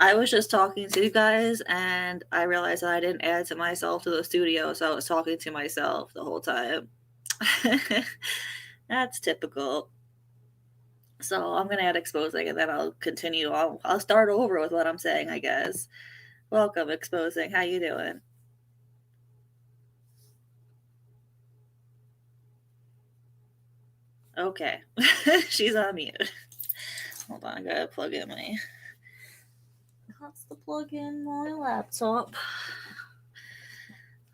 I was just talking to you guys, and I realized that I didn't add to myself to the studio, so I was talking to myself the whole time. That's typical. So I'm gonna add exposing, and then I'll continue. I'll start over with what I'm saying, I guess. Welcome, exposing. How you doing? Okay, she's on mute. Hold on, I gotta plug in my. That's the plug in my laptop.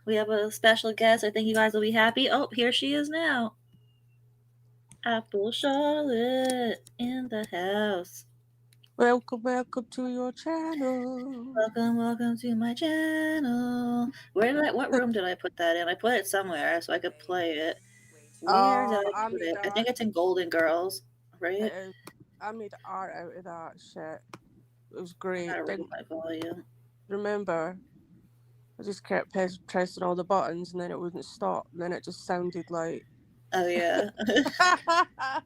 We have a special guest. I think you guys will be happy. Oh, here she is now. Apple Charlotte in the house. Welcome to your channel. Welcome to my channel. What room did I put that in? I put it somewhere so I could play it. Where did I I put made it? I art. think it's in Golden Girls, right? I made art out of that shit. It was I great. gotta raise Didn't my volume. remember. I just kept pressing all the buttons, and then it wouldn't stop. And then it just sounded like. Oh yeah.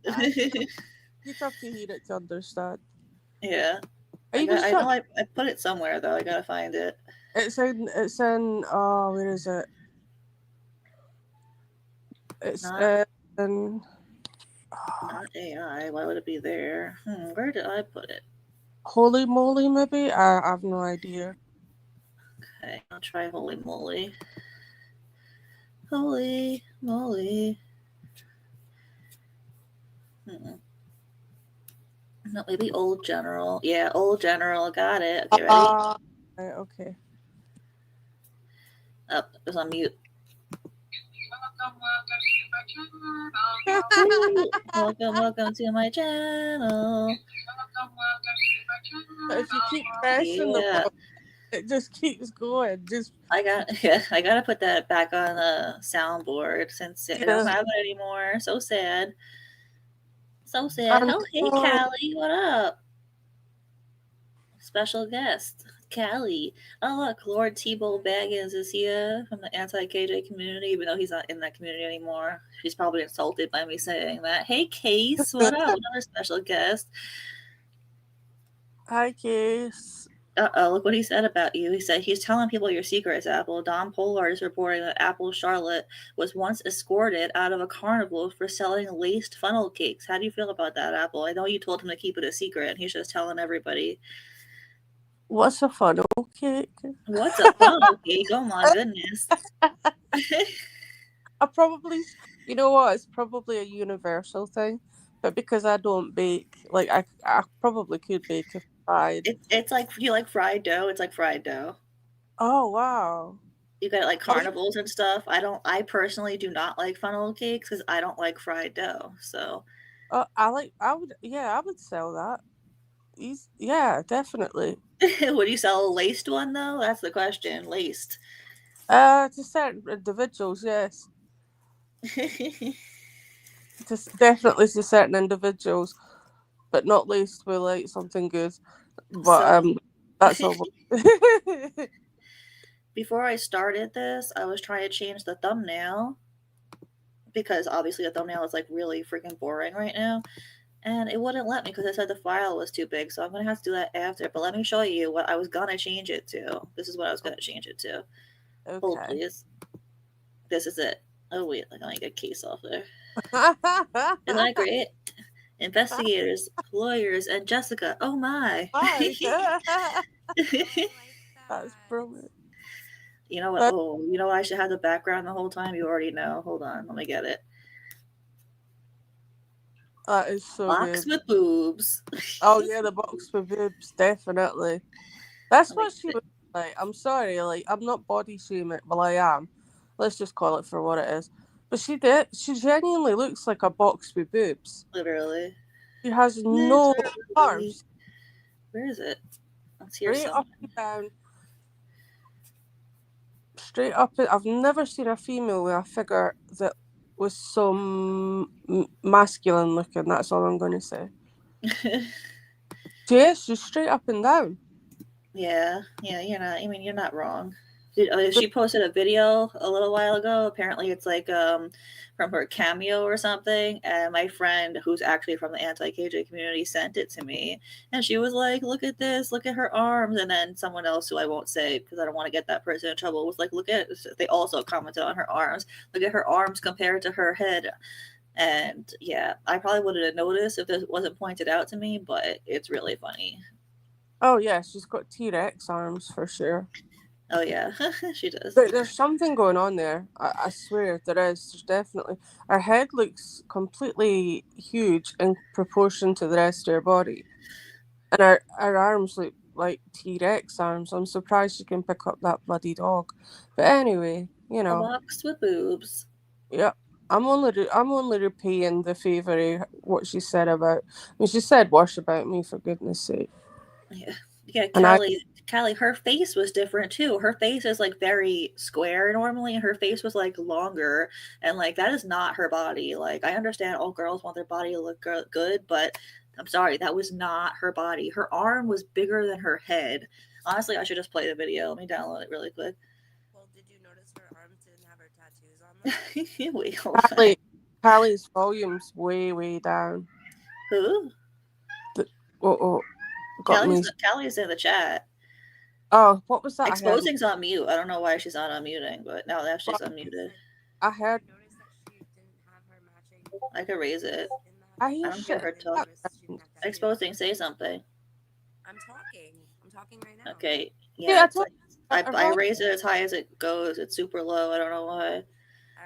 You'd have to hear it to understand. Yeah. I even I know shut. I put it somewhere though. I gotta find it. It's in. It's in. Oh, where is it? It's Not in. not AI. Why would it be there? Where did I put it? Holy moly, maybe. I have no idea. Okay, I'll try Holy Moly. Holy moly. Hmm. No, maybe Old General. Yeah, Old General. Got it. Okay, ready? Okay. Up. It was on mute. Welcome to my channel. But if you keep pressing the Yeah, button, it just keeps going. Just yeah, I gotta put that back on the soundboard since I don't yeah. have it anymore. So sad. So sad. And Oh, hey, Callie. What up? Special guest, Callie. Oh, look, Lord Tebow Baggins is here from the anti KJ community, even though he's not in that community anymore. She's probably insulted by me saying that. Hey, Case. What up? Another special guest. hi, Case. Look what he said about you. He said he's telling people your secrets, Apple. Don Pollard is reporting that Apple Charlotte was once escorted out of a carnival for selling laced funnel cakes. How do you feel about that, Apple? I know you told him to keep it a secret, and he's just telling everybody. What's a funnel cake? What's a funnel cake? Oh my goodness. I probably, you know what? It's probably a universal thing, but because I don't bake, like I probably could bake if I tried. It's like you like fried dough. It's like fried dough. Oh wow! You got like Oh, carnivals and stuff. I don't. I personally do not like funnel cakes because I don't like fried dough. So, I like. I would. Yeah, I would sell that. Yeah, definitely. would you sell a laced one though? That's the question. Laced. To certain individuals, yes. Definitely to certain individuals, but not least we like something good. But So that's all. before I started this, I was trying to change the thumbnail because obviously the thumbnail is like really freaking boring right now. And it wouldn't let me because it said the file was too big. So I'm gonna have to do that after. But let me show you what I was gonna change it to. This is what I was gonna change it to. Hold Okay. please. This is it. Oh wait, I gotta get a case off there. Isn't that great? Investigators, lawyers, and Jessica. Oh my. Hi. That's brilliant. You know what? That, Oh, you know I should have the background the whole time. You already know. Hold on, let me get it. that is so Box good. with boobs. Oh yeah, the box for boobs, definitely. That's Let me what she get was like. I'm sorry, like I'm not body shaming. Well, I am. Let's just call it for what it is. But she did. She genuinely looks like a box with boobs. literally. She has no Literally. arms. Where is it? Let's hear Straight some. up and down. Straight up. I've never seen a female with a figure that was so masculine looking. That's all I'm going to say. She is. She's straight up and down. Yeah, yeah, you're not. I mean, you're not wrong. She posted a video a little while ago. Apparently, it's like from her cameo or something. And my friend, who's actually from the anti-KJ community, sent it to me, and she was like, "Look at this! Look at her arms!" And then someone else, who I won't say because I don't want to get that person in trouble, was like, "Look at." They also commented on her arms. Look at her arms compared to her head. And yeah, I probably wouldn't have noticed if this wasn't pointed out to me, but it's really funny. Oh yeah, she's got T-Rex arms for sure. Oh yeah, she does. There's something going on there. I swear there is. There's definitely. Her head looks completely huge in proportion to the rest of her body, and her arms look like T-Rex arms. I'm surprised she can pick up that bloody dog. But anyway, A box with boobs. yeah. I'm only repaying the favour of what she said about. I mean, she said worse about me, for goodness sake. Yeah, yeah. And I Callie, her face was different too. Her face is like very square normally, and her face was like longer, and like that is not her body. Like I understand all girls want their body to look good, but I'm sorry, that was not her body. Her arm was bigger than her head. Honestly, I should just play the video. Let me download it really quick. Well, did you notice her arms didn't have her tattoos on them? Wait, hold on. Callie's volume's way down. Who? Oh, got me. Callie's in the chat. Oh, what was that? Exposing's on mute. I don't know why she's not unmuting, but now that she's unmuted. I heard. Notice that she didn't have her matching. I could raise it. I hear I don't shit. hear her talk. Exposing, say something. I'm talking. I'm talking right now. Okay. Yeah, I I raise it as high as it goes. It's super low. I don't know why.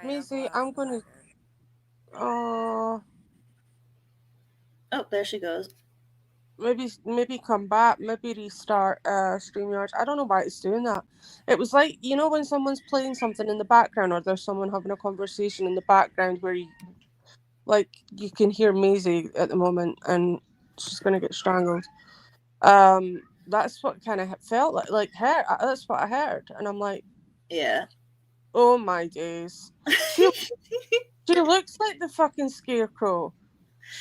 Maisie, I'm gonna. Oh, there she goes. Maybe come back. Maybe restart StreamYard. I don't know why it's doing that. It was like, you know, when someone's playing something in the background, or there's someone having a conversation in the background where you can hear Maisie at the moment, and she's gonna get strangled. That's what kind of felt like her. That's what I heard, and I'm like, yeah. Oh my days. She looks like the fucking scarecrow.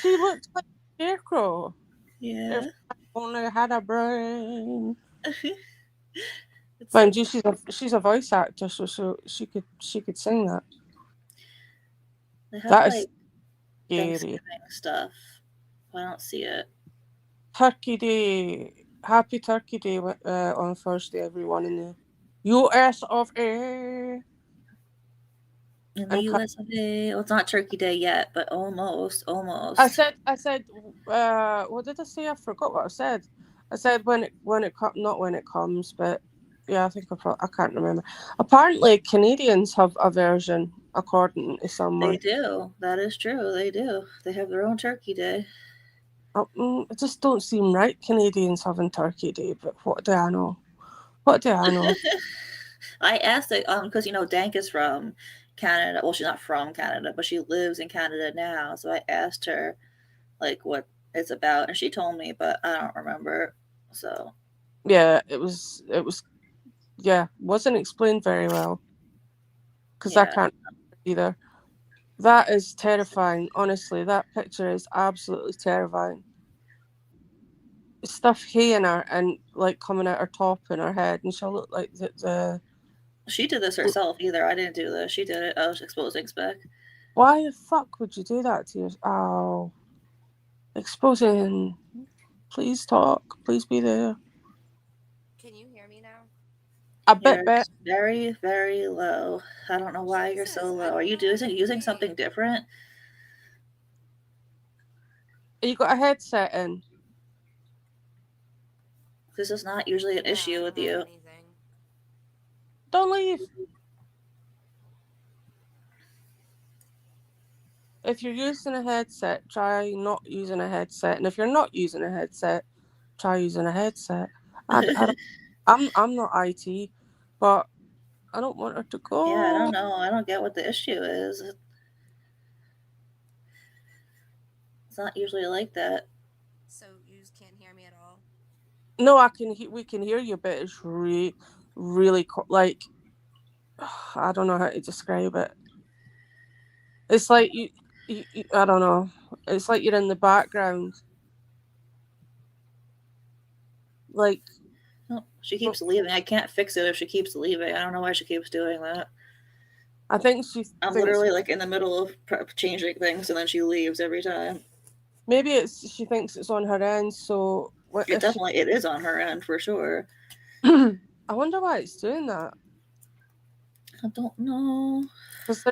She looks like a scarecrow. Yeah. If I only had a brain. It's Mind you, she's a voice actor, so she could sing that. They have That like is scary. Thanksgiving stuff. I don't see it. Turkey Day. Happy Turkey Day on Thursday, everyone in the US of A. In the US of A. Well, it's not Turkey Day yet, but almost. I said, what did I say? I forgot what I said. I said when it not when it comes, but yeah, I think I can't remember. Apparently, Canadians have a version, according to someone. They do. That is true. They do. They have their own Turkey Day. It just don't seem right, Canadians having Turkey Day. But what do I know? What do I know? I asked it because Dank is from Canada. Well, she's not from Canada, but she lives in Canada now. So I asked her like what it's about, and she told me, but I don't remember. So yeah, it was wasn't explained very well because I can't either. That is terrifying. Honestly, that picture is absolutely terrifying. Stuff haying her and like coming out her top and her head, and she'll look like the. She did this herself. Either I didn't do this. She did it. I was exposing spec. Why the fuck would you do that to yourself? Oh, exposing. Please talk. Please be there. Can you hear me now? A bit better. Very, very low. I don't know why you're so low. Are you using something different? You got a headset in? This is not usually an issue with you. Anything. Don't leave. If you're using a headset, try not using a headset. And if you're not using a headset, try using a headset. I'm not IT, but I don't want her to go. Yeah, I don't know. I don't get what the issue is. It's not usually like that. So you just can't hear me at all? No, we can hear you, but it's really, really like I don't know how to describe it. It's like you I don't know. It's like you're in the background. Like Oh, she keeps leaving. I can't fix it if she keeps leaving. I don't know why she keeps doing that. I think she I'm thinks literally like in the middle of changing things and then she leaves every time. maybe she thinks it's on her end. So what It if she? definitely it is on her end for sure. I wonder why it's doing that. I don't know. Because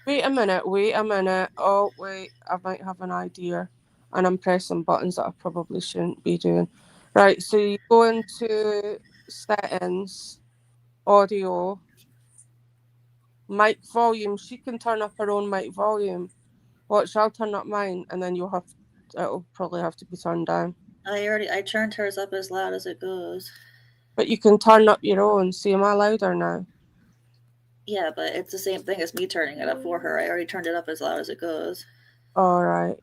wait a minute, wait a minute. Oh wait, I might have an idea, and I'm pressing buttons that I probably shouldn't be doing. Right, so you go into settings, audio, mic volume. She can turn up her own mic volume. Watch, I'll turn up mine, and then it'll probably have to be turned down. I turned hers up as loud as it goes. But you can turn up your own. See, am I louder now? Yeah, but it's the same thing as me turning it up for her. I already turned it up as loud as it goes. All right.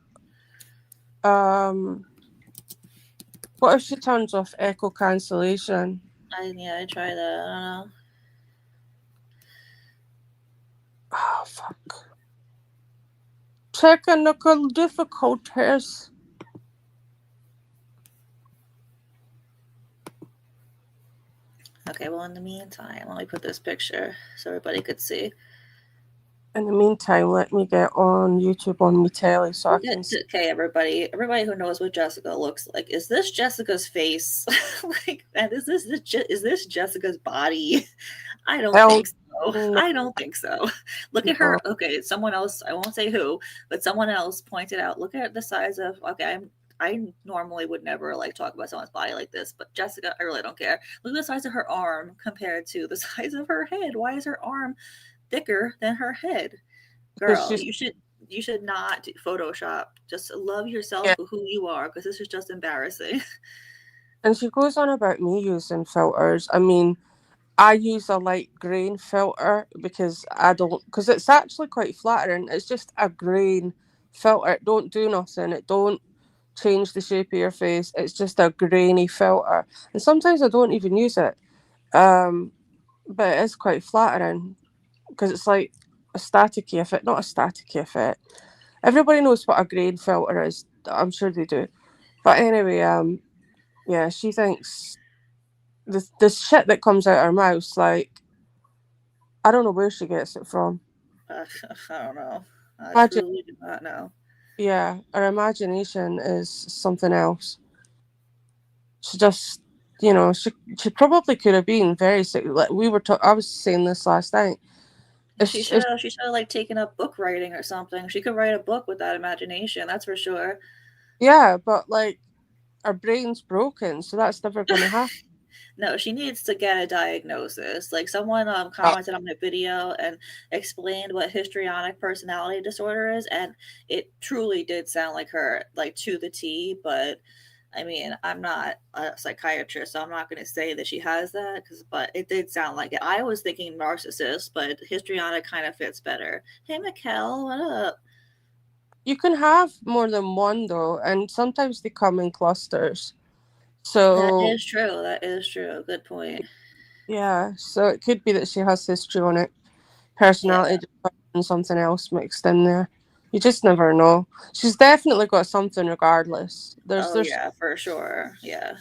What if she turns off echo cancellation? I try that. I don't know. Oh fuck. Technical difficulties. Okay, well in the meantime, let me put this picture so everybody could see. In the meantime, let me get on YouTube on me telly so I can see. Okay, everybody who knows what Jessica looks like, is this Jessica's face? Like, and is this Jessica's body? I don't Hell think so. no. I don't think so. Look at her. Okay, someone else. I won't say who, but someone else pointed out. Look at the size of. Okay, I normally would never like talk about someone's body like this, but Jessica, I really don't care. Look at the size of her arm compared to the size of her head. Why is her arm thicker than her head? Because Girl, she's you should not Photoshop. Just love yourself yeah. for who you are, because this is just embarrassing. And she goes on about me using filters. I mean, I use a light grain filter because because it's actually quite flattering. It's just a grain filter. It don't do nothing. It don't change the shape of your face. It's just a grainy filter. And sometimes I don't even use it. Um, but it is quite flattering because it's like a staticky effect, not a staticky effect. Everybody knows what a grain filter is. I'm sure they do. But anyway, yeah, she thinks this shit that comes out her mouth, like I don't know where she gets it from. I don't know. I Imagine, truly do not know. yeah, her imagination is something else. She just, she probably could have been very sick. Like I was saying this last night. She should have like taken up book writing or something. She could write a book with that imagination, that's for sure. Yeah, but like her brain's broken, so that's never gonna happen. No, she needs to get a diagnosis. Like someone commented on my video and explained what histrionic personality disorder is, and it truly did sound like her, like to the T. But I mean, I'm not a psychiatrist, so I'm not going to say that she has that. But it did sound like it. I was thinking narcissist, but histrionic kind of fits better. Hey, Mikkel, what up? You can have more than one though, and sometimes they come in clusters. That So is true. That is true. Good point. yeah, so it could be that she has histrionic Yeah. personality disorder and something else mixed in there. You just never know. She's definitely got something regardless. Oh There's yeah, for sure. Yeah.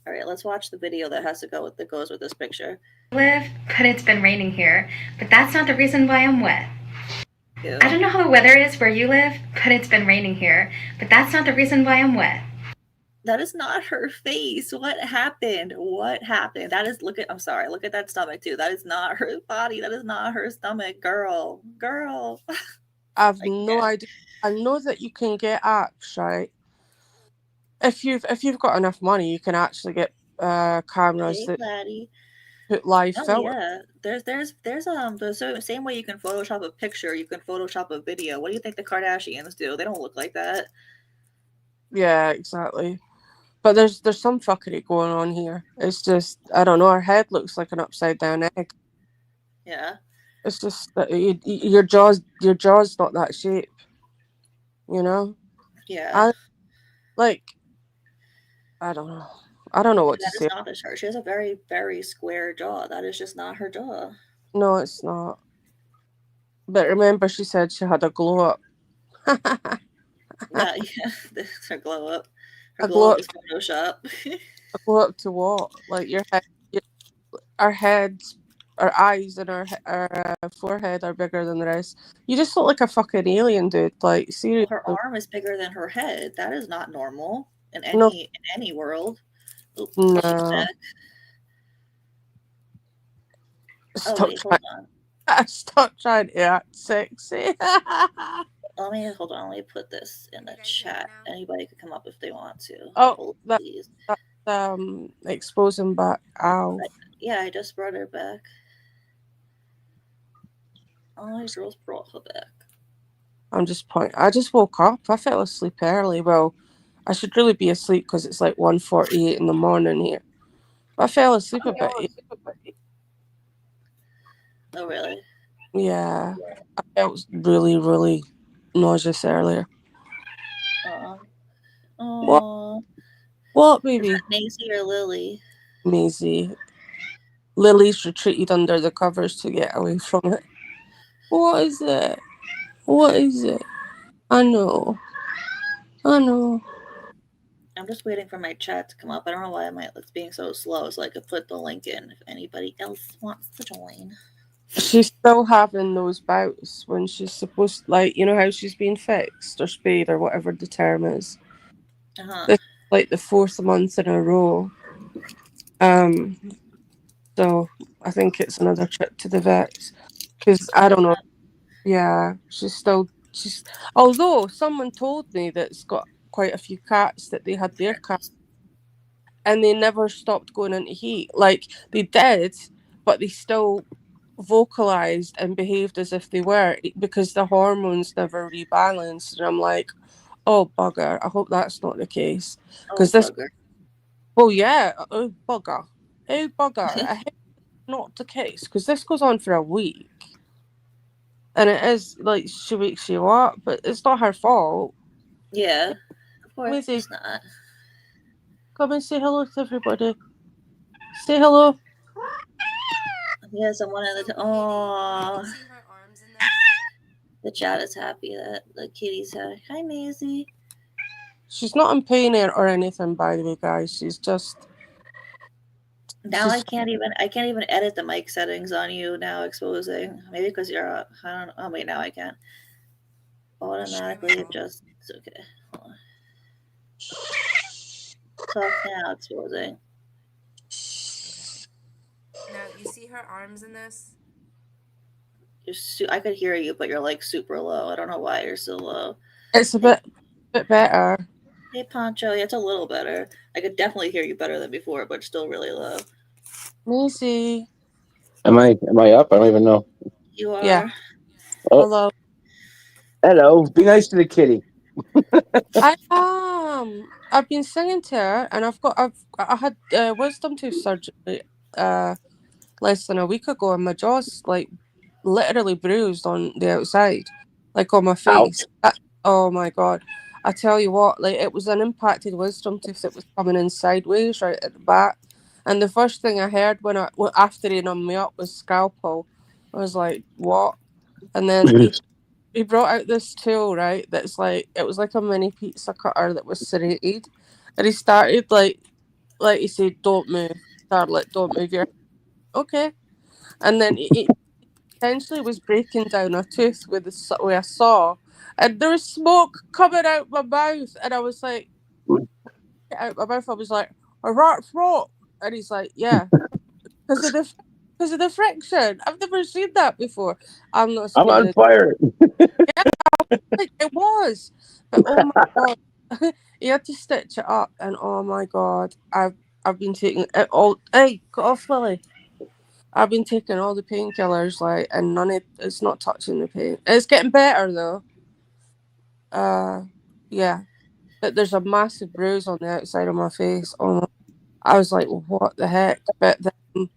All right, let's watch the video that goes with this picture. Live, but it's been raining here. But that's not the reason why I'm wet. Ew. I don't know how the weather is where you live, but it's been raining here. But that's not the reason why I'm wet. That is not her face. What happened? What happened? I'm sorry, look at that stomach too. That is not her body. That is not her stomach. Girl. Girl. I've I no can't. idea. I know that you can get apps, right? If you've got enough money, you can actually get cameras Hey, that laddie. put live Oh filter. yeah. The same way you can Photoshop a picture, you can Photoshop a video. What do you think the Kardashians do? They don't look like that. Yeah, exactly. But there's some fuckery going on here. It's just I don't know. Her head looks like an upside down egg. Yeah. It's just that your jaw's not that shape. You know. Yeah. I like I don't know. I don't know what to That is say. not her. She has a very, very square jaw. That is just not her jaw. No, it's not. But remember, she said she had a glow up. Yeah, yeah. Her glow up. Her A glow glow up up, is Photoshop. a glow up to what? Like your head, our heads, our eyes, and our forehead are bigger than the rest. You just look like a fucking alien, dude. Like Well, seriously, her arm is bigger than her head. That is not normal in no, any world. Oop, she's no. back. Oh Stop wait, hold trying. on. Stop trying to act sexy. Hold on. Let me put this in the You guys hear me chat. now? Anybody could come up if they want to. Oh, Hold, that please. that exposing back. Ow. Yeah, I just brought her back. I just brought her back. I'm just point. I just woke up. I fell asleep early. Well, I should really be asleep because it's like 1:48 in the morning here. But I fell asleep a bit. Oh really? Yeah, I felt really, really nauseous earlier. Uh. What? Oh. What, Is baby? that Maisie or Lily? Maisie. Lily's retreated under the covers to get away from it. What is it? What is it? I know. I know. I'm just waiting for my chat to come up. I don't know why it's being so slow, so I could put the link in if anybody else wants to join. She's still having those bouts when she's supposed, like, you know how she's been fixed or spayed or whatever the term is. Uh-huh. This is like the 4th month in a row. Um, so I think it's another trip to the vet because I don't know. Yeah, she's. Although someone told me that it's got quite a few cats that they had their cats and they never stopped going into heat. Like they did, but they still vocalized and behaved as if they were because the hormones never rebalanced. And I'm like, oh bugger! I hope that's not the case Oh because this. bugger. Oh yeah, oh bugger, oh bugger. I hope it's not the case because this goes on for a week. And it is like she wakes you up, but it's not her fault. Yeah. Of course Maisie, not. come and say hello to everybody. Say hello. Yeah, someone in the So, oh, you see her arms in this? the chat is happy that the kitty's had. Hi Maisie. She's not in pain or anything, by the way, guys. Now She's I can't even edit the mic settings on you now exposing. Maybe because you're I don't know. Oh wait, now I can. Automatically will. adjust. It's okay. Hold on. Talk now exposing. Now, you see her arms in this? I could hear you, but you're like super low. I don't know why you're so low. it's a Hey, bit better. hey Poncho, yeah, it's a little better. I could definitely hear you better than before, but still really low. Maisie. Am I up? I don't even know. You Yeah. are. Oh, Hello. hello. Be nice to the kitty. I am. I've been singing to her, and I had wisdom tooth surgery less than a week ago, and my jaw's like literally bruised on the outside, like on my Ouch. face. Oh my god! I tell you what, like it was an impacted wisdom tooth that was coming in sideways right at the back, and the first thing I heard after he numbed me up was scalpel. I was like, what? And then he brought out this tool, right? That's like it was like a mini pizza cutter that was serrated, and he started like he said, "Don't move, Charlotte, don't move your." Okay, and then he essentially was breaking down a tooth with a saw, and there was smoke coming out my mouth, and I was like, get out my mouth. I was like, a rat throat, and he's like, yeah, because of the friction. I've never seen that before. I'm not I'm on spooning. fire. Like it was, but oh my god, he had to stitch it up, and oh my god, I've been taking it all. Hey, got off, Lily. I've been taking all the painkillers, like, and it's not touching the pain. It's getting better though. Yeah, but there's a massive bruise on the outside of my face. Oh, I was like, what the heck? But then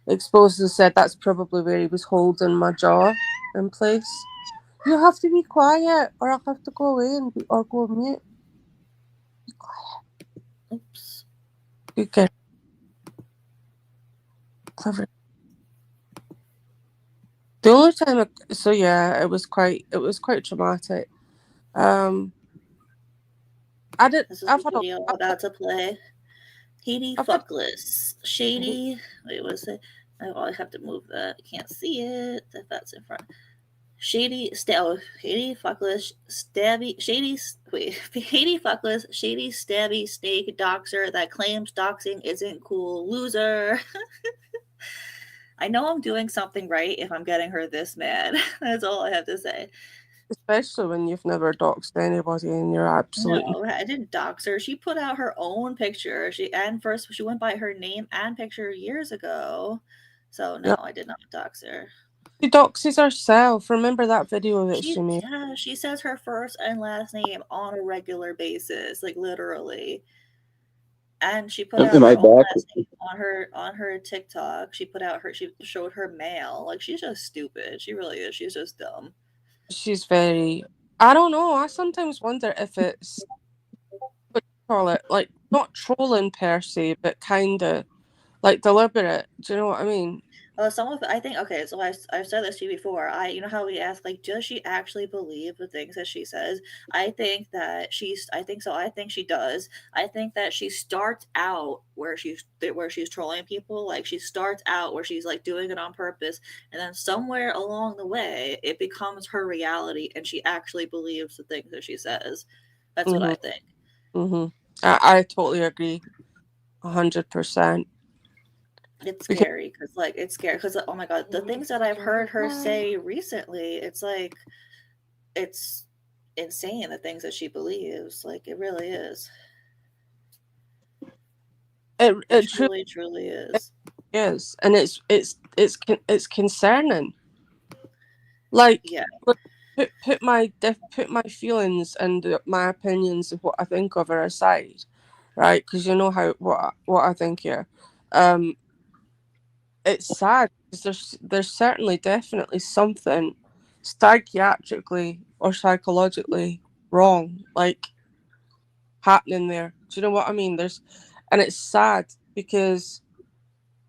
Exposed said that's probably where he was holding my jaw in place. You have to be quiet, or I'll have to go away or go mute. Be quiet. Oops. Good girl. Clever. The only time, so yeah, it was quite traumatic. This is I've the had a, video I'm about to play. Haiti I've had, fuckless. Shady. Wait, what is it? Oh, I have to move that. You can't see it. If that's in front. Haiti fuckless, stabby, shady, wait, Haiti fuckless, shady, stabby, snake doxer that claims doxing isn't cool, loser. I know I'm doing something right if I'm getting her this mad. That's all I have to say. especially when you've never doxed anybody and you're absolutely. No, I didn't dox her. She put out her own picture. She went by her name and picture years ago. So no, Yeah. I did not dox her. She doxes herself. Remember that video that she made? She says her first and last name on a regular basis, like literally. And she put out Am I her own back? last name on her TikTok. She showed her mail. Like she's just stupid. She really is. She's just dumb. She's very. I don't know. I sometimes wonder if it's what do you call it, like not trolling per se, but kind of like deliberate. Do you know what I mean? Some of I think okay. So I've said this to you before. You know how we ask like, does she actually believe the things that she says? I think that she's. I think so. I think she does. I think that she starts out where she's trolling people. Like she starts out where she's like doing it on purpose, and then somewhere along the way, it becomes her reality, and she actually believes the things that she says. That's what Mhm. I think. Mhm. I totally agree, 100%. It's Because scary because like it's scary because oh my god, the things that I've heard her say recently, it's like it's insane the things that she believes. Like it really is. it It it truly truly is. is, and it's concerning. Like, Yeah. look, put my feelings and my opinions of what I think of her aside, right? Because you know how what I think here. Um, it's sad because there's certainly definitely something psychiatrically or psychologically wrong, like happening there. Do you know what I mean? And it's sad because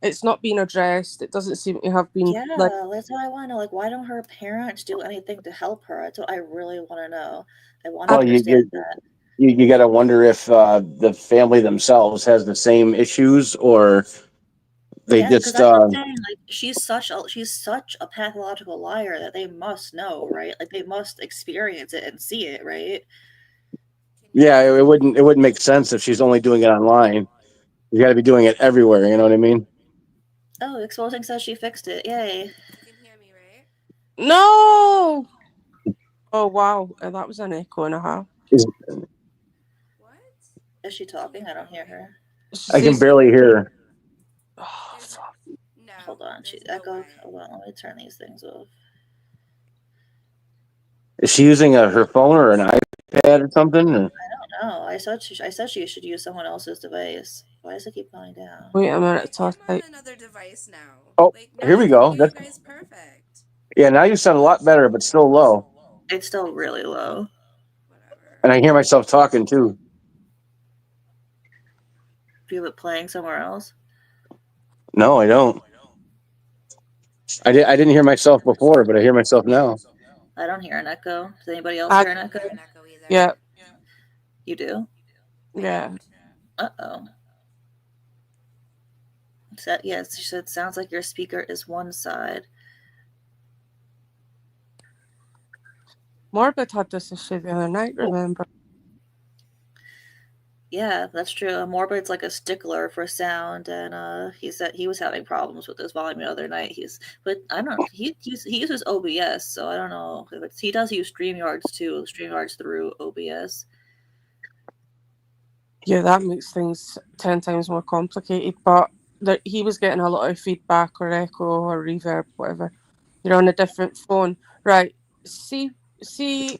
it's not being addressed. It doesn't seem to have been Yeah, like. that's what I want to know. Like, why don't her parents do anything to help her? That's what I really want to know. I want to Well, understand that. you got to wonder if the family themselves has the same issues, or they Yeah, because just that's what I'm saying. Like, she's such a pathological liar that they must know, right? Like, they must experience it and see it, right? yeah. It wouldn't make sense if she's only doing it online. You got to be doing it everywhere. You know what I mean? Oh, exposing says she fixed it. Yay. You can hear me, right? No. Oh wow, that was an echo and a half. Is- What? Is she You can talking? hear I me don't all hear right? her. She I can says, barely hear her. oh, There's fuck. no. Hold on. She There's no echo. way. Hold on. Let me turn these things off. Is she using her phone or an iPad or something? Or? No, I said she should use someone else's device. Why does it keep going down? Wait a I minute, am on I another device now. Oh, Like now here I we can go. hear you guys perfect. Yeah. Now you sound a lot better, but still low. It's still really low. Whatever. And I hear myself talking too. Do you have it playing somewhere else? No, I don't. I didn't hear myself before, but I hear myself now. I don't hear an echo. Does anybody else I hear I an don't echo? hear an echo either. yeah, You do? I yeah. don't. Uh-oh. Yes, she said sounds like your speaker is one side. Morbid had this issue the other night, remember? Yeah, that's true. Morbid's like a stickler for sound, and he said he was having problems with his volume the other night. But I don't. He uses OBS, so I don't know. He does use Streamyards too. Streamyards through OBS. Yeah, that makes things 10 times more complicated. But he was getting a lot of feedback or echo or reverb, whatever. You're on a different phone, right?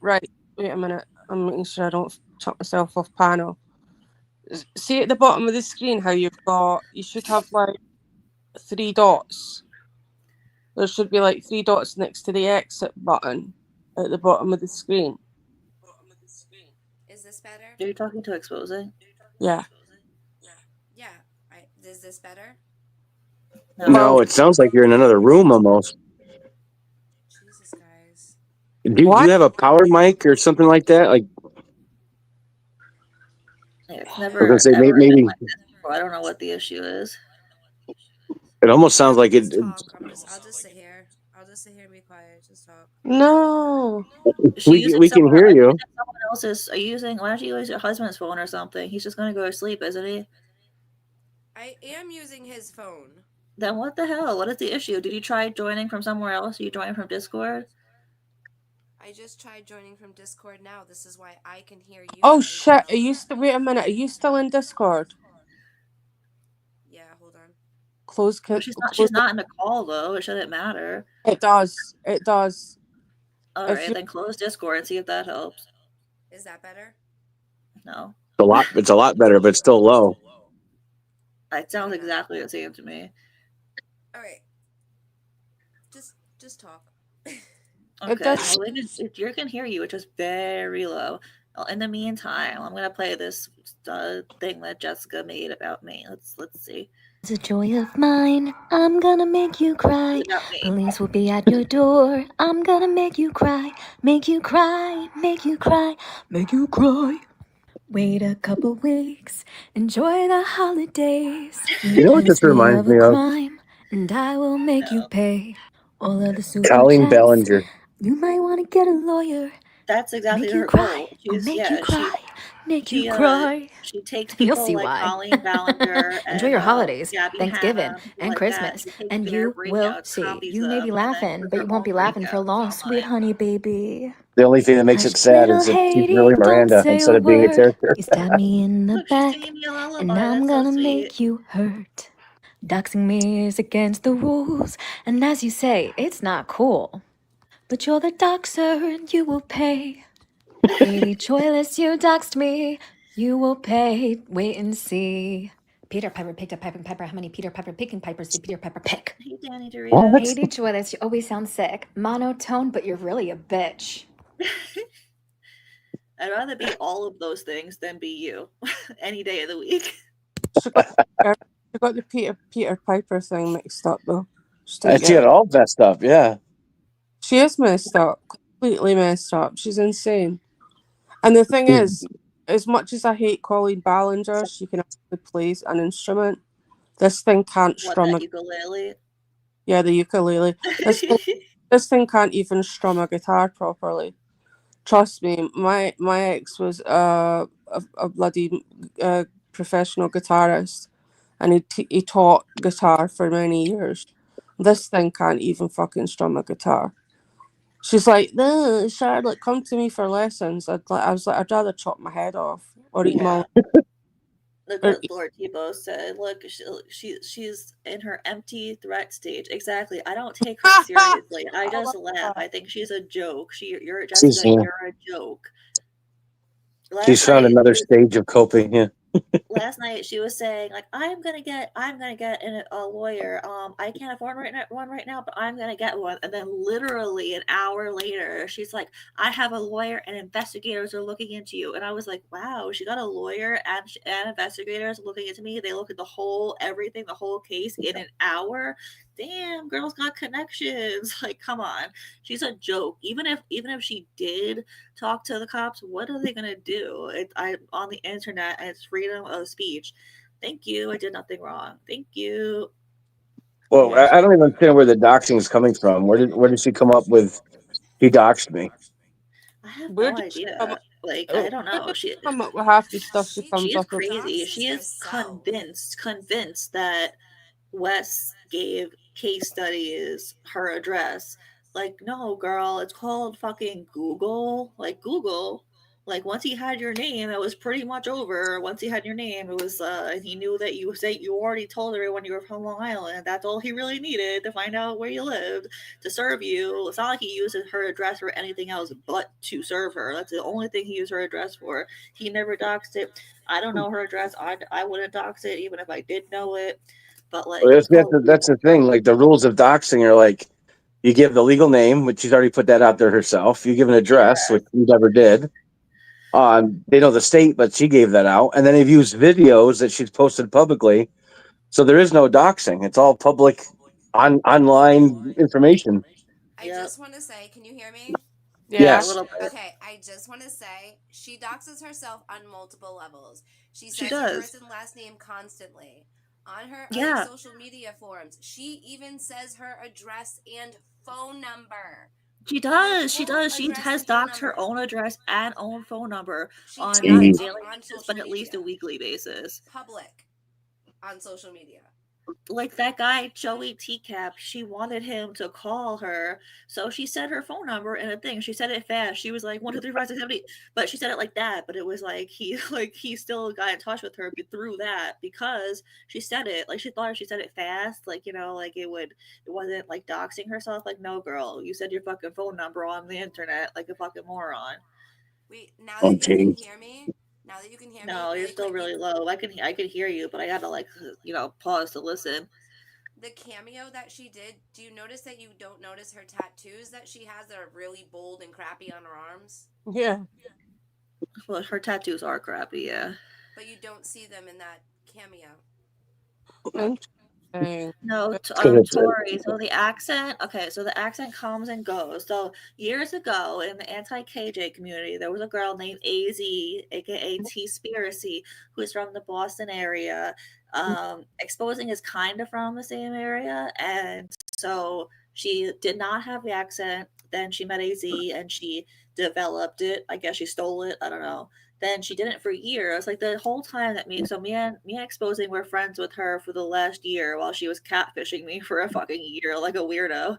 Right. Wait a minute. I'm making sure I don't chuck myself off panel. See at the bottom of the screen how you should have like 3 dots. There should be like 3 dots next to the exit button at the bottom of the screen. Is this better? Are you talking to Exposing? Yeah. Yeah. Is this better? No. No, it sounds like you're in another room almost. Jesus, guys. Do you What? have a power mic or something like that? Like, It's I was gonna never say ever been maybe like this before. I don't know what the issue is. it almost sounds Whatever, like just it. talk. I'll just sit here. I'll just sit here and be quiet. Just talk. No. Is she We using we can someone? hear Are you you. using someone else's? Are you using? Why don't you use your husband's phone or something? He's just gonna go to sleep, isn't he? I am using his phone. Then what the hell? What is the issue? Did you try joining from somewhere else? Are you joining from Discord? I just tried joining from Discord now. This is why I can hear you Oh guys shit! now. Wait a minute. Are you still in Discord? Yeah, hold on. Close. But she's not. Close. She's not in the call though. It shouldn't matter. It does. It does. All If right, you then close Discord and see if that helps. Is that better? No, It's a lot. It's a lot better, but it's still low. it I sounds don't know. exactly the same to me. All right. Just talk. it Okay, does. well, you can hear you, it's just very low. Well, in the meantime, I'm gonna play this thing that Jessica made about me. Let's see. It's a joy of mine. I'm gonna make you cry. It's about me. Police will be at your door. I'm gonna make you cry. Make you cry. Make you cry. Make you cry. Wait a couple weeks. Enjoy the holidays. You know what this Accuse me reminds of a me of? crime, and I will make you No, pay. All of the super Colleen chats. Ballinger. You might want to get a lawyer. that's exactly Make you her cry. goal. I'll She's make you yeah, cry. Make you she cry. she takes You'll people see like why. Colleen Ballinger Enjoy and your holidays, Gabby Thanksgiving, Hanna, people and like that. Christmas, She takes and their you will breakouts, see. copies You may them, be and then laughing, does but her you won't own be laughing for breakouts long, sweet online. honey baby. The only thing that makes it Hush, sad little is that she's really Haiti, don't Miranda say a instead of being a word. character. You stabbed me in the Look, she's back, singing me a and lullaby. I'm That's so gonna sweet. make you hurt. Doxing me is against the rules, and as you say, it's not cool. But you're the doxer, and you will pay. Baby Joyless, you doxed me. You will pay. Wait and see. Peter Piper picked a piping piper. How many Peter Piper picking pipers did Peter Piper pick? Hey, Danny What? Dorito. Haiti Joyless, you always sound sick. Monotone, but you're really a bitch. I'd rather be all of those things than be you any day of the week. She got. She got the Peter Piper thing mixed up though. Just And didn't she get had it. it all messed up. Yeah. She is messed up. Completely messed up. She's insane. And the thing is, as much as I hate Colleen Ballinger, she can actually play an instrument. This thing can't What, strum that a ukulele? yeah, the ukulele. This thing can't even strum a guitar properly. Trust me, my ex was a bloody professional guitarist, and he taught guitar for many years. This thing can't even fucking strum a guitar. She's like, no, Charlotte, come to me for lessons. I was like, I'd rather chop my head off or eat my Yeah. own. Look Or what Lord Tebow said. Look, she's in her empty threat stage. Exactly. I don't take her seriously. I Oh my just laugh. God. I think she's a joke. You're She's Jessica. You're a joke. Last she's found night another stage of coping. Yeah. she was saying like I'm gonna get a lawyer. I can't afford one right now, but I'm gonna get one. And then literally an hour later she's like, I have a lawyer and investigators are looking into you. And I was like, wow, she got a lawyer and investigators looking into me. They look at the whole everything, the whole case in an hour. Damn, girl's got connections. Like, come on. She's a joke. Even if she did talk to the cops, what are they gonna do? I'm on the internet and it's freedom of speech. Thank you. I did nothing wrong. Thank you. Well, Yeah. I don't even understand where the doxing is coming from. Where did she come up with? He doxed me. I have Where no did she come idea. up? Like, I Oh, don't where know. did she come up with half the stuff she She She comes is up with? crazy. doxes She is herself. convinced that Wes gave case studies her address. Like, no, girl, it's called fucking Google. Like, Google. Like, once he had your name, it was pretty much over. Once he had your name, it was, he knew that you already told everyone you were from Long Island. That's all he really needed to find out where you lived to serve you. It's not like he used her address for anything else but to serve her. That's the only thing he used her address for. He never doxed it. I don't know her address. I wouldn't dox it even if I did know it. But like, Well, it's called that's Google, the thing. girl. Like the rules of doxing are like you give the legal name, which she's already put that out there herself. You give an address, Yeah. which she never did. They know the state, but she gave that out. And then they've used videos that she's posted publicly. So there is no doxing. It's all public online information. I Yep. just want to say, can you hear me? Yeah. Yes. A little bit. Okay, I just want to say she doxes herself on multiple levels. She She says her does. first and last name constantly. On her other Yeah. social media forums, she even says her address and phone number. She Her does. She full does. She address has and phone doxed her number. own address and own phone number She on does not a it daily on basis, social but at least a media. weekly basis. Public on social media. Like that guy Joey Teacap, she wanted him to call her, so she said her phone number in a thing. She said it fast. She was like 1 2 3 4 5 6 7 8, but she said it like that. But it was like he still got in touch with her through that because she said it like she thought if she said it fast, like like it wasn't like doxing herself. Like no, girl, you said your fucking phone number on the internet like a fucking moron. Wait, now Oh, that you can geez. hear me, No, you're really still quick, really low. I can hear you, but I gotta pause to listen. the cameo that she did, do you notice that you don't notice her tattoos that she has that are really bold and crappy on her arms? Yeah. Well, her tattoos are crappy, yeah. But you don't see them in that cameo. Interesting. No, Because Tori. So the accent, okay, so the accent comes and goes. So years ago in the anti-KJ community, there was a girl named AZ, aka T-Spiracy, who's from the Boston area. Exposing is kind of from the same area, and so she did not have the accent. Then she met AZ and she developed it. I guess she stole it. I don't know. Then she did it for years. Like the whole time that me exposing were friends with her for the last year while she was catfishing me for a fucking year like a weirdo.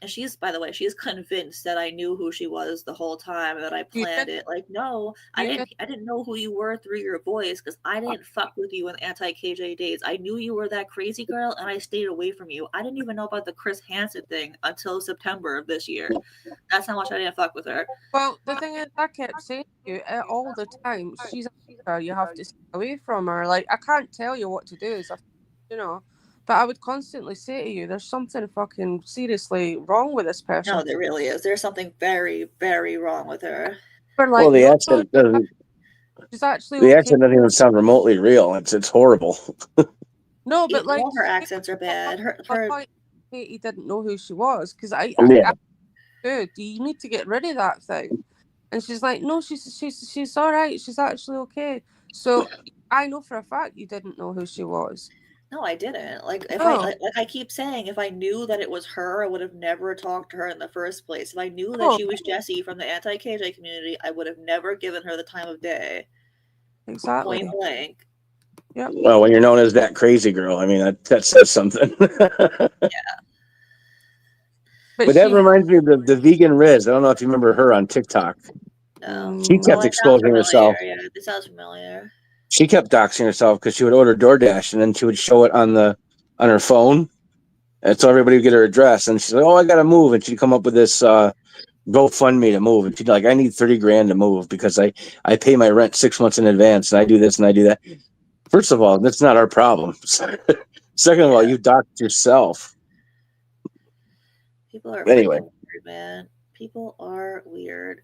And she's, by the way, she's convinced that I knew who she was the whole time, that I You planned did. it. Like, no, I You didn't. did. I didn't know who you were through your voice because I didn't fuck with you in anti KJ days. I knew you were that crazy girl, and I stayed away from you. I didn't even know about the Chris Hansen thing until September of this year. That's how much I didn't fuck with her. Well, the thing is, I kept saying to you all the time, she's a hater, you have to stay away from her. Like, I can't tell you what to do, you know. But I would constantly say to you, there's something fucking seriously wrong with this person. No, there really is. There's something very, very wrong with her. We're like, well, the no, accent doesn't. she's actually The okay. accent doesn't even sound remotely real. It's horrible. No, but like, All her accents are bad. my Her point, Katie didn't know who she was because Yeah. good. You need to get rid of that thing. And she's like, no, she's all right. She's actually okay. So I know for a fact you didn't know who she was. No, I didn't. Like if I No, like I keep saying, if I knew that it was her, I would have never talked to her in the first place. If I knew that no, she was Jessie from the anti-KJ community, I would have never given her the time of day. exactly. Point blank. Yep. Well, when you're known as that crazy girl, I mean that says something. But But that she, reminds me of the vegan Riz. I don't know if you remember her on TikTok. No. She Oh, kept it sounds exposing familiar. herself. Yeah, it sounds familiar. She kept doxing herself because she would order DoorDash and then she would show it on her phone, and so everybody would get her address. And she's like, "Oh, I gotta move," and she'd come up with this GoFundMe to move. And she'd like, "I need 30 grand to move because I pay my rent 6 months in advance, and I do this and I do that." First of all, that's not our problem. Second of all, Yeah. you doxed yourself. People are Anyway. freaking weird, man. People are weird.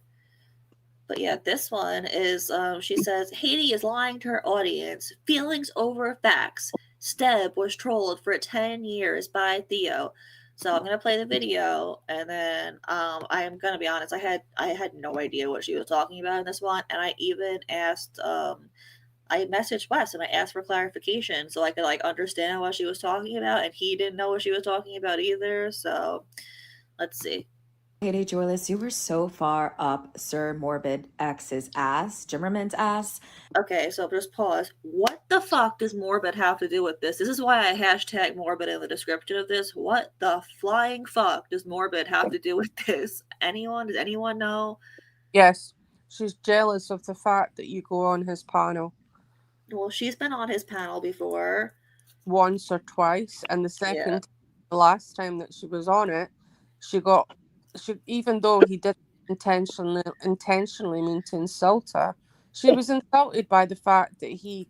But yeah, this one is, she says, Haiti is lying to her audience. Feelings over facts. Steb was trolled for 10 years by Theo. So I'm gonna play the video, and then I'm gonna be honest. I had no idea what she was talking about in this one, and I even asked I messaged Wes and I asked for clarification so I could like understand what she was talking about, and he didn't know what she was talking about either. So let's see. Katie Joyless, you were so far up Sir Morbid X's ass, Jimmerman's ass. Okay, so just pause. What the fuck does morbid have to do with this? This is why I hashtag morbid in the description of this. What the flying fuck does morbid have to do with this? Anyone? Does anyone know? yes, she's jealous of the fact that you go on his panel Well, she's been on his panel before. once or twice, and the last time that she was on it, she even though he didn't intentionally mean to insult her, she was insulted by the fact that he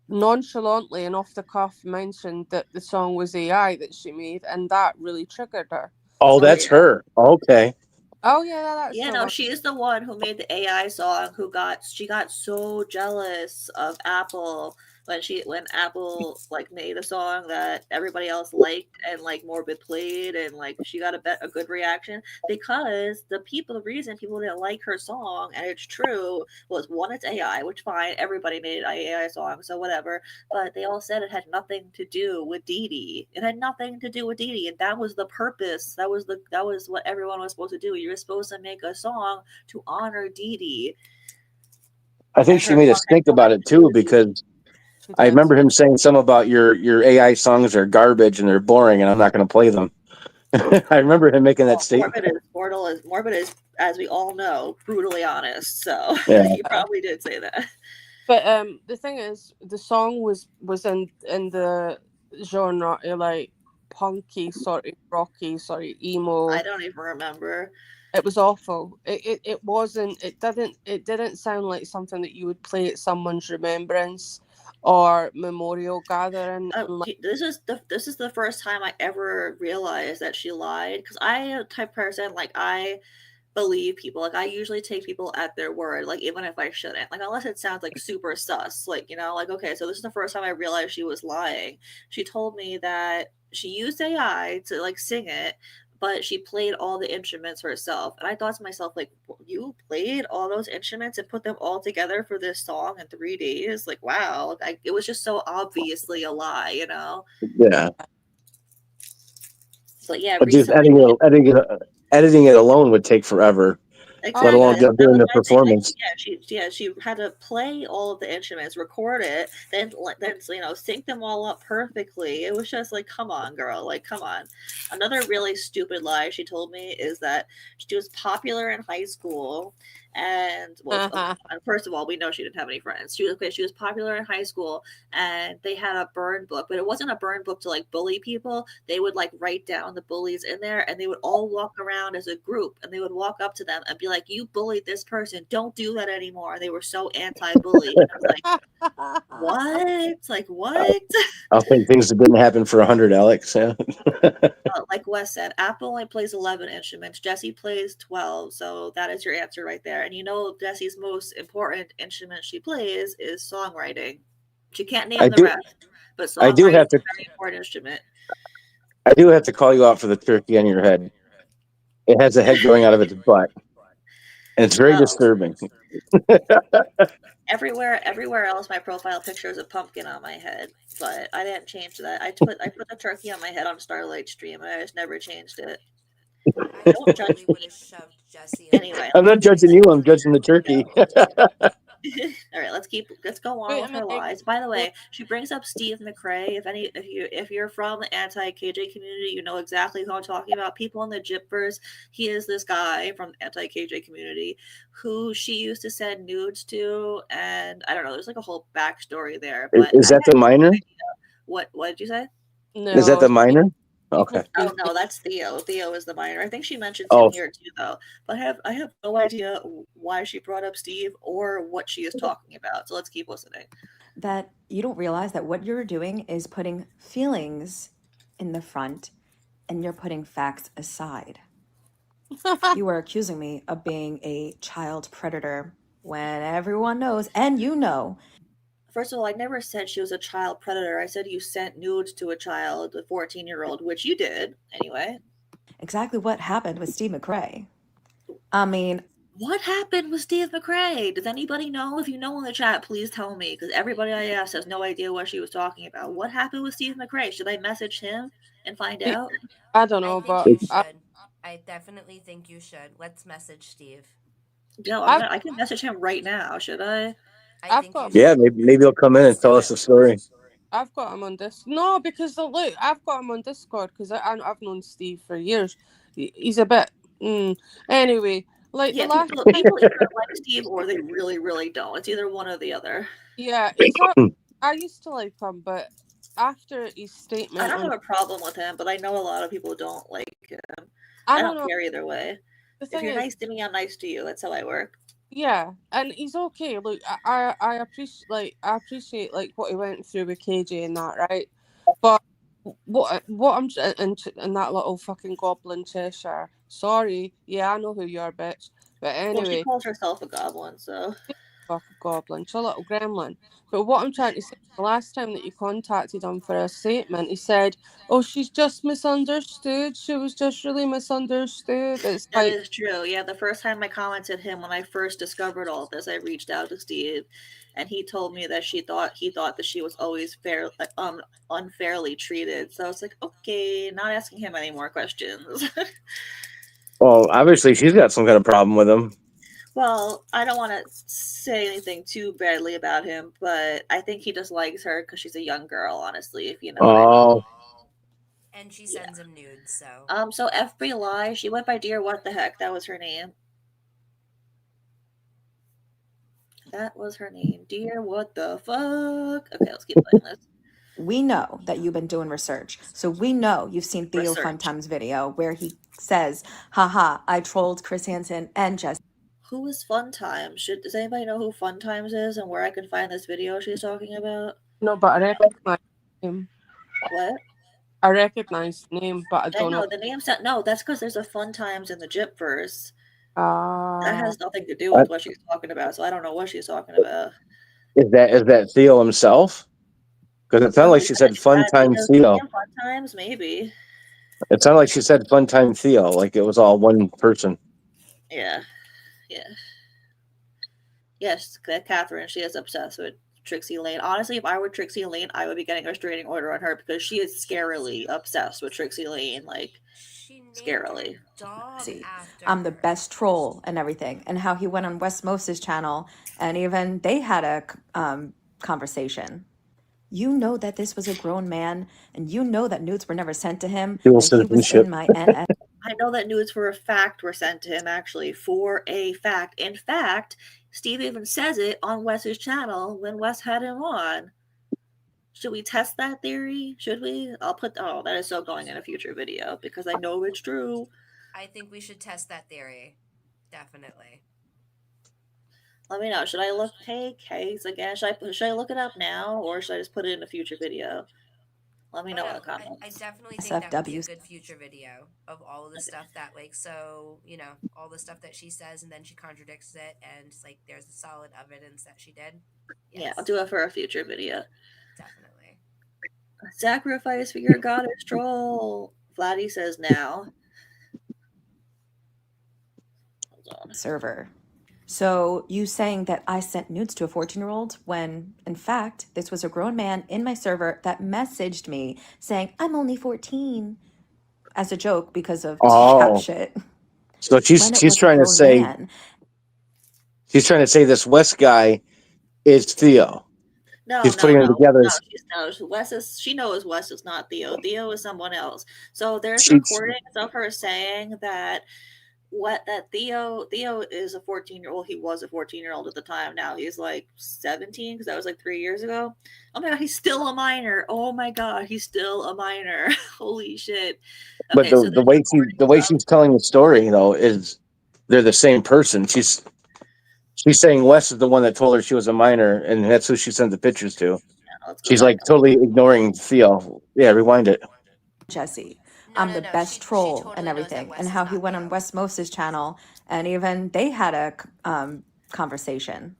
nonchalantly and off the cuff mentioned that the song was AI that she made, and that really triggered her. Oh, that's her. Okay. Oh yeah, that's Yeah, the no, one. she is the one who made the AI song. She got so jealous of Apple when Apple like made a song that everybody else liked and like Morbid played and like she got a good reaction because the reason people didn't like her song, and it's true, was one, it's AI, which fine, everybody made an AI song, so whatever. But they all said it had nothing to do with Dee Dee. It had nothing to do with Dee Dee, and that was the purpose. That was what everyone was supposed to do. You were supposed to make a song to honor Dee Dee. I think And she her made song us had think no about it too, because She I did. remember him saying something about your AI songs are garbage and they're boring and I'm not going to play them. I remember him making that well, statement. Morbid is, as we all know, brutally honest. So Yeah, he probably did say that. But the thing is, the song was in the genre of like punky, sort of rocky, sort of emo. I don't even remember. It was awful. It wasn't. It didn't sound like something that you would play at someone's remembrance or memorial gathering. And like, This is the first time I ever realized that she lied, because I am the type of person, like, I believe people. Like, I usually take people at their word, like, even if I shouldn't. Like, unless it sounds like super sus. Like, like, okay, so this is the first time I realized she was lying. She told me that she used AI to like sing it, but she played all the instruments herself. And I thought to myself, like, you played all those instruments and put them all together for this song in 3 days? Like, wow. Like, it was just so obviously a lie. yeah. But yeah, But just recently, editing it alone would take forever, let oh exactly. alone yeah, That's just what doing the I'm saying. Like, performance. she had to play all of the instruments, record it, then sync them all up perfectly. It was just like, come on, girl, like, come on. Another really stupid lie she told me is that she was popular in high school, and well, first of all, we know she didn't have any friends. She was popular in high school, and they had a burn book, but it wasn't a burn book to like bully people. They would like write down the bullies in there, and they would all walk around as a group, and they would walk up to them and be like, "You bullied this person. Don't do that anymore." They were so anti-bully. And I was like, "What? Like what?" I'll think things that didn't happen for 100, Alex. Yeah. Like Wes said, Apple only plays 11 instruments. Jessie plays 12, so that is your answer right there. And Jessie's most important instrument she plays is songwriting. She can't I name the do. rest, but I do songwriting have is to. a very important instrument. I do have to call you out for the turkey on your head. It has a head growing out of its butt, and it's very Well, disturbing. everywhere else, my profile picture is a pumpkin on my head, but I didn't change that. I put the turkey on my head on Starlight Stream, and I just never changed it. I Don't judge totally would me. have shoved Jesse under the Anyway, I'm bus not if she judging said you. I'm that. judging the turkey. all right, let's go on wait a with her minute. lies. By the way, she brings up Steve McRae. If you're from the anti KJ community, you know exactly who I'm talking about. People in the Gyppers. He is this guy from the anti KJ community who she used to send nudes to, and I don't know. There's like a whole backstory there, but Is that the minor? what did you say? Is that No, the minor? Steve Okay. Oh McQueen. no, that's Theo. Theo is the minor. I think she mentions him Oh, here too, though. But I have no idea why she brought up Steve or what she is talking about. So let's keep listening. That you don't realize that what you're doing is putting feelings in the front and you're putting facts aside. You are accusing me of being a child predator when everyone knows, and you know. First of all, I never said she was a child predator. I said you sent nudes to a child, a 14-year-old, which you did anyway. Exactly what happened with Steve McRae. I mean, What happened with Steve McRae? Does anybody know? If you know in the chat, please tell me, because everybody I asked has no idea what she was talking about. What happened with Steve McRae? Should I message him and find out? I don't I know, think but you should. I definitely think you should. Let's message Steve. No, I've I can message him right now. Should I? I I've think you got yeah. should. Maybe he'll come in and Let's tell do us it. the story. I've got him on this. No, because look, I've got him on Discord because I've known Steve for years. He's a bit. Anyway, like the Yeah, last time, people either like Steve or they really, really don't. It's either one or the other. yeah, he's up. I used to like him, but after his I statement don't on, have a problem with him, but I know a lot of people don't like him. I I don't don't know. care either way. The If thing you're is, nice to me, I'm nice to you. That's how I work. yeah, and he's okay. Look, I appreciate like what he went through with KJ and that, right? But what I'm in that little fucking goblin Cheshire. Sorry, yeah, I know who you are, bitch. But Well, she anyway, calls herself a goblin, so fucking goblin. She's a little gremlin. But what I'm trying to say, the last time that you contacted him for a statement, he said, "Oh, she's just misunderstood. She was just really misunderstood." It's That like, is true. Yeah, the first time I commented him when I first discovered all this, I reached out to Steve, and he told me that he thought that she was always unfairly treated. So I was like, okay, not asking him any more questions. Well, obviously she's got some kind of problem with him. Well, I don't want to say anything too badly about him, but I think he just likes her because she's a young girl. Honestly, if you know what I mean. Oh, And she Yeah. sends him nudes, so. So FB Lie, she went by Dear What the Heck. That was her name. That was her name. Dear What the Fuck. Okay, let's keep playing this. We know that you've been doing research. So we know you've seen Theo Research. Funtime's video where he says, haha, I trolled Chris Hansen and Jess. Who is Fun Times? Does anybody know who Fun Times is and where I can find this video she's talking about? no, but I recognize him. What? I recognize the name, but I I don't know know. the name's not. No, that's because there's a Fun Times in the Jip verse. That Ah, has nothing to do with what she's talking about, so I don't know what she's talking about. is that Theo himself? Because it sounded like she said "Fun Time Theo's Theo." name, Fun Times, maybe. It sounded like she said "Fun Time Theo," like it was all one person. Yeah, yeah. Yes, Catherine. She is obsessed with Trixie Lane. Honestly, if I were Trixie Lane, I would be getting a restraining order on her because she is scarily obsessed with Trixie Lane. Like, She named scarily. her dog See, after I'm the her. best troll and everything. And how he went on West Moses' channel and even they had a conversation. You know that this was a grown man and you know that nudes were never sent to him, Dual that he was citizenship. in my NS. I know that nudes for a fact were sent to him, actually, for a fact. In fact, Steve even says it on Wes's channel when Wes had him on. Should we test that theory? Should we? That is so going in a future video because I know it's true. I think we should test that theory. Definitely. Let me know. Should I look? Hey, case again. Should I look it up now or should I just put it in a future video? Let me know in the comments. I definitely think that would be a SFWs. good future video of all of the stuff that, like, so, you know, all the stuff that she says and then she contradicts it and it's like there's solid evidence that she did. Yes, Yeah, I'll do it for a future video. definitely. Sacrifice for your goddess troll. Vladdy says now. Hold on. Server. So you saying that I sent nudes to a 14-year-old when, in fact, this was a grown man in my server that messaged me saying, I'm only 14 as a joke because of Oh, shit. so When it she's was a trying to grown say man. she's trying to say this West guy is Theo. No, She's no, putting them no, together. no. She knows Wes is not Theo. Theo is someone else. So there's She's recordings of her saying that Theo is a 14-year-old. He was a 14-year-old at the time. Now he's like 17 because that was like 3 years ago. Oh my god, he's still a minor. Oh my god, he's still a minor. Holy shit. but Okay, so the way she's telling the story though is they're the same person. She's saying Wes is the one that told her she was a minor, and that's who she sent the pictures to. let's go She's back. like totally ignoring Theo. Yeah, rewind it. Jesse. No, I'm no, the no. best She troll totally and knows that everything. Wes And is how he not went on Theo. West Moses' channel and even they had a conversation.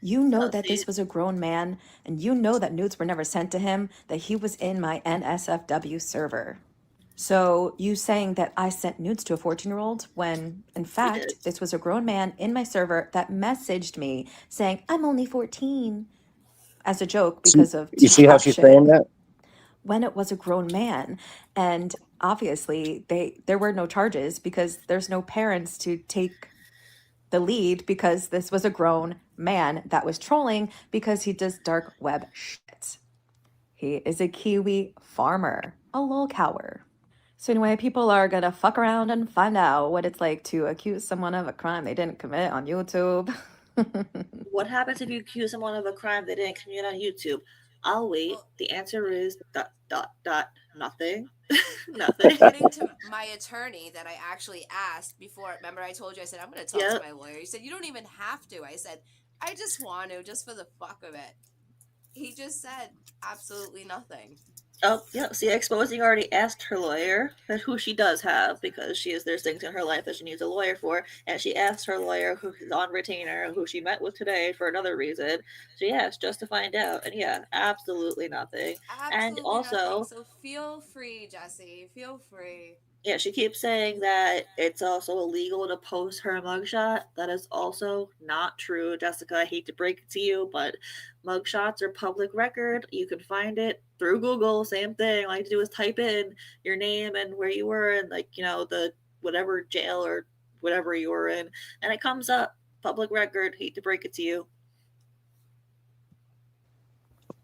You know that this was a grown man and you know that nudes were never sent to him, that he was in my NSFW server. So you saying that I sent nudes to a 14-year-old when, in fact, this was a grown man in my server that messaged me saying, I'm only 14 as a joke because of You see how she's shit. saying that? When it was a grown man. And obviously there were no charges because there's no parents to take the lead because this was a grown man that was trolling because he does dark web shit. He is a Kiwi farmer, a lolcower. So anyway, people are gonna fuck around and find out what it's like to accuse someone of a crime they didn't commit on YouTube. What happens if you accuse someone of a crime they didn't commit on YouTube? I'll wait. Well, the answer is ... nothing. Nothing. according to my attorney that I actually asked before, remember I told you, I said, I'm going to talk Yep. to my lawyer. He said, you don't even have to. I said, I just want to, just for the fuck of it. He just said absolutely nothing. Oh, yeah. See, Exposing already asked her lawyer that who she does have because there's things in her life that she needs a lawyer for, and she asked her lawyer who is on retainer, who she met with today for another reason. She asked just to find out, and yeah, absolutely nothing. And Absolutely nothing. also, So feel free, Jesse. Feel free. yeah, she keeps saying that it's also illegal to post her mugshot. That is also not true, Jessica. I hate to break it to you, but mugshots are public record. You can find it through Google. Same thing. All you have to do is type in your name and where you were and, like, the whatever jail or whatever you were in, and it comes up. Public record. Hate to break it to you.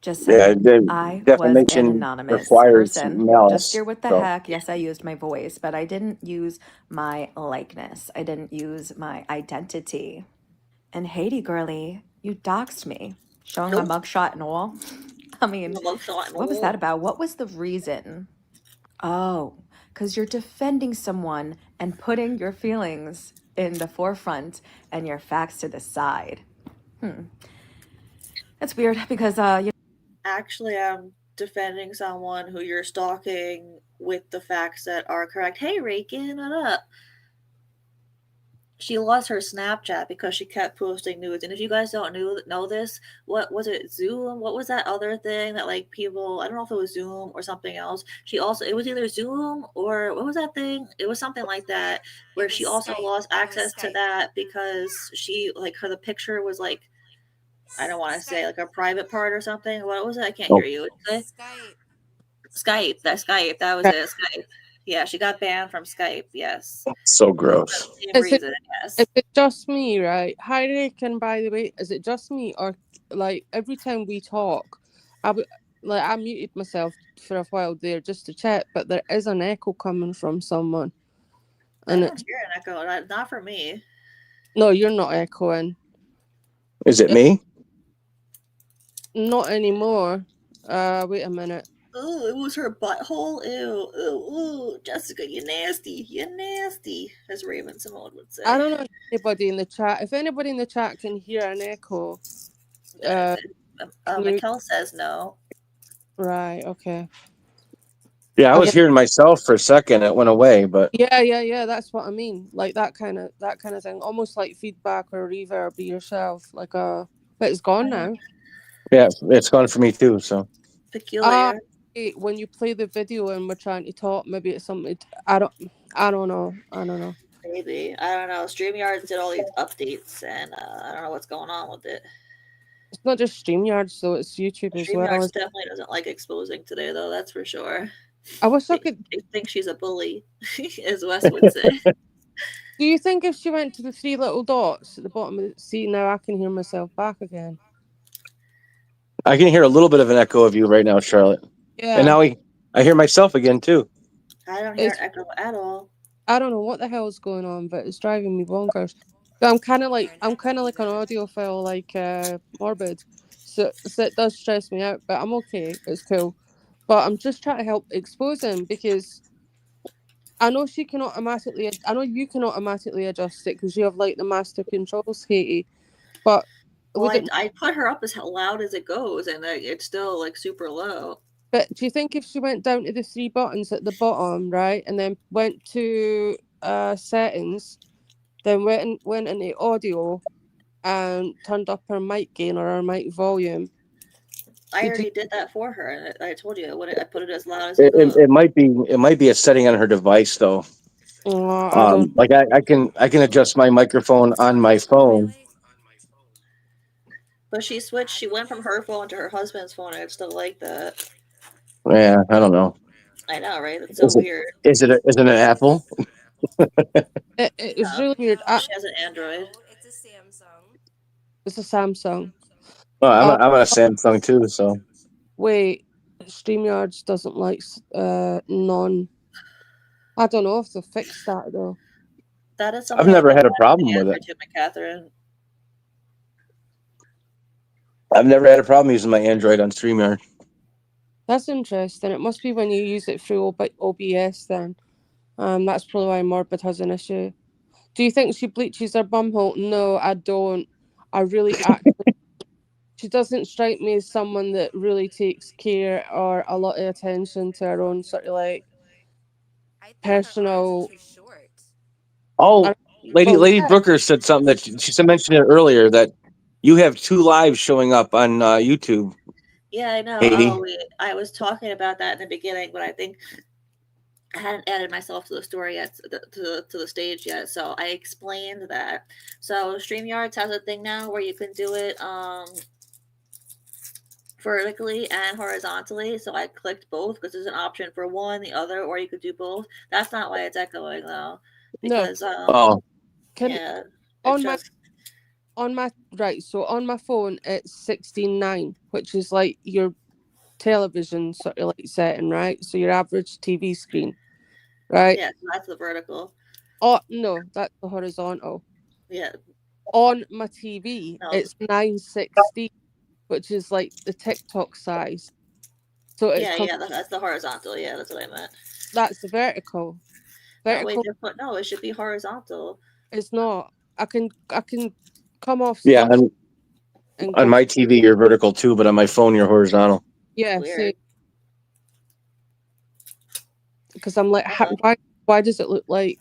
Just Yeah, saying, the I was an defamation anonymous requires person. Just malice. here with the So heck. Yes, I used my voice, but I didn't use my likeness. I didn't use my identity. And Haiti girly, you doxed me, showing my Nope. mugshot and all. I mean, Mugshot and what was that all. about? What was the reason? Oh, because you're defending someone and putting your feelings in the forefront and your facts to the side. That's weird because Actually, I'm defending someone who you're stalking with the facts that are correct. Hey, Reagan, what up? She lost her Snapchat because she kept posting nudes. And if you guys don't know this, what was it? Zoom? What was that other thing that, like, people? I don't know if it was Zoom or something else. It was either Zoom or what was that thing? It was something like that where It she was also Skype. lost It was access to Skype. that because the picture was like, I don't want to say Skype. like a private part or something. What was it? I can't hear oh, you. What'd you say? Skype. Skype. That Skype. That was it. Skype. Yeah, she got banned from Skype. Yes. so gross. Same Is it reason. is Yes. it just me, right? Hi, Rick, by the way, is it just me, or like every time we talk, I muted myself for a while there just to check, but there is an echo coming from someone, I and don't it's hear an echo. Not for me. no, you're not echoing, Is it me? not anymore. Wait a minute. Oh, it was her butthole. Ew. Ew. Ooh, Jessica, you nasty. You nasty, as Raven Simone would I say. don't know if anybody in the chat. If anybody in the chat can hear an echo, Uh, can you? Mikkel says no. Right. Okay. Yeah, I Yeah. was hearing myself for a second. It went away, but Yeah. That's what I mean. Like that kind of thing. Almost like feedback or reverb yourself. But it's gone now. yeah, it's gone for me too. So Ah, Peculiar. when you play the video and we're trying to talk, maybe it's something. I don't know. I don't know. Maybe. I don't know. StreamYard did all these updates, and I don't know what's going on with it. It's not just StreamYard, though. It's YouTube as well. StreamYard definitely doesn't like exposing today, though. That's for sure. I wish I They, could. they think she's a bully, as Wes would say. Do you think if she went to the three little dots at the bottom of the see now I can hear myself back again? I can hear a little bit of an echo of you right now, Charlotte. And Yeah. now I hear myself again too. I don't hear It's an echo at all. I don't know what the hell's going on, but it's driving me bonkers. But I'm kind of like an audiophile, like morbid, so it does stress me out. But I'm okay. It's cool. But I'm just trying to help expose him because I know she can automatically. I know you can automatically adjust it because you have like the master controls, Katie. But Well, would it? I put her up as loud as it goes, and it's still like super low. But do you think if she went down to the three buttons at the bottom, right, and then went to settings, then went into audio and turned up her mic gain or her mic volume. I Did you? already did that for her, and I told you I put it as loud as it It, it, goes. it might be a setting on her device though. I don't. Like I can adjust my microphone on my phone. But she switched. She went from her phone to her husband's phone, and it's still like that. Yeah, I don't know. I know, right? That's so Is it weird. is it an Apple? It was No, really weird. she has an Android. It's a Samsung. It's a Samsung. Well, I'm Uh, I'm on a Samsung too, so wait, StreamYards doesn't like non. I don't know if they fixed that though. That is I've something I never can had a definitely problem with answer it. to McCatherine. I've never had a problem using my Android on StreamYard. That's interesting. It must be when you use it through OBS then. That's probably why Morbid has an issue. Do you think she bleaches her bumhole? No, I don't. I really actually. She doesn't strike me as someone that really takes care or a lot of attention to her own sort of like I think her arms are personal. too short. Oh, Well, Lady yeah, Brooker said something that she mentioned it earlier that you have 2 lives showing up on YouTube, Yeah, I know. Haiti. I was talking about that in the beginning, but I think I hadn't added myself to the story yet, to the stage yet. So I explained that. So StreamYards has a thing now where you can do it vertically and horizontally. So I clicked both because there's an option for one, the other, or you could do both. That's not why it's echoing though, no. because Oh, Can yeah, it's on just my right, so on my phone it's 16:9, which is like your television sort of like setting, right? So your average TV screen, right? yeah, that's the vertical. Oh no, that's the horizontal. Yeah, On my TV, no, it's 916, which is like the TikTok size. So it yeah, comes. yeah, that's the horizontal. Yeah, that's what I meant. That's the vertical. No, wait, Vertical no, it should be horizontal. is not. I can come off yeah. screen and On go. my TV, you're vertical too, but on my phone, you're horizontal. Yeah, Weird. see, because I'm like, Uh, why does it look like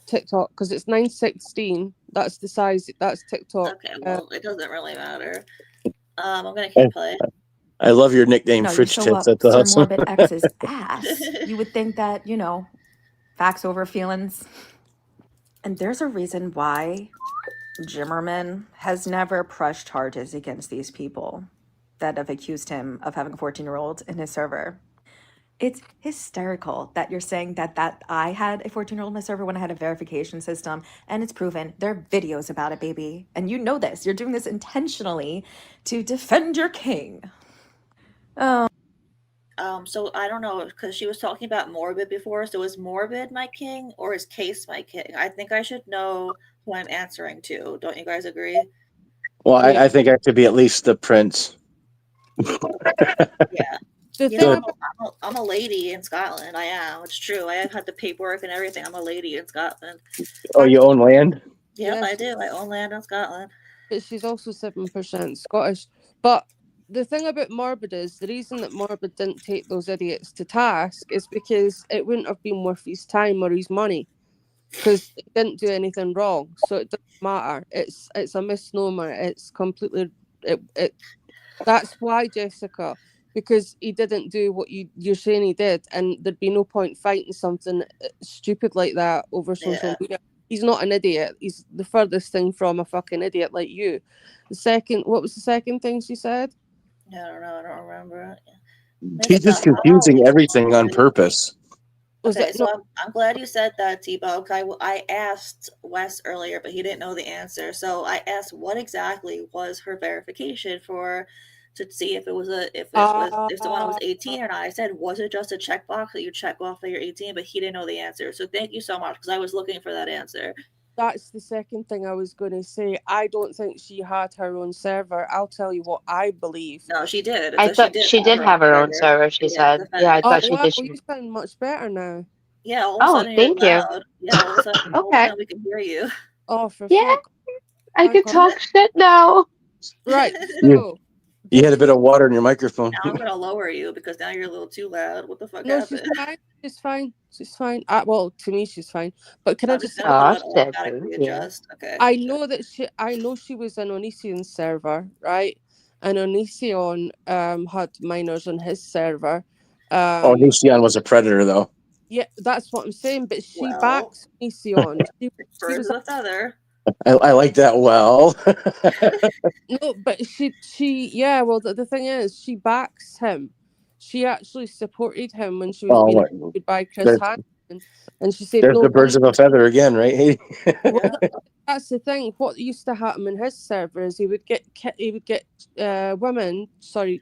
TikTok? Because it's 916. That's the size. That's TikTok. okay, well, it doesn't really matter. I'm gonna I, keep playing. I love your nickname, No, you Fridge show Tits. up That's Sir awesome. Morbid X's ass. You would think that, facts over feelings. And there's a reason why Jimmerman has never pressed charges against these people that have accused him of having a 14-year-old in his server. It's hysterical that you're saying that I had a 14-year-old in my server when I had a verification system, and it's proven. There are videos about it, baby. And you know this. You're doing this intentionally to defend your king. Oh. So I don't know because she was talking about Morbid before. So is Morbid my king or is Case my king? I think I should know who I'm answering to. Don't you guys agree? Well, Yeah. I think I should be at least the prince. Yeah. The You know, thing So, about I'm a lady in Scotland. I am. It's true. I have had the paperwork and everything. I'm a lady in Scotland. oh, you own land? Yep, I yes, do. I own land in Scotland. but she's also 7% Scottish. But the thing about Morbid is the reason that Morbid didn't take those idiots to task is because it wouldn't have been worth his time or his money because he didn't do anything wrong. So it doesn't matter. It's a misnomer. It's completely it. That's why, Jessica, because he didn't do what you're saying he did, and there'd be no point fighting something stupid like that over social Yeah. media. He's not an idiot. He's the furthest thing from a fucking idiot like you. What was the second thing she said? I don't know. I don't remember. Maybe He's it's just not. Oh, confusing you know everything on what? purpose. Was Okay, it so no? I'm glad you said that, T-Bug. I asked Wes earlier, but he didn't know the answer. So I asked what exactly was her verification for to see if it was if someone was Uh, 18 or not. I said, was it just a checkbox that you check off that you're 18? But he didn't know the answer. So thank you so much because I was looking for that answer. that's the second thing I was going to say. I don't think she had her own server. I'll tell you what I believe. No, she did. It I says she thought did she have did her own have her own server. server, she Yeah, said. Yeah, I Oh thought she wow, did. you sound much better now. Yeah, all of a Oh, sudden you're thank you. loud. Yeah, all of a Okay. sudden we can hear you. Oh, for Yeah, fuck! I Thank can God. talk shit now. Right. You So you the had a bit thing. of water in your microphone. Now I'm gonna lower you because now you're a little too loud. What the fuck No, she's happened? fine. She's fine. She's fine. Well, to me, she's fine. But can I I'm just just say, gonna put Oh, it on shit, automatically thank you. adjust. Okay. I know that I know she was an Onision server, right? And Onision had minors on his server. Oh, Um, Nucian was a predator, though. yeah, that's what I'm saying. But she Well, backs Onision. She birds was of a feather. I like that well. no, but yeah. Well, the thing is, she backs him. She actually supported him when she was Oh, being what? interviewed by Chris There's, Hansen, and she said, there's "No, the birds of a feather again, right? Hey. well, Yeah. that's the thing. What used to happen in his server is he would get women, sorry,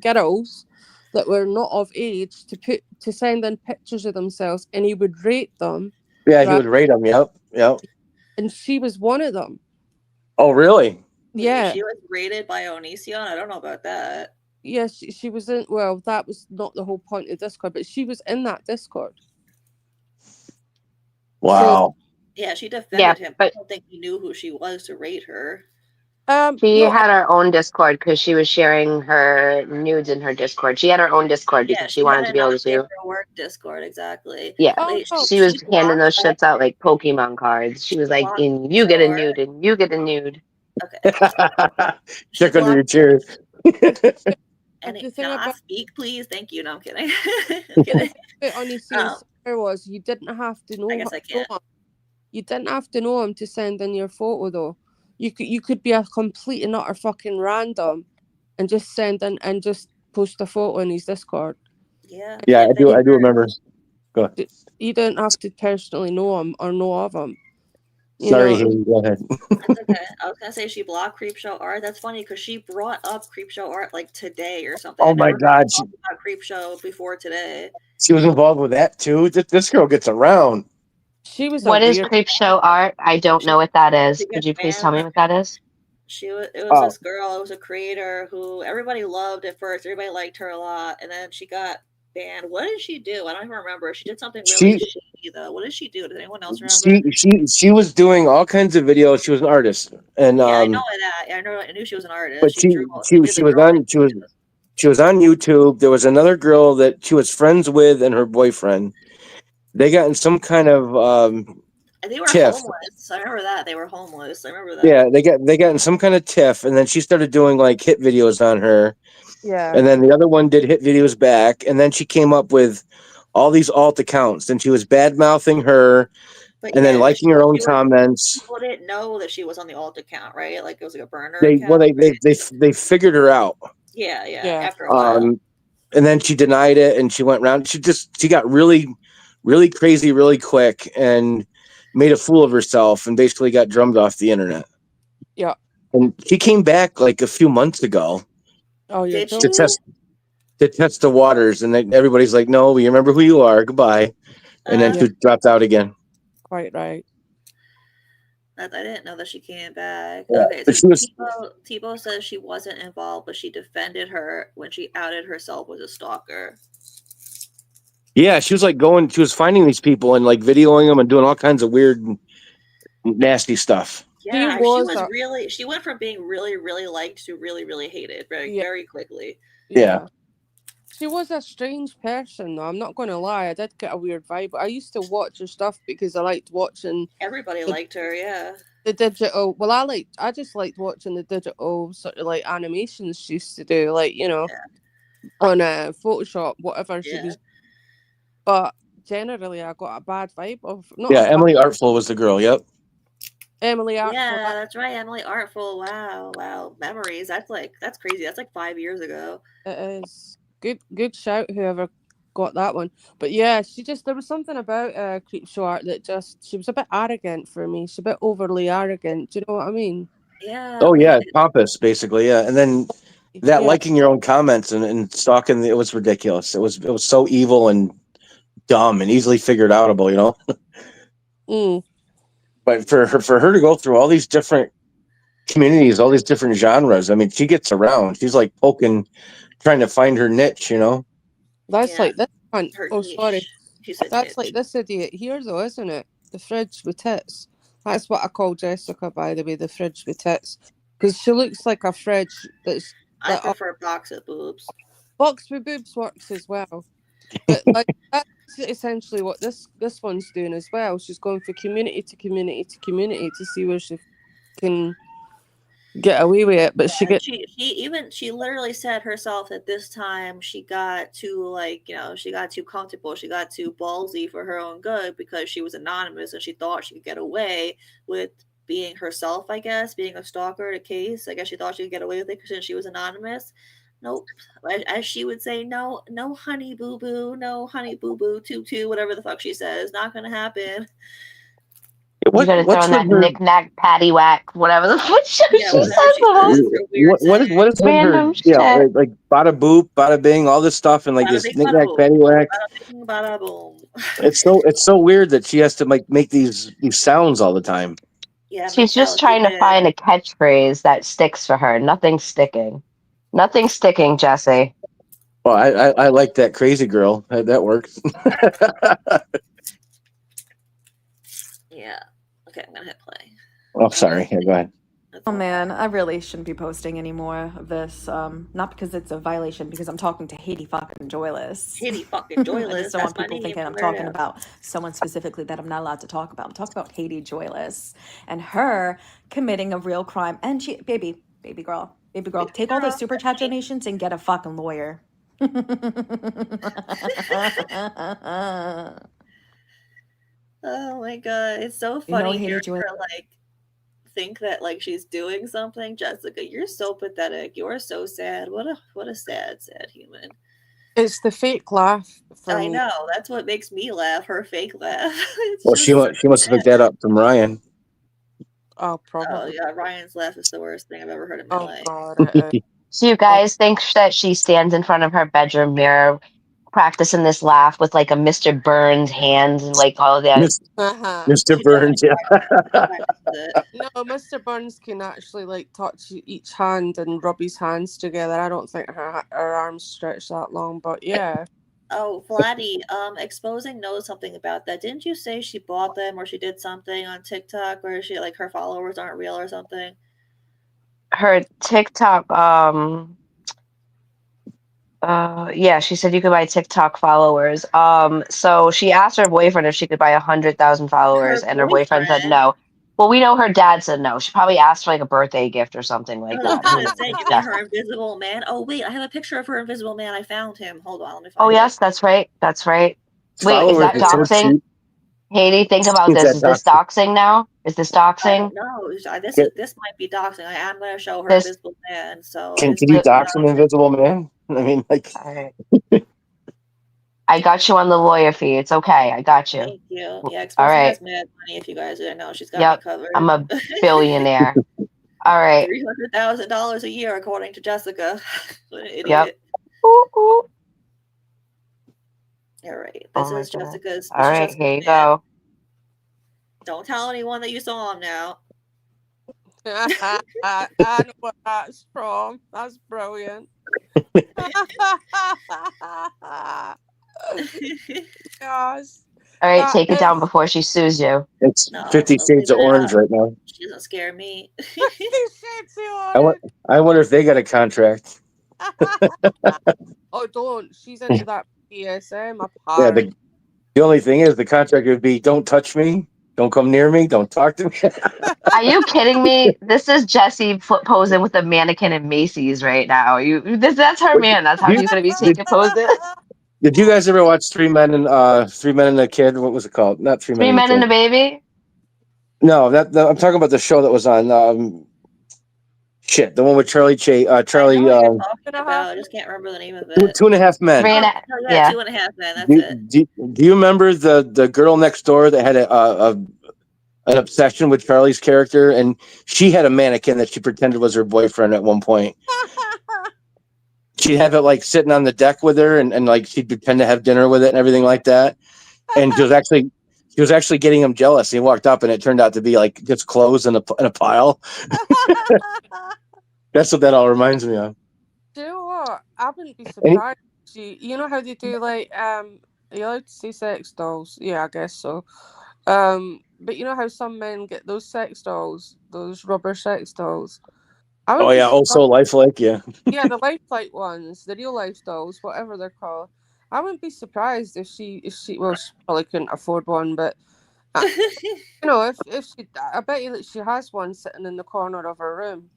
girls that were not of age to send in pictures of themselves, and he would rate them, Yeah, he right? would rate them. Yep, yep. And she was one of them. Oh, really? Wait, Yeah, she was rated by Onision? I don't know about that. yeah, she was in. Well, that was not the whole point of Discord, but she was in that Discord. So Wow. Yeah, she Yeah, defended him. I but don't think he knew who she was to rate her. She No, had her own Discord because she was sharing her nudes in her Discord. She had her own Discord Yeah, because she she had wanted to it be able on to do. for work Discord, exactly. Yeah, oh Wait, no, she she was handing blocked those all, shits out like Pokemon cards. She was like, blocked "And you show get a art. nude, and you get a nude." Okay, she Check under your blocked. chair. the Can thing I about speak, please? Thank you. No, I'm kidding. I'm kidding. Honesty and Um, Sarah was you didn't have to I know guess I know can't. him. You didn't have to know him to send in your photo though. You could be a complete and utter fucking random, and just send in and just post a photo in his Discord. Yeah, Yeah, they I do were. remember. Go ahead. You didn't have to personally know him or know of him. You Sorry, know, Haley. Go ahead. That's okay. I was gonna say she blocked Creepshow art. That's funny because she brought up Creepshow art like today or something. I Oh my never heard her God, talk about Creepshow before today. she was involved with that too. This girl gets around. she was a What is weird. creep show art? I don't She know what that is. she Could got you please tell banned. me what that is? It was Oh, this girl. It was a creator who everybody loved at first. Everybody liked her a lot, and then she got banned. What did she do? I don't even remember. She did something really she shady though. What did she do? Does anyone else remember? she was doing all kinds of videos. She was an artist, and Yeah, I know that. I know. I knew she was an artist. but She drew. She did the she was drawing. on she was on YouTube. There was another girl that she was friends with and her boyfriend. They got in some kind of And they were tiff. homeless. I remember that. They were homeless. I remember that. Yeah, they got in some kind of tiff, and then she started doing like hit videos on her, Yeah, and then the other one did hit videos back, and then she came up with all these alt accounts, and she was bad mouthing her, But and then yeah, liking her own she was. comments. People didn't know that she was on the alt account, right? Like it was like a burner account. They figured her out. Yeah, yeah. yeah. After a while. And then she denied it, and she went around. She got really crazy really quick, and made a fool of herself, and basically got drummed off the internet. Yeah. And she came back like a few months ago Oh, you're Did to joking. she? test the waters, and then everybody's like, "No, we remember who you are. Goodbye." And then Yeah, she dropped out again. quite right. I didn't know that she came back. Yeah, Okay, but so she was. Tebow says she wasn't involved, but she defended her when she outed herself as a stalker. Yeah, she was like going. She was finding these people and like videoing them and doing all kinds of weird, nasty stuff. She Yeah, she was was a really. She went from being really, really liked to really, really hated very, yeah, very quickly. Yeah. yeah. She was a strange person, though. I'm not going to lie. I did get a weird vibe. I used to watch her stuff because I liked watching Everybody the, liked her. Yeah. the digital. Well, I just liked watching the digital sort of like animations she used to do, like on Photoshop, whatever she Yeah. was. But generally, I got a bad vibe of not Yeah, a bad Emily Artful was the girl. Yep. Emily Artful. Yeah, that's right. Emily Artful. Wow, wow. Memories. That's crazy. That's like 5 years ago. It is good shout whoever got that one. But yeah, there was something about Creepshow Art that just she was a bit arrogant for me. She's a bit overly arrogant. Do you know what I mean? Yeah. Oh Okay. yeah, pompous basically. Yeah, and then that Yeah. liking your own comments and stalking, it was ridiculous. It was so evil and dumb and easily figured outable. Mm. But for her to go through all these different communities, all these different genres, I mean, she gets around. She's like poking, trying to find her niche. That's Yeah. like this one. Her Oh, sorry. niche. She said That's niche. like this idiot here, though, isn't it? The fridge with tits. That's what I call Jessica, by the way. The fridge with tits, because she looks like a fridge I prefer box with boobs. box with boobs works as well. But like that's essentially what this one's doing as well. She's going from community to community to community to see where she can get away with it. But she And gets she literally said herself that this time she got too she got too comfortable, she got too ballsy for her own good because she was anonymous and she thought she could get away with being herself, I guess, being a stalker in a case. I guess she thought she could get away with it because she was anonymous. Nope. As she would say, no, no honey boo boo, no honey boo boo, tutu, whatever the fuck she says. Not gonna happen. You gotta throw What's in with that her? knick-knack, paddywhack, whatever the fuck she Yeah, whatever says she the says, most her weird What saying. is with her? random Yeah, shit. like bada boop, bada bing, all this stuff, and like Bada this bing, bada knick-knack boom. paddywhack. Bada bing, bada boom. It's so weird that she has to make these sounds all the time. Yeah, She's Michelle, just she trying to did. find a catchphrase that sticks for her. Nothing's sticking. Nothing's sticking, Jesse. Well, I like that crazy girl. That works. Yeah. Okay, I'm gonna hit play. Oh, sorry. Yeah, go ahead. That's Oh all. man, I really shouldn't be posting any more of this. Not because it's a violation, because I'm talking to Haiti fucking Joyless. Haiti fucking I Joyless. just don't That's want my people name. thinking I'm Wear it talking out. about someone specifically that I'm not allowed to talk about. I'm talking about Haiti Joyless and her committing a real crime. And she, baby girl, Baby take all those girl, super that's chat me. donations and get a fucking lawyer. Oh my god, it's so You know, funny Haiti hearing Joyless. her like think that like she's doing something. Jessica, you're so pathetic. You're so sad. What a sad human. It's the fake laugh for I me. know. That's what makes me laugh. Her fake laugh. It's Well, just so she must have sad. picked that up from Ryan. Oh, Oh probably. yeah, Ryan's laugh is the worst thing I've ever heard in my Oh life. God, it is. So you guys think that she stands in front of her bedroom mirror practicing this laugh with like a Mr. Burns hands and like all of that? Mr. She definitely Burns, yeah. practices it. No, Mr. Burns can actually like touch each hand and rub his hands together. I don't think her arms stretch that long, but yeah. Oh, Vladdy, Exposing knows something about that. Didn't you say she bought them or she did something on TikTok where she like her followers aren't real or something? Her TikTok, yeah, she said you could buy TikTok followers. So she asked her boyfriend if she could buy 100,000 followers, Her and her boyfriend said boyfriend. no. Well, we know her dad said no. She probably asked for like a birthday gift or something I like was that. gonna Who say, you mean Yes. her invisible man? Oh wait, I have a picture of her invisible man. I found him. Hold on, let me Oh, find it. yes, that's right. That's right. Wait, is Followers that are so doxing? cheap. Haiti, think about Is this. that Is this toxic? doxing now? Is this I doxing? don't know. Can, This might be doxing. I am gonna show her This, invisible man, so can this you might th- be dox an doxing. invisible man? I mean, like, all right. I got you on the lawyer fee. It's okay. I got you. Thank you. All Yeah, Exposing right. has mad money. If you guys didn't know, she's got me Yep. I'm covered. a billionaire. All right. $300,000 a year, according to Jessica. What an Yep. idiot. Ooh, ooh. All right, Oh my goodness. This All is right. Jessica's Here you man. go. Don't tell anyone that you saw him now. I know what that's from. That's brilliant. Gosh, All right. that Take it down is before she sues you. it's No, 50 I'll leave Shades of it Orange out. right now. She doesn't scare me. 50 Shades I, of wa- I wonder if they got a contract. Orange. Oh, don't. She's into that BSM, Yeah, apparently. the only thing is the contract would be don't touch me, don't come near me, don't talk to me. Are you kidding me? This is Jesse posing with a mannequin in Macy's right now. That's her man. That's how did, she's gonna be did, taking poses. did you guys ever watch Three Men and a Kid? What was it called? Not Three Men Three and a men and a Kid. baby. No, I'm talking about the show that was on. Shit, the one with I know Charlie. what you're talking Two and a about. half. I just can't remember the name of Two, it. Two and a Half Men. Three and Oh, a no, yeah, yeah. 2.5 Men. That's Do, it. do you remember the girl next door that had an obsession with Charlie's character, and she had a mannequin that she pretended was her boyfriend at one point. She'd have it like sitting on the deck with her, and like she'd pretend to have dinner with it and everything like that. And she was actually getting him jealous. He walked up, and it turned out to be like just clothes in a pile. That's what that all reminds me of. Do you know what? I wouldn't be And surprised. You know how they do like are you allowed to say sex dolls? Yeah, I guess so. But you know how some men get those sex dolls, those rubber sex dolls. I oh wouldn't be yeah, also surprised. lifelike, yeah. Yeah, the lifelike ones, the real life dolls, whatever they're called. I wouldn't be surprised if she well she probably couldn't afford one, but uh, you know if she I bet you that she has one sitting in the corner of her room.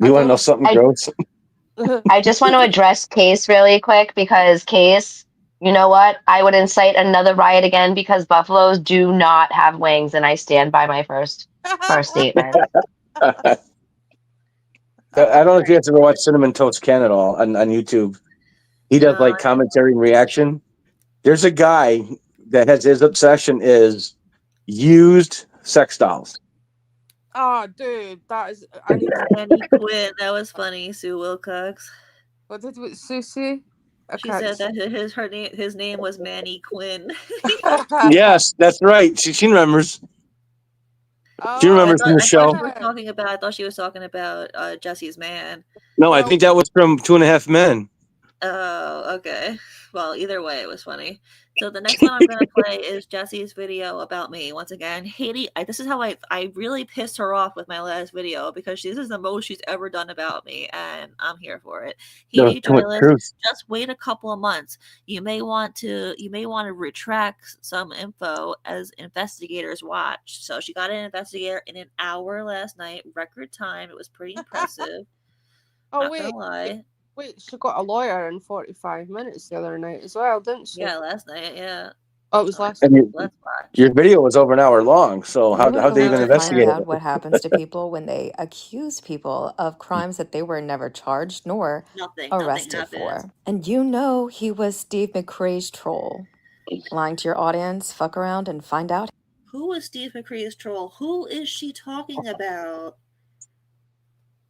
I You want to know don't something I gross? I just want to address Case really quick because Case, you know what? I would incite another riot again because buffaloes do not have wings, and I stand by my first statement. I don't know if you guys ever watched Cinnamon Toast Ken at all on YouTube. He does No, like commentary and reaction. There's a guy that has his obsession is used sex dolls. Oh, dude, that is. I need to. Annie Quinn. That was funny. Sue Wilcox. What did Susie? I She can't. said that his name was Manny Quinn. Yes, that's right. She remembers. She Oh remembers from the I thought show. she was yeah. talking about. I thought she was talking about Jesse's man. No, I Well, think that was from Two and a Half Men. Oh, okay. Well, either way, it was funny. So the next one I'm gonna play is Jesse's video about me. Once again, Haiti. This is how I really pissed her off with my last video because this is the most she's ever done about me, and I'm here for it. No, Haiti too much Joyless, truth. just wait a couple of months. You may want to retract some info as investigators watch. So she got an investigator in an hour last night, record time. It was pretty impressive. Oh Not gonna lie. wait, she got a lawyer in 45 minutes the other night as well, didn't she? Yeah, last night. Yeah. Oh, it was last And night. Let's watch. your video was over an hour long, so You are how'd they going even to find investigate out it? what happens to people when they accuse people of crimes that they were never charged nor Nothing arrested happens. for. And you know he was Steve McCrae's troll. Lying to your audience, fuck around and find out. Who is Steve McCree's troll? Who is she talking about?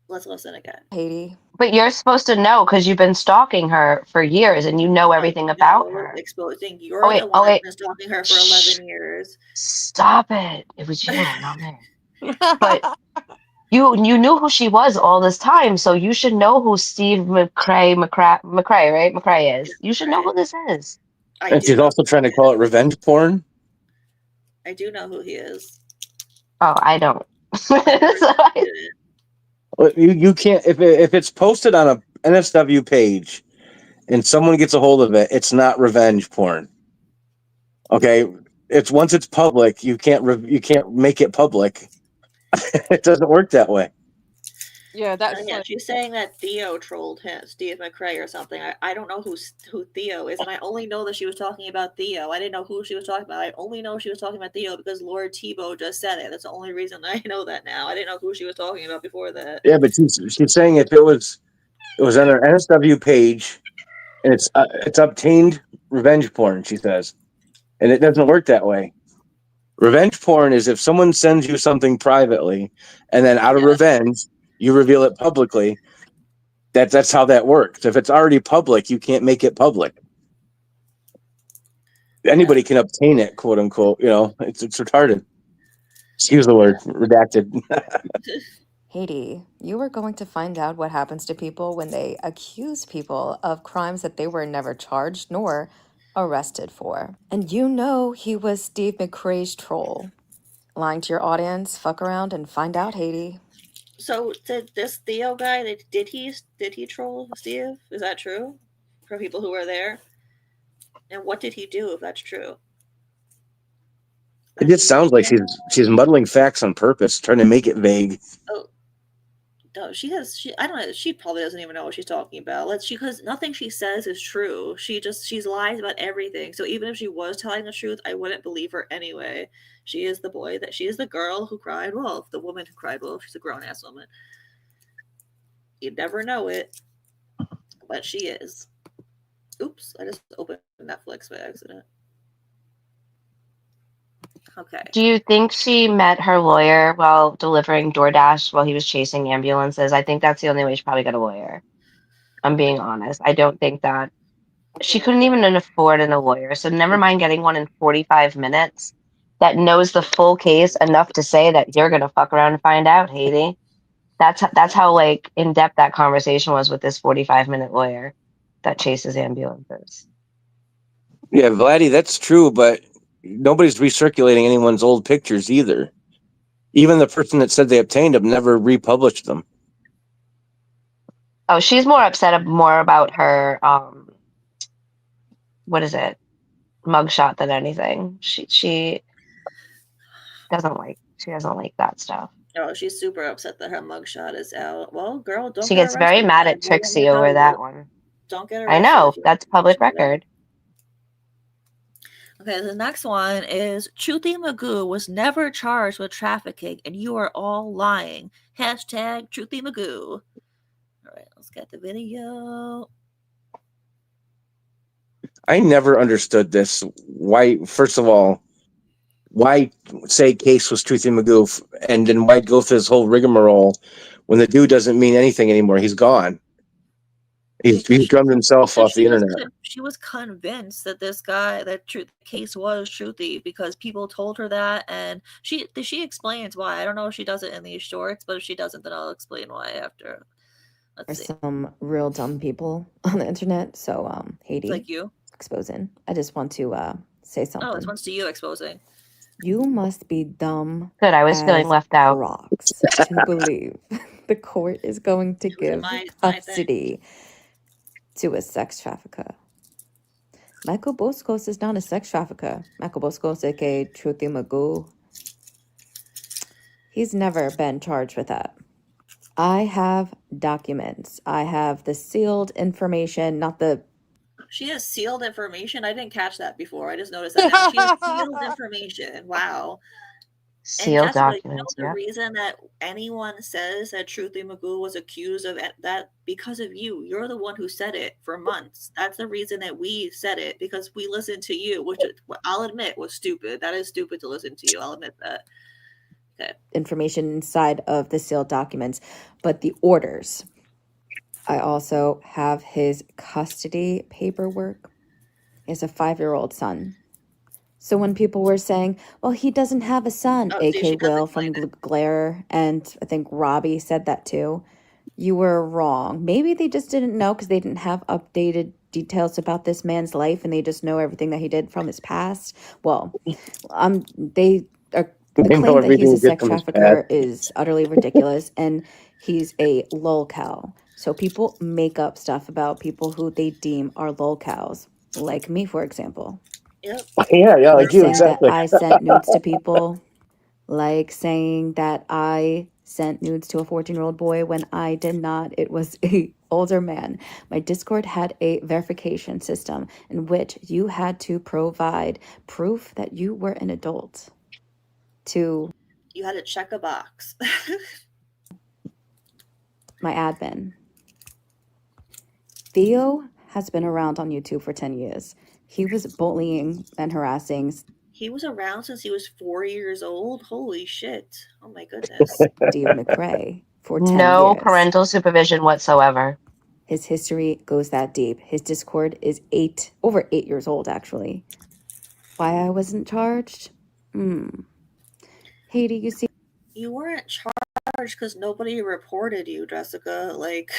Let's listen again. Haiti. But you're supposed to know because you've been stalking her for years and you know everything about No, her. exposing. Oh You're wait, the oh one that's wait. been stalking her for Shh. 11 years. Stop it. It was you, not me. But you knew who she was all this time, so you should know who Steve McCrae, right? McCrae is. You should know Right. who this is. I And do she's know. also trying to call it revenge porn. I do know who he is. Oh, I don't. So Well, you can't if it's posted on a NSW page and someone gets a hold of it, it's not revenge porn. Okay, it's once it's public, you can't make it public. It doesn't work that way. Yeah, that's Yeah, like she's saying that Theo trolled him, Steve McCrae or something. I don't know who Theo is, and I only know that she was talking about Theo. I didn't know who she was talking about. I only know she was talking about Theo because Lord Tebow just said it. That's the only reason I know that now. I didn't know who she was talking about before that. Yeah, but she's saying if it was on her NSW page and it's obtained revenge porn, she says, and it doesn't work that way. Revenge porn is if someone sends you something privately, and then out of revenge, you reveal it publicly. That's how that works. If it's already public, you can't make it public. Anybody can obtain it, quote unquote. You know, it's retarded. Excuse the word, redacted. Haiti, you are going to find out what happens to people when they accuse people of crimes that they were never charged nor arrested for. And you know he was Steve McCrae's troll. Lying to your audience, fuck around and find out, Haiti. So did this Theo guy? Did he troll Steve? Is that true? For people who were there, and what did he do if that's true? It just sounds like she's muddling facts on purpose, trying to make it vague. Oh, no, I don't know. She probably doesn't even know what she's talking about. Because nothing she says is true. She's lies about everything. So even if she was telling the truth, I wouldn't believe her anyway. She is the girl who cried wolf, the woman who cried wolf. She's a grown ass woman. You'd never know it, but she is. Oops, I just opened Netflix by accident. Okay. do you think she met her lawyer while delivering DoorDash while he was chasing ambulances? I think that's the only way she probably got a lawyer. I'm being honest. I don't think that she couldn't even afford a lawyer. So never mind getting one in 45 minutes that knows the full case enough to say that you're gonna fuck around and find out, Haiti. That's how like in depth that conversation was with this 45-minute lawyer that chases ambulances. Yeah, Vladdy, that's true, but nobody's recirculating anyone's old pictures either. Even the person that said they obtained them never republished them. Oh, she's more upset more about her what is it? Mugshot than anything. She doesn't like that stuff. Oh, she's super upset that her mugshot is out. Well, girl, don't She get gets very arrested mad then. at Well, let me Trixie tell over you, that one. don't get I arrested know, if you that's public mugshot. record. Okay, the next one is Truthy Magoo was never charged with trafficking, and you are all lying. Hashtag Truthy Magoo. All right, let's get the video. I never understood this. Why, first of all, why say Case was Truthy Magoo and then why go through this whole rigmarole when the dude doesn't mean anything anymore? He's gone. He's drummed himself off the internet. She was convinced that this guy, Case was Truthy because people told her that, and she explains why. I don't know if she does it in these shorts, but if she doesn't, then I'll explain why after. Let's see. some real dumb people on the internet. So, Haiti, It's like you. exposing. I just want to say Oh, this something. one's to you exposing. You must be dumb Good. I was feeling as left out. rocks to believe the court is going to give my thing. custody to a sex trafficker. Michael Boskos is not a sex trafficker. Michael Boskos, aka Truthy Magoo, he's never been charged with that. I have documents. I have the sealed information, not the. She has sealed information. I didn't catch that before. I just noticed that now. She has sealed information. Wow. And Sealed Jessica, documents. the Yeah. reason that anyone says that Truthy Magoo was accused of that because of you. You're the one who said it for months. That's the reason that we said it, because we listened to you, which I'll admit was stupid. That is stupid to listen to you. I'll admit that. Okay. Information inside of the sealed documents, but the orders. I also have his custody paperwork. He has a 5-year-old son. So when people were saying, well, he doesn't have a son, Oh, see, AK she doesn't Will from claim it. Glare, and I think Robbie said that too, you were wrong. Maybe they just didn't know because they didn't have updated details about this man's life and they just know everything that he did from his past. Well, the They know claim that he's everything a he did sex from his past. trafficker is utterly ridiculous, and he's a lolcow. So people make up stuff about people who they deem are lolcows, like me, for example. Yep. Yeah, Like like you, saying exactly. that I sent nudes to people, like saying that I sent nudes to a 14-year-old boy when I did not. It was a older man. My Discord had a verification system in which you had to provide proof that you were an adult to You had to check a box. my admin. Theo has been around on YouTube for 10 years. He was bullying and harassing He was around since he was 4 years old. Holy shit. Oh my goodness. Steve McRae for 10 No years. parental supervision whatsoever. His history goes that deep. His Discord is over 8 years old, actually. Why I wasn't charged? Haiti, you see, You weren't charged because nobody reported you, Jessica. Like,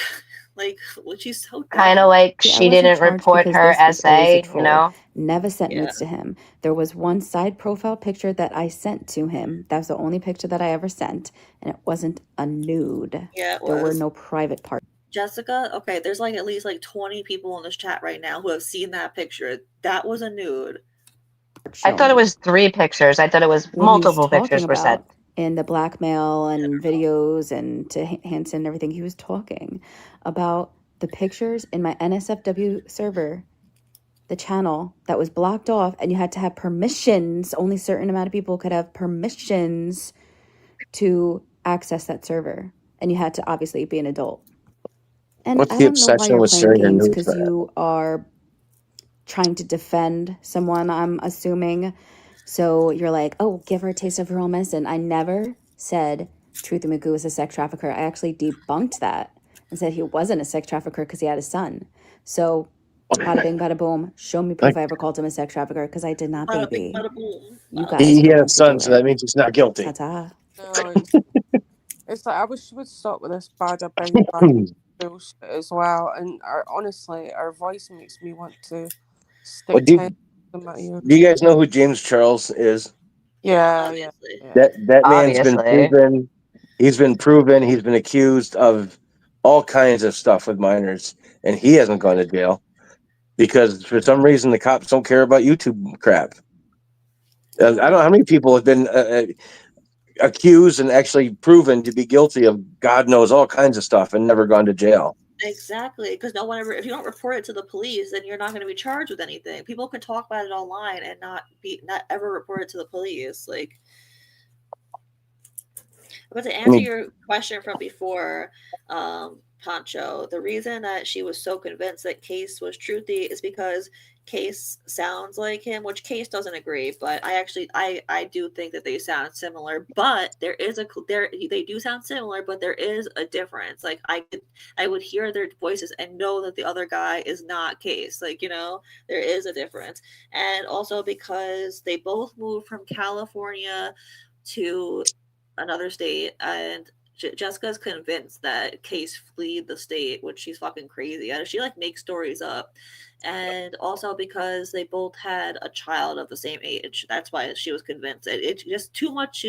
well, she's so dumb. Kind of like I she wasn't didn't charged report because her this was always a essay, troll. you know? Never sent Yeah. nudes to him. There was one side profile picture that I sent to him. That was the only picture that I ever sent, and it wasn't a nude. Yeah, it There were was. no private parts. Jessica, okay, there's like at least like 20 people in this chat right now who have seen that picture. That was a nude. I thought it was 3 pictures. I thought it was What he was multiple talking pictures were sent. about in the blackmail and videos and to Hanson and everything, he was talking about the pictures in my NSFW server, the channel that was blocked off, and you had to have permissions. Only a certain amount of people could have permissions to access that server, and you had to obviously be an adult. And What's I the don't know why obsession you're with playing sharing your games, nudes because for that? you are trying to defend someone, I'm assuming. So you're like, oh, give her a taste of her own medicine. I never said Truthy Magoo was a sex trafficker. I actually debunked that and said he wasn't a sex trafficker because he had a son. So bada bing, bada boom. Show me proof I ever called him a sex trafficker, because I did not, Bada bing, baby. bada boom. You Bada guys bing. He are the had a ones who son, do so that it. means he's not guilty. Ta-ta. No, it's like I wish you would stop with this bada bing bada bullshit as well. And honestly, our voice makes me want to Well, stick 10 in my ear. do you guys know who James Charles is? Yeah, Obviously. yeah. That man's been Obviously. proven. He's been proven. He's been accused of all kinds of stuff with minors, and he hasn't gone to jail because for some reason the cops don't care about YouTube crap. I don't know how many people have been accused and actually proven to be guilty of God knows all kinds of stuff and never gone to jail. Exactly, because no one ever. If you don't report it to the police, then you're not going to be charged with anything. People can talk about it online and not ever report it to the police. Like, but to answer your question from before, Pancho, the reason that she was so convinced that Case was Truthy is because Case sounds like him, which Case doesn't agree, but I do think that they sound similar. But they do sound similar, but there is a difference. Like I would hear their voices and know that the other guy is not Case. Like, there is a difference. And also because they both moved from California to another state, and Jessica's convinced that Case fled the state, which she's fucking crazy. She like makes stories up, and also because they both had a child of the same age. That's why she was convinced. It's just too much.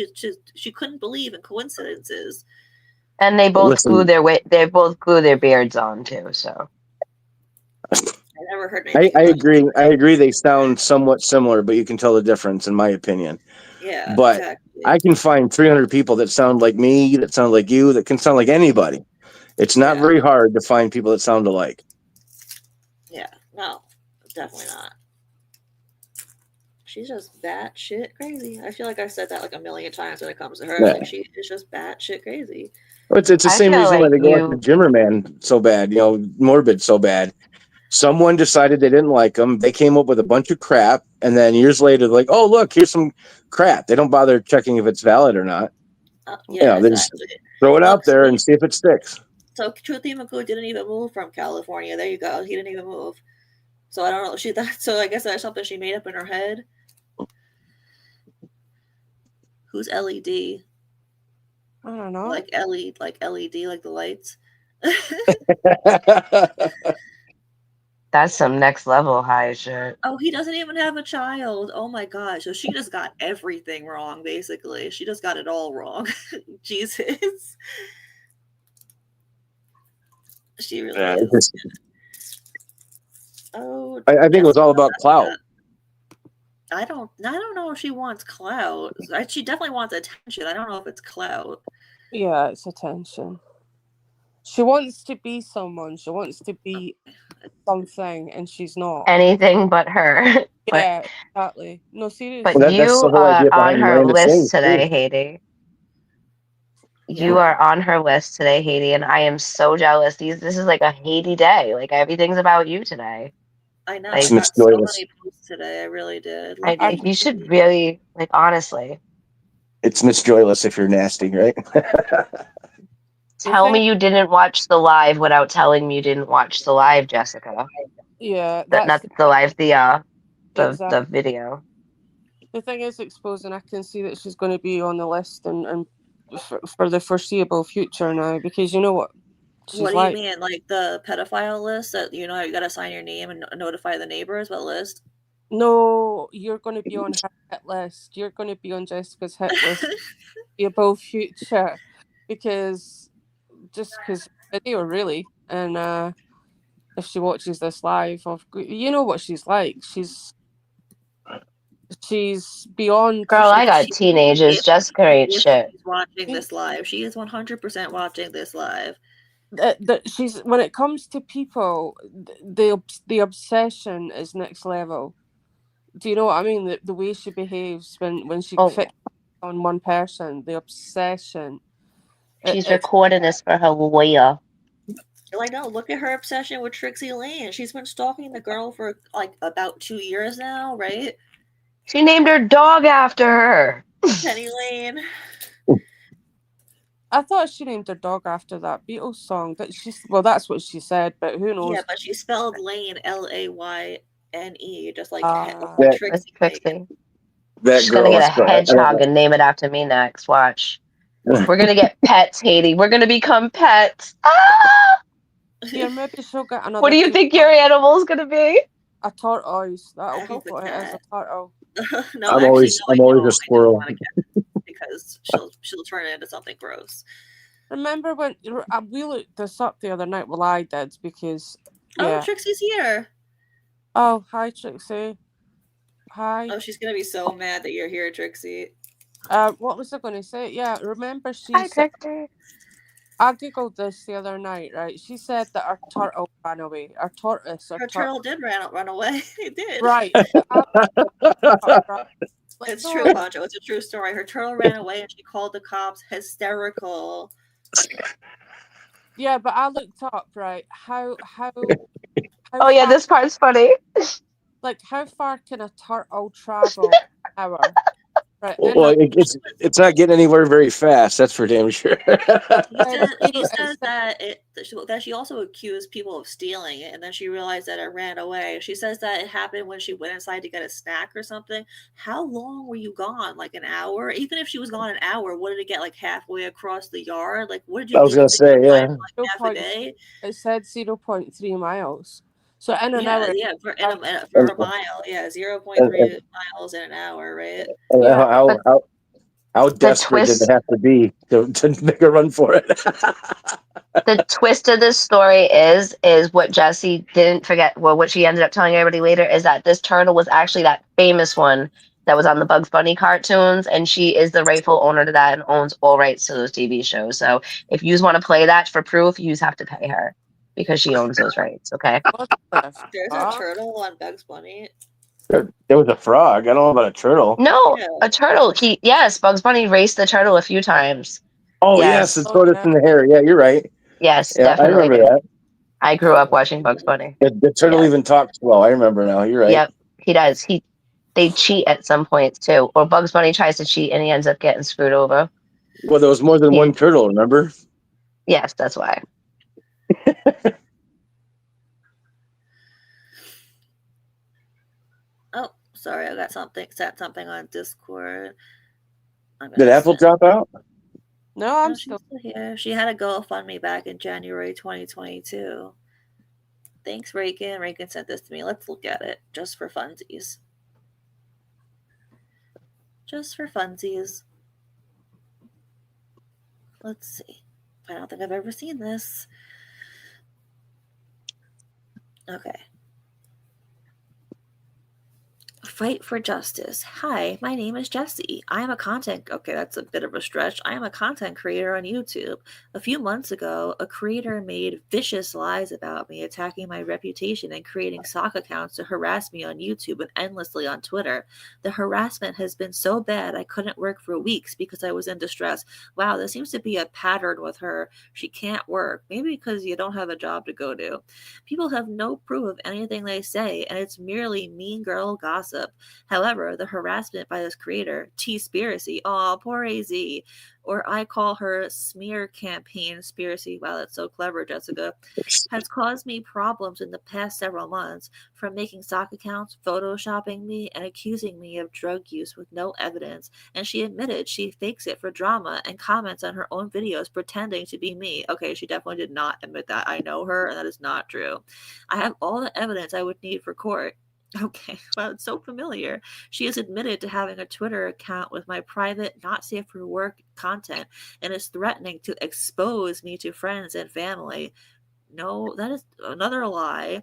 She couldn't believe in coincidences. And they both Listen, they both glue their beards on too, so I never heard anything I about agree. I agree. They sound somewhat similar, but you can tell the difference, in my opinion. Yeah, But exactly. I can find 300 people that sound like me, that sound like you, that can sound like anybody. It's not Yeah. very hard to find people that sound alike. Yeah, no, definitely not. She's just batshit crazy. I feel like I've said that like a million times when it comes to her. Yeah. Like she is just batshit crazy. It's the I same feel reason why like they go after you Jimmerman so bad, morbid so bad. Someone decided they didn't like them. They came up with a bunch of crap, and then years later, they're like, "Oh, look, here's some crap." They don't bother checking if it's valid or not. Yeah, They just exactly. throw it out Look, there and see if it sticks. so Truthy McCoo didn't even move from California. There you go. He didn't even move. So I don't know. So I guess that's something she made up in her head. Who's LED? I don't know. Like LED, like the lights. that's some next level high shit. Oh, he doesn't even have a child. Oh my gosh. So she just got everything wrong, basically. She just got it all wrong. Jesus. She really Yeah, is. Oh, I think it was all about clout. I don't know if she wants clout. She definitely wants attention. I don't know if it's clout. Yeah, it's attention. She wants to be someone. She wants to be something, and she's not. Anything but her. Yeah, exactly. No, seriously. But That's you the whole are idea on behind her Miranda list Sings too. today, Haiti. You Yeah. are on her list today, Haiti, and I am so jealous. This is like a Haiti day. Like everything's about you today. I know. Like, I got so many posts today. I really did. Lucky you should really, like, honestly. It's Miss Joyless if you're nasty, right? Tell me you didn't watch the live without telling me you didn't watch the live, Jessica. Yeah, Not the live, the video. The thing is exposing. I can see that she's going to be on the list and for the foreseeable future now, because you know what she's What do like. you mean? Like the pedophile list that you gotta sign your name and notify the neighbors? What list? No, you're going to be on her hit list. You're going to be on Jessica's hit list. Foreseeable future, because video really, and if she watches this live, you know what she's like. She's beyond. Girl, I got teenagers. Jessica ain't shit. She's watching this live. She is 100% watching this live. She's, when it comes to people, the obsession is next level. Do you know what I mean? The way she behaves when she fixes on one person, the obsession. She's recording this for her lawyer. Like, no, look at her obsession with Trixie Lane. She's been stalking the girl for like about 2 years now, right? She named her dog after her. Penny Lane. I thought she named her dog after that Beatles song. That's what she said, but who knows? Yeah, but she spelled Lane Layne, just like Trixie. Lane. That She's girl. gonna get a hedgehog and name it after me next. Watch. We're gonna get pets, Haiti. We're gonna become pets. Ah! Yeah, maybe she'll get another. What do you think your animal's gonna be? A tortoise. That'll be what it is. A turtle. No, I'm always a squirrel. Because she'll turn it into something gross. Remember when we looked this up the other night? Well, I did, because Oh, Trixie's here. Oh, hi, Trixie. Hi. Oh, she's gonna be so mad that you're here, Trixie. What was I going to say? Yeah, remember Hi, Trixie. I googled this the other night, right? She said that our turtle ran away. Our tortoise. Her turtle did run away. It did. Right. It's true, Pancho. It's a true story. Her turtle ran away and she called the cops hysterical. Yeah, but I looked up, right, how oh yeah, this part's funny. Like, how far can a turtle travel an hour? Right. Well, it's not getting anywhere very fast. That's for damn sure. She says that she also accused people of stealing it, and then she realized that it ran away. She says that it happened when she went inside to get a snack or something. How long were you gone? Like an hour? Even if she was gone an hour, what did it get like halfway across the yard? Like, what did you I was leave gonna it say, behind yeah. for like half a day? It said 0.3 miles. So in an Yeah, hour. yeah, for And, a mile, yeah, and, 0.3 miles in an hour, right? and Yeah. how The desperate did it twist have to be to make a run for it? the twist of this story is what Jesse didn't forget. Well, what she ended up telling everybody later is that this turtle was actually that famous one that was on the Bugs Bunny cartoons, and she is the rightful owner to that and owns all rights to those TV shows. So if you want to play that for proof, you have to pay her because she owns those rights. Okay. What the There's a fuck? turtle on Bugs Bunny. There was a frog. I don't know about a turtle. No, Yeah. a turtle. Yes, Bugs Bunny raced the turtle a few times. Oh yes, Yes, the Oh, tortoise yeah. and the hare. Yeah, you're right. yes, Yeah, I definitely remember do. that. I grew up watching Bugs Bunny. The turtle Yes. even talks slow. I remember now. You're right. Yep, he does. They cheat at some points too. Or Bugs Bunny tries to cheat and he ends up getting screwed over. Well, there was more than He, one turtle. Remember? yes, that's why. Oh, sorry, I got said something on Discord. I'm Did gonna Apple send. drop out? No, I'm No, she's still. still here. She had a GoFundMe back in January 2022. Thanks, Reagan. Reagan sent this to me. Let's look at it just for funsies. Just for funsies. Let's see. I don't think I've ever seen this. Okay. Fight for justice. Hi, my name is Jessie. I am a content. Okay, that's a bit of a stretch. I am a content creator on YouTube. A few months ago, a creator made vicious lies about me, attacking my reputation and creating sock accounts to harass me on YouTube and endlessly on Twitter. The harassment has been so bad I couldn't work for weeks because I was in distress. Wow, there seems to be a pattern with her. She can't work. Maybe because you don't have a job to go to. People have no proof of anything they say, and it's merely mean girl gossip. However, the harassment by this creator, T-Spiracy, aw, poor AZ, or I call her smear campaign Spiracy, wow, that's so clever, Jessica, has caused me problems in the past several months, from making sock accounts, photoshopping me, and accusing me of drug use with no evidence, and she admitted she fakes it for drama and comments on her own videos pretending to be me. Okay, she definitely did not admit that. I know her, and that is not true. I have all the evidence I would need for court. Okay, well, it's so familiar. She has admitted to having a Twitter account with my private, not safe for work content and is threatening to expose me to friends and family. No, that is another lie.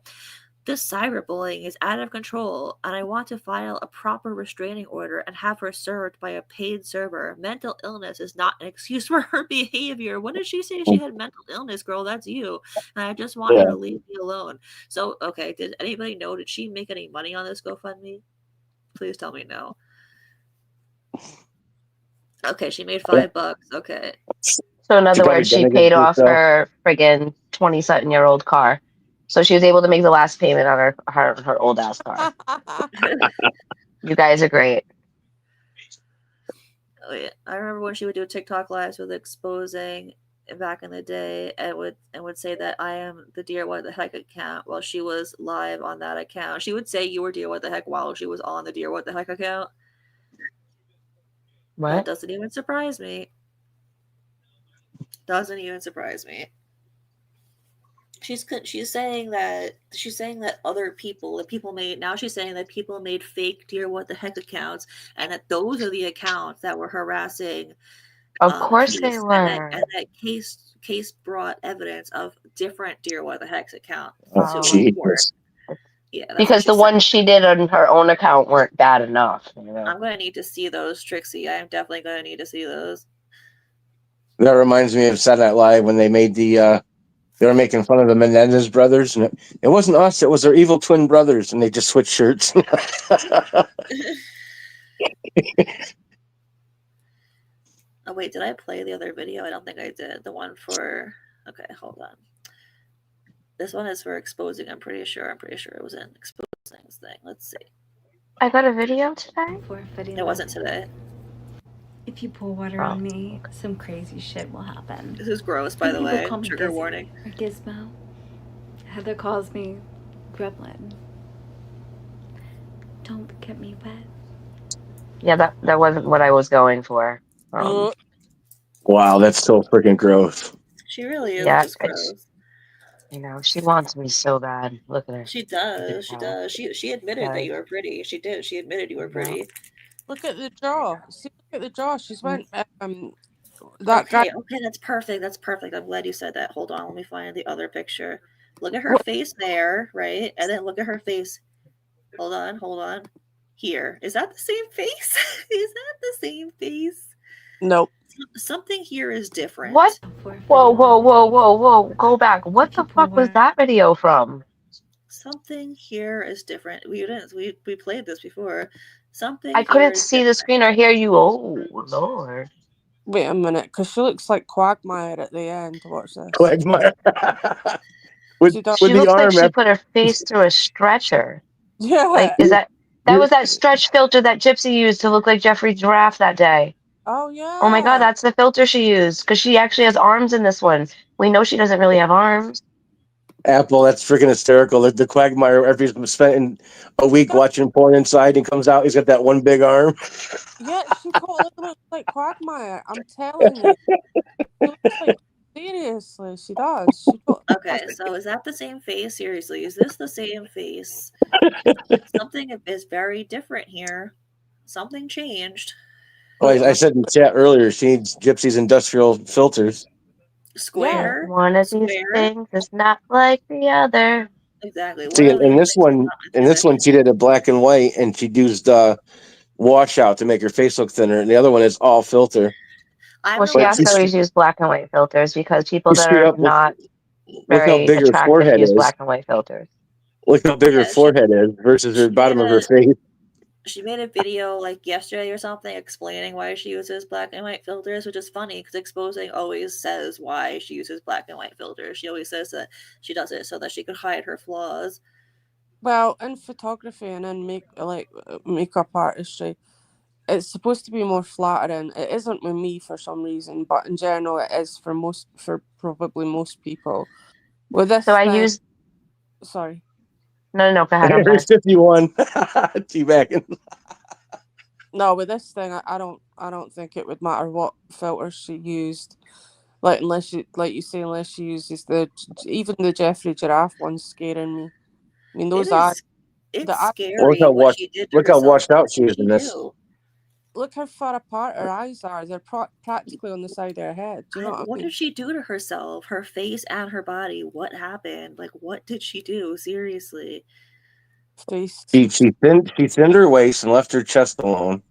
This cyberbullying is out of control, and I want to file a proper restraining order and have her served by a paid server. Mental illness is not an excuse for her behavior. When did she say she had mental illness, girl? That's you. And I just want her Yeah. to leave me alone. So, okay, did anybody know? Did she make any money on this GoFundMe? Please tell me no. Okay, she made $5. Okay. So in She other probably words, done she it against paid off herself. her friggin' 20-something-year-old car. So she was able to make the last payment on her old ass car. You guys are great. Oh, yeah. I remember when she would do TikTok lives with exposing back in the day and would say that I am the Dear What the Heck account while she was live on that account. She would say you were Dear What the Heck while she was on the Dear What the Heck account. That What? doesn't even surprise me. Doesn't even surprise me. She's saying that other people that people made now she's saying that people made fake Dear What the Heck accounts and that those are the accounts that were harassing Of course they Case and that were. case brought evidence of different Dear What the Heck's account Oh, to Um, court. Jesus. Yeah, that's what because the she's saying. ones she did on her own account weren't bad enough. You know? I'm gonna need to see those, Trixie. I'm definitely gonna need to see those. That reminds me of Saturday Night Live when they made they were making fun of the Menendez brothers, and it wasn't us; it was their evil twin brothers, and they just switched shirts. Oh wait, did I play the other video? I don't think I did. The one for okay, hold on. This one is for exposing. I'm pretty sure it was in exposing thing. Let's see. I got a video today. It wasn't today. If you pour water on me, some crazy shit will happen. This is gross, by the People way. call me Trigger Gizzy warning. or Gizmo. Heather calls me Gremlin. Don't get me wet. Yeah, that wasn't what I was going for. Wow, that's so freaking gross. She really is Yeah, just gross. she wants me so bad. Look at her. She does. She does. She admitted that you were pretty. She did. She admitted you were pretty. Look at the jaw. See, look at the jaw. She's went. That Okay, guy. okay, that's perfect. That's perfect. I'm glad you said that. Hold on, let me find the other picture. Look at her face there, right? And then look at her face. Hold on, hold on. Here. Is that the same face? Is that the same face? Nope. Something here is different. What? Whoa, whoa, whoa, whoa, whoa. Go back. What the fuck was that video from? Something here is different. We played this before. Something I here couldn't is see the screen or hear you. Oh, Lord. Wait a minute, because she looks like Quagmire at the end. Watch this. Quagmire. with She the looks like arm. she put her face through a stretcher. Yeah. Like, is that was that stretch filter that Gypsy used to look like Jeffrey Giraffe that day? Oh yeah. Oh my God, that's the filter she used because she actually has arms in this one. We know she doesn't really have arms. Apple, that's freaking hysterical. The Quagmire, after he's spent a week watching porn inside and comes out, he's got that one big arm. Yeah, she totally looks like Quagmire. I'm telling you. She looks like, seriously, she does. She Okay, so is that the same face? Seriously, is this the same face? Something is very different here. Something changed. Oh, I said in chat earlier, she needs Gypsy's industrial filters. Square. One of these things is not like the other. Exactly. See, in this one, she did a black and white, and she used washout to make her face look thinner, and the other one is all filter. Well, she has to always use black and white filters because people that are not Look how very big her attractive forehead use is. black and white filters. Look how big her forehead is versus her bottom of her face. She made a video like yesterday or something explaining why she uses black and white filters, which is funny because exposing always says why she uses black and white filters. She always says that she does it so that she could hide her flaws. Well, in photography and in makeup artistry, it's supposed to be more flattering. It isn't with me for some reason, but in general, it is for probably most people. With this, So I use. Sorry. No, go ahead. I'm sorry. 51. Teabagging. No, with this thing, I don't think it would matter what filters she used. Like unless you she uses even the Jeffrey Giraffe one's scaring me. I mean, those are scary what she did to look how herself. washed out she is in this. Look how far apart her eyes are. They're practically on the side of her head. Do you know what did she do to herself? Her face and her body. What happened? Like, what did she do? Seriously. She thinned her waist and left her chest alone.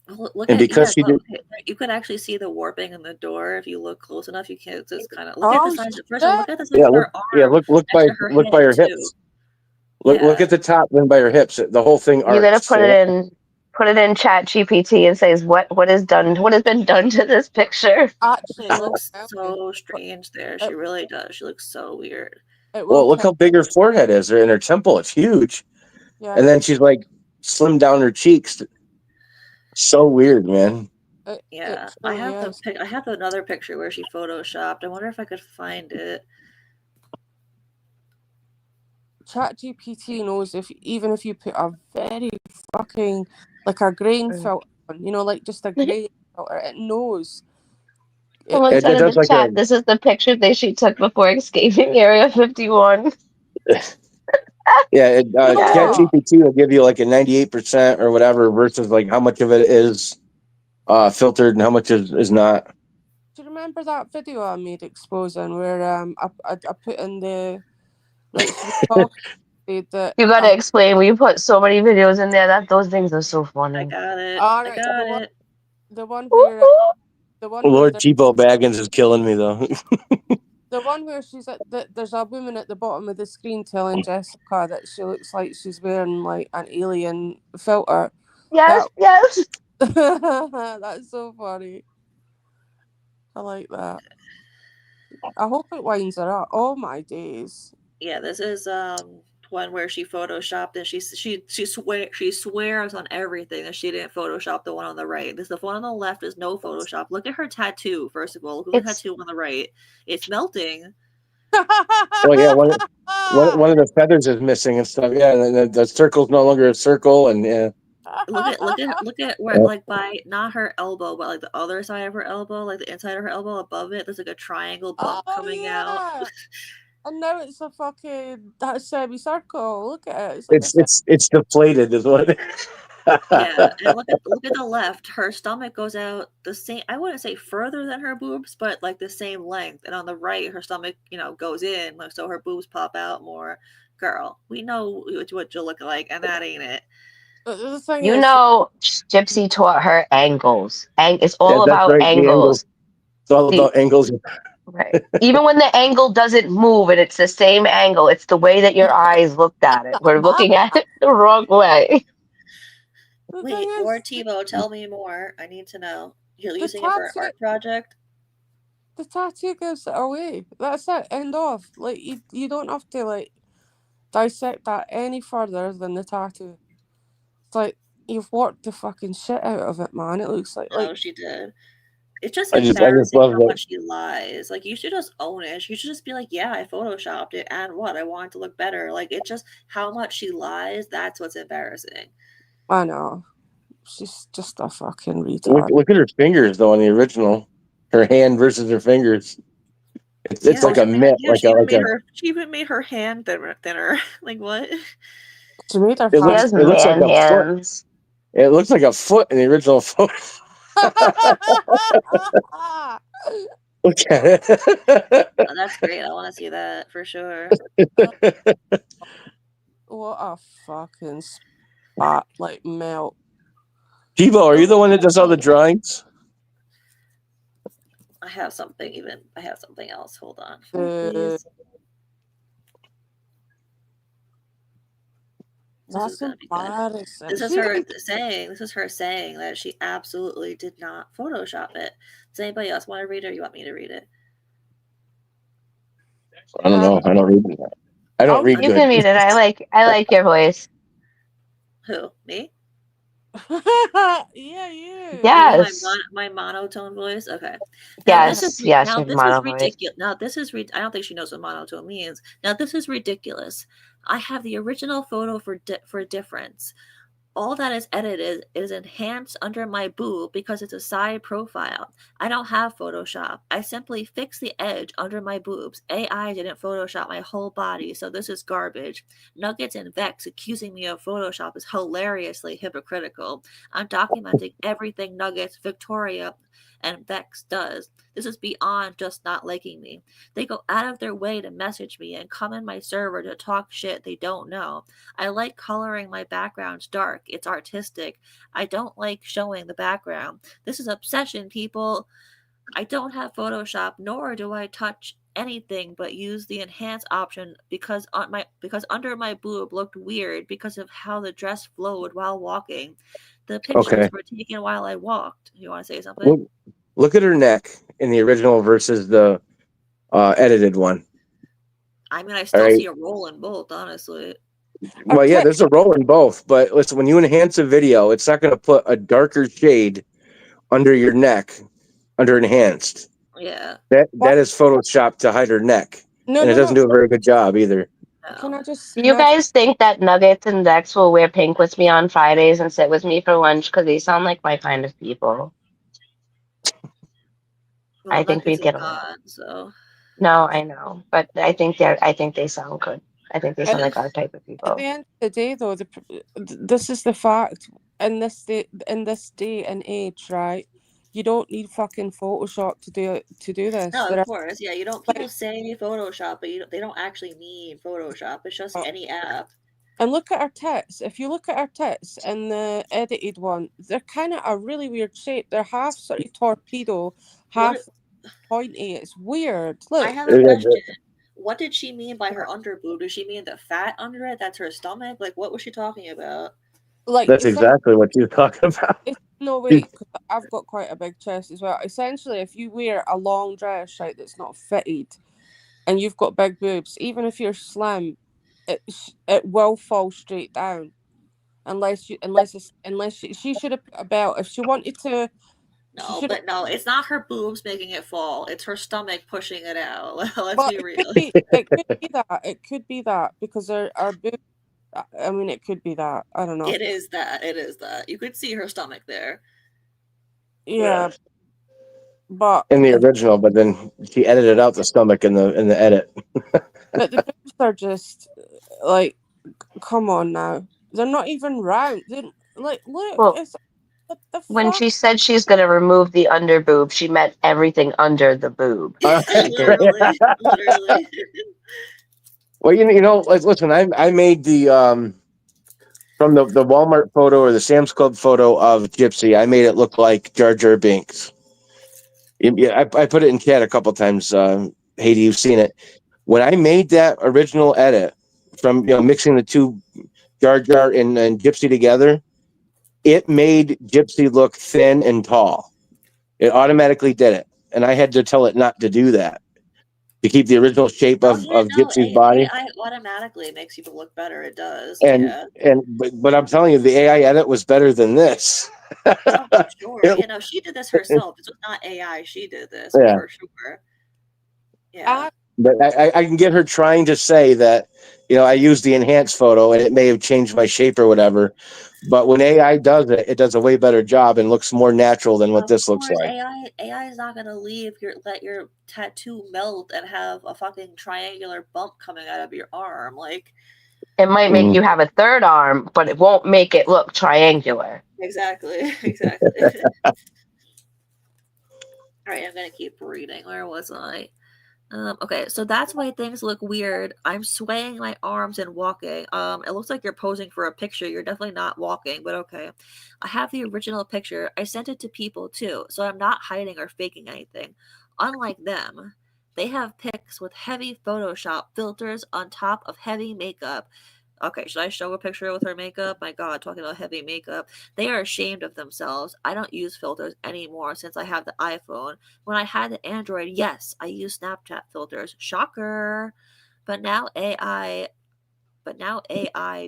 Look and at because she did, you can actually see the warping in the door if you look close enough. You can just kind of look at the size. First of all, look at the size of her arm. Look by her hips. Look at the top, then by her hips. The whole thing arched. You gotta put it in Chat GPT and says what has been done to this picture. Actually, she looks so strange there. She really does. She looks so weird. Well, look how big her forehead is, and her temple. It's huge. Yeah. And then she's like slimmed down her cheeks. So weird, man. Yeah, I have another picture where she photoshopped. I wonder if I could find it. ChatGPT knows even if you put a very fucking like a grain filter on, like just a grain filter, it knows. Someone said in the chat, this is the picture she took before escaping Area 51. ChatGPT will give you like a 98% or whatever versus like how much of it is filtered and how much is not. Do you remember that video I made exposing where I put in the she was talking that you gotta explain. We put so many videos in there that those things are so funny. I got it. All right, I got it. The one where Lord Tebow Baggins is killing me though. The one where she's there's a woman at the bottom of the screen telling Jessica that she looks like she's wearing like an alien filter. Yes. That's so funny. I like that. I hope it winds her up. Oh my days. Yeah, this is one where she photoshopped and she swears on everything that she didn't photoshop the one on the right. The one on the left is no Photoshop. Look at her tattoo first of all. Look at the It's tattoo on the right. It's melting. Oh yeah, one of the feathers is missing and stuff. Yeah, and the circle's no longer a circle, and yeah. Look at where like by not her elbow, but like the other side of her elbow, like the inside of her elbow above it. There's like a triangle bump Oh coming out. yeah. And now it's a fucking that semicircle. Look at it. It's like a It's deflated, is what. Yeah, and look at the left. Her stomach goes out the same. I wouldn't say further than her boobs, but like the same length. And on the right, her stomach, goes in, like so her boobs pop out more. Girl, we know what you look like, and that ain't it. the thing you is know, Gypsy taught her angles. It's Yeah, all that's about right. The angles. angles. It's all See, about angles. right. Even when the angle doesn't move and it's the same angle, it's the way that your eyes looked at it. We're looking at it the wrong way. the thing Wait, is or Tebow, tell me more. I need to know. You're the using it for an tattoo art project? the tattoo gives it away. That's it, end of. Like you don't have to like dissect that any further than the tattoo. It's like you've worked the fucking shit out of it, man. It looks like No, she did. It's just I just embarrassing love how that. much she lies. Like you should just own it. You should just be like, yeah, I photoshopped it, and what? I want it to look better. Like it's just how much she lies. That's what's embarrassing. I know. She's just a fucking Look, retard. look at her fingers though in the original. Her hand versus her fingers. It's Yeah, like a mitt, she even made her hand thinner. Like what? She made her it She fucking looks has it looks like man a foot. hands. It looks like a foot in the original photo. Look at it. Oh, that's great. I want to see that for sure. What a fucking spot like melt. Tebow, are you the one that does all the drawings? I have something else. Hold on. Hold, Uh, please. This is that's gonna be good. embarrassing. This is She her didn't. saying. This is her saying that she absolutely did not Photoshop it. Does anybody else want to read it, or you want me to read it? I don't know. I don't read. I don't I'll read read. You good. can read it. I like your voice. Who? Me? Yeah, you. You mean Yes. my monotone voice? Okay. Yes. Yes, your This is mono voice. ridiculous. I don't think she knows what monotone means. Now this is ridiculous. I have the original photo for difference. All that is edited is enhanced under my boob because it's a side profile. I don't have Photoshop. I simply fix the edge under my boobs. AI didn't Photoshop my whole body, so this is garbage. Nuggets and Vex accusing me of Photoshop is hilariously hypocritical. I'm documenting everything Nuggets, Victoria, and Vex does. This is beyond just not liking me. They go out of their way to message me and come in my server to talk shit they don't know. I like coloring my backgrounds dark. It's artistic. I don't like showing the background. This is obsession, people. I don't have Photoshop, nor do I touch anything but use the enhance option because under my boob looked weird because of how the dress flowed while walking. The Okay. pictures were taken while I walked. You want to say something? Look at her neck in the original versus the edited one. I mean, I All still right. see a roll in both, honestly. Well, yeah, there's a roll in both, but listen, when you enhance a video, it's not going to put a darker shade under your neck under enhanced. Yeah. That is Photoshop to hide her neck, No, and it no, doesn't no. do a very good job either. Can No. I just? Do you guys think that Nuggets and Dex will wear pink with me on Fridays and sit with me for lunch? Because they sound like my kind of people. Well, I think Nuggets we'd is get along. gone, so No, I know, but I think they sound good. I think they sound like our type of At people. the end of the day, though, this is the fact. In this day and age, right? You don't need fucking Photoshop to do this. no, There of are course, yeah. You don't. People say Photoshop, but they don't actually need Photoshop. It's just any app. and look at our tits. If you look at our tits in the edited one, they're kind of a really weird shape. They're half sort of torpedo, half pointy. It's weird. Look. I have a question. What did she mean by her underboob? Does she mean the fat under it? That's her stomach? Like, what was she talking about? Like That's exactly what you're talking about. No, wait, because I've got quite a big chest as well. Essentially, if you wear a long dress, right, that's not fitted, and you've got big boobs, even if you're slim, it will fall straight down unless she should have put a belt if she wanted to. She No, should have. but no, it's not her boobs making it fall. It's her stomach pushing it out. Let's But be it real. could be. It could be that. It could be that because our boobs. I mean, it could be that. I don't know. It is that. It is that. You could see her stomach there. Yeah, but in the original, but then she edited out the stomach in the edit. but the boobs are just like, come on now. They're not even round. They're, like, look, Well, it's what the when fuck. she said she's going to remove the under boob, she meant everything under the boob. Literally. Literally. Well, like, listen, I made the from the Walmart photo or the Sam's Club photo of Gypsy. I made it look like Jar Jar Binks. Yeah, I put it in chat a couple times. Haiti, you've seen it. When I made that original edit from mixing the two Jar Jar and Gypsy together, it made Gypsy look thin and tall. It automatically did it, and I had to tell it not to do that to keep the original shape Oh of yeah, no, Gypsy's body. AI automatically makes you look better. It does. And Yeah. but I'm telling you, the AI edit was better than this. Oh, for sure. It- You know, she did this herself. This was not AI. She did this yeah, for sure. Yeah. I but I can get her trying to say that I used the enhanced photo and it may have changed my shape or whatever. But when AI does it, it does a way better job and looks more natural than what Of this looks course, like. AI is not gonna let your tattoo melt and have a fucking triangular bump coming out of your arm. Like It might make Mhm. you have a third arm, but it won't make it look triangular. exactly, exactly. All right, I'm gonna keep reading. Where was I? Okay, so that's why things look weird. I'm swaying my arms and walking. It looks like you're posing for a picture. You're definitely not walking, but okay. I have the original picture. I sent it to people too, so I'm not hiding or faking anything. Unlike them, they have pics with heavy Photoshop filters on top of heavy makeup. Okay, should I show a picture with her makeup? My God, talking about heavy makeup. They are ashamed of themselves. I don't use filters anymore since I have the iPhone. When I had the Android, yes, I used Snapchat filters. Shocker. But now AI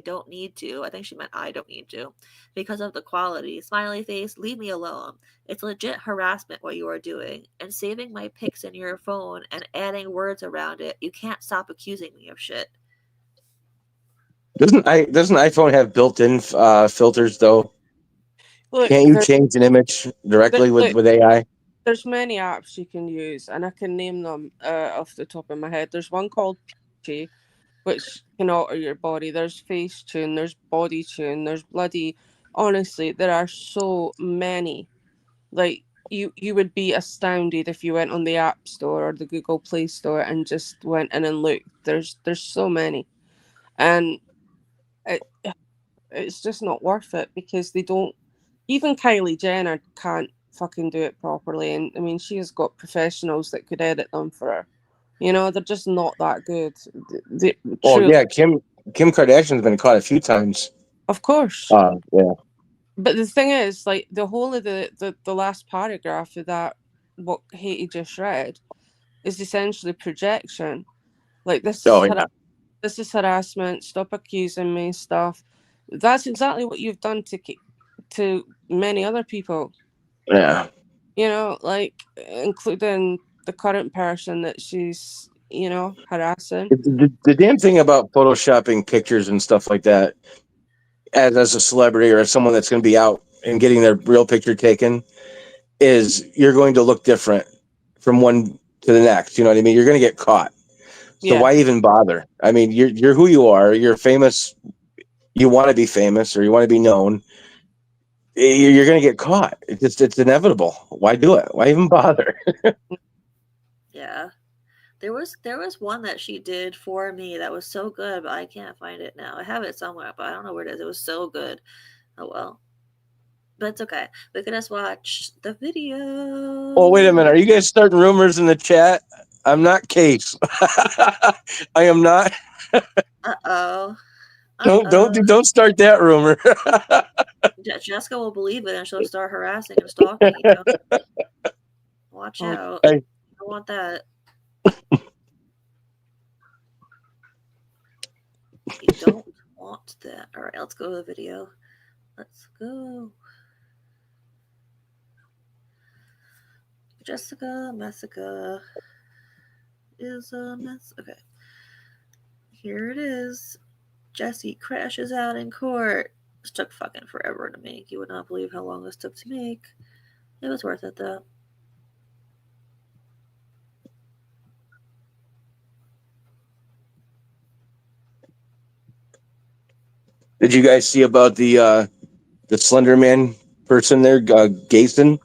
don't need to. I think she meant I don't need to. Because of the quality. Smiley face, leave me alone. It's legit harassment what you are doing. And saving my pics in your phone and adding words around it. You can't stop accusing me of shit. Doesn't iPhone have built-in filters though? look. Can't you change an image directly with Look. with AI? There's many apps you can use, and I can name them off the top of my head. There's one called Peachy, which can alter your body. There's Facetune, there's Bodytune, there's bloody. Honestly, there are so many. Like you would be astounded if you went on the App Store or the Google Play Store and just went in and looked. There's so many, and it it's just not worth it because they don't. Even Kylie Jenner can't fucking do it properly, and I mean she has got professionals that could edit them for her. They're just not that good. Oh Truly, yeah, Kim Kardashian's been caught a few times. of course. Yeah. But the thing is, like the whole of the last paragraph of that what Haiti just read is essentially projection. Like Oh yeah. this is harassment. Stop accusing me. Stuff. That's exactly what you've done to many other people. Yeah. Like including the current person that she's harassing. The damn thing about photoshopping pictures and stuff like that, as a celebrity or as someone that's going to be out and getting their real picture taken, is you're going to look different from one to the next. You know what I mean? You're going to get caught. So Yeah. why even bother? I mean, you're who you are. You're famous. You want to be famous or you want to be known. You're going to get caught. It's inevitable. Why do it? Why even bother? Yeah. There was one that she did for me that was so good, but I can't find it now. I have it somewhere, but I don't know where it is. It was so good. Oh well. But it's okay. We can just watch the video. Oh, wait a minute. Are you guys starting rumors in the chat? I'm not Case. I am not. Uh-oh. Don't start that rumor. Jessica will believe it and she'll start harassing and stalking you. Watch Oh, out. I, I don't want that. don't want that. All right, let's go to the video. Let's go. Jessica Messica is a mess. Okay. Here it is. Jesse crashes out in court. This took fucking forever to make. You would not believe how long this took to make. It was worth it though. Did you guys see about the Slender Man person there, Gason?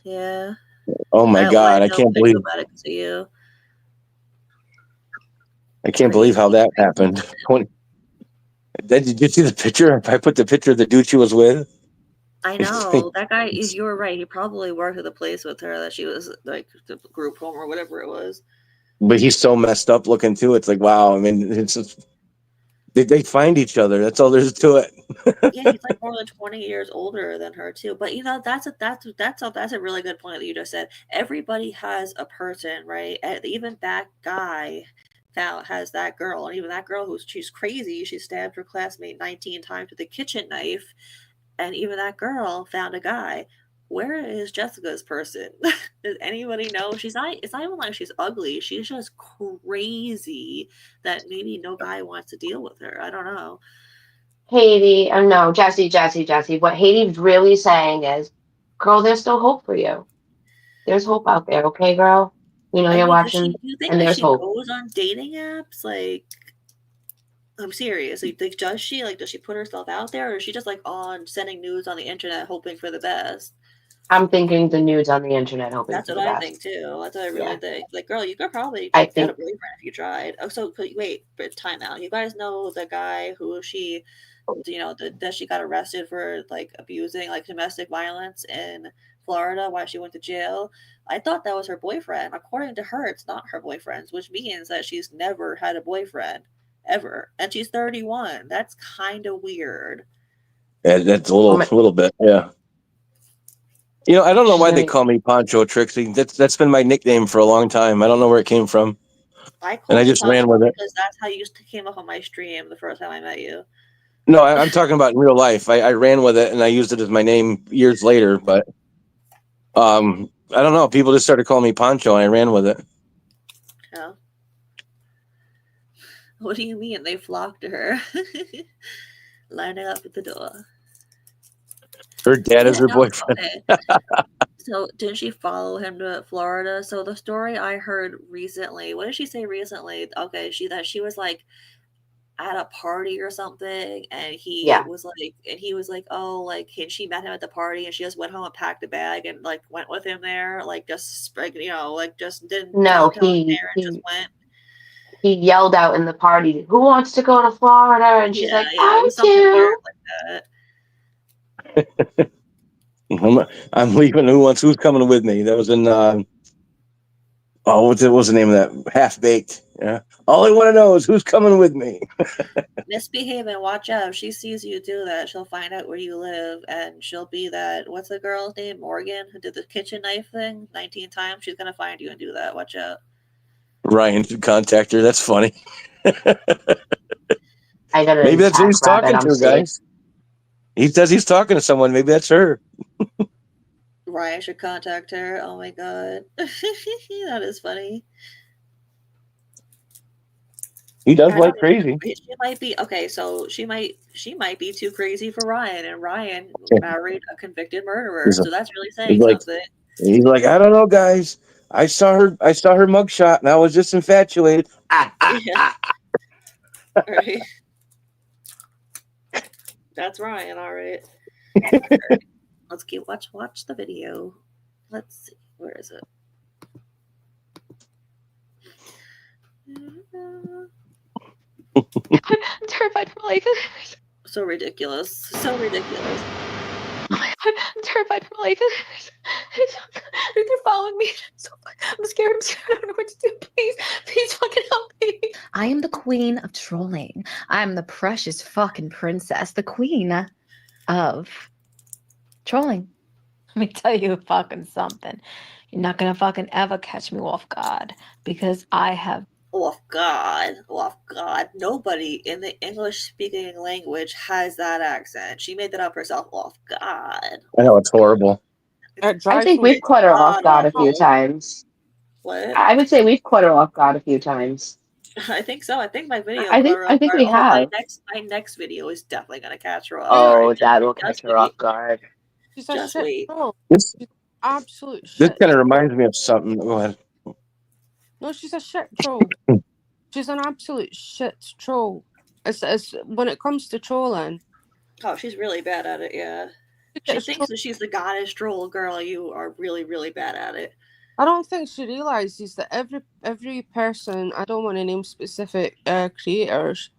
Yeah. Oh my I God, I don't can't think believe about it because of you. how Crazy, that crazy happened. time. Did you see the picture? I put the picture of the dude she was with. I know that guy. You were right. He probably worked at the place with her that she was like the group home or whatever it was. But he's so messed up looking too. It's like, wow. I mean, it's just, they find each other. That's all there's to it. Yeah, he's like more than 20 years older than her too. But that's a really good point that you just said. Everybody has a person, right? Even that guy has that girl, and even that girl she's crazy. She stabbed her classmate 19 times with a kitchen knife, and even that girl found a guy. Where is Jessica's person? Does anybody know? It's not even like she's ugly. She's just crazy that maybe no guy wants to deal with her. I don't know. Haiti, no, Jesse. What Haiti's really saying is, girl, there's still hope for you. There's hope out there, okay, girl? You know I you're mean, watching, do you think and that there's she hope. goes on dating apps? Like, I'm serious. Like, does she? Like, does she put herself out there, or is she just like on sending news on the internet, hoping for the best? I'm thinking the nudes on the internet, hoping That's for what the I best. think too. That's what I really Yeah, think. Like, girl, you could probably I like get a think. boyfriend if you tried. Oh, so wait, but time out. You guys know the guy who she, that she got arrested for like abusing, like domestic violence in Florida while she went to jail. I thought that was her boyfriend. According to her, it's not her boyfriend, which means that she's never had a boyfriend ever, and she's 31. That's kind of weird. Yeah, that's a Well, little bit. Yeah. I don't know she's why they gonna. call me Poncho Trixie. That's been my nickname for a long time. I don't know where it came from, I and I called you just ran Poncho with it. because that's how you came up on my stream the first time I met you. No, I'm talking about in real life. I ran with it, and I used it as my name years later. But I don't know. People just started calling me Poncho, and I ran with it. Yeah. What do you mean? They flocked to her. Lining up at the door. Her dad is Yeah, her no, boyfriend. okay. So didn't she follow him to Florida? So the story I heard recently, what did she say recently? Okay, she was like at a party or something, and Yeah. he was like, oh, like, and she met him at the party, and she just went home and packed a bag and like went with him there, like just like like just didn't No, tell his parents, just went. he yelled out in the party, "Who wants to go to Florida?" And she's Yeah, like, it "I was something weird do." like that. I'm leaving. Who's coming with me? That was in what was the name of that? Half Baked. Yeah. All I want to know is who's coming with me. Misbehave and watch out. If she sees you do that, she'll find out where you live, and she'll be that. What's the girl's name? Morgan, who did the kitchen knife thing 19 times. She's gonna find you and do that. Watch out. Ryan should contact her. That's funny. I got Maybe an that's who he's rabbit. talking I'm to, safe. guys. He says he's talking to someone. Maybe that's her. Ryan should contact her. Oh my god, that is funny. He does I don't like even know. crazy. She might be okay. So she might be too crazy for Ryan, and Ryan married a convicted murderer. He's, So that's really he's saying like, something. I don't know, guys. I saw her mugshot, and I was just infatuated. Yeah, right. That's Ryan. All right. Let's watch the video. Let's see. Where is it? I'm terrified for my life. So ridiculous. So ridiculous. Oh my god, I'm terrified for my life. They're following me. I'm scared. I don't know what to do. Please fucking help me. I am the queen of trolling. I'm the precious fucking princess, the queen of trolling. Let me tell you fucking something. You're not gonna fucking ever catch me off guard because I have. Oh God. Nobody in the English speaking language has that accent. She made that up herself. Oh God. I know it's horrible. It's, It I drives think me. we've it's caught her off god guard a few awful. times. What? I would say we've caught her off guard a few times. I think so. I think my video I caught think her I off think guard. we Oh, have. my next video is definitely gonna catch her off Dude, guard. Oh, that will catch Just her wait. off guard. she's a Just shit wait. troll. This She's an absolute this shit. kind of reminds me of something. Go ahead. No, she's a shit troll. She's an absolute shit troll. It's when it comes to trolling. Oh, she's really bad at it, yeah. She She gets thinks that she's the goddess troll. Girl, you are really, really bad at it. I don't think she realizes that every person. I don't want to name specific creators,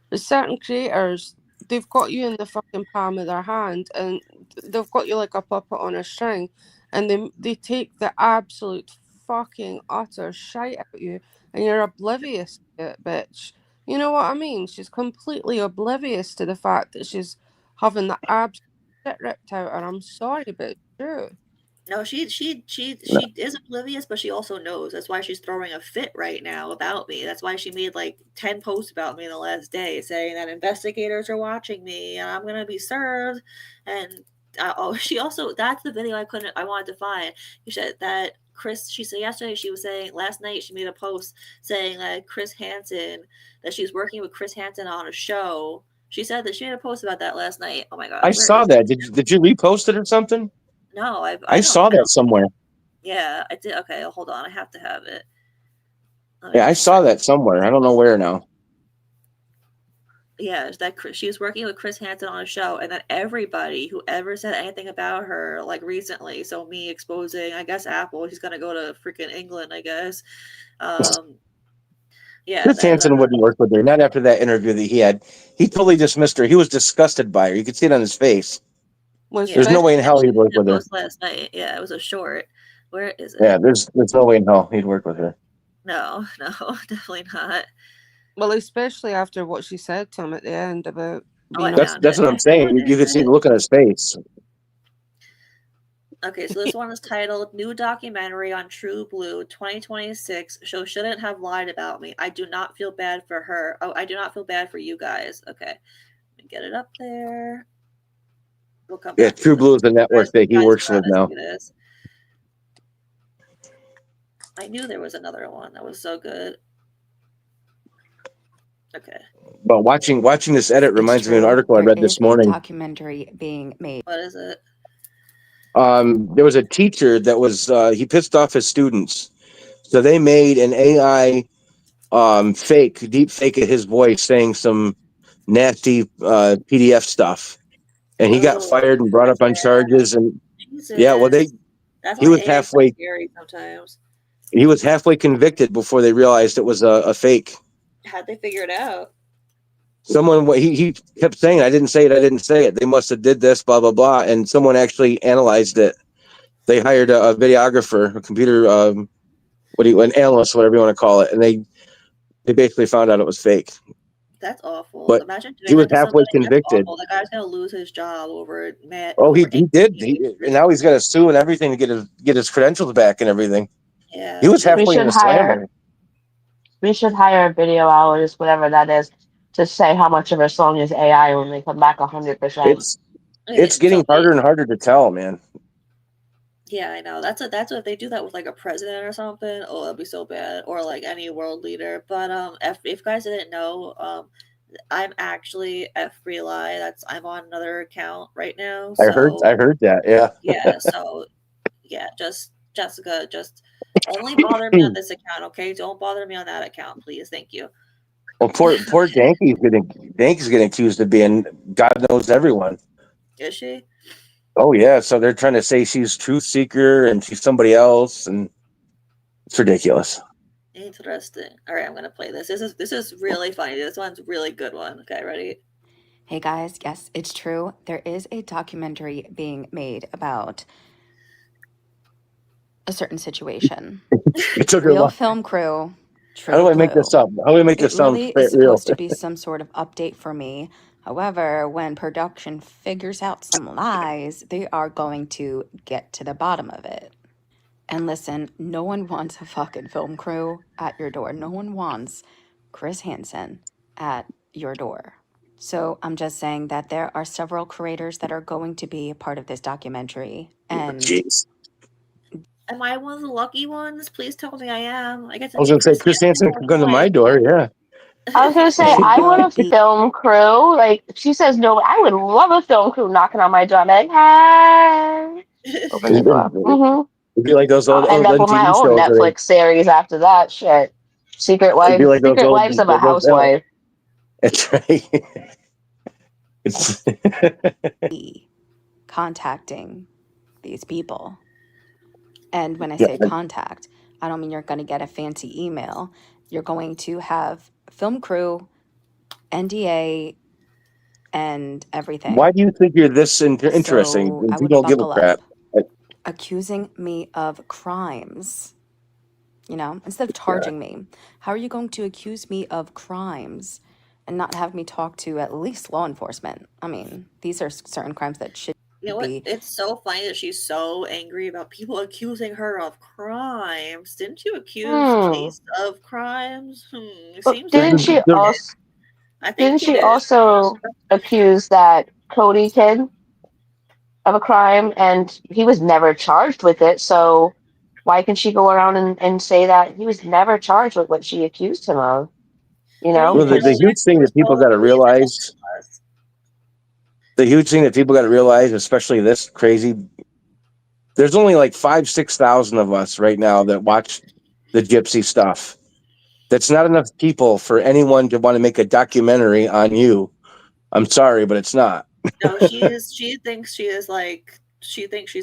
but certain creators, they've got you in the fucking palm of their hand, and they've got you like a puppet on a string, and they take the absolute fucking utter shite out of you, and you're oblivious to it, bitch. You know what I mean? She's completely oblivious to the fact that she's having the absolute shit ripped out of her. I'm sorry, but it's true. No, she is oblivious, but she also knows. That's why she's throwing a fit right now about me. That's why she made like 10 posts about me in the last day, saying that investigators are watching me and I'm gonna be served. And she also that's the video I wanted to find. You said that Chris. She said yesterday she was saying last night she made a post saying that that she's working with Chris Hansen on a show. She said that she made a post about that last night. Oh my I god, where saw is that. Did you repost it or something? no, I saw that somewhere. yeah, I did. Okay, hold on. I have to have it. Yeah, I saw that somewhere. I don't know where now. Yeah, it's that she was working with Chris Hansen on a show, and then everybody who ever said anything about her, like recently, so me exposing, I guess Apple, he's gonna go to freaking England, I guess. Yeah, Chris Hansen wouldn't work with her. Not after that interview that he had. He totally dismissed her. He was disgusted by her. You could see it on his face. There's no way in hell he'd work with her. Last night. Yeah, it was a short. Where is it? Yeah, there's no way in hell he'd work with her. No, definitely not. Well, especially after what she said to him at the end about being that's what I'm saying. You could see the look on his face. Okay, so this one is titled New Documentary on True Blue 2026 Show Shouldn't Have Lied About Me. I do not feel bad for her. Oh, I do not feel bad for you guys. Okay. Let me get it up there. We'll come back. True Blue is the network that he works with now. I knew there was another one that was so good. Okay. But watching this edit reminds me of an article I read this morning. Documentary being made. What is it? There was a teacher that was he pissed off his students, so they made an AI deep fake of his voice saying some nasty PDF stuff, and he got fired and brought up on charges. And Jesus. yeah, well he was halfway scary sometimes. He was halfway convicted before they realized it was a fake. How'd they figure it out? Someone he kept saying, I didn't say it. They must have did this, blah blah blah, and someone actually analyzed it. They hired a videographer, a computer an analyst, whatever you want to call it, and they basically found out it was fake. That's awful. But imagine doing he was that to halfway somebody. convicted. The guy's gonna lose his job over it, Matt. Oh, he did. And now he's got to sue and everything to get his credentials back and everything. Yeah, he was halfway in the slammer. We should hire a videologist, whatever that is, to say how much of a song is AI when they come back 100%. It's getting harder and harder to tell, man. Yeah, I know. That's what if they do that with like a president or something. Oh, that'd be so bad. Or like any world leader. But if you guys didn't know, I'm actually F Rely. I'm on another account right now. So, I heard that. Yeah. Yeah. So yeah, Jessica, only bother me on this account, okay? Don't bother me on that account, please. Thank you. Well, poor Danky's getting accused of being God knows everyone. Is she? Oh yeah. So they're trying to say she's truth seeker and she's somebody else, and it's ridiculous. Interesting. All right, I'm gonna play this. This is really funny. This one's a really good one. Okay, ready? Hey guys, yes, it's true. There is a documentary being made about a certain situation. It took Real film crew. True How do I make Blue. this up? How do I make this sound really real? is supposed to be some sort of update for me. However, when production figures out some lies, they are going to get to the bottom of it. And listen, no one wants a fucking film crew at your door. No one wants Chris Hansen at your door. So I'm just saying that there are several creators that are going to be a part of this documentary. And Jeez. Am I one of the lucky ones? Please tell me I am. I get I to was meet gonna say Chris Chris Hansen Hansen for could come to my life. door. Yeah. I was gonna say I you'll want a be film crew. Like she says, no, I would love a film crew knocking on my door. I'm like, hey, open the door. It'd be like those I'll end old up with my MTV own shows. Netflix series after that. Shit, It'd be like those Secret old. Wives of a Those, Housewife. that's right. It's contacting these people. And when I yeah. say contact, I don't mean you're going to get a fancy email. You're going to have film crew, NDA, and everything. Why do you think you're this interesting? So I You would don't give a buckle crap. up. Accusing me of crimes, you know, instead of charging me. How are you going to accuse me of crimes and not have me talk to at least law enforcement? I mean, these are certain crimes that should You know what? be. It's so funny that she's so angry about people accusing her of crimes. Didn't you accuse Case of crimes? It But seems like didn't you she did. also I think you did. also accuse that Cody kid of a crime, and he was never charged with it? So why can she go around and say that he was never charged with what she accused him of? You But know, Well, the because huge thing that people got to realize, especially this crazy, there's only like 5,000-6,000 of us right now that watch the gypsy stuff. That's not enough people for anyone to want to make a documentary on you. I'm sorry, but it's not. No, she thinks she's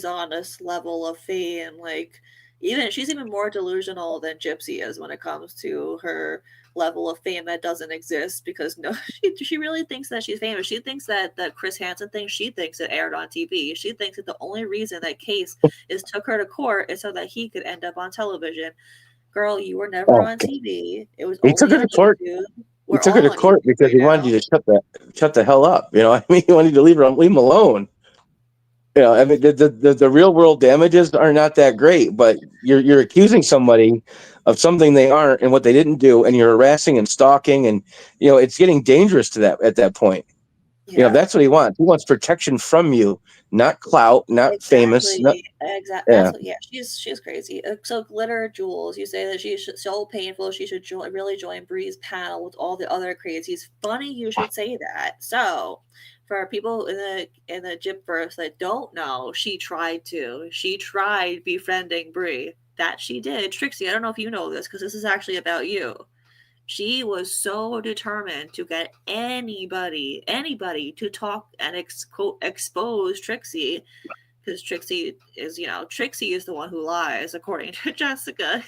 on this level of fame. Like, she's even more delusional than Gypsy is when it comes to her level of fame that doesn't exist, because no, she really thinks that she's famous. She thinks that Chris Hansen thing, she thinks it aired on TV. She thinks that the only reason that Case took her to court is so that he could end up on television. Girl, you were never on TV. It was He took only her on to court. YouTube. He We're took her all to on court YouTube because right he wanted now. you to shut the hell up. You know what I mean? He wanted you to leave him alone. You know, I mean, the real world damages are not that great, but you're accusing somebody of something they aren't and what they didn't do, and you're harassing and stalking, and it's getting dangerous to that at that point. Yeah. That's what he wants. He wants protection from you, not clout, not famous. Exactly. Yeah. That's what. Yeah, she's crazy. So glitter jewels. You say that she's so painful. She should really join Bree's panel with all the other crazies. Funny you should say that. So, for people in the Gypverse that don't know, she tried befriending Bree. That she did. Trixie, I don't know if you know this because this is actually about you. She was so determined to get anybody to talk and expose Trixie, because Trixie is the one who lies, according to Jessica.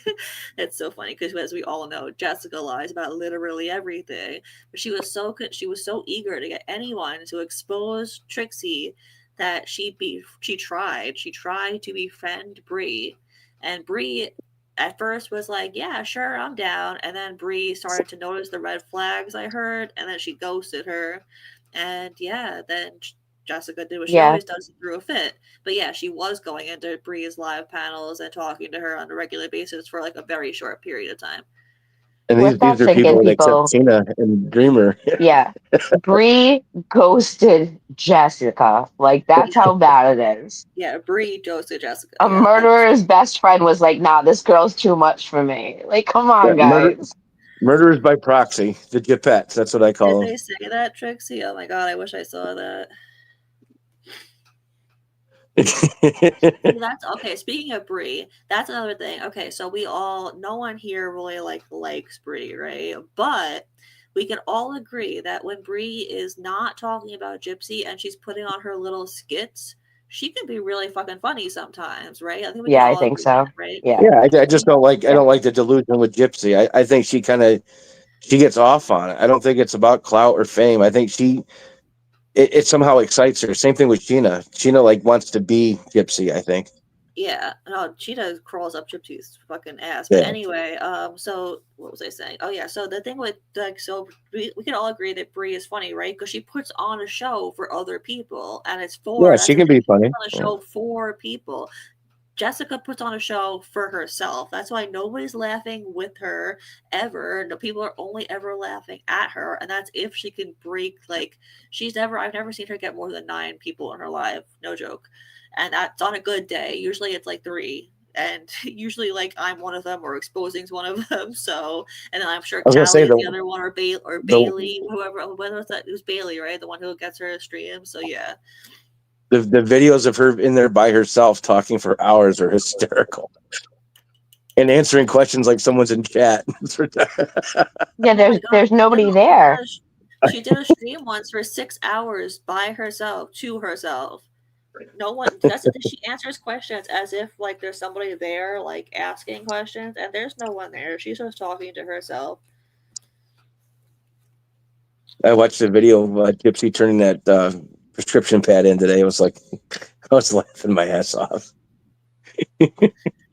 It's so funny because, as we all know, Jessica lies about literally everything. But she was so eager to get anyone to expose Trixie that she tried to befriend Bree, and Bree at first was like, yeah, sure, I'm down. And then Bree started to notice the red flags, I heard, and then she ghosted her. And yeah, then Jessica did what she always does and threw a fit. But yeah, she was going into Bree's live panels and talking to her on a regular basis for like a very short period of time. And these are people that accept Tina and Dreamer. Yeah. Bree ghosted Jessica. Like, that's how bad it is. Yeah, Bree ghosted Jessica. A murderer's best friend was like, nah, this girl's too much for me. Like, come on, guys. Murderers by proxy, the Gypettes. That's what I call them. Did they say that, Trixie? Oh my god, I wish I saw that. That's okay. Speaking of Brie, that's another thing. Okay, so no one here really likes Brie, right? But we can all agree that when Brie is not talking about Gypsy and she's putting on her little skits, she can be really fucking funny sometimes, right? I think we can all agree so. that, right? Yeah. I just don't like. I don't like the delusion with Gypsy. I think she gets off on it. I don't think it's about clout or fame. I think it somehow excites her. Same thing with Sheena. Sheena wants to be Gypsy, I think. Yeah, no, Cheetah crawls up Gypsy's fucking ass. But anyway, so what was I saying? Oh yeah, so the thing with so we can all agree that Brie is funny, right? Because she puts on a show for other people, and it's for she can be funny on a show for people. Jessica puts on a show for herself. That's why nobody's laughing with her ever. No, people are only ever laughing at her, and that's if she can break. Like I've never seen her get more than 9 people in her live. No joke, and that's on a good day. Usually it's like 3. And usually, like I'm one of them, or Exposing's one of them. So, and then I'm sure I was gonna say Callie is the other one, or Bailey, whoever. When was that? It was Bailey, right? The one who gets her stream. So yeah. the videos of her in there by herself talking for hours are hysterical, and answering questions like someone's in chat. Yeah, Oh my god, there's nobody there. she did a stream once for 6 hours by herself, to herself. No one that's it. She answers questions as if like there's somebody there like asking questions, and there's no one there. She's just talking to herself. I watched the video of Gypsy turning that prescription pad in today. It was like I was laughing my ass off.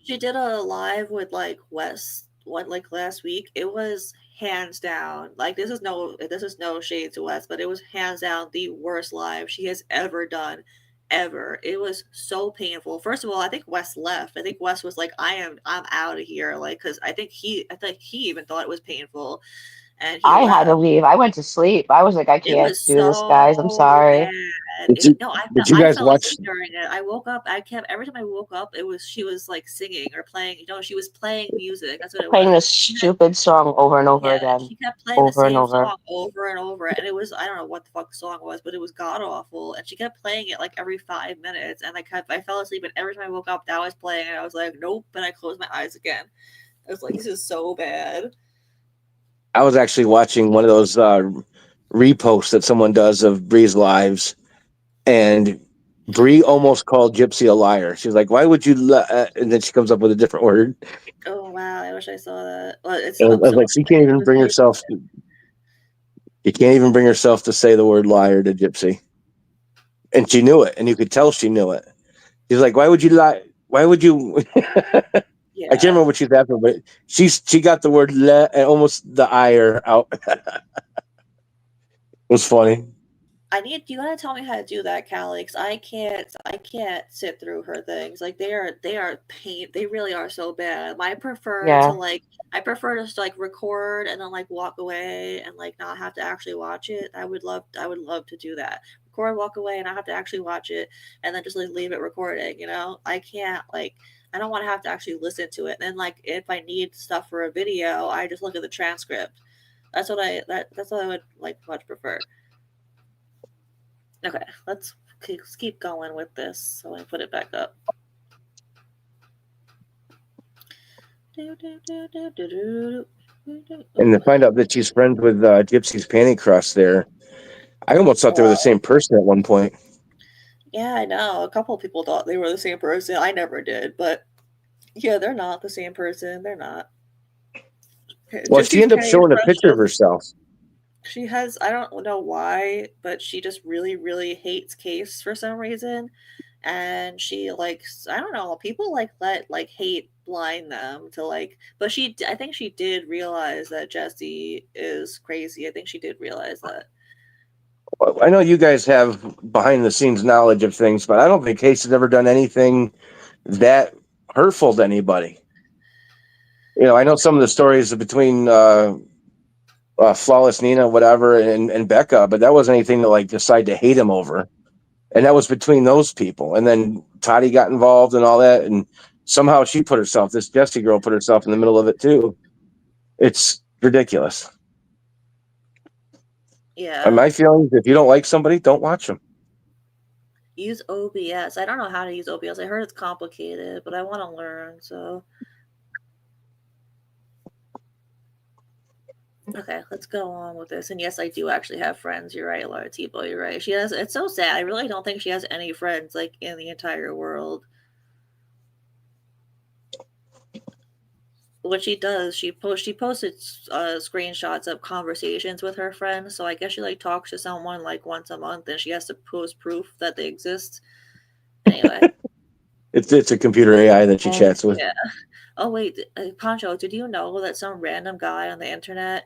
She did a live with like Wes like last week. It was hands down, like this is no shade to Wes, but it was hands down the worst live she has ever done, ever. It was so painful. First of all, I think Wes left. I think Wes was like, I'm out of here, like, because I think he even thought it was painful, and he I had to left. leave. I went to sleep. I was like, I It can't was do this, guys. I'm so sorry. bad. Did you, No, did you I guys fell watch? asleep during it. I woke up. I kept every time I woke up, she was like singing or playing. She was playing music. That's what it Playing was. this stupid song over and over Yeah, again. she kept playing the Over and same over. song over and over, and it was I don't know what the fuck the song was, but it was god awful. And she kept playing it like every 5 minutes, and I fell asleep, and every time I woke up, that was playing, and I was like, nope, and I closed my eyes again. I was like, this is so bad. I was actually watching one of those reposts that someone does of Bree's lives, and Bree almost called Gypsy a liar. She's like, "Why would you?" And then she comes up with a different word. Oh wow, I wish I saw that. Well, I I'm was so like, she can't even bring herself. You can't even bring herself to say the word liar to Gypsy, and she knew it, and you could tell she knew it. She's like, "Why would you lie? Why would you?" I can't Yeah. remember what she's after, but she got the word "le" and almost the "ire" out. It was funny. You gotta tell me how to do that, Callie, 'cause I can't sit through her things. Like they are pain. They really are so bad. Yeah. I prefer to just like record and then like walk away and like not have to actually watch it. I would love to do that. Record, walk away, and not have to actually watch it, and then just like leave it recording. I can't like I don't want to have to actually listen to it. And then like if I need stuff for a video, I just look at the transcript. That's what I would like much prefer. Okay, let's keep going with this. So I put it back up. And to find out that she's friends with Gypsy's Panty Cross there, I almost thought they were the same person at one point. Yeah, I know. A couple of people thought they were the same person. I never did, but yeah, they're not the same person. They're not. Well, she Gypsy's ended up Panty showing a Crush picture of herself. She has, I don't know why, but she just really, really hates Case for some reason. And she likes, I don't know, people like let like hate blind them to like, but I think she did realize that Jesse is crazy. I think she did realize that. I know you guys have behind the scenes knowledge of things, but I don't think Case has ever done anything that hurtful to anybody. I know some of the stories between Flawless Nina, whatever, and Becca, but that wasn't anything to like decide to hate him over. And that was between those people. And then Toddy got involved and all that. And somehow this Jessie girl put herself in the middle of it too. It's ridiculous. Yeah. And my feelings, if you don't like somebody, don't watch them. Use OBS. I don't know how to use OBS. I heard it's complicated, but I want to learn. So, okay, let's go on with this. And yes, I do actually have friends. You're right, Laura Tebow. You're right. She has. It's so sad. I really don't think she has any friends like in the entire world. What she does, she posted screenshots of conversations with her friends. So I guess she like talks to someone like once a month, and she has to post proof that they exist. Anyway. It's a computer AI that she chats with. Yeah. Oh wait, Pancho, did you know that some random guy on the internet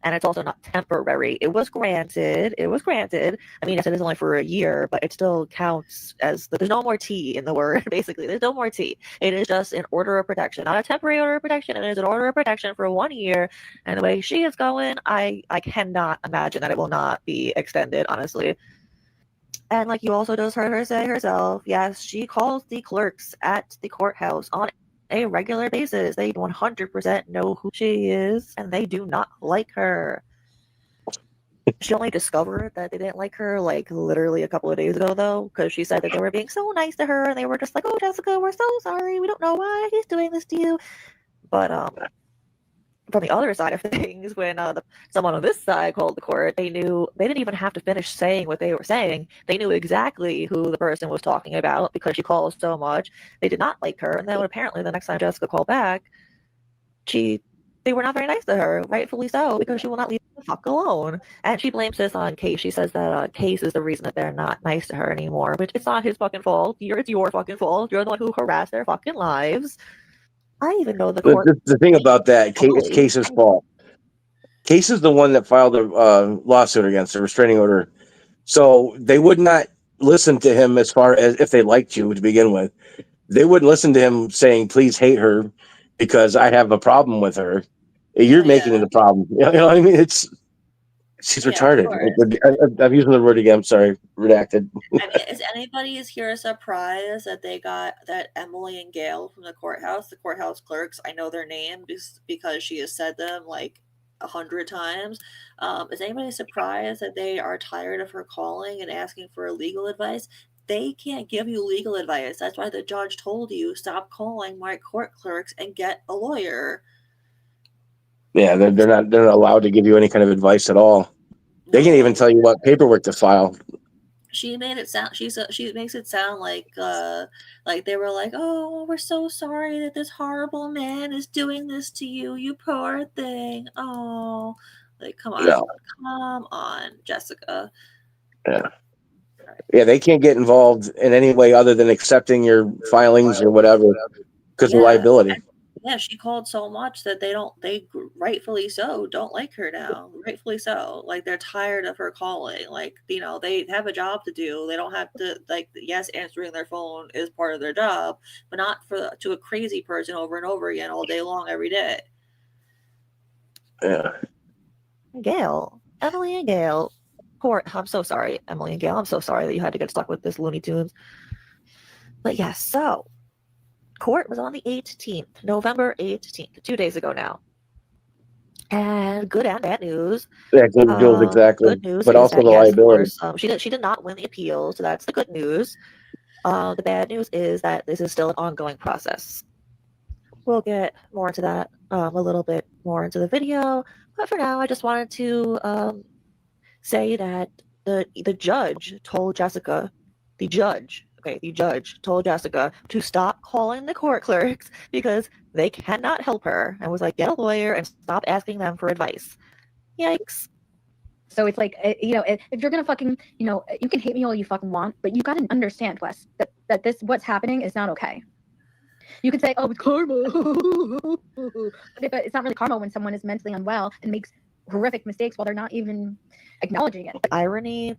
and it's also not temporary. It was granted. It was granted. I mean, yes, it is only for a year, but it still counts as there's no more T in the word. Basically, there's no more T. It is just an order of protection, not a temporary order of protection. It is an order of protection for 1 year. And the way she is going, I cannot imagine that it will not be extended. Honestly. And like you also just heard her say herself, yes, she calls the clerks at the courthouse on a regular basis. They 100% know who she is, and they do not like her. She only discovered that they didn't like her like literally a couple of days ago, though, because she said that they were being so nice to her, and they were just like, "Oh, Jessica, we're so sorry. We don't know why he's doing this to you." But from the other side of things, when someone on this side called the court, they didn't even have to finish saying what they were saying. They knew exactly who the person was talking about because she calls so much. They did not like her, and then apparently the next time Jessica called back, they were not very nice to her, rightfully so, because she will not leave the fuck alone. And she blames this on Case. She says that Case is the reason that they're not nice to her anymore, which it's not his fucking fault. It's your fucking fault. You're the one who harassed their fucking lives. I even know the court. The thing about that, it's Case's fault. Case is the one that filed a lawsuit against her, restraining order. So they would not listen to him as far as if they liked you to begin with. They wouldn't listen to him saying, please hate her because I have a problem with her. You're making it a problem. You know what I mean? She's retarded. I'm using the word again. I'm sorry. Redacted. I mean, is anybody here surprised that they got that Emily and Gail from the courthouse clerks? I know their name because she has said them like 100 times. Is anybody surprised that they are tired of her calling and asking for legal advice? They can't give you legal advice. That's why the judge told you, stop calling my court clerks and get a lawyer. Yeah, they're not allowed to give you any kind of advice at all. They can't even tell you what paperwork to file. She made it sound. She makes it sound like they were like, "Oh, we're so sorry that this horrible man is doing this to you, you poor thing." Oh, like come on, Jessica. Yeah. Yeah, they can't get involved in any way other than accepting your filings or whatever because of liability. Yeah, she called so much that they rightfully so don't like her now. Rightfully so. Like they're tired of her calling. Like, they have a job to do. They don't have to yes, answering their phone is part of their job, but not to a crazy person over and over again all day long every day. Yeah. Emily and Gail. I'm so sorry, Emily and Gail. I'm so sorry that you had to get stuck with this Looney Tunes. But yes, so court was on the 18th, November 18th, 2 days ago now. And good and bad news. Yeah, good news, exactly. Good news, but also the liability. Of course, she did not win the appeal, so that's the good news. The bad news is that this is still an ongoing process. We'll get more into that a little bit more into the video, but for now, I just wanted to say that the judge told Jessica, the judge told Jessica to stop calling the court clerks because they cannot help her, and was like, get a lawyer and stop asking them for advice. Yikes. So it's like, if you're going to fucking, you can hate me all you fucking want, but you got to understand, Wes, that what's happening is not okay. You could say, oh, it's karma. But it's not really karma when someone is mentally unwell and makes horrific mistakes while they're not even acknowledging it. The irony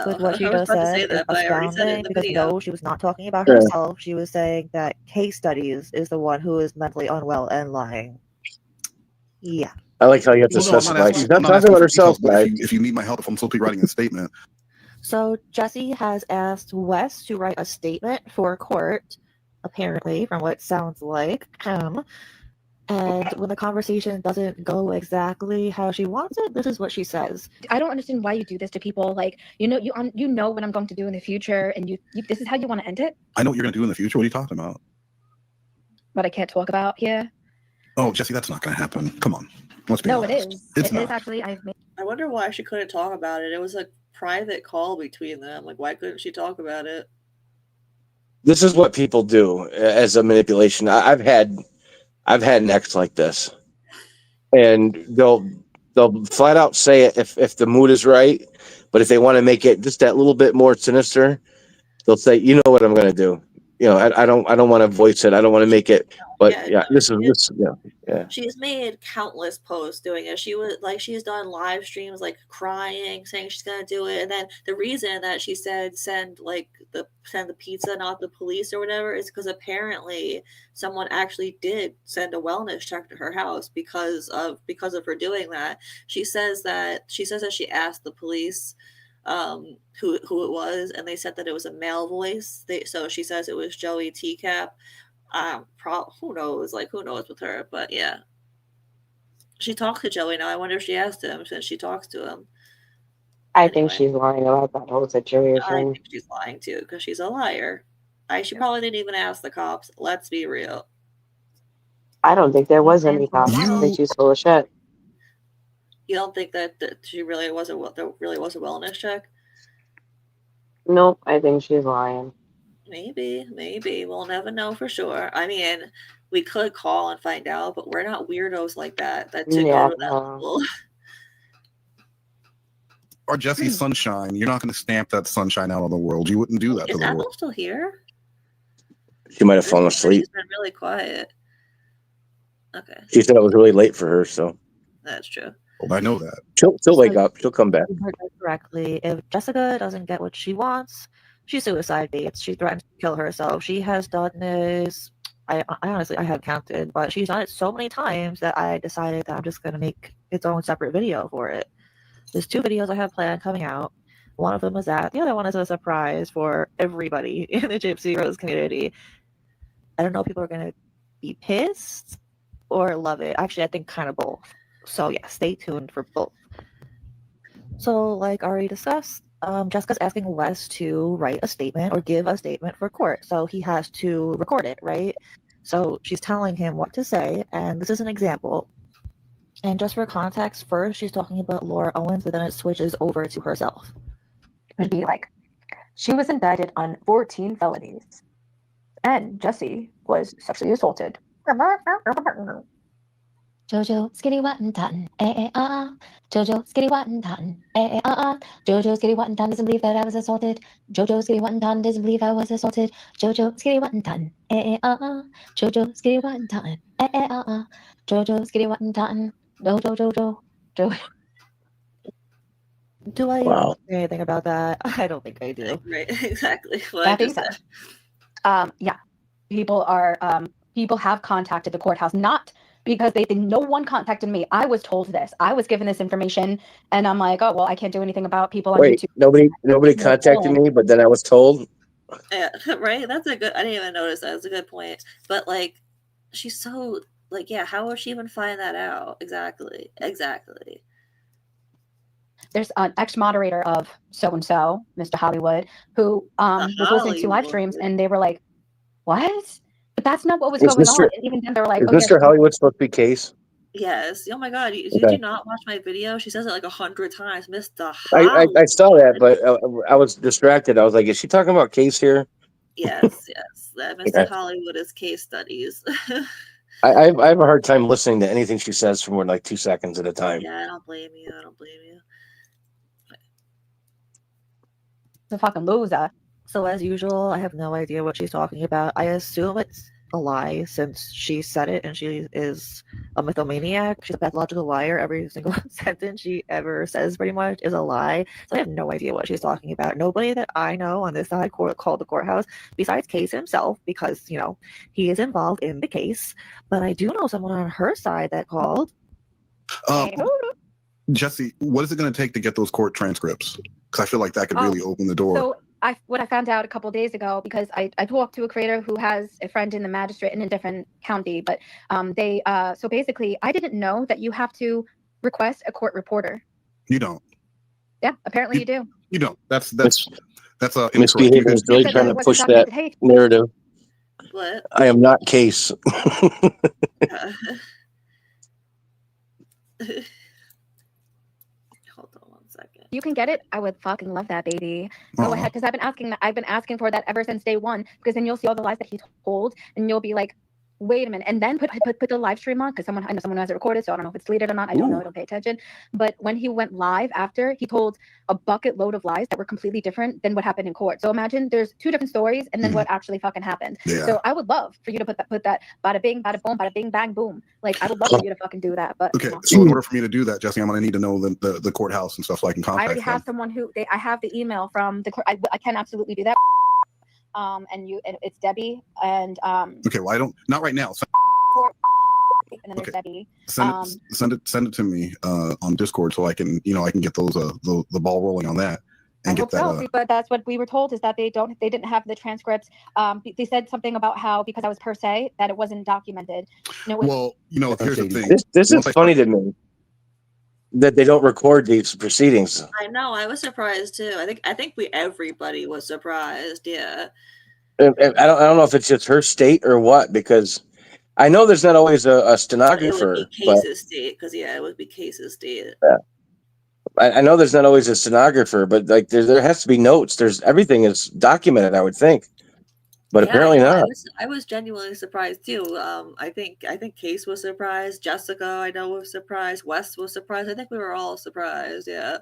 with what she just said is astounding because no, she was not talking about herself. She was saying that Case Studies is the one who is mentally unwell and lying. Yeah. I like how you have to specify. She's not talking about herself, right? If you need my help, if I'm supposed to be writing a statement. So Jesse has asked Wes to write a statement for court, apparently, from what it sounds like. And when the conversation doesn't go exactly how she wants it, this is what she says. I don't understand why you do this to people. Like, you know what I'm going to do in the future, and you this is how you want to end it? I know what you're going to do in the future. What are you talking about? What I can't talk about here? Oh, Jesse, that's not going to happen. Come on. Let's be honest. It is. It's it is actually. I wonder why she couldn't talk about it. It was a private call between them. Like, why couldn't she talk about it? This is what people do as a manipulation. I've had an ex like this, and they'll flat out say it if the mood is right, but if they want to make it just that little bit more sinister, they'll say, you know what I'm going to do. I don't want to voice it. I don't want to make it. But yeah, no, this is this. Yeah. she's made countless posts doing it. She's done live streams like crying, saying she's gonna do it, and then the reason that she said send the pizza, not the police or whatever, is because apparently someone actually did send a wellness check to her house because of her doing that. She says that she asked the police who it was, and they said that it was a male voice. So she says it was Joey Teacup. Who knows? Like, who knows with her? But yeah, she talks to Joey now. I wonder if she asked him since she talks to him. I think Anyway, she's lying about that whole I situation. think she's lying too because she's a liar. She probably didn't even ask the cops. Let's be real. I don't think there was And any for a cops. I while, think she's full of shit. You don't think that she really was there really was a wellness check? Nope, I think she's lying. Maybe we'll never know for sure. I mean, we could call and find out, but we're not weirdos like that to go Yeah, to that no. level. Or Jesse Sunshine. You're not going to stamp that sunshine out on the world. You wouldn't do that to Is the Apple world. still here? She might have fallen asleep. She's been really quiet. Okay, She said it was really late for her, so that's true. Well, I know that. she'll wake up. She'll come back. You heard that correctly. If Jessica doesn't get what she wants, she suicide baits. She threatens to kill herself. She has done this. I honestly I haven't counted, but she's done it so many times that I decided that I'm just gonna make its own separate video for it. There's 2 videos I have planned coming out. One of them is that. The other one is a surprise for everybody in the Gypsy Rose community. I don't know if people are gonna be pissed or love it. Actually, I think kind of both. So yeah, stay tuned for both. So, like already discussed, Jessica's asking Wes to write a statement or give a statement for court. So he has to record it, right? So she's telling him what to say, and this is an example. And just for context, first she's talking about Laura Owens, but then it switches over to herself. It'd be like, she was indicted on 14 felonies, and Jesse was sexually assaulted. Jojo, skitty Wattentotten, Jojo, skitty Wattentotten, Jojo, skitty Wattentotten doesn't believe that I was assaulted. Jojo, skitty Wattentotten doesn't believe I was assaulted. Jojo, skitty Wattentotten, Jojo, skitty Wattentotten, Jojo, skitty Wattentotten, Jojo. Do I Wow. say anything about that? I don't think I do. Right, exactly. What That I being just said, said. yeah, people have contacted the courthouse, not because no one contacted me. I was told this. I was given this information, and I'm like, oh well, I can't do anything about people on Wait, YouTube. nobody contacted me, but then I was told. Yeah, right. That's a good. I didn't even notice that. That's a good point. But like, she's so like, yeah. How would she even find that out? Exactly. There's an ex-moderator of so and so, Mr. Hollywood, who was listening to live streams, and they were like, "What?" But that's not what was Is going Mr. on. And even then, they were like, Is "Oh, Mr. Hollywood supposed to be Case? Yes. Oh my God. Did Okay. you not watch my video? She says it like 100 times, Mr. I Hollywood. saw that, but I was distracted. I was like, is she talking about Case here? Yes. That Mr. Okay. Hollywood is case studies. I have a hard time listening to anything she says for more than like 2 seconds at a time. Yeah, I don't blame you. a fucking loser." So as usual, I have no idea what she's talking about. I assume it's a lie since she said it and she is a mythomaniac. She's a pathological liar. Every single sentence she ever says pretty much is a lie. So I have no idea what she's talking about. Nobody that I know on this side called the courthouse besides Case himself because, he is involved in the case. But I do know someone on her side that called. Jesse, what is it going to take to get those court transcripts? Because I feel like that could really open the door. So what I found out a couple days ago, because I talked to a creator who has a friend in the magistrate in a different county, but so basically I didn't know that you have to request a court reporter. You don't. Yeah, apparently you do. You don't. That's Misbehaving is really trying to push that narrative. What? I am not Case. Hold on 1 second. You can get it. I would fucking love that, baby. Go ahead, because I've been asking for that ever since day one. Because then you'll see all the lies that he told, and you'll be like, wait a minute, and then put the live stream on, because I know someone has it recorded, so I don't know if it's deleted or not. I don't know. I don't pay attention. But when he went live after, he told a bucket load of lies that were completely different than what happened in court. So imagine there's two different stories, and then what actually fucking happened. Yeah. So I would love for you to put that bada bing, bada boom, bada bing, bang, boom. Like, I would love for you to fucking do that. But Okay, so in order for me to do that, Jesse, I'm gonna need to know the courthouse and stuff so I can I contact already have them. someone who I have the email from the court. I can absolutely do that. And it's Debbie and Okay, well, not right now. and then there's Debbie. Send it to me on Discord so I can get those the ball rolling on that. I hope so, but that's what we were told, is that they didn't have the transcripts. They said something about how, because I was per se, that it wasn't documented. Well, here's the thing. This is funny to me that they don't record these proceedings. I know. I was surprised too. I think everybody was surprised. Yeah. I don't know if it's just her state or what, because I know there's not always a stenographer. It would be Case's state, because it would be Case's state. Yeah. I know there's not always a stenographer, but like there has to be notes. Everything is documented, I would think, but apparently not. I was genuinely surprised too. I think Case was surprised. Jessica, I know, was surprised. Wes was surprised. I think we were all surprised. Yeah,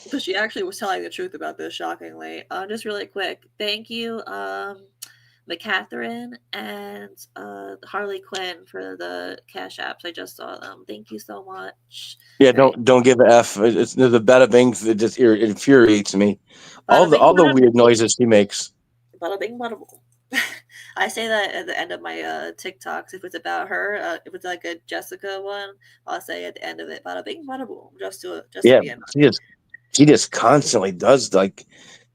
because she actually was telling the truth about this, shockingly. Just really quick, thank you, McCatherine and Harley Quinn, for the cash apps. I just saw them. Thank you so much. Yeah, don't give an F. It's the bada bing that just infuriates me. All the weird noises he makes. Bada bing, bada boom. I say that at the end of my TikToks. If it's about her, if it's like a Jessica one, I'll say at the end of it, bada bing, bada boom, just to be in. She just constantly does like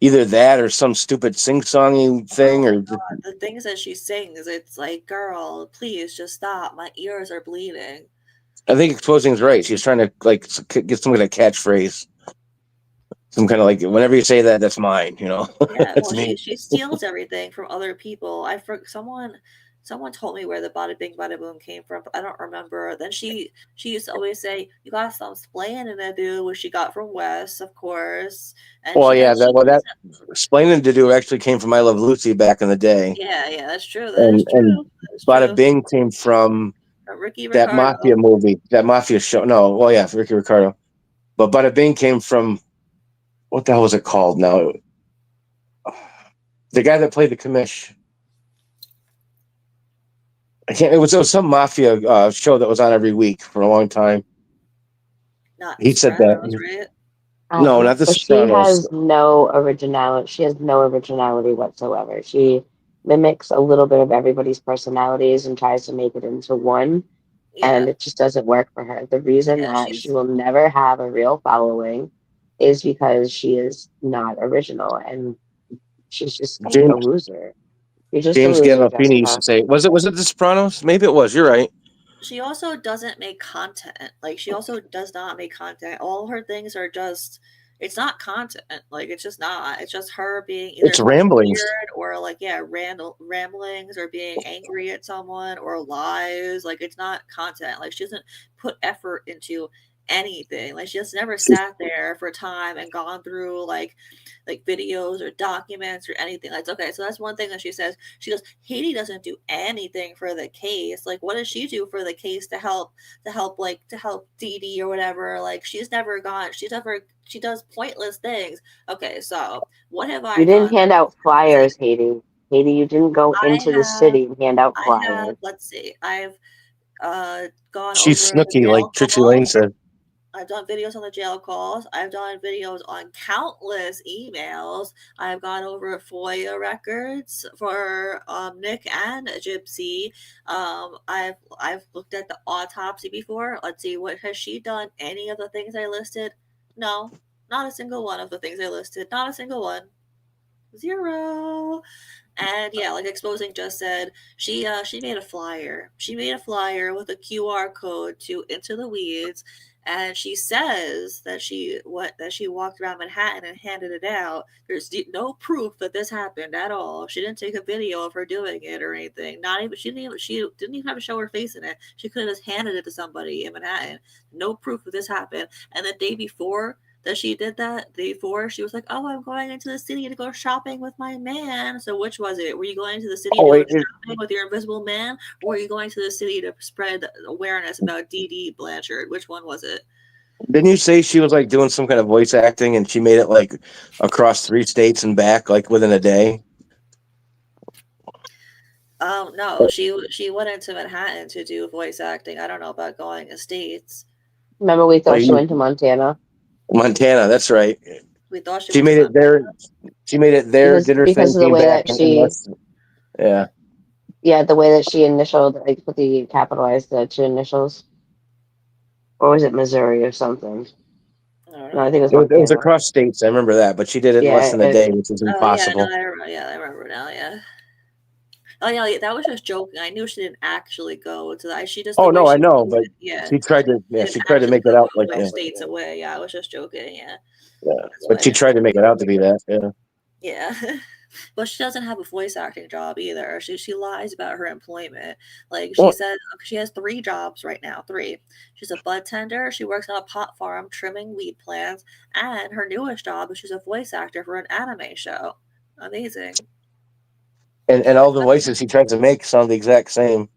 either that or some stupid sing-songy thing, or the things that she sings. It's like, girl, please just stop. My ears are bleeding. I think Exposing's right. She's trying to like get some kind of catchphrase. Some kind of like, whenever you say that, that's mine. Yeah, that's well, me. she steals everything from other people. Someone told me where the bada bing bada boom came from, but I don't remember. Then she used to always say, "You got some splaining to do," which she got from Wes, of course. And that explaining to do actually came from I Love Lucy back in the day. Yeah, that's true. That is true. Bada Bing came from Ricky that Ricardo. mafia movie, that mafia show. No, well, yeah, Ricky Ricardo. But Bada Bing came from, what the hell was it called now? The guy that played the commish. It was some mafia show that was on every week for a long time. He said that. Right? No, not the Sopranos. She has no originality. She has no originality whatsoever. She mimics a little bit of everybody's personalities and tries to make it into one. Yeah. And it just doesn't work for her. The reason that she will never have a real following is because she is not original, and she's just a loser. James Gandolfini used to say, was it the Sopranos? Maybe it was. You're right. She also doesn't make content. Like, she also does not make content. All her things are just, it's not content. Like, it's just not. It's just her being either ramblings or like, ramblings, or being angry at someone, or lies. Like, it's not content. Like, she doesn't put effort into anything. Like, she just never sat there for time and gone through like videos or documents or anything. Like, okay, so that's one thing that she says. She goes, Haiti doesn't do anything for the case. Like, what does she do for the case to help Dee Dee or whatever? Like, she does pointless things. Okay, so what have I done? You didn't hand out flyers, Haiti. Haiti, you didn't go into the city and hand out flyers. Let's see. I've gone She's over snooky, like Trixie Lane said. I've done videos on the jail calls. I've done videos on countless emails. I've gone over FOIA records for Nick and Gypsy. I've looked at the autopsy before. Let's see, what has she done? Any of the things I listed? No, not a single one of the things I listed. Not a single one. 0. And yeah, like Exposing just said, she made a flyer. She made a flyer with a QR code to Into the Weeds. And she says that she walked around Manhattan and handed it out. There's no proof that this happened at all. She didn't take a video of her doing it or anything. She didn't even have to show her face in it. She could have just handed it to somebody in Manhattan. No proof that this happened. And the day before that she did that before. She was like, "Oh, I'm going into the city to go shopping with my man." So which was it? Were you going to the city to go shopping with your invisible man, or were you going to the city to spread awareness about Dee Blanchard? Which one was it? Didn't you say she was like doing some kind of voice acting and she made it like across 3 states and back like within a day? No, she went into Manhattan to do voice acting. I don't know about going to states. Remember, we thought she went to Montana. Montana, that's right. We thought she made it there. She made it there. Did her because thing, of the came way back, that she, the way that she initialed, like put the capitalized the 2 initials, or was it Missouri or something? No, I think it was Montana. It was across states. I remember that, but she did it in less than a day, which is impossible. Oh yeah, I remember now. Yeah. Oh yeah, that was just joking. I knew she didn't actually go to that. She just. Oh no, I know, but yeah, she tried to. Yeah, she tried to make it out like states away. Yeah, I was just joking. Yeah. Yeah, but she tried to make it out to be that. Yeah. Yeah. But she doesn't have a voice acting job either. She lies about her employment. Like she said, she has 3 jobs right now. 3. She's a bud tender. She works on a pot farm trimming weed plants, and her newest job is she's a voice actor for an anime show. Amazing. And all the voices he tries to make sound the exact same.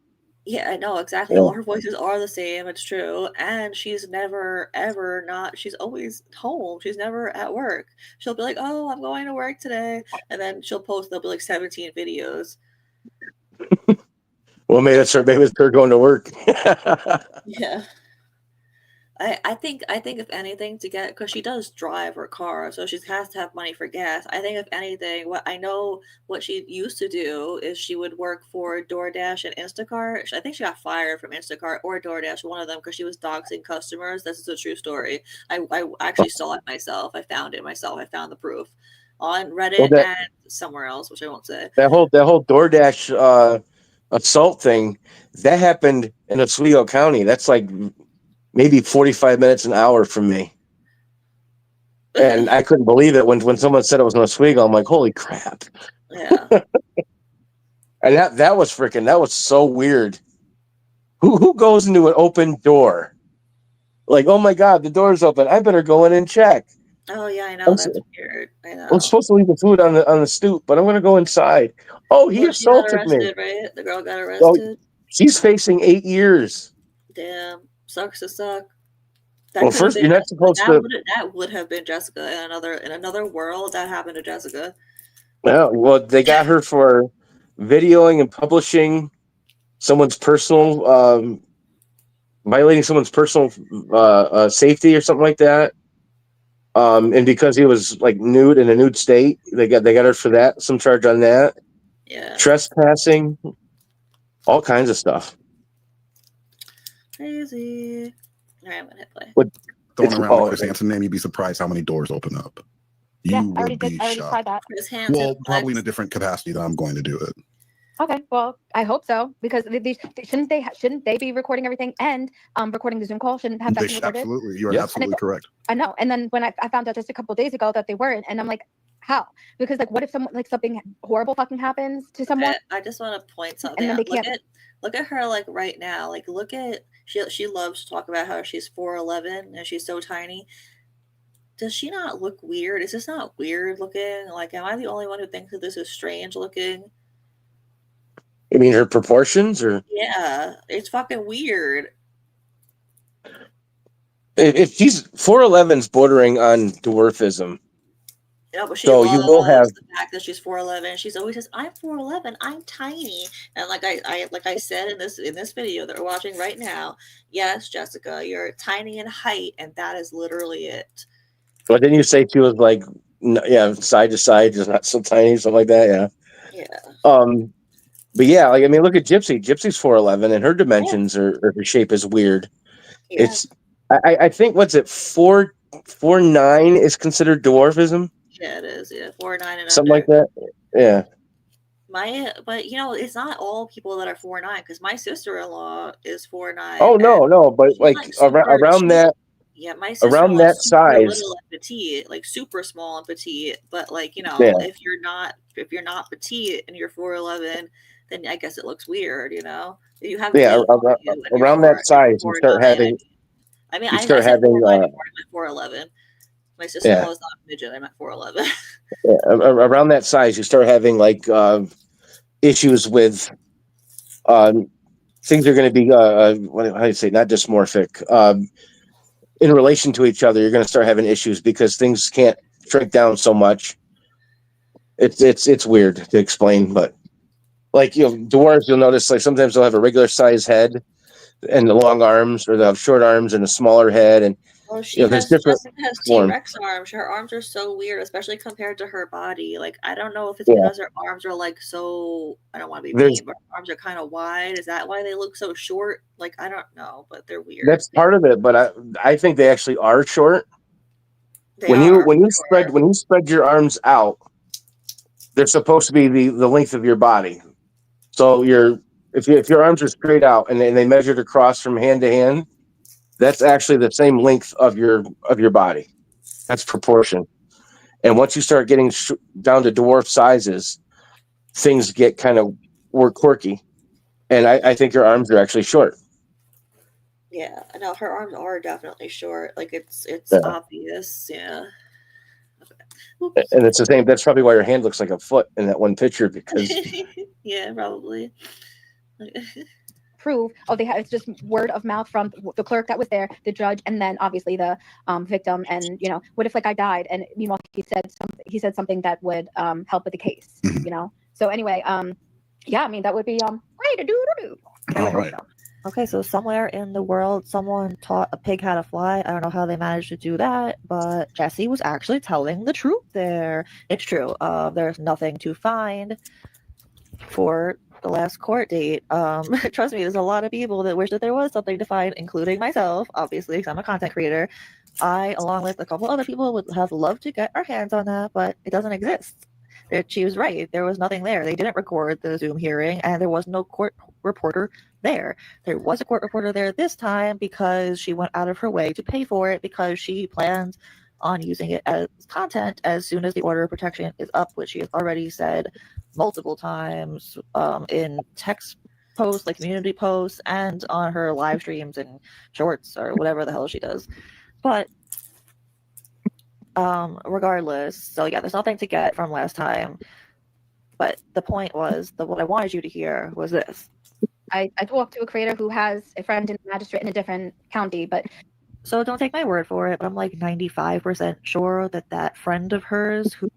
Yeah, I know exactly. Yeah. All her voices are the same. It's true. And she's never, ever not, she's always home. She's never at work. She'll be like, "Oh, I'm going to work today." And then she'll post, there'll be like 17 videos. Well, maybe it's her going to work. Yeah. I think if anything to get, because she does drive her car, so she has to have money for gas. I think if anything, what she used to do is she would work for DoorDash and Instacart. I think she got fired from Instacart or DoorDash, one of them, because she was doxing customers. This is a true story. I actually saw it myself. I found it myself. I found the proof on Reddit and somewhere else, which I won't say. That whole DoorDash assault thing that happened in Oswego County. That's like maybe 45 minutes an hour from me. And I couldn't believe it when someone said it was in Oswego. I'm like, holy crap. Yeah. And that was so weird. Who goes into an open door? Like, oh my God, the door's open. I better go in and check. Oh yeah, I know. That's weird. I know. I'm supposed to leave the food on the stoop, but I'm gonna go inside. Oh, he assaulted me. Right? The girl got arrested. Oh, she's facing 8 years. Damn. Sucks to suck. Well, first you're not supposed to. That would have been Jessica in another world. That happened to Jessica. Yeah, well, they got her for videoing and publishing someone's personal, violating someone's personal safety or something like that. And because he was like nude in a nude state, they got her for that. Some charge on that. Yeah. Trespassing, all kinds of stuff. Crazy. All right, I'm gonna hit play. Throwing around the Chris Hansen name, you'd be surprised how many doors open up. I already tried that. Well, probably in a different capacity that I'm going to do it. Okay, well, I hope so, because shouldn't they be recording everything and recording the Zoom call? Shouldn't have that recorded? Absolutely, you are absolutely correct. I know. And then when I found out just a couple of days ago that they weren't, and I'm like, how? Because like, what if someone like something horrible fucking happens to someone? I just want to point something out. Look at her like right now. Like look at she loves to talk about how she's 4'11" and she's so tiny. Does she not look weird? Is this not weird looking? Like, am I the only one who thinks that this is strange looking? You mean her proportions, or? Yeah, it's fucking weird. If she's 4'11's bordering on dwarfism. Yeah, but she so loves you will have the fact that she's 4'11. She's always says, "I'm 4'11. I'm tiny." And like I said in this video that we're watching right now, yes, Jessica, you're tiny in height, and that is literally it. But didn't you say she was like, side to side, just not so tiny, something like that? Yeah. Yeah. But yeah, like I mean, look at Gypsy. Gypsy's 4'11, and her dimensions or her shape is weird. Yeah. It's I think what's it 4'9" is considered dwarfism. Yeah, it is. Yeah, 4'9" and something like that. Yeah. But it's not all people that are 4'9", because my sister-in-law is 4'9". Oh no, but like around that. Yeah, my sister around that size, little and petite, like super small and petite. But like if you're not petite and you're 4'11", then I guess it looks weird. You have around that size, you start having. I mean, I said 4'9" before I went 4'11". My sister-in-law is not a midget. I'm at 4'11". Around that size, you start having like issues with things are going to be how do you say, not dysmorphic. In relation to each other, you're going to start having issues because things can't shrink down so much. It's weird to explain, but like dwarves, you'll notice like sometimes they'll have a regular size head and the long arms, or they'll have short arms and a smaller head, and Well, there's different Jessica has forms. T-Rex arms. Her arms are so weird, especially compared to her body. Like, I don't know if it's Yeah. because her arms are like so. I don't want to be There's- mean, but her arms are kind of wide. Is that why they look so short? Like, I don't know, but they're weird. That's part of it, but I think they actually are short. They when are, you sure. spread your arms out, they're supposed to be the length of your body. So if your arms are straight out and they measured across from hand to hand, that's actually the same length of your body. That's proportion. And once you start getting down to dwarf sizes, things get kind of more quirky. And I think your arms are actually short. Yeah, no, her arms are definitely short. Like it's Yeah. obvious. Yeah. And it's the same. That's probably why your hand looks like a foot in that one picture, because Yeah, probably. Prove. Oh, they have. It's just word of mouth from the clerk that was there, the judge, and then obviously the victim. And what if like I died, and meanwhile he said something that would help with the case. So anyway, yeah, I mean that would be right to do. All right. Okay, so somewhere in the world, someone taught a pig how to fly. I don't know how they managed to do that, but Jesse was actually telling the truth there. It's true. There's nothing to find for the last court date. Trust me, there's a lot of people that wish that there was something to find, including myself, obviously, because I'm a content creator. I, along with a couple other people, would have loved to get our hands on that, but it doesn't exist. She was right. There was nothing there. They didn't record the Zoom hearing, and there was no court reporter there. There was a court reporter there this time because she went out of her way to pay for it because she plans on using it as content as soon as the order of protection is up, which she has already said multiple times in text posts, like community posts, and on her live streams and shorts or whatever the hell she does. But regardless, so yeah, there's nothing to get from last time. But the point was that what I wanted you to hear was this. I talked to a creator who has a friend in the magistrate in a different county, but so don't take my word for it, but I'm like 95% sure that friend of hers who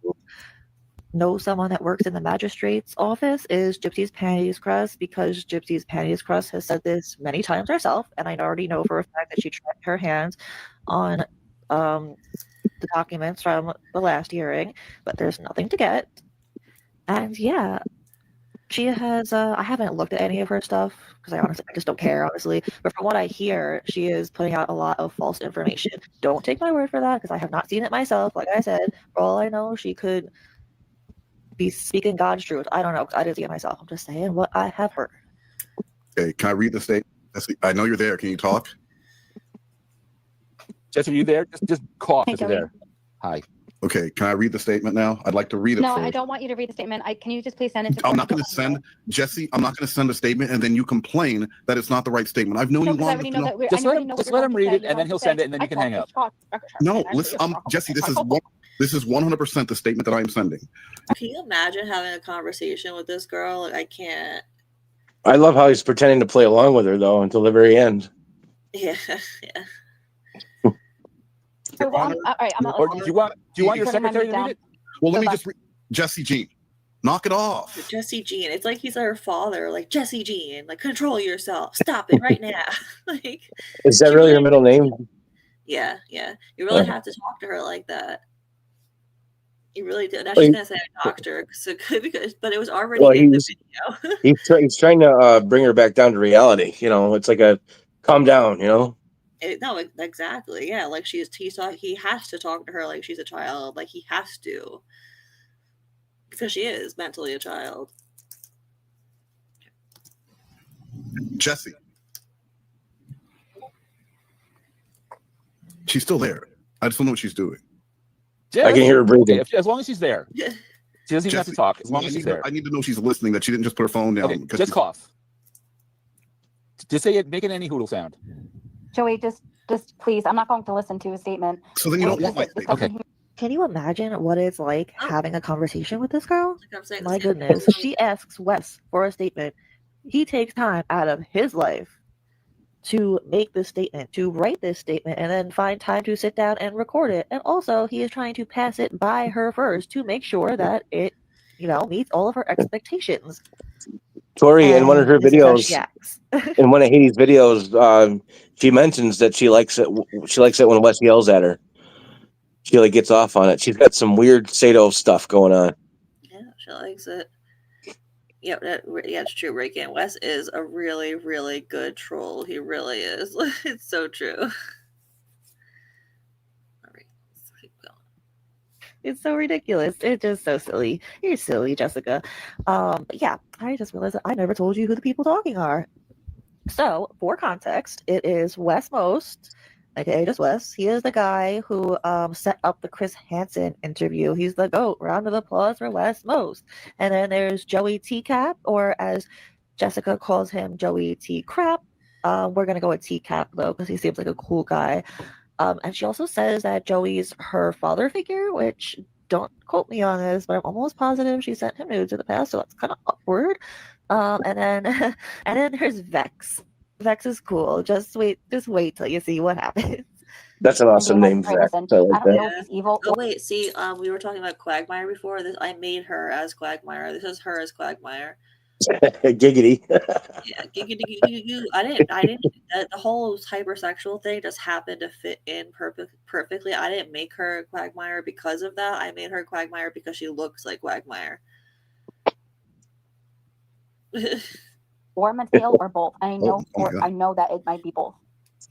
knows someone that works in the magistrate's office is Gypsy's Panties Crust, because Gypsy's Panties Crust has said this many times herself, and I already know for a fact that she tried her hands on the documents from the last hearing, but there's nothing to get. And yeah, she has I haven't looked at any of her stuff because I just don't care, honestly, but from what I hear, she is putting out a lot of false information. Don't take my word for that because I have not seen it myself. Like I said, for all I know, she could be speaking God's truth. I don't know, I didn't see it myself. I'm just saying what I have heard. Okay, can I read the statement? I know you're there. Can you talk? Jess, are you there? Just cough Hey, if you're Joey. there. Hi. Okay, can I read the statement now? I'd like to read it no, first. I don't want you to read the statement. Can you just please send it to I'm not going to send, Jesse, I'm not going to send a statement and then you complain that it's not the right statement. I've known you long enough to know. Just let him read it and then he'll send it and then you can hang up. No, listen, Jesse, this is 100% the statement that I'm sending. Can you imagine having a conversation with this girl? Like, I can't. I love how he's pretending to play along with her though until the very end. Yeah, yeah. All right, Or do you want your secretary to read it? Well, let me just read. Jesse Jean, knock it off. Jesse Jean. It's like he's her father. Like, Jesse Jean, like, control yourself. Stop it right now. Like, is that really her middle name? Yeah, yeah. You really have to talk to her like that. You really do. Now she's gonna say a doctor, but it was already in the video. he's trying to bring her back down to reality. It's like a calm down. No, exactly. Yeah, like he has to talk to her like she's a child. Like he has to, because she is mentally a child. Jesse, she's still there. I just don't know what she's doing. Jess, I can hear her breathing. Okay, as long as she's there, she doesn't even have to talk. As long as she's there, I need to know she's listening. That she didn't just put her phone down. Okay, just cough. Just say it. Make an any hoodle sound. Joey, just Just please, I'm not going to listen to a statement. So then you don't want my statement. Okay. Can you imagine what it's like having a conversation with this girl? Like I'm saying, My goodness. She asks Wes for a statement. He takes time out of his life to make this statement, to write this statement, and then find time to sit down and record it. And also, he is trying to pass it by her first to make sure that it, meets all of her expectations. Tori, in one of her And this is how she videos, acts. in one of Hades' videos, she mentions that she likes it. She likes it when Wes yells at her. She like gets off on it. She's got some weird Sato stuff going on. Yeah, she likes it. Yeah, it's true. Reiki and Wes is a really, really good troll. He really is. It's so true. All right, let's keep going. It's so ridiculous. It's just so silly. You're silly, Jessica. But yeah, I just realized that I never told you who the people talking are. So, for context, it is Wes Most, aka just Wes. He is the guy who set up the Chris Hansen interview. He's the GOAT. Round of applause for Wes Most. And then there's Joey T-Cap, or as Jessica calls him, Joey T-Crap. We're going to go with T-Cap, though, because he seems like a cool guy. And she also says that Joey's her father figure, which don't quote me on this, but I'm almost positive she sent him nudes in the past, so that's kind of awkward. And then and then there's Vex. Vex is cool. Just wait till you see what happens. That's an awesome name, Vex. Listen, I I like don't that. know if he's evil. Oh wait, see, we were talking about Quagmire before. I made her as Quagmire. This is her as Quagmire. Giggity. Yeah, giggity. I didn't. The whole hypersexual thing just happened to fit in perfectly. I didn't make her Quagmire because of that. I made her Quagmire because she looks like Quagmire. Or Mateo or both. I know, Oh my God. I know that it might be both.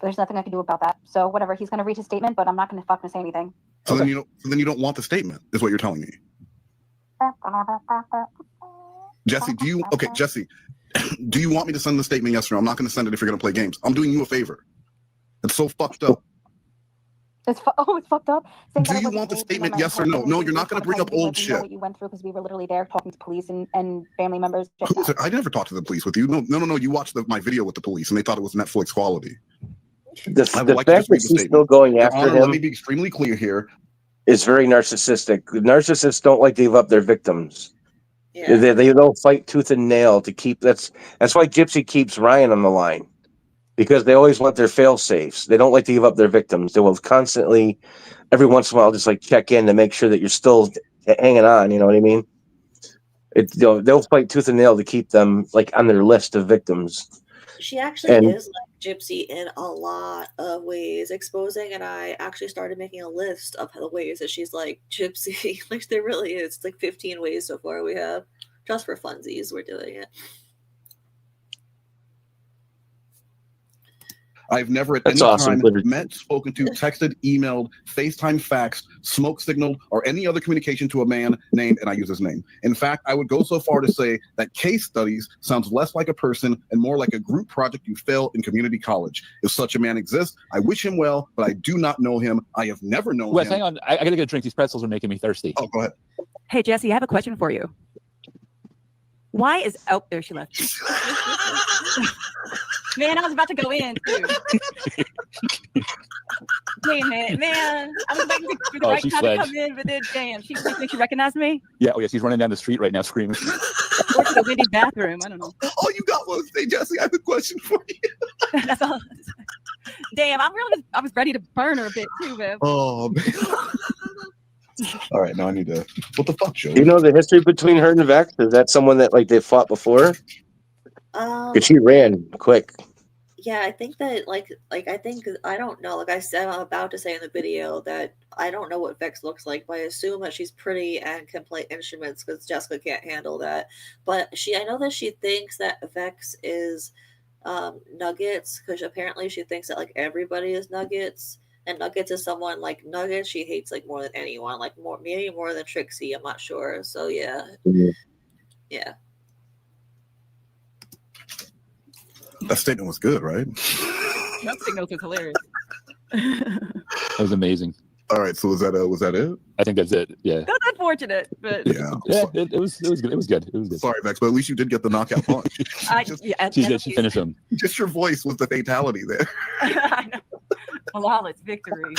There's nothing I can do about that. So whatever. He's gonna read his statement, but I'm not gonna fucking say anything. So then you don't want the statement, is what you're telling me. Jesse, Jesse, do you want me to send the statement? Yes or no? I'm not going to send it if you're going to play games. I'm doing you a favor. It's so fucked up. It's fucked up. Do you want the statement? Yes or no? No, you're not going to bring up old shit. What you went through, because we were literally there talking to police and family members. I never talked to the police with you. No. You watched my video with the police, and they thought it was Netflix quality. The fact that she's still going after him. Let me be extremely clear here. Is very narcissistic. Narcissists don't like to give up their victims. Yeah. They don't fight tooth and nail to keep. That's why Gypsy keeps Ryan on the line, because they always want their fail safes. They don't like to give up their victims. They will constantly, every once in a while, just like check in to make sure that you're still hanging on. You know what I mean? They'll fight tooth and nail to keep them like on their list of victims. She actually is like Gypsy in a lot of ways, exposing, and I actually started making a list of the ways that she's like Gypsy. Like there really is. It's like 15 ways so far we have. Just for funsies, we're doing it. I've never at any time met, spoken to, texted, emailed, FaceTime, faxed, smoke signaled, or any other communication to a man named, and I use his name. In fact, I would go so far to say that case studies sounds less like a person and more like a group project you failed in community college. If such a man exists, I wish him well, but I do not know him. I have never known Wes, him. hang on. I gotta get a drink. These pretzels are making me thirsty. Oh, go ahead. Hey, Jesse, I have a question for you. Why is there she left? Man, I was about to go in too. Damn it, man. I was waiting for the right time to come in, but then damn, she recognized me? Yeah, oh yeah, she's running down the street right now screaming. Or to the windy bathroom. I don't know. All you got was, hey, Jesse, I have a question for you. That's all. Damn, I was ready to burn her a bit too, man. Oh, man. All right, now I need to. What the fuck, Joe? You know the history between her and Vex? Is that someone that like they fought before? Because she ran quick. Yeah, I think that I don't know. Like I said, I'm about to say in the video that I don't know what Vex looks like, but I assume that she's pretty and can play instruments because Jessica can't handle that. But I know that she thinks that Vex is Nuggets, because apparently she thinks that like everybody is Nuggets. And Nuggets is someone like Nuggets she hates like more than anyone, like maybe more than Trixie. I'm not sure. So yeah, yeah. That statement was good, right? That signals was hilarious. That was amazing. All right, so was that it? I think that's it. Yeah. That's unfortunate, but yeah, it was good. It was good. Sorry, Vex, but at least you did get the knockout punch. She did. She finished him. Just your voice was the fatality there. I know. Flawless victory.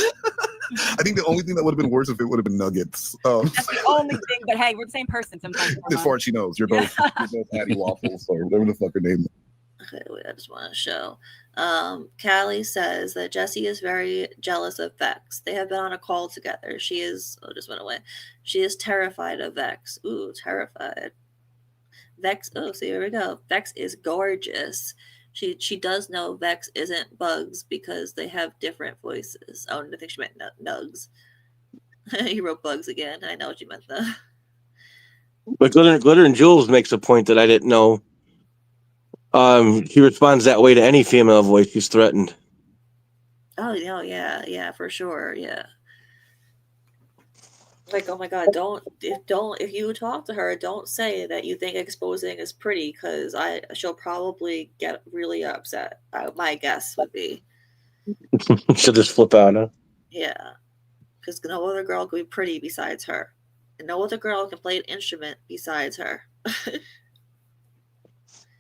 I think the only thing that would have been worse if it would have been nuggets. That's the only thing. But hey, we're the same person sometimes. As far as she knows, you're both Patty Waffles or whatever the fuck her name is. Okay, wait, I just want to show. Callie says that Jessie is very jealous of Vex. They have been on a call together. She is, oh, just went away. She is terrified of Vex. Ooh, terrified. Vex, oh, see, here we go. Vex is gorgeous. She does know Vex isn't Bugs because they have different voices. Oh, I think she meant Nugs. He wrote Bugs again. I know what you meant though. But Glitter and Jules makes a point that I didn't know. He responds that way to any female voice he's threatened. Oh, yeah, for sure, yeah. Like, oh my God, if you talk to her, don't say that you think exposing is pretty, because she'll probably get really upset. My guess would be. She'll just flip out, huh? Yeah, because no other girl can be pretty besides her, and no other girl can play an instrument besides her.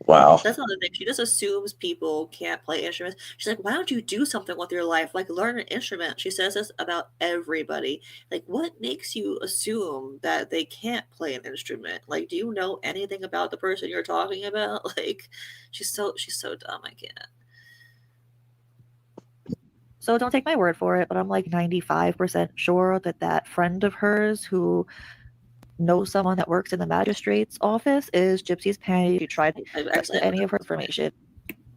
Wow. That's another thing. She just assumes people can't play instruments. She's like, why don't you do something with your life? Like, learn an instrument. She says this about everybody. Like, what makes you assume that they can't play an instrument? Like, do you know anything about the person you're talking about? Like, she's so dumb. I can't. So don't take my word for it, but I'm like 95% sure that friend of hers who knows someone that works in the magistrate's office is Gypsy's Penny. She tried to get any of her information.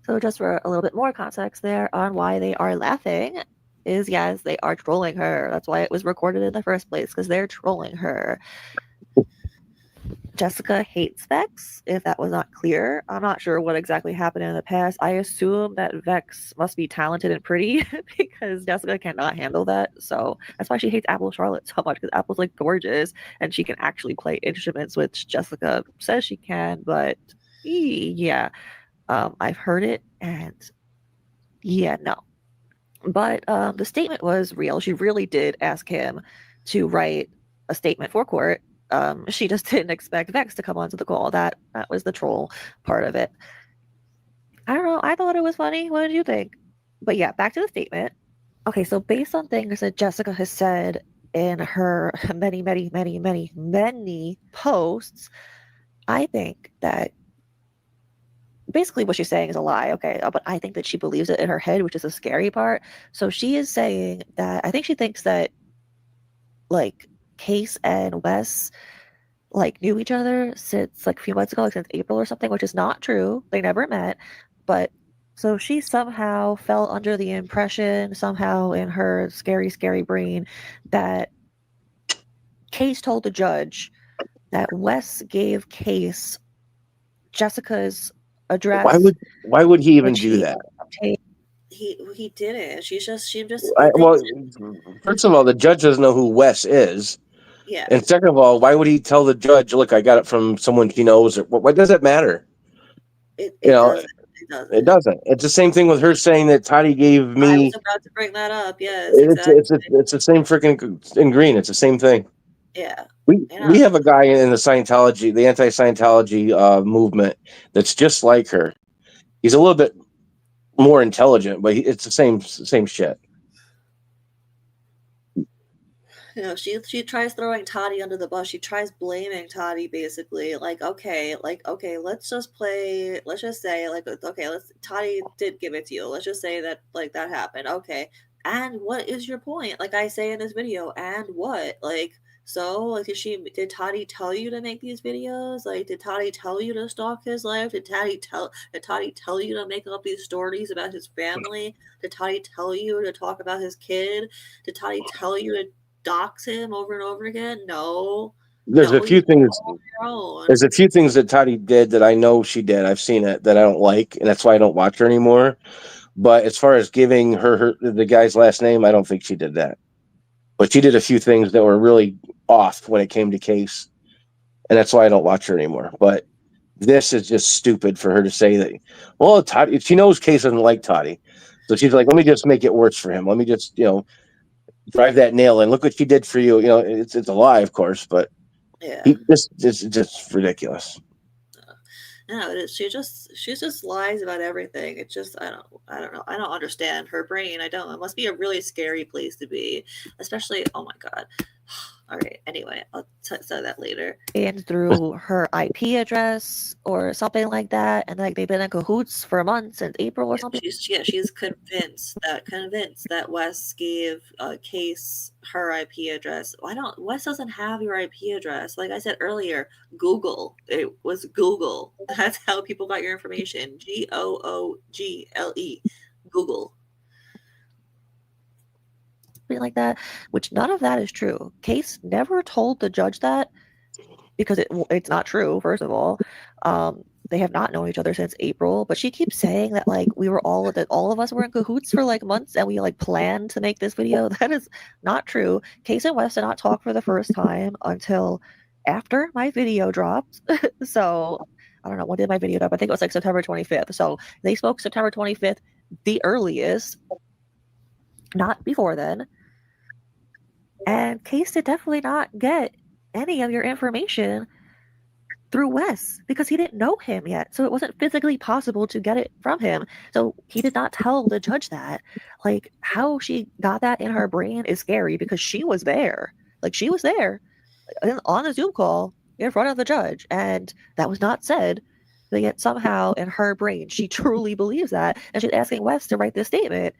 So just for a little bit more context there on why they are laughing is, yes, they are trolling her. That's why it was recorded in the first place, because they're trolling her. Jessica hates Vex, if that was not clear. I'm not sure what exactly happened in the past. I assume that Vex must be talented and pretty because Jessica cannot handle that. So that's why she hates Apple Charlotte so much, because Apple's like gorgeous and she can actually play instruments, which Jessica says she can, but yeah. I've heard it and yeah, no. But the statement was real. She really did ask him to write a statement for court. She just didn't expect Vex to come onto the call. That was the troll part of it. I don't know. I thought it was funny. What did you think? But yeah, back to the statement. Okay, so based on things that Jessica has said in her many posts, I think that basically what she's saying is a lie, okay? But I think that she believes it in her head, which is the scary part. So she is saying that I think she thinks that like Case and Wes like knew each other since like a few months ago, like since April or something, which is not true. They never met. But so she somehow fell under the impression, somehow in her scary brain, that Case told the judge that Wes gave Case Jessica's address. Why would he even do that? He didn't. She just. Well, first of all, the judge doesn't know who Wes is. Yeah. And second of all, why would he tell the judge, "Look, I got it from someone she knows"? Or what does it matter? It doesn't. It's the same thing with her saying that Toddy gave me. I was about to bring that up. Yes, it's the same freaking in green. It's the same thing. Yeah. We have a guy in the Scientology, the anti-Scientology movement that's just like her. He's a little bit more intelligent, but it's the same shit. You know, she tries throwing Toddy under the bus. She tries blaming Toddy, basically. Like, okay, let's just say, Toddy did give it to you. Let's just say that, like, that happened. Okay. And what is your point? Like I say in this video, and what? Like, so, like, did Toddy tell you to make these videos? Like, did Toddy tell you to stalk his life? Did Toddy tell you to make up these stories about his family? Did Toddy tell you to talk about his kid? Did Toddy tell you to dox him over and over again? No. There's a few things. There's a few things that Toddy did that I know she did. I've seen it that I don't like, and that's why I don't watch her anymore. But as far as giving her the guy's last name, I don't think she did that. But she did a few things that were really off when it came to Case, and that's why I don't watch her anymore. But this is just stupid for her to say that. Well, Toddy, she knows Case doesn't like Toddy, so she's like, let me just make it worse for him. Let me just, drive that nail in. Look what she did for you. It's a lie, of course, but yeah, it's just ridiculous. No, it is. She just lies about everything. It's just I don't know. I don't understand her brain. I don't. It must be a really scary place to be, especially. Oh my god. All right. Anyway, I'll say that later. And through her IP address or something like that, and like they've been in cahoots for months since April or something. She's convinced that Wes gave Case her IP address. Wes doesn't have your IP address. Like I said earlier, Google. It was Google. That's how people got your information. Google. Google. Like that, which none of that is true. Case never told the judge that because it's not true. First of all, they have not known each other since April, but she keeps saying that like all of us were in cahoots for like months and we like planned to make this video. That is not true. Case and Wes did not talk for the first time until after my video dropped. So I don't know, when did my video drop? I think it was like September 25th. So they spoke September 25th, the earliest, not before then. And Case did definitely not get any of your information through Wes because he didn't know him yet. So it wasn't physically possible to get it from him. So he did not tell the judge that. Like, how she got that in her brain is scary because she was there. Like, she was there on a Zoom call in front of the judge. And that was not said. But yet somehow in her brain, she truly believes that. And she's asking Wes to write this statement.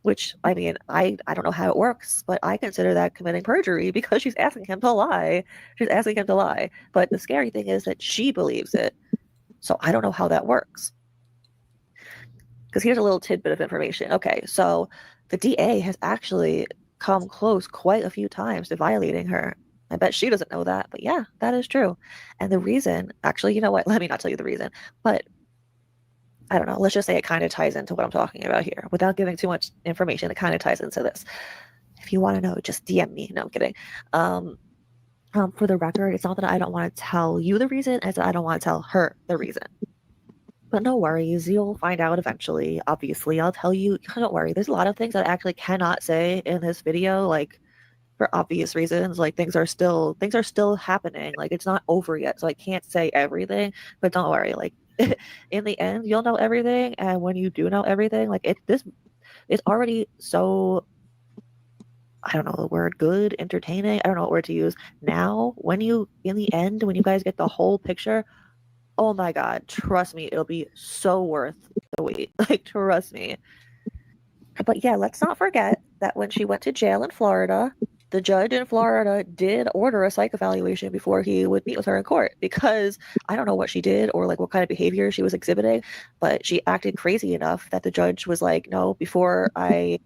Which, I mean, I don't know how it works, but I consider that committing perjury because she's asking him to lie. She's asking him to lie. But the scary thing is that she believes it. So I don't know how that works. Because here's a little tidbit of information. Okay, so the DA has actually come close quite a few times to violating her. I bet she doesn't know that, but yeah, that is true. And the reason, actually, you know what? Let me not tell you the reason, but I don't know. Let's just say it kind of ties into what I'm talking about here. Without giving too much information, it kind of ties into this. If you want to know, just DM me. No, I'm kidding. For the record, it's not that I don't want to tell you the reason, it's that I don't want to tell her the reason. But no worries, you'll find out eventually. Obviously, I'll tell you. Don't worry. There's a lot of things that I actually cannot say in this video, like for obvious reasons. Like things are still happening. Like it's not over yet, so I can't say everything. But don't worry. Like in the end, you'll know everything, and when you do know everything, like it's already so, I don't know the word, good, entertaining. I don't know what word to use. Now, in the end, when you guys get the whole picture, oh my god, trust me, it'll be so worth the wait. Like, trust me. But yeah, let's not forget that when she went to jail in Florida, the judge in Florida did order a psych evaluation before he would meet with her in court, because I don't know what she did or like what kind of behavior she was exhibiting, but she acted crazy enough that the judge was like, no, before I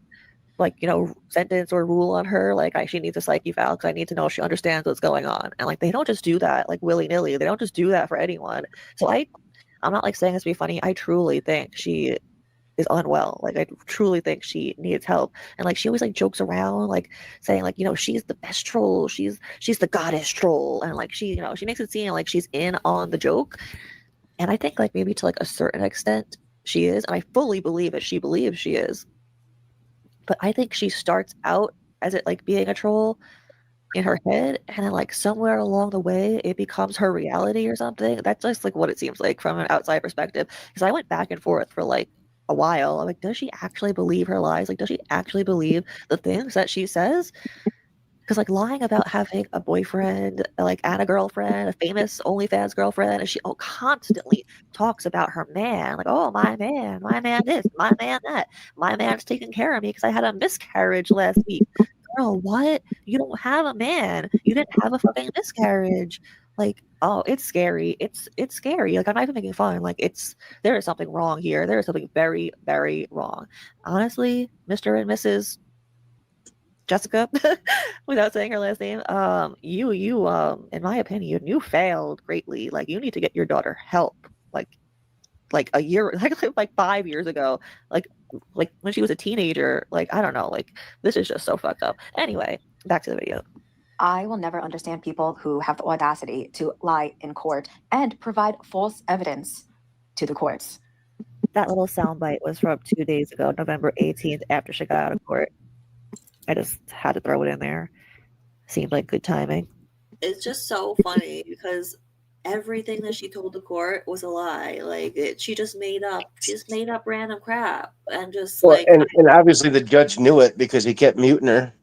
sentence or rule on her, like she needs a psych eval because I need to know if she understands what's going on. And like they don't just do that like willy-nilly. They don't just do that for anyone. So I'm not like saying this to be funny. I truly think she is unwell. Like I truly think she needs help. And like she always like jokes around, like saying like, she's the best troll. She's the goddess troll. And like she makes it seem like she's in on the joke. And I think like maybe to like a certain extent she is. And I fully believe that she believes she is. But I think she starts out as it like being a troll in her head, and then like somewhere along the way it becomes her reality or something. That's just like what it seems like from an outside perspective. Because I went back and forth for like a while. I'm like, does she actually believe her lies? Like, does she actually believe the things that she says? Because like lying about having a boyfriend, like and a girlfriend, a famous OnlyFans girlfriend, and she constantly talks about her man, like, oh my man this, my man that, my man's taking care of me because I had a miscarriage last week. Girl, what? You don't have a man. You didn't have a fucking miscarriage. Like, oh, it's scary. It's scary. Like I'm not even making fun. Like there is something wrong here. There is something very, very wrong. Honestly, Mr. and Mrs. Jessica, without saying her last name, you in my opinion, you failed greatly. Like you need to get your daughter help. Like a year, like 5 years ago, like when she was a teenager. Like I don't know. Like this is just so fucked up. Anyway, back to the video. I will never understand people who have the audacity to lie in court and provide false evidence to the courts. That little soundbite was from 2 days ago, November 18th, after she got out of court. I just had to throw it in there. Seemed like good timing. It's just so funny because everything that she told the court was a lie. Like she just made up random crap and just Well, like and obviously the judge knew it because he kept muting her.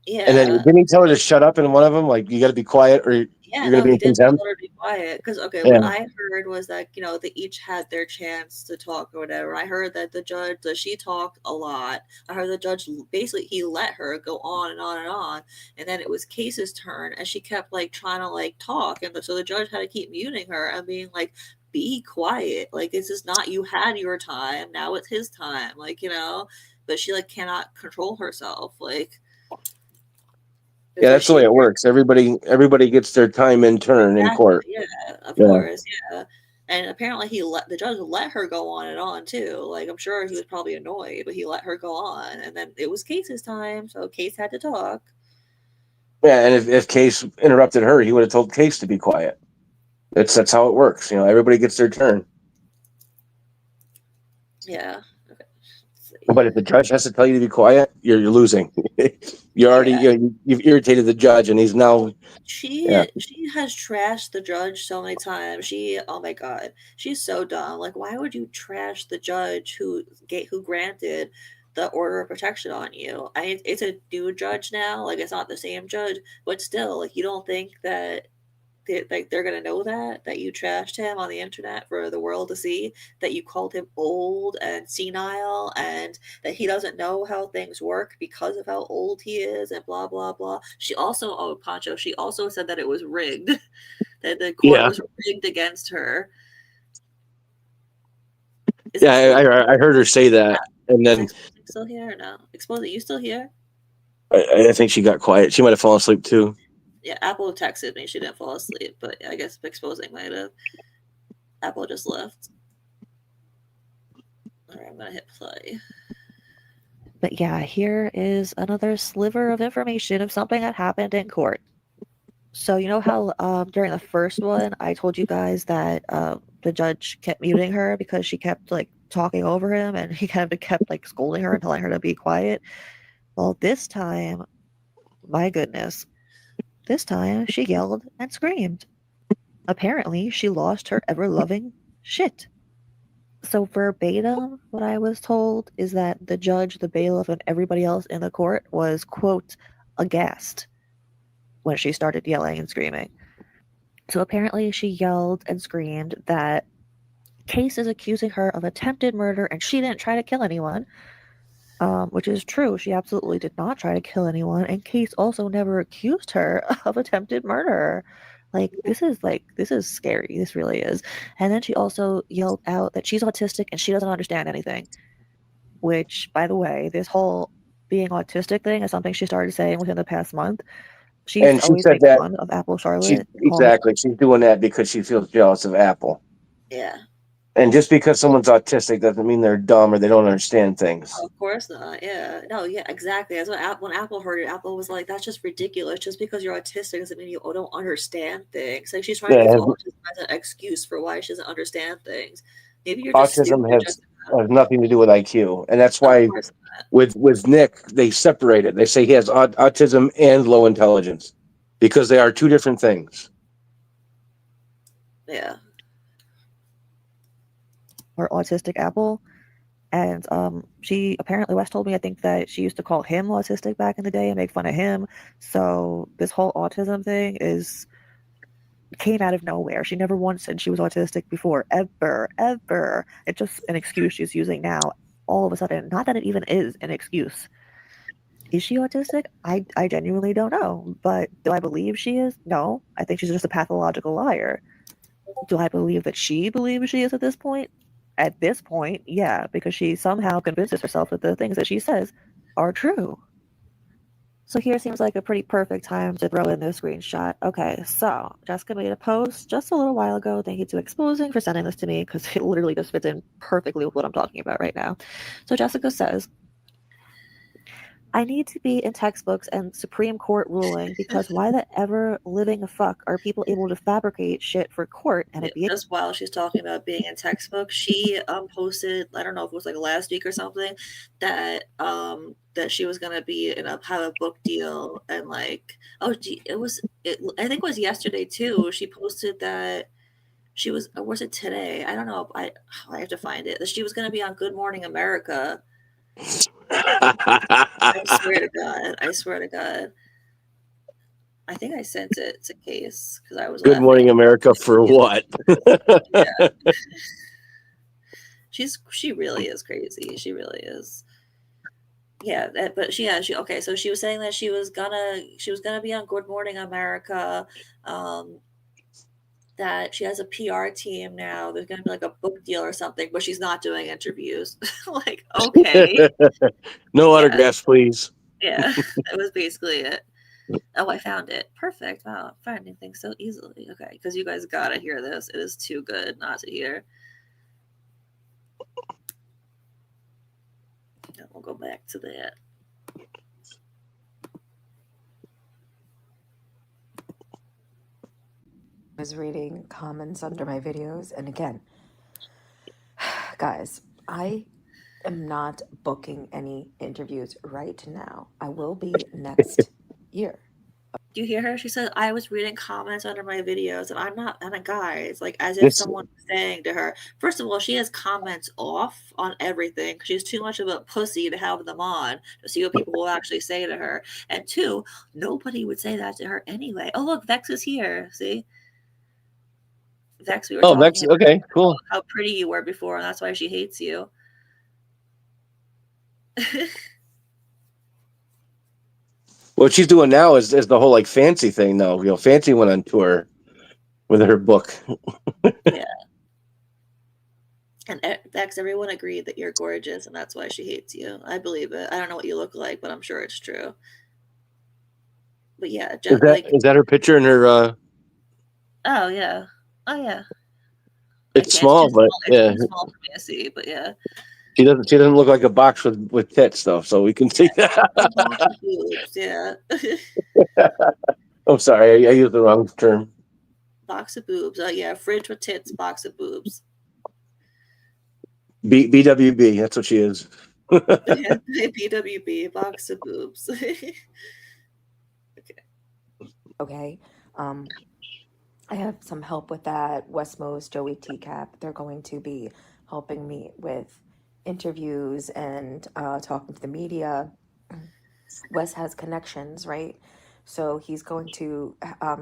And then yeah. didn't he tell her to shut up in one of them? Like, you got to be quiet or you're Yeah, going to no, be he in did tell contempt. her to be quiet. Because, okay, Yeah. what I heard was that, they each had their chance to talk or whatever. I heard that the judge, that she talked a lot. I heard the judge, basically, he let her go on and on and on. And then it was Case's turn, and she kept, like, trying to, like, talk. And so the judge had to keep muting her and being like, be quiet. Like, this is not, you had your time. Now it's his time. Like, but she, like, cannot control herself. Like, Yeah, that's the way it works. Everybody gets their time in turn in court. Yeah, of Yeah. course, yeah. And apparently the judge let her go on and on too. Like I'm sure he was probably annoyed, but he let her go on. And then it was Case's time, so Case had to talk. Yeah, and if Case interrupted her, he would have told Case to be quiet. That's how it works. Everybody gets their turn. Yeah. But if the judge has to tell you to be quiet, you're losing. You're already you've irritated the judge, and he's now. She has trashed the judge so many times. Oh my god, she's so dumb. Like, why would you trash the judge who granted the order of protection on you? It's a new judge now. Like, it's not the same judge, but still, like, you don't think that they're gonna know that you trashed him on the internet for the world to see, that you called him old and senile, and that he doesn't know how things work because of how old he is, and blah blah blah. She also Pancho, she also said that it was rigged, that the court was rigged against her. I heard her say that, and then still here or no? Exposing, you still here? I think she got quiet. She might have fallen asleep too. Yeah, Apple texted me. She didn't fall asleep, but I guess exposing might have. Apple just left. All right, I'm gonna hit play. But yeah, here is another sliver of information of something that happened in court. So you know how during the first one I told you guys that the judge kept muting her because she kept like talking over him, and he kind of kept like scolding her and telling her to be quiet. Well, this time, my goodness, this time she yelled and screamed. Apparently, she lost her ever-loving shit. So verbatim, what I was told is that the judge, the bailiff, and everybody else in the court was, quote, aghast when she started yelling and screaming. So apparently she yelled and screamed that Case is accusing her of attempted murder and she didn't try to kill anyone, which is true. She absolutely did not try to kill anyone, and Case also never accused her of attempted murder. This is scary. This really is. And then she also yelled out that she's autistic and she doesn't understand anything. Which, by the way, this whole being autistic thing is something she started saying within the past month. She's always making fun of Apple Charlotte. She's doing that because she feels jealous of Apple. Yeah. And just because someone's autistic doesn't mean they're dumb or they don't understand things. Oh, of course not. Yeah. No, yeah, exactly. That's what when Apple heard it, Apple was like, that's just ridiculous. Just because you're autistic doesn't mean you don't understand things. Like, she's trying to use autism as an excuse for why she doesn't understand things. Maybe you're just autism stupid. has nothing to do with IQ. And that's why with Nick, they separate it. They say he has autism and low intelligence because they are two different things. Yeah. Or autistic Apple. And she apparently, Wes told me, I think that she used to call him autistic back in the day and make fun of him. So this whole autism thing came out of nowhere. She never once said she was autistic before, ever. It's just an excuse she's using now. All of a sudden, not that it even is an excuse. Is she autistic? I genuinely don't know. But do I believe she is? No. I think she's just a pathological liar. Do I believe that she believes she is at this point? At this point, yeah, because she somehow convinces herself that the things that she says are true. So here seems like a pretty perfect time to throw in this screenshot. Okay, so Jessica made a post just a little while ago. Thank you to Exposing for sending this to me because it literally just fits in perfectly with what I'm talking about right now. So Jessica says, I need to be in textbooks and Supreme Court ruling because why the ever living fuck are people able to fabricate shit for court and it be just while she's talking about being in textbooks, she posted, I don't know if it was like last week or something, that she was gonna be have a book deal, and like I think it was yesterday too. She posted that She was, or was it today? I don't know. I have to find it. She was going to be on Good Morning America. I swear to God. I swear to God. I think I sent it to Case because I was Good laughing. Morning America for what? Yeah. She really is crazy. She really is. Yeah, but she okay. So she was saying that she was gonna be on Good Morning America. That she has a PR team now. There's gonna be like a book deal or something, but she's not doing interviews. Like, okay. No Yeah. autographs, please. Yeah, that was basically it. Oh, I found it. Perfect. Wow, I'm finding things so easily. Okay, because you guys gotta hear this. It is too good not to hear. And we'll go back to that. I was reading comments under my videos, and again, guys, I am not booking any interviews right now. I will be next year. Do you hear her? She said, I was reading comments under my videos, and I'm not, and a guy. It's like as if someone was saying to her, first of all, she has comments off on everything. She's too much of a pussy to have them on to see what people will actually say to her. And two, nobody would say that to her anyway. Oh, look, Vex is here. See? Vex, we were talking Vex, about okay, cool. how pretty you were before, and that's why she hates you. What she's doing now is the whole like Fancy thing now. You know, Fancy went on tour with her book. Yeah. And Vex, everyone agreed that you're gorgeous, and that's why she hates you. I believe it. I don't know what you look like, but I'm sure it's true. But yeah, Is that her picture in her? Oh yeah, oh yeah. It's small, but yeah, it's too small for me to see. But yeah, she doesn't look like a box with tits though, so we can see that. box of boobs, yeah. I'm sorry, I used the wrong term. Box of boobs. Oh yeah, fridge with tits, box of boobs. BWB, that's what she is. Yeah, BWB, box of boobs. Okay. I have some help with that. Westmo's, Joey Teacap, they're going to be helping me with interviews and talking to the media. Wes has connections, right? So he's going to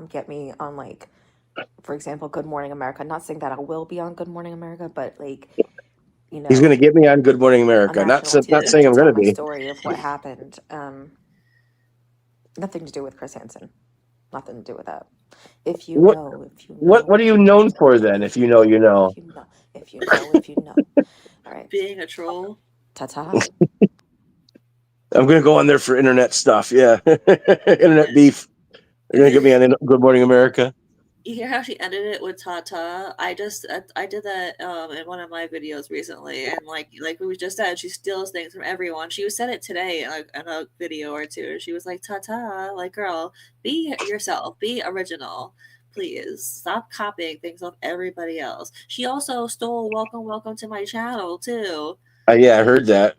get me on, like, for example, Good Morning America. Not saying that I will be on Good Morning America, but like, you know, He's going to get me on Good Morning America. Not saying I'm going to be. Story of what happened. Nothing to do with Chris Hansen. Nothing to do with that. If you know. What are you known for then? If you know, you know. If you know. All right. Being a troll. Ta-ta. I'm going to go on there for internet stuff. Yeah. Internet beef. They're going to get me on Good Morning America. You hear how she ended it with Tata? I did that in one of my videos recently, and like we just said, she steals things from everyone. She said it today in a video or two. She was like, Tata, like, girl, be yourself, be original, please. Stop copying things off everybody else. She also stole welcome to my channel too. Yeah, I heard that.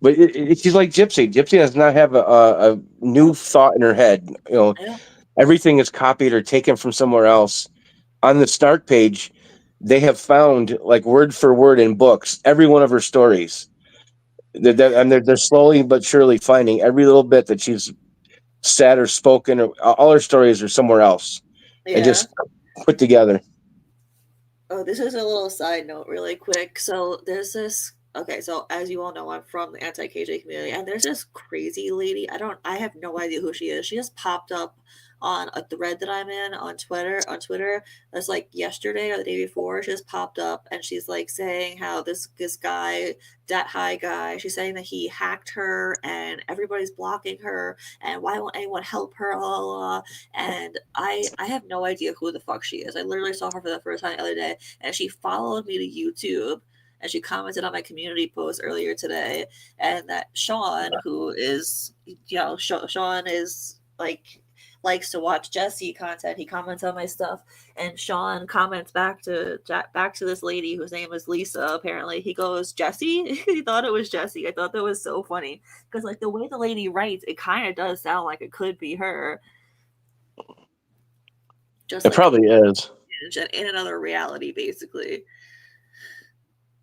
But she's like Gypsy. Gypsy does not have a new thought in her head. You know, everything is copied or taken from somewhere else. On the start page, they have found, like, word for word in books, every one of her stories. They're slowly but surely finding every little bit that she's said or spoken. Or all her stories are somewhere else, and just put together. Oh, this is a little side note really quick. So there's this, okay, so as you all know, I'm from the anti-KJ community, and there's this crazy lady. I have no idea who she is. She just popped up on a thread that I'm in on Twitter. That's like yesterday or the day before. She just popped up, and she's like saying how this guy, that high guy, she's saying that he hacked her and everybody's blocking her, and why won't anyone help her, blah, blah, blah. And I have no idea who the fuck she is. I literally saw her for the first time the other day, and she followed me to YouTube, and she commented on my community post earlier today, and that Sean, who is, you know, Sean is like, likes to watch Jesse content. He comments on my stuff, and Sean comments back to this lady whose name is Lisa. Apparently, he goes, Jesse. He thought it was Jesse. I thought that was so funny because, like, the way the lady writes, it kind of does sound like it could be her. It probably is. in another reality, basically.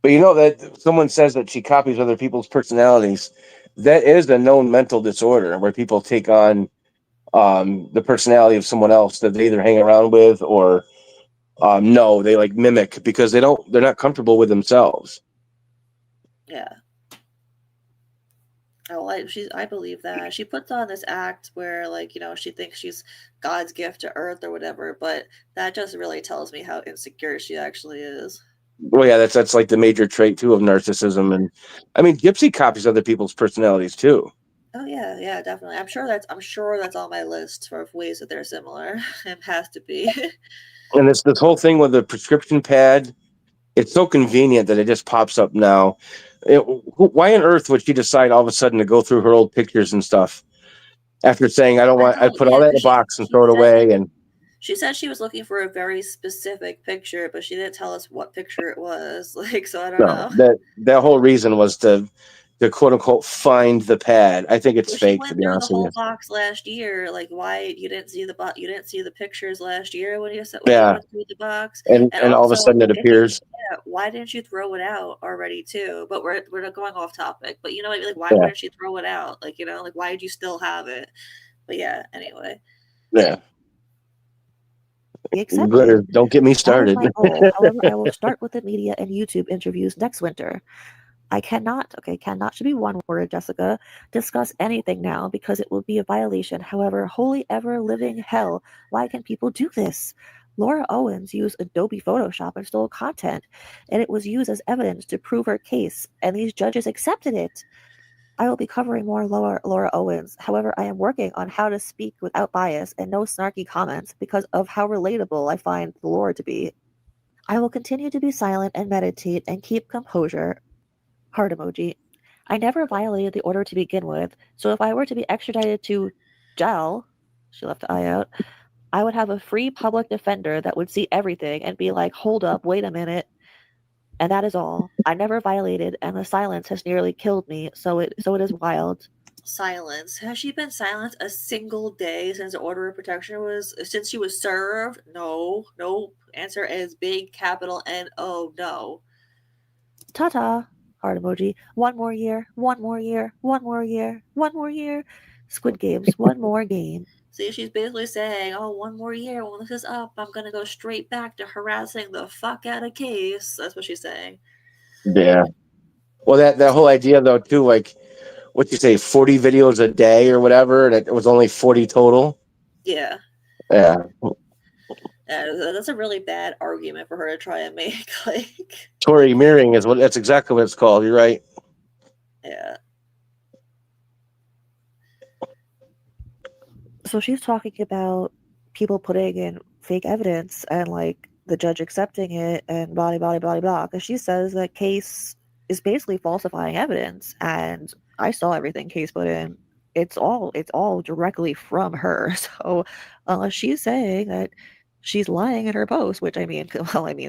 But you know that someone says that she copies other people's personalities. That is a known mental disorder where people take on the personality of someone else that they either hang around with or no, they like mimic because they're not comfortable with themselves. Yeah. Oh, I believe that. She puts on this act where, like, she thinks she's God's gift to Earth or whatever, but that just really tells me how insecure she actually is. Well, yeah, that's like the major trait too of narcissism, and I mean, Gypsy copies other people's personalities too. Oh yeah, yeah, definitely. I'm sure that's on my list for ways that they're similar. It has to be. And this whole thing with the prescription pad, it's so convenient that it just pops up now. Why on earth would she decide all of a sudden to go through her old pictures and stuff after saying I don't want? I put all that in a box and throw it away. And she said she was looking for a very specific picture, but she didn't tell us what picture it was. Like, so I don't know. that whole reason was to quote unquote find the pad. I think it's Well, she fake, to went be through the honest with whole you. box last year. Like, why you didn't see the pictures last year when you Yeah. went through the box? And all of a also, sudden it appears. why didn't you throw it out already too? But we're not going off topic. But like why Yeah. wouldn't you throw it out? Like, like why did you still have it? But yeah, anyway. Yeah. Accepted. Don't get me started. That is my goal. However, I will start with the media and YouTube interviews next winter. I cannot should be one word, Jessica, discuss anything now because it will be a violation. However, holy ever living hell, why can people do this? Laura Owens used Adobe Photoshop and stole content, and it was used as evidence to prove her case, and these judges accepted it. I will be covering more Laura Owens. However, I am working on how to speak without bias and no snarky comments because of how relatable I find the Laura to be. I will continue to be silent and meditate and keep composure. Heart emoji. I never violated the order to begin with, so if I were to be extradited to jail, she left the eye out, I would have a free public defender that would see everything and be like, hold up, wait a minute. And that is all. I never violated, and the silence has nearly killed me, so it is wild. Silence. Has she been silent a single day since the order of protection since she was served? No. Answer is big capital N-O, no. Ta-ta. Heart emoji. One more year. One more year. One more year. One more year. Squid Games. One more game. See, she's basically saying, oh, one more year, when this is up, I'm going to go straight back to harassing the fuck out of Case. That's what she's saying. Yeah. Well, that whole idea, though, too, like, what you say, 40 videos a day or whatever, and it was only 40 total? Yeah. Yeah. That's a really bad argument for her to try and make. Like, Tory mirroring that's exactly what it's called. You're right. Yeah. So she's talking about people putting in fake evidence and like the judge accepting it and blah blah blah blah. Because she says that Case is basically falsifying evidence, and I saw everything Case put in. It's all directly from her. So unless she's saying that she's lying in her post, which I mean,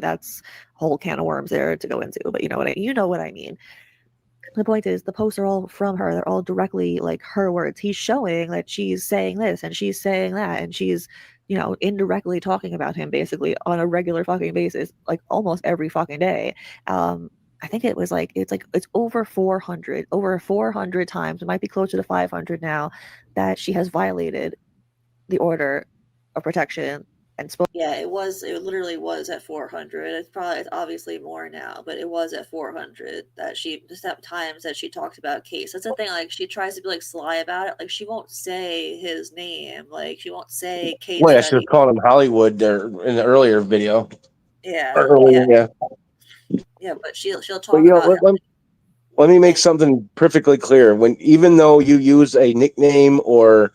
that's a whole can of worms there to go into. But you know what I mean. The point is, the posts are all from her. They're all directly like her words. He's showing that she's saying this and she's saying that, and she's, indirectly talking about him basically on a regular fucking basis, like almost every fucking day. I think it's over 400 times. It might be closer to 500 now that she has violated the order of protection and spoke. Yeah, it literally was at 400. It's obviously more now, but it was at 400 that she just have times that she talked about Case. That's the thing, like she tries to be like sly about it. Like she won't say his name. Like she won't say Case. Well, yeah, she was calling him Hollywood there in the earlier video. Yeah. Yeah, but she'll talk about let me make something perfectly clear. Even though you use a nickname or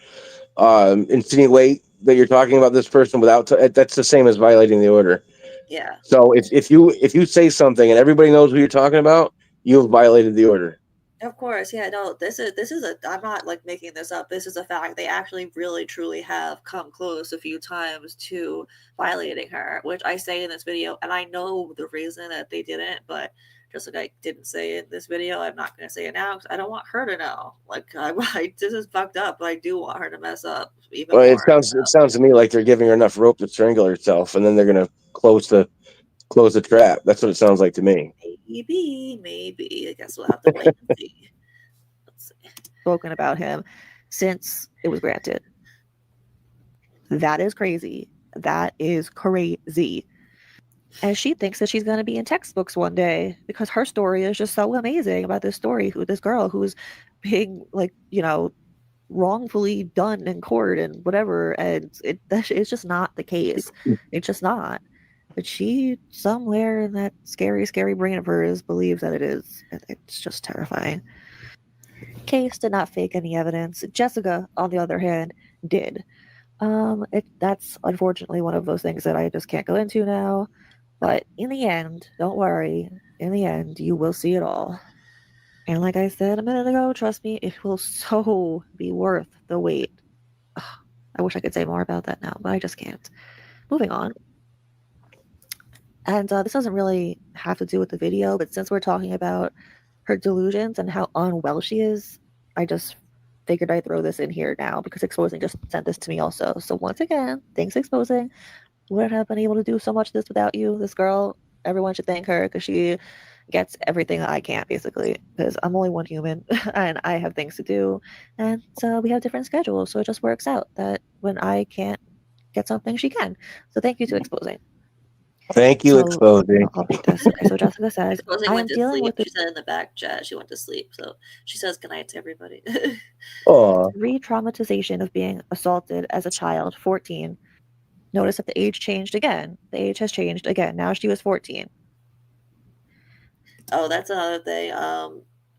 insinuate that you're talking about this person that's the same as violating the order. Yeah. So if you say something and everybody knows who you're talking about, you've violated the order. Of course, yeah. No, this is I'm not like making this up. This is a fact. They actually really truly have come close a few times to violating her, which I say in this video, and I know the reason that they didn't, but just like I didn't say in this video, I'm not going to say it now because I don't want her to know. Like, this is fucked up, but I do want her to mess up even Well, more. it sounds to me like they're giving her enough rope to strangle herself, and then they're gonna close the trap. That's what it sounds like to me. Maybe. I guess we'll have to wait and see. Let's see. Spoken about him since it was granted. That is crazy. That is crazy. And she thinks that she's going to be in textbooks one day because her story is just so amazing about this story, this girl who's being, like, you know, wrongfully done in court and whatever. And it's just not the case. It's just not. But she, somewhere in that scary, scary brain of hers, believes that it is. It's just terrifying. Case did not fake any evidence. Jessica, on the other hand, did. That's unfortunately one of those things that I just can't go into now. But in the end, don't worry. In the end, you will see it all. And like I said a minute ago, trust me, it will so be worth the wait. Ugh, I wish I could say more about that now, but I just can't. Moving on. And this doesn't really have to do with the video, but since we're talking about her delusions and how unwell she is, I just figured I'd throw this in here now because Exposing just sent this to me also. So once again, thanks Exposing. Wouldn't have been able to do so much of this without you. This girl, everyone should thank her because she gets everything that I can't, basically, because I'm only one human and I have things to do. And so we have different schedules, so it just works out that when I can't get something, she can. So thank you to Exposing. Thank you, Exposing. I'll read this. Okay, so Jessica says, Exposing I went am to dealing sleep. with the She said in the back chat she went to sleep. So she says goodnight to everybody. Oh, re-traumatization of being assaulted as a child, 14. Notice that the age changed again. The age has changed again. Now she was 14. Oh, that's another thing.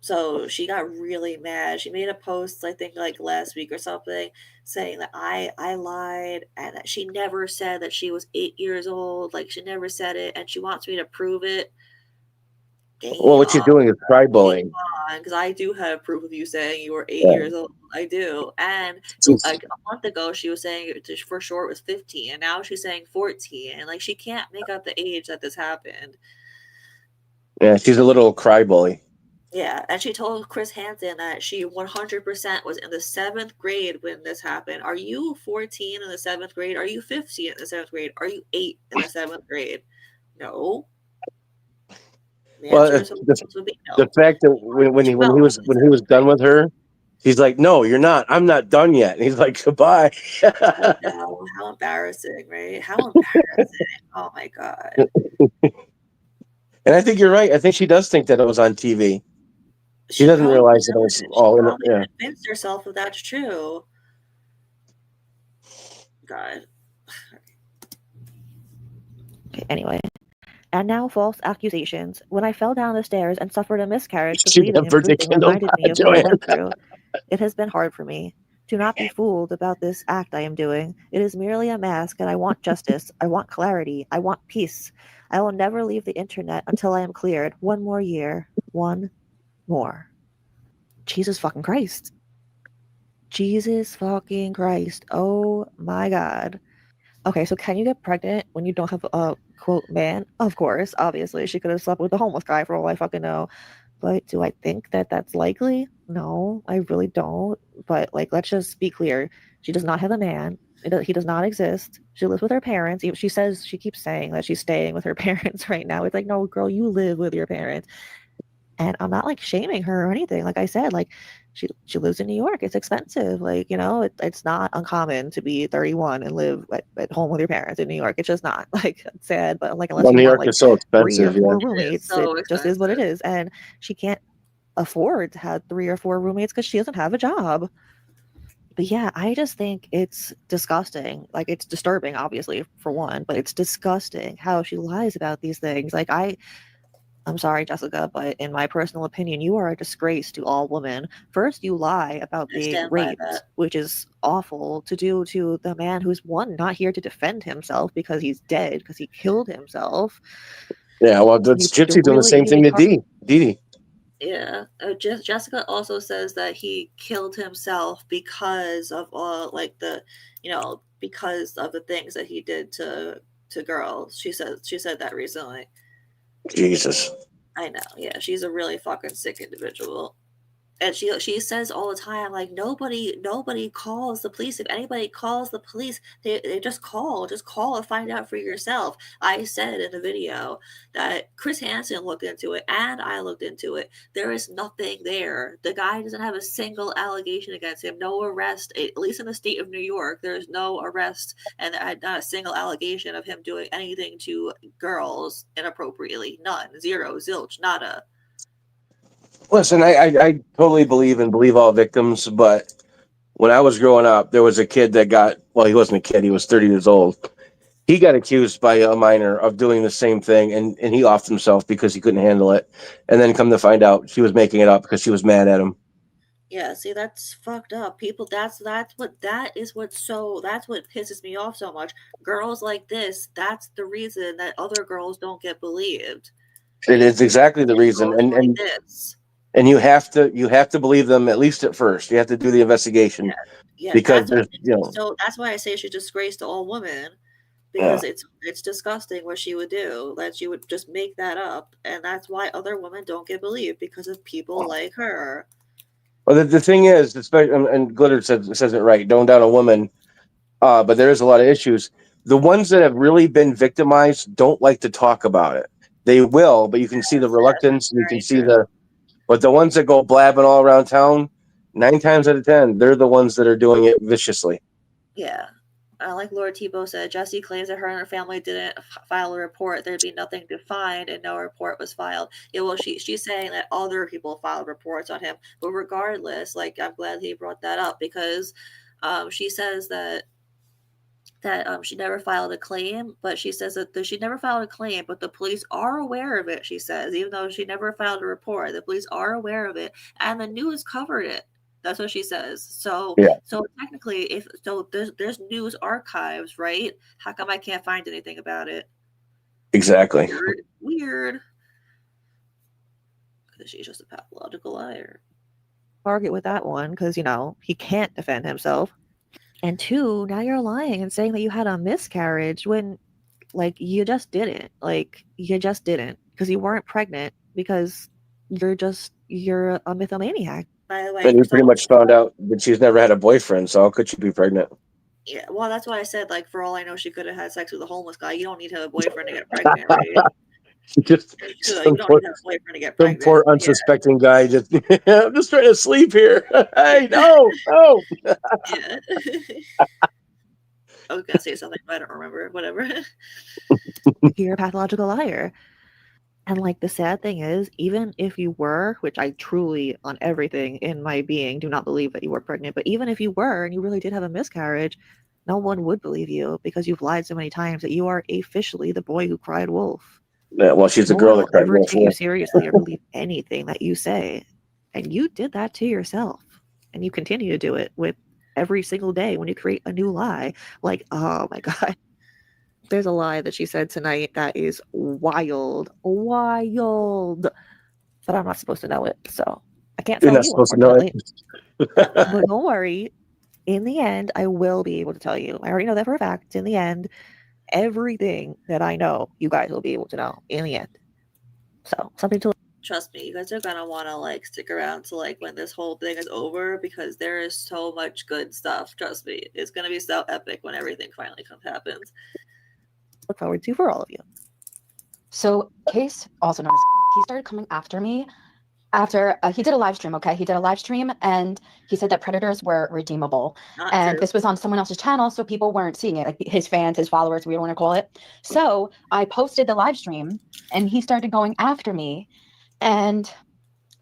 So she got really mad. She made a post, I think, like last week or something, saying that I lied and that she never said that she was 8 years old. Like she never said it, and she wants me to prove it. well, what you're doing is cry bullying. Because I do have proof of you saying you were 8 years old. I do. And like a month ago, she was saying for sure it was 15, and now she's saying 14. And like she can't make out the age that this happened. Yeah, she's a little cry bully. Yeah, and she told Chris Hansen that she 100% was in the 7th grade when this happened. Are you 14 in the 7th grade? Are you 15 in the 7th grade? Are you 8 in the 7th grade? No. The Well, answer would be no. the fact that when he was done with her, he's like, "No, you're not. I'm not done yet." And he's like, "Goodbye." No, how embarrassing, right? How embarrassing. Oh my God. And I think you're right. I think she does think that it was on TV. She doesn't realize that it was all in it. Yeah. Convinced herself that that's true. God. Okay, anyway. And now false accusations. When I fell down the stairs and suffered a miscarriage, the bleeding and bruising reminded me of what I went through. It has been hard for me. Do not be fooled about this act I am doing. It is merely a mask, and I want justice. I want clarity. I want peace. I will never leave the internet until I am cleared. One more year. One more. Jesus fucking Christ. Jesus fucking Christ. Oh my God. Okay, so can you get pregnant when you don't have a quote man? Of course, obviously. She could have slept with a homeless guy for all I fucking know. But do I think that that's likely? No, I really don't. But like, let's just be clear. She does not have a man. He does not exist. She lives with her parents. She keeps saying that she's staying with her parents right now. It's like, no, girl, you live with your parents. And I'm not like shaming her or anything. Like I said, like she lives in New York. It's expensive. Like, you know, it's not uncommon to be 31 and live at home with your parents in New York. It's just not. Like, it's sad, but like unless New you York want like is so 3 or expensive. 4 Yeah. roommates, it just is what it is. And she can't afford to have 3 or 4 roommates because she doesn't have a job. But yeah, I just think it's disgusting. Like, it's disturbing, obviously, for one, but it's disgusting how she lies about these things. Like, I'm sorry, Jessica, but in my personal opinion, you are a disgrace to all women. First, you lie about being raped, which is awful to do to the man who's, one, not here to defend himself because he's dead, because he killed himself. Yeah, well, Gypsy doing the same thing to Dee Dee. Yeah, Jessica also says that he killed himself because of like because of the things that he did to girls. She said that recently. Jesus. I know. Yeah, she's a really fucking sick individual. And she says all the time, like, nobody calls the police. If anybody calls the police, they just call and find out for yourself. I said in the video that Chris Hansen looked into it and I looked into it. There is nothing there. The guy doesn't have a single allegation against him. No arrest, at least in the state of New York. There's no arrest and not a single allegation of him doing anything to girls inappropriately. None. Zero. Zilch. Nada. Listen, I totally believe all victims, but when I was growing up, there was a kid that got, well, he wasn't a kid, he was 30 years old. He got accused by a minor of doing the same thing, and he offed himself because he couldn't handle it. And then come to find out she was making it up because she was mad at him. Yeah, see, that's fucked up. People, that's what pisses me off so much. Girls like this, that's the reason that other girls don't get believed. It is exactly the reason, Girls like this. and you have to believe them at least at first. You have to do the investigation, Yeah, because that's there's so that's why I say she's a disgrace to all women, because it's disgusting what she would do. That she would just make that up, and that's why other women don't get believed, because of people like her. Well, the thing is, especially, and Glitter says it right. Don't doubt a woman, but there is a lot of issues. The ones that have really been victimized don't like to talk about it. They will, but you can see the reluctance. You can see but the ones that go blabbing all around town, 9 times out of 10, they're the ones that are doing it viciously. Yeah. Like Laura Tebow said, Jessie claims that her and her family didn't file a report. There'd be nothing to find, and no report was filed. Yeah, well, she's saying that other people filed reports on him. But regardless, like, I'm glad he brought that up, because she says that she never filed a claim, but she says that she never filed a claim, but the police are aware of it. She says, even though she never filed a report, the police are aware of it, and the news covered it. That's what she says. So, so technically, there's news archives, right? How come I can't find anything about it? Exactly. Weird. Because she's just a pathological liar. Target with that one, because he can't defend himself. And 2, now you're lying and saying that you had a miscarriage when, like, you just didn't. Like, you just didn't, because you weren't pregnant, because you're a mythomaniac. By the way, and we pretty much found out that she's never had a boyfriend, so how could she be pregnant? Yeah, well, that's what I said. Like, for all I know, she could have had sex with a homeless guy. You don't need to have a boyfriend to get pregnant, right? Just you don't need to have a boyfriend to get pregnant. Some poor unsuspecting guy just, I'm just trying to sleep here. Hey, no. Yeah. I was gonna say something, but I don't remember. Whatever. You're a pathological liar. And, like, the sad thing is, even if you were, which I truly, on everything in my being, do not believe that you were pregnant, but even if you were and you really did have a miscarriage, no one would believe you, because you've lied so many times that you are officially the boy who cried wolf. Yeah, well, she's a girl that cried ever wolf. take you seriously or believe anything that you say. And you did that to yourself. And you continue to do it with every single day when you create a new lie. Like, oh my God. There's a lie that she said tonight that is wild. But I'm not supposed to know it, so I can't tell You're not you, supposed to know it. But don't worry. In the end, I will be able to tell you. I already know that for a fact. In the end, everything that I know, you guys will be able to know in the end. So, something to Trust me, you guys are gonna want to, like, stick around to, like, when this whole thing is over, because there is so much good stuff. Trust me, it's gonna be so epic when everything finally happens. look forward to for all of you. So Case, also known as, he started coming after me after he did a live stream. Okay, he did a live stream and he said that predators were redeemable. Not and true. This was on someone else's channel, so people weren't seeing it, like his fans, his followers, we don't want to call it. So I posted the live stream and he started going after me, and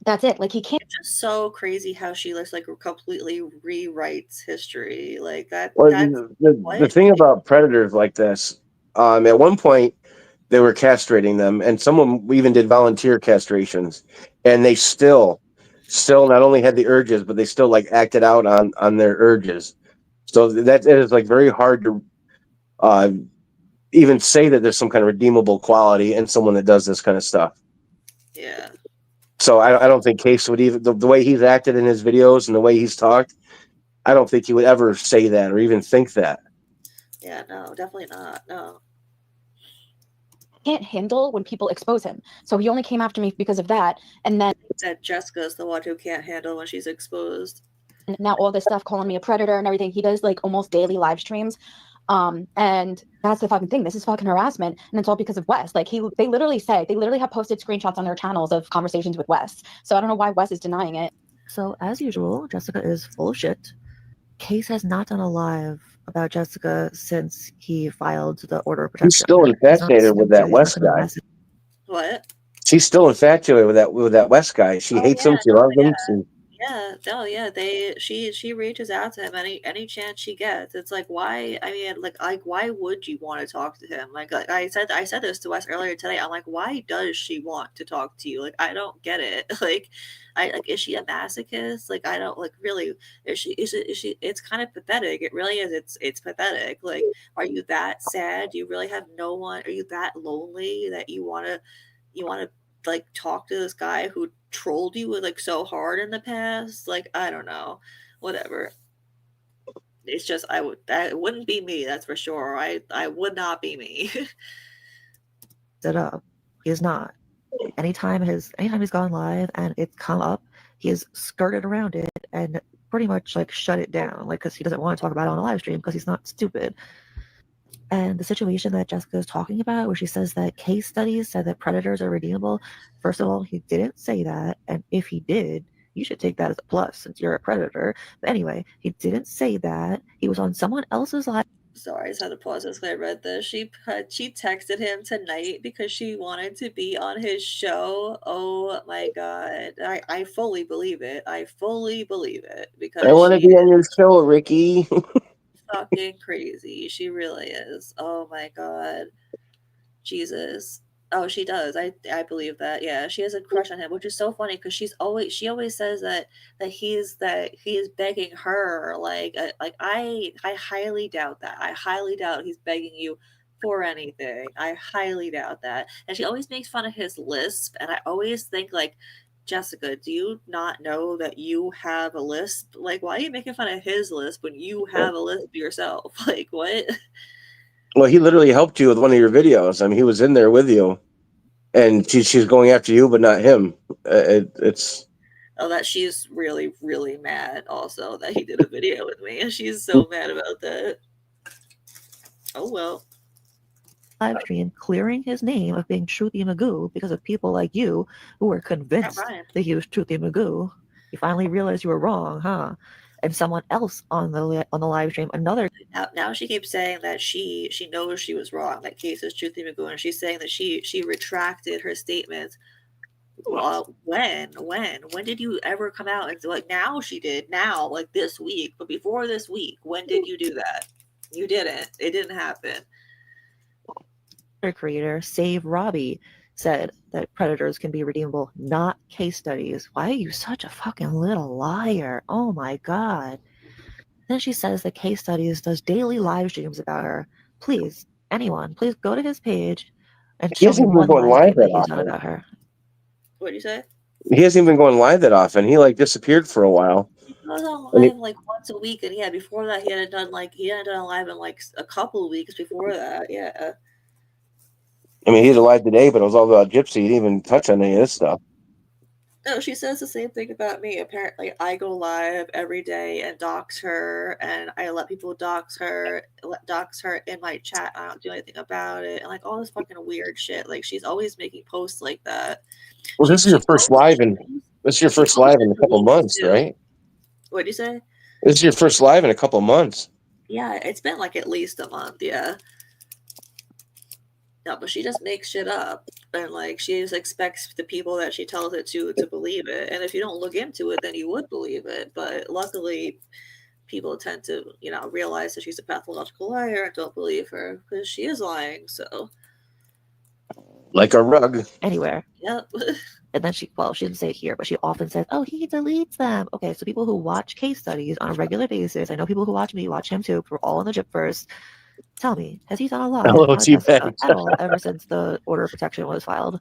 that's it. Like, he can't. It's just so crazy how she looks, like, completely rewrites history like that. Well, the thing about predators like this, at one point they were castrating them, and someone even did volunteer castrations, and they still not only had the urges, but they still, like, acted out on their urges. So that it is, like, very hard to even say that there's some kind of redeemable quality in someone that does this kind of stuff. Yeah. So I don't think Case would even, the way he's acted in his videos and the way he's talked, I don't think he would ever say that or even think that. Yeah, no, definitely not. No. can't handle when people expose him. So he only came after me because of that. And then that Jessica's the one who can't handle when she's exposed. Now all this stuff calling me a predator and everything. He does like almost daily live streams. And that's the fucking thing. This is fucking harassment, and it's all because of Wes. Like they literally have posted screenshots on their channels of conversations with Wes. So I don't know why Wes is denying it. So as usual, Jessica is full of shit. Case has not done a live about Jessica since he filed the order of protection. She's still infatuated with that West guy. What? She's still infatuated with that West guy. She hates him. She loves him. She reaches out to him any chance she gets. It's like, why? I mean, like why would you want to talk to him? Like I said this to Wes earlier today. I'm like, why does she want to talk to you? Like, I don't get it. Is she a masochist? Like, I don't really. Is she? It's kind of pathetic. It really is. It's pathetic. Like, are you that sad? Do you really have no one? Are you that lonely that you want to like talk to this guy who trolled you like so hard in the past? Like, I don't know, whatever. It's just that wouldn't be me, that's for sure. I would not be me. Set up. He is not. Anytime he's gone live and it's come up, he has skirted around it and pretty much like shut it down, like because he doesn't want to talk about it on a live stream because he's not stupid. And the situation that Jessica is talking about, where she says that case studies said that predators are redeemable, first of all, he didn't say that. And if he did, you should take that as a plus since you're a predator. But anyway, he didn't say that. He was on someone else's live. Sorry, I just had to pause this because I read this. She texted him tonight because she wanted to be on his show. Oh my god. I fully believe it. I fully believe it because I want to be on your show, Ricky. Fucking crazy. She really is. Oh my god. Jesus. Oh, she does. I believe that. Yeah, she has a crush on him, which is so funny because she always says that he is begging her. I highly doubt that. I highly doubt he's begging you for anything. I highly doubt that. And she always makes fun of his lisp, and I always think like, Jessica, do you not know that you have a lisp? Like, why are you making fun of his lisp when you have a lisp yourself? Like, what? Well, he literally helped you with one of your videos. I mean, he was in there with you, and she's going after you, but not him. It's. Oh, that she's really, really mad also that he did a video with me, and she's so mad about that. Oh, well. Live stream clearing his name of being Truthy Magoo because of people like you who were convinced that he was Truthy Magoo. You finally realized you were wrong, huh? And someone else on the live stream, another. Now she keeps saying that she knows she was wrong. That Case is Truthy Magoo, and she's saying that she retracted her statements. Well, when did you ever come out and like now? She did now, like this week, but before this week, when did you do that? You didn't. It didn't happen. Creator Save Robbie said that predators can be redeemable, not case studies. Why are you such a fucking little liar? Oh my god. Then she says that Case Studies does daily live streams about her. Please, anyone, please go to his page and show me one live stream that he's done about her. What did you say? He hasn't even been going live that often. He like disappeared for a while. He goes on live like once a week, and yeah, before that he hadn't done a live in like a couple of weeks before that. Yeah. I mean, he did a live today, but it was all about Gypsy. He didn't even touch on any of this stuff. No, she says the same thing about me. Apparently, I go live every day and dox her, and I let people dox her in my chat. I don't do anything about it, and like all this fucking weird shit. Like she's always making posts like that. Well, this is your first live in a couple months, right? What'd you say? This is your first live in a couple months. Yeah, it's been like at least a month. Yeah. No, but she just makes shit up, and like she just expects the people that she tells it to believe it. And if you don't look into it, then you would believe it. But luckily, people tend to, realize that she's a pathological liar and don't believe her because she is lying. So, like a rug. Anywhere. Yep. And then she didn't say it here, but she often says, "Oh, he deletes them." Okay, so people who watch Case Studies on a regular basis, I know people who watch me watch him too. We're all in the Gyp first. Tell me, has he done a lot at all ever since the order of protection was filed?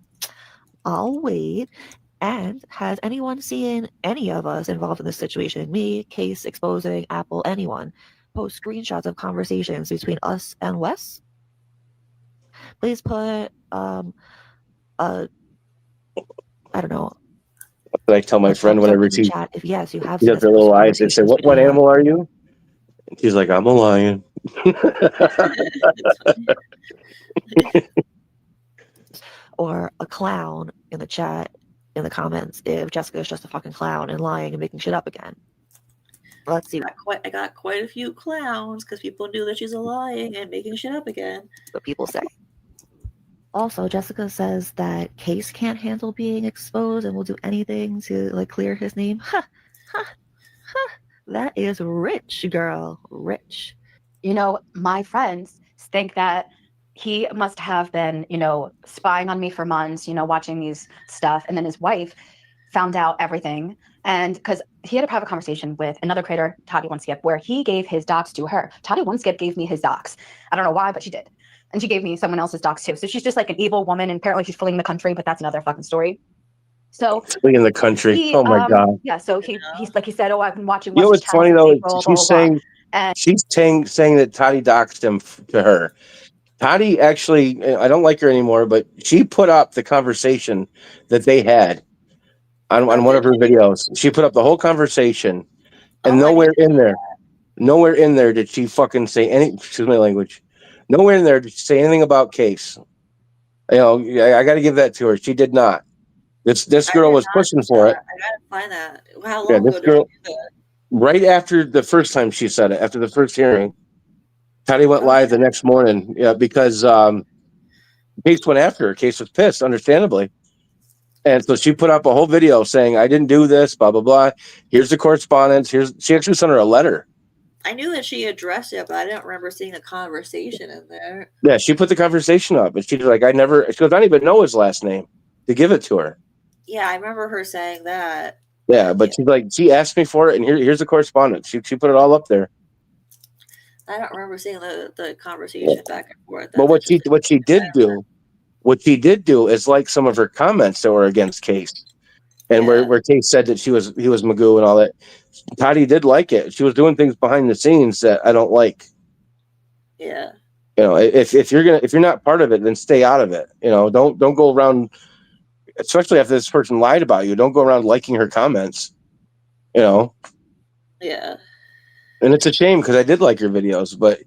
I'll wait. And has anyone seen any of us involved in this situation? Me, Case, Exposing, Apple, anyone post screenshots of conversations between us and Wes? Please put I don't know. I tell my friend whenever she chat if yes, you have does her little eyes, they say, "What animal are you?" And she's like, "I'm a lion." Or a clown in the chat in the comments if Jessica is just a fucking clown and lying and making shit up again. Let's see. I got quite a few clowns because people knew that she's lying and making shit up again. What people say. Also, Jessica says that Case can't handle being exposed and will do anything to like clear his name. That is rich, girl. Rich. You know, my friends think that he must have been, you know, spying on me for months, you know, watching these stuff. And then his wife found out everything. And because he had a private conversation with another creator, Toddy One Skip, where he gave his docs to her. Toddy One Skip gave me his docs. I don't know why, but she did. And she gave me someone else's docs too. So she's just like an evil woman. And apparently she's fleeing the country, but that's another fucking story. So fleeing the country. Oh my God. Yeah. So he's like, he said, oh, I've been watching. You know what's funny though? She's saying that Toddy doxed him to her. Toddy actually, I don't like her anymore, but she put up the conversation that they had on one of her videos. She put up the whole conversation, and nowhere in there did she fucking say any. Excuse my language. Nowhere in there did she say anything about Case. You know, I got to give that to her. She did not. This girl was pushing for it. I gotta find that. How long ago this girl, did she do that? right after the first time she said it, after the first hearing, Toddy went live the next morning. Yeah, because Case went after her. Case was pissed, understandably. And so she put up a whole video saying, "I didn't do this, blah, blah, blah. Here's the correspondence. She actually sent her a letter." I knew that she addressed it, but I didn't remember seeing the conversation in there. Yeah, she put the conversation up, and she's like, she goes, "I don't even know his last name to give it to her." Yeah, I remember her saying that. Yeah, but she's like, she asked me for it, and here's the correspondence. She put it all up there. I don't remember seeing the conversation back and forth. But what she did do is like some of her comments that were against Case, and where Case said that he was Magoo and all that. Toddy did like it. She was doing things behind the scenes that I don't like. Yeah. You know, if you're not part of it, then stay out of it. You know, don't go around, especially after this person lied about you. Don't go around liking her comments. You know. Yeah. And it's a shame because I did like her videos, but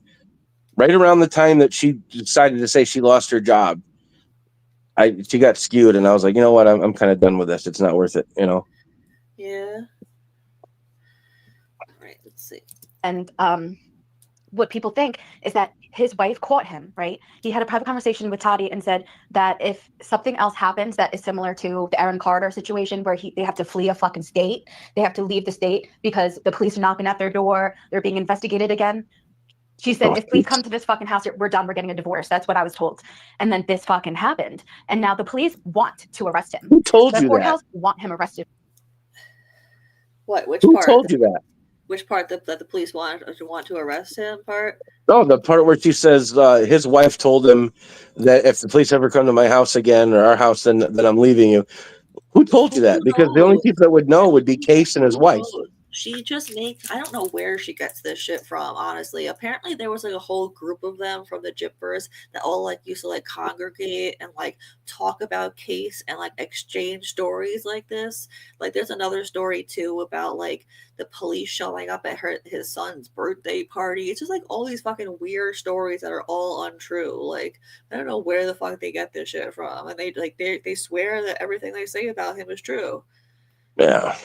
right around the time that she decided to say she lost her job, she got skewed, and I was like, you know what, I'm kind of done with this. It's not worth it, you know. Yeah. All right, let's see. And what people think is that his wife caught him, right? He had a private conversation with Toddy and said that if something else happens that is similar to the Aaron Carter situation where they have to flee a fucking state, they have to leave the state because the police are knocking at their door, they're being investigated again. She said, if police come to this fucking house, we're done, we're getting a divorce. That's what I was told. And then this fucking happened. And now the police want to arrest him. Who told you the that? courthouse want him arrested. What? Which Who part? told you that? Which part that the police want to arrest him part? No, the part where she says his wife told him that if the police ever come to my house again or our house, then I'm leaving you. Who told you that? Because the only people that would know would be Case and his wife. She just makes, I don't know where she gets this shit from, honestly. Apparently there was like a whole group of them from the Gyppers that all like used to like congregate and like talk about Case and like exchange stories like this. Like there's another story too about like the police showing up at his son's birthday party. It's just like all these fucking weird stories that are all untrue. Like I don't know where the fuck they get this shit from. And they swear that everything they say about him is true. Yeah.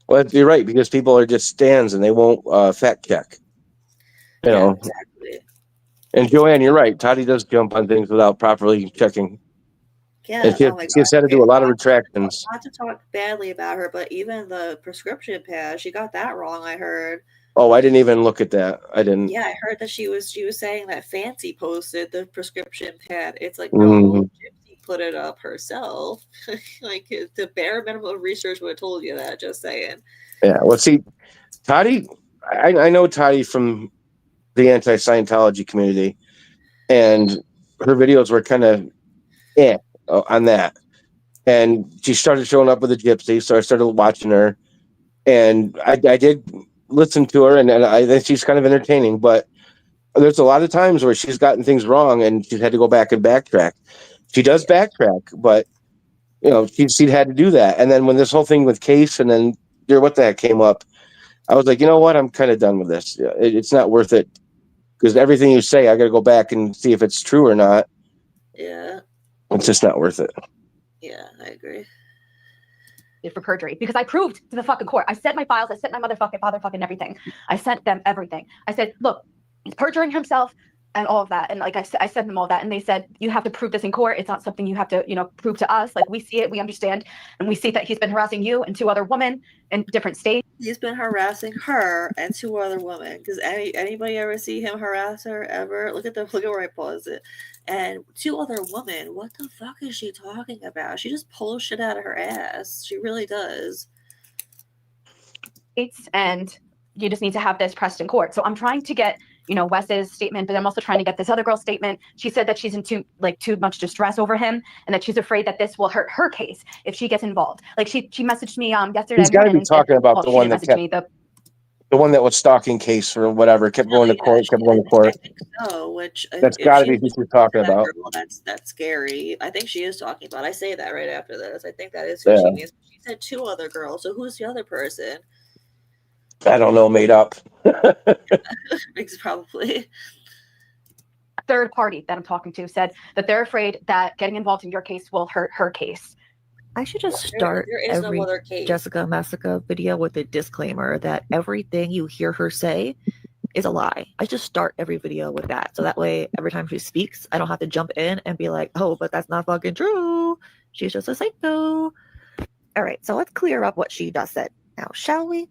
Well, you're right, because people are just stands and they won't fact check. You know. Exactly. And Joanne, you're right. Toddy does jump on things without properly checking. Yeah, and she's had to do a lot of retractions. Not to talk badly about her, but even the prescription pad, she got that wrong, I heard. Oh, I didn't even look at that. I didn't. Yeah, I heard that she was saying that Fancy posted the prescription pad. It's like, no, Gypsy put it up herself. Like the bare minimum of research would have told you that, just saying. Yeah, well, see, Toddy, I know Toddy from the anti-Scientology community, and her videos were kind of on that. And she started showing up with a gypsy, so I started watching her, and I did listen to her, and I think she's kind of entertaining. But there's a lot of times where she's gotten things wrong and she's had to go back and backtrack. She does backtrack, but she'd had to do that. And then when this whole thing with Case and then what the heck came up, I was like, you know what? I'm kind of done with this. It's not worth it because everything you say, I got to go back and see if it's true or not. Yeah. It's just not worth it. Yeah, I agree. For perjury, because I proved to the fucking court. I sent my files. I sent my motherfucking father fucking everything. I sent them everything. I said, look, he's perjuring himself and all of that. And like I sent them all that, and they said, you have to prove this in court. It's not something you have to, prove to us. Like, we see it, we understand, and we see that he's been harassing you and 2 other women in different states. He's been harassing her and 2 other women. Because anybody ever see him harass her ever? Look at where I paused it. And 2 other women. What the fuck is she talking about? She just pulls shit out of her ass. She really does. And you just need to have this pressed in court. So I'm trying to get, Wes's statement, but I'm also trying to get this other girl's statement. She said that she's in too much distress over him, and that she's afraid that this will hurt her case if she gets involved. Like she messaged me yesterday. He's got to be talking about the one that the one that was stalking Case or whatever, kept going to court, kept going to court. I think so. Which that's got to be who she's talking about. Girl, that's scary. I think she is talking about. I say that right after this. I think that is who she means. She said 2 other girls. So who's the other person? I don't know. Made up. Probably. A third party that I'm talking to said that they're afraid that getting involved in your case will hurt her case. I should just start every Jessica Messica video with a disclaimer that everything you hear her say is a lie. I just start every video with that. So that way, every time she speaks, I don't have to jump in and be like, oh, but that's not fucking true. She's just a psycho. All right, so let's clear up what she just said now, shall we?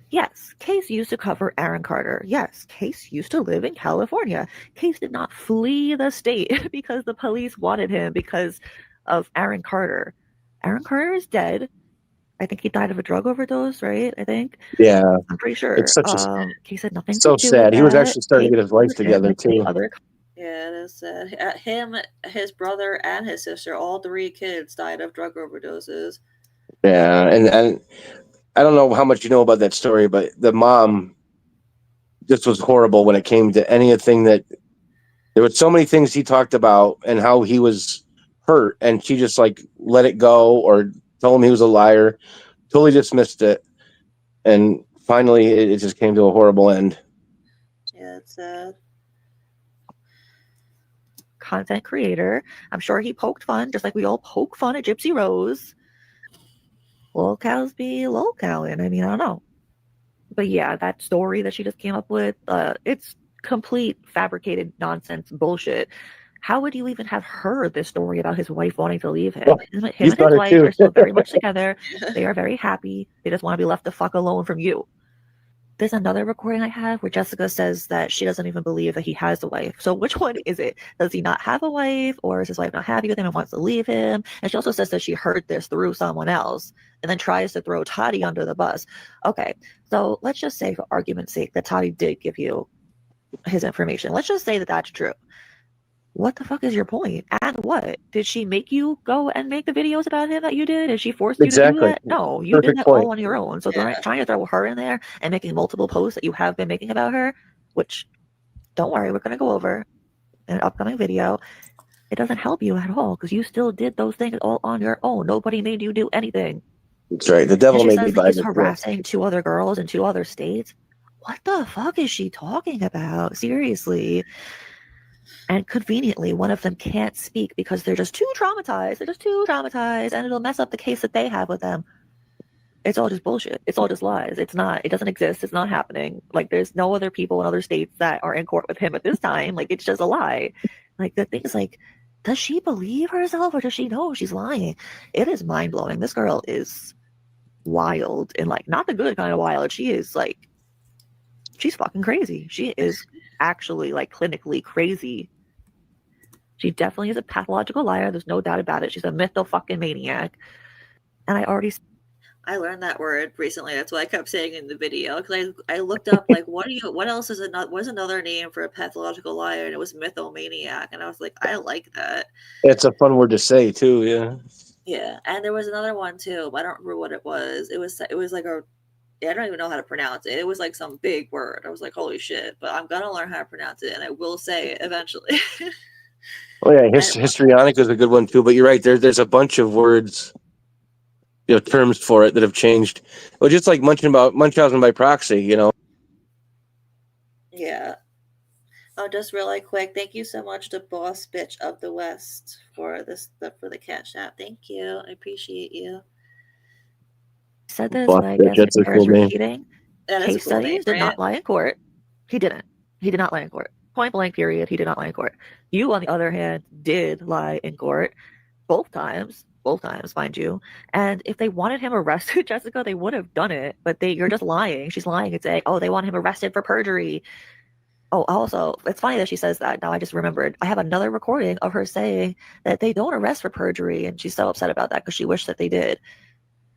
Yes, Case used to cover Aaron Carter. Yes, Case used to live in California. Case did not flee the state because the police wanted him because of Aaron Carter. Aaron Carter is dead. I think he died of a drug overdose, right? I think. Yeah. I'm pretty sure. It's such Case had nothing so to do sad. with He was that. actually starting to get his life together too. Yeah, it is sad. Him, his brother, and his sister, all 3 kids died of drug overdoses. Yeah, and I don't know how much you know about that story, but the mom just was horrible when it came to anything that there were so many things he talked about and how he was hurt, and she just like let it go or told him he was a liar, totally dismissed it, and finally it just came to a horrible end. Yeah, it's sad. Content creator. I'm sure he poked fun, just like we all poke fun at Gypsy Rose. Lil cows be lol cowing. I mean, I don't know. But yeah, that story that she just came up with, it's complete fabricated nonsense bullshit. How would you even have heard this story about his wife wanting to leave him? Well, him and his wife are still very much together. They are very happy. They just want to be left the fuck alone from you. There's another recording I have where Jessica says that she doesn't even believe that he has a wife. So which one is it? Does he not have a wife, or is his wife not happy with him and wants to leave him? And she also says that she heard this through someone else and then tries to throw Toddy under the bus. Okay, so let's just say for argument's sake that Toddy did give you his information. Let's just say that that's true. What the fuck is your point? And what? Did she make you go and make the videos about him that you did? Did she force you to do that? No, you did that all on your own. So trying to throw her in there and making multiple posts that you have been making about her, which, don't worry, we're going to go over in an upcoming video. It doesn't help you at all because you still did those things all on your own. Nobody made you do anything. That's right. The devil made me buy he's the harassing 2 other girls in 2 other states. What the fuck is she talking about? Seriously. And conveniently, one of them can't speak because they're just too traumatized. They're just too traumatized, and it'll mess up the case that they have with them. It's all just bullshit. It's all just lies. It doesn't exist. It's not happening. Like, there's no other people in other states that are in court with him at this time. Like, it's just a lie. Like, the thing is, like, does she believe herself or does she know she's lying? It is mind-blowing. This girl is wild, and, like, not the good kind of wild. She is, like, she's fucking crazy. She is actually, like, clinically crazy. She definitely is a pathological liar. There's no doubt about it. She's a mytho-fucking-maniac. And I learned that word recently. That's why I kept saying in the video. Because I looked up, like, what else is another name for a pathological liar? And it was mythomaniac. And I was like, I like that. It's a fun word to say, too, yeah. Yeah. And there was another one, too. But I don't remember what it was. It was like I don't even know how to pronounce it. It was like some big word. I was like, holy shit, but I'm gonna learn how to pronounce it and I will say it eventually. Oh yeah, histrionic is a good one too. But you're right. There's a bunch of words, terms for it that have changed. Well, just like Munchausen by proxy, Yeah. Oh, just really quick, thank you so much to Boss Bitch of the West for the cash app. Thank you. I appreciate you. Said this, Boss but I Bitch, guess that's it a bears cool name. repeating. That is a Case cool name, studies did right? not lie in court. He didn't. He did not lie in court. Point blank, period. He did not lie in court. You, on the other hand, did lie in court both times, mind you. And if they wanted him arrested, Jessica, they would have done it. But you're just lying. She's lying and saying, oh, they want him arrested for perjury. Oh, also, it's funny that she says that. Now I just remembered. I have another recording of her saying that they don't arrest for perjury, and she's so upset about that because she wished that they did.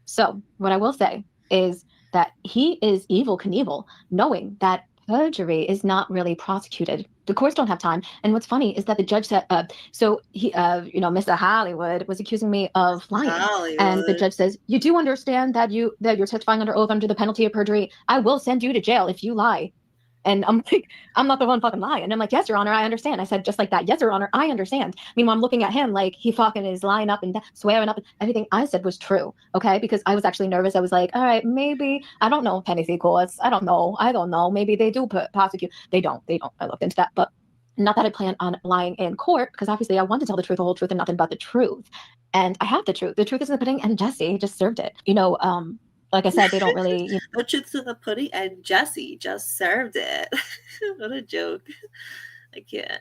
So, what I will say is that he is Evel Knievel, knowing that perjury is not really prosecuted. The courts don't have time. And what's funny is that the judge said, Mr. Hollywood was accusing me of lying. And the judge says, you do understand that you're testifying under oath under the penalty of perjury. I will send you to jail if you lie. And I'm like, I'm not the one fucking lying. And I'm like, yes, Your Honor, I understand. I said just like that, yes, Your Honor, I understand. Meanwhile, I'm looking at him like he fucking is lying up and swearing up. Everything I said was true, okay? Because I was actually nervous. I was like, all right, maybe, I don't know, Tennessee courts. I don't know. Maybe they do prosecute. They don't. I looked into that. But not that I plan on lying in court, because obviously I want to tell the truth, the whole truth, and nothing but the truth. And I have the truth. The truth is in the pudding, and Jesse just served it. Like I said, they don't really. The truth's in the pudding, and Jesse just served it. What a joke. I can't.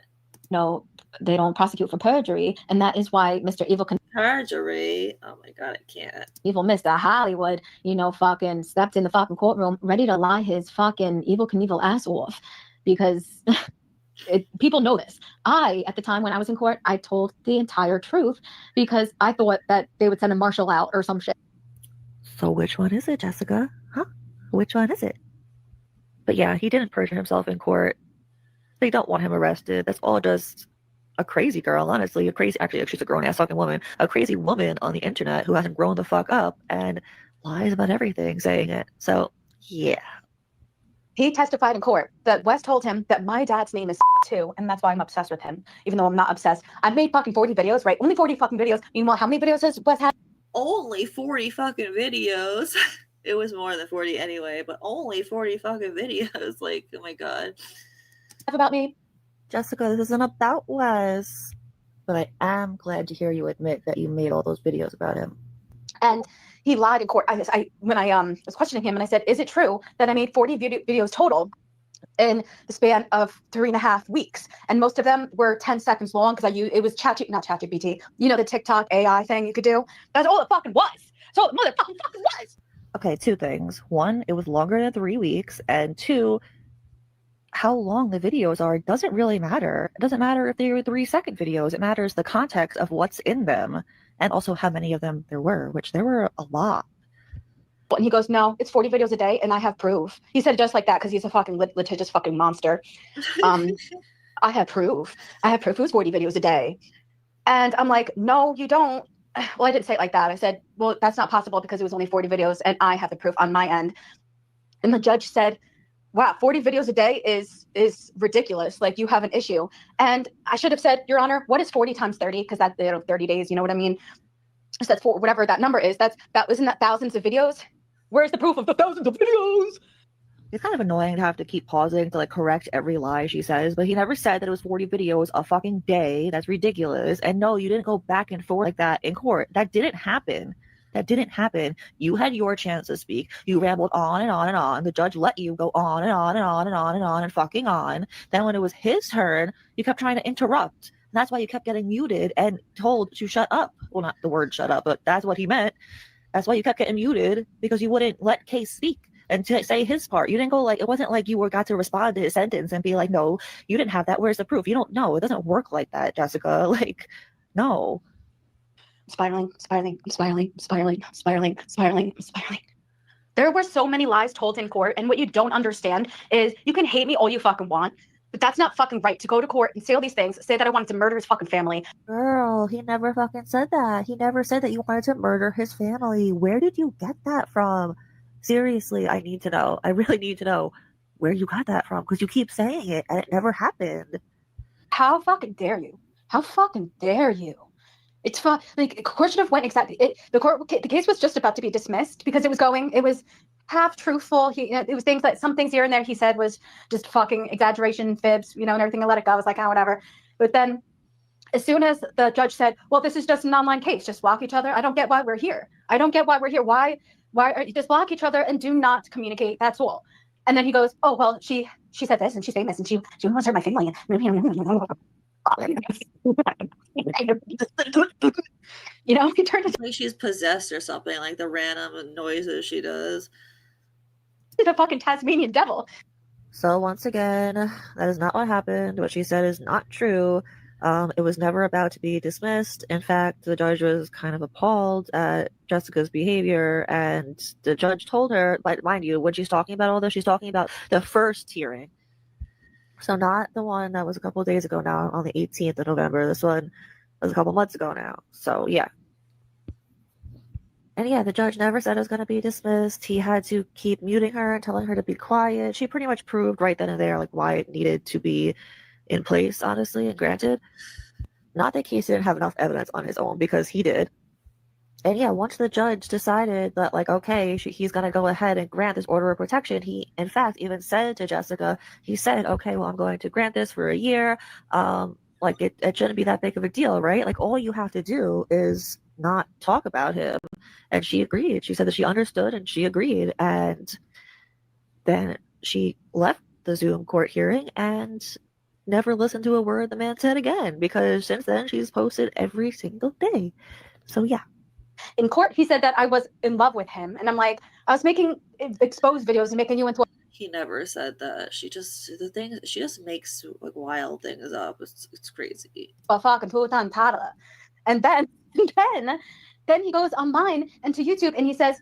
No, they don't prosecute for perjury, and that is why Mr. Evil Perjury. Oh my god, I can't. Evil Mr. Hollywood, fucking stepped in the fucking courtroom ready to lie his fucking Evel Knievel ass off, because people know this. At the time when I was in court, I told the entire truth because I thought that they would send a marshal out or some shit. So which one is it, Jessica? Huh? Which one is it? But yeah, he didn't perjure himself in court. They don't want him arrested. That's all just a crazy girl, honestly. Actually, she's a grown-ass fucking woman. A crazy woman on the internet who hasn't grown the fuck up and lies about everything, saying it. So, yeah. He testified in court that Wes told him that my dad's name is too, and that's why I'm obsessed with him, even though I'm not obsessed. I've made fucking 40 videos, right? Only 40 fucking videos. Meanwhile, how many videos has Wes had? Only 40 fucking videos. It was more than 40 anyway, but only 40 fucking videos. Like, oh my god. About me? Jessica, this isn't about Wes. But I am glad to hear you admit that you made all those videos about him. And he lied in court. When I was questioning him, and I said, is it true that I made 40 videos total in the span of 3.5 weeks? And most of them were 10 seconds long because it was not ChatGPT, the TikTok AI thing you could do. That's all it fucking was. So it motherfucking was. Okay, 2 things. 1, it was longer than 3 weeks. And 2, how long the videos are doesn't really matter. It doesn't matter if they were 3-second videos. It matters the context of what's in them and also how many of them there were, which there were a lot. And he goes, no, it's 40 videos a day, and I have proof. He said just like that because he's a fucking litigious fucking monster. I have proof. It was 40 videos a day. And I'm like, no, you don't. Well, I didn't say it like that. I said, well, that's not possible because it was only 40 videos, and I have the proof on my end. And the judge said, wow, 40 videos a day is ridiculous. Like, you have an issue. And I should have said, Your Honor, what is 40 times 30? Because that's 30 days, you know what I mean? So that's whatever that number is. Isn't that thousands of videos? Where's the proof of the thousands of videos? It's kind of annoying to have to keep pausing to correct every lie she says, but he never said that it was 40 videos a fucking day. That's ridiculous. And no, you didn't go back and forth like that in court. That didn't happen. You had your chance to speak. You rambled on and on and on. The judge let you go on and on and on and on and on and fucking on. Then when it was his turn, you kept trying to interrupt. And that's why you kept getting muted and told to shut up. Well, not the word shut up, but that's what he meant. That's why you kept getting muted, because you wouldn't let Case speak and to say his part. You didn't go it wasn't like you got to respond to his sentence and be like, no, you didn't have that. Where's the proof? You don't know. It doesn't work like that, Jessica. No. Spiraling. There were so many lies told in court, and what you don't understand is you can hate me all you fucking want, but that's not fucking right to go to court and say all these things, say that I wanted to murder his fucking family. Girl, he never fucking said that. He never said that you wanted to murder his family. Where did you get that from? Seriously, I need to know. I really need to know where you got that from, because you keep saying it and it never happened. How fucking dare you? How fucking dare you? It's fun. Like, court should have went exactly. The case was just about to be dismissed because it was half truthful. It was some things here and there he said was just fucking exaggeration, fibs, and everything. I let it go. I was like, whatever. But then, as soon as the judge said, "Well, this is just an online case. Just block each other," I don't get why we're here. I don't get why we're here. Why are you just block each other and do not communicate? That's all. And then he goes, "Oh well, she said this and she's famous and she wants to hurt my family." He turned into like she's possessed or something, like the random noises she does. The fucking Tasmanian devil. So once again, that is not what happened. What she said is not true. It was never about to be dismissed. In fact, the judge was kind of appalled at Jessica's behavior, and the judge told her, but mind you, when she's talking about all this, she's talking about the first hearing. So not the one that was a couple of days ago now, on the 18th of November. This one was a couple months ago now. So yeah. And yeah, the judge never said it was going to be dismissed. He had to keep muting her and telling her to be quiet. She pretty much proved right then and there like why it needed to be in place, honestly, and granted. Not that Case didn't have enough evidence on his own, because he did. And yeah, once the judge decided that, like, okay, he's going to go ahead and grant this order of protection, he, in fact, even said to Jessica, he said, okay, well, I'm going to grant this for a year. Like, it shouldn't be that big of a deal, right? Like, all you have to do is not talk about him. And she agreed. She said that she understood and she agreed. And then she left the Zoom court hearing and never listened to a word the man said again, because since then she's posted every single day. So yeah. In court, he said that I was in love with him. And I'm like, I was making exposed videos and making you into a... He never said that. She just makes like wild things up. It's crazy. A fucking puta tada. And then he goes online and to YouTube and he says,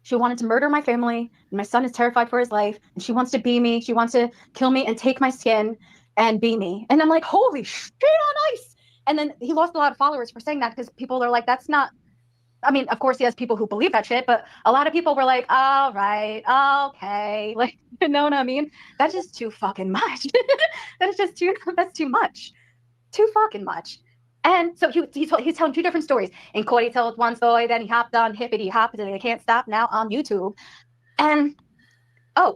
she wanted to murder my family, and my son is terrified for his life, and she wants to be me. She wants to kill me and take my skin and be me. And I'm like, holy shit on ice. And then he lost a lot of followers for saying that, because people are like, that's not... I mean, of course he has people who believe that shit, but a lot of people were like, all right, okay. Like, you know what I mean? That's just too fucking much. That's too much. Too fucking much. And so he's telling two different stories. In court, he told one story, then he hopped on hippity hop, and I can't stop now on YouTube. And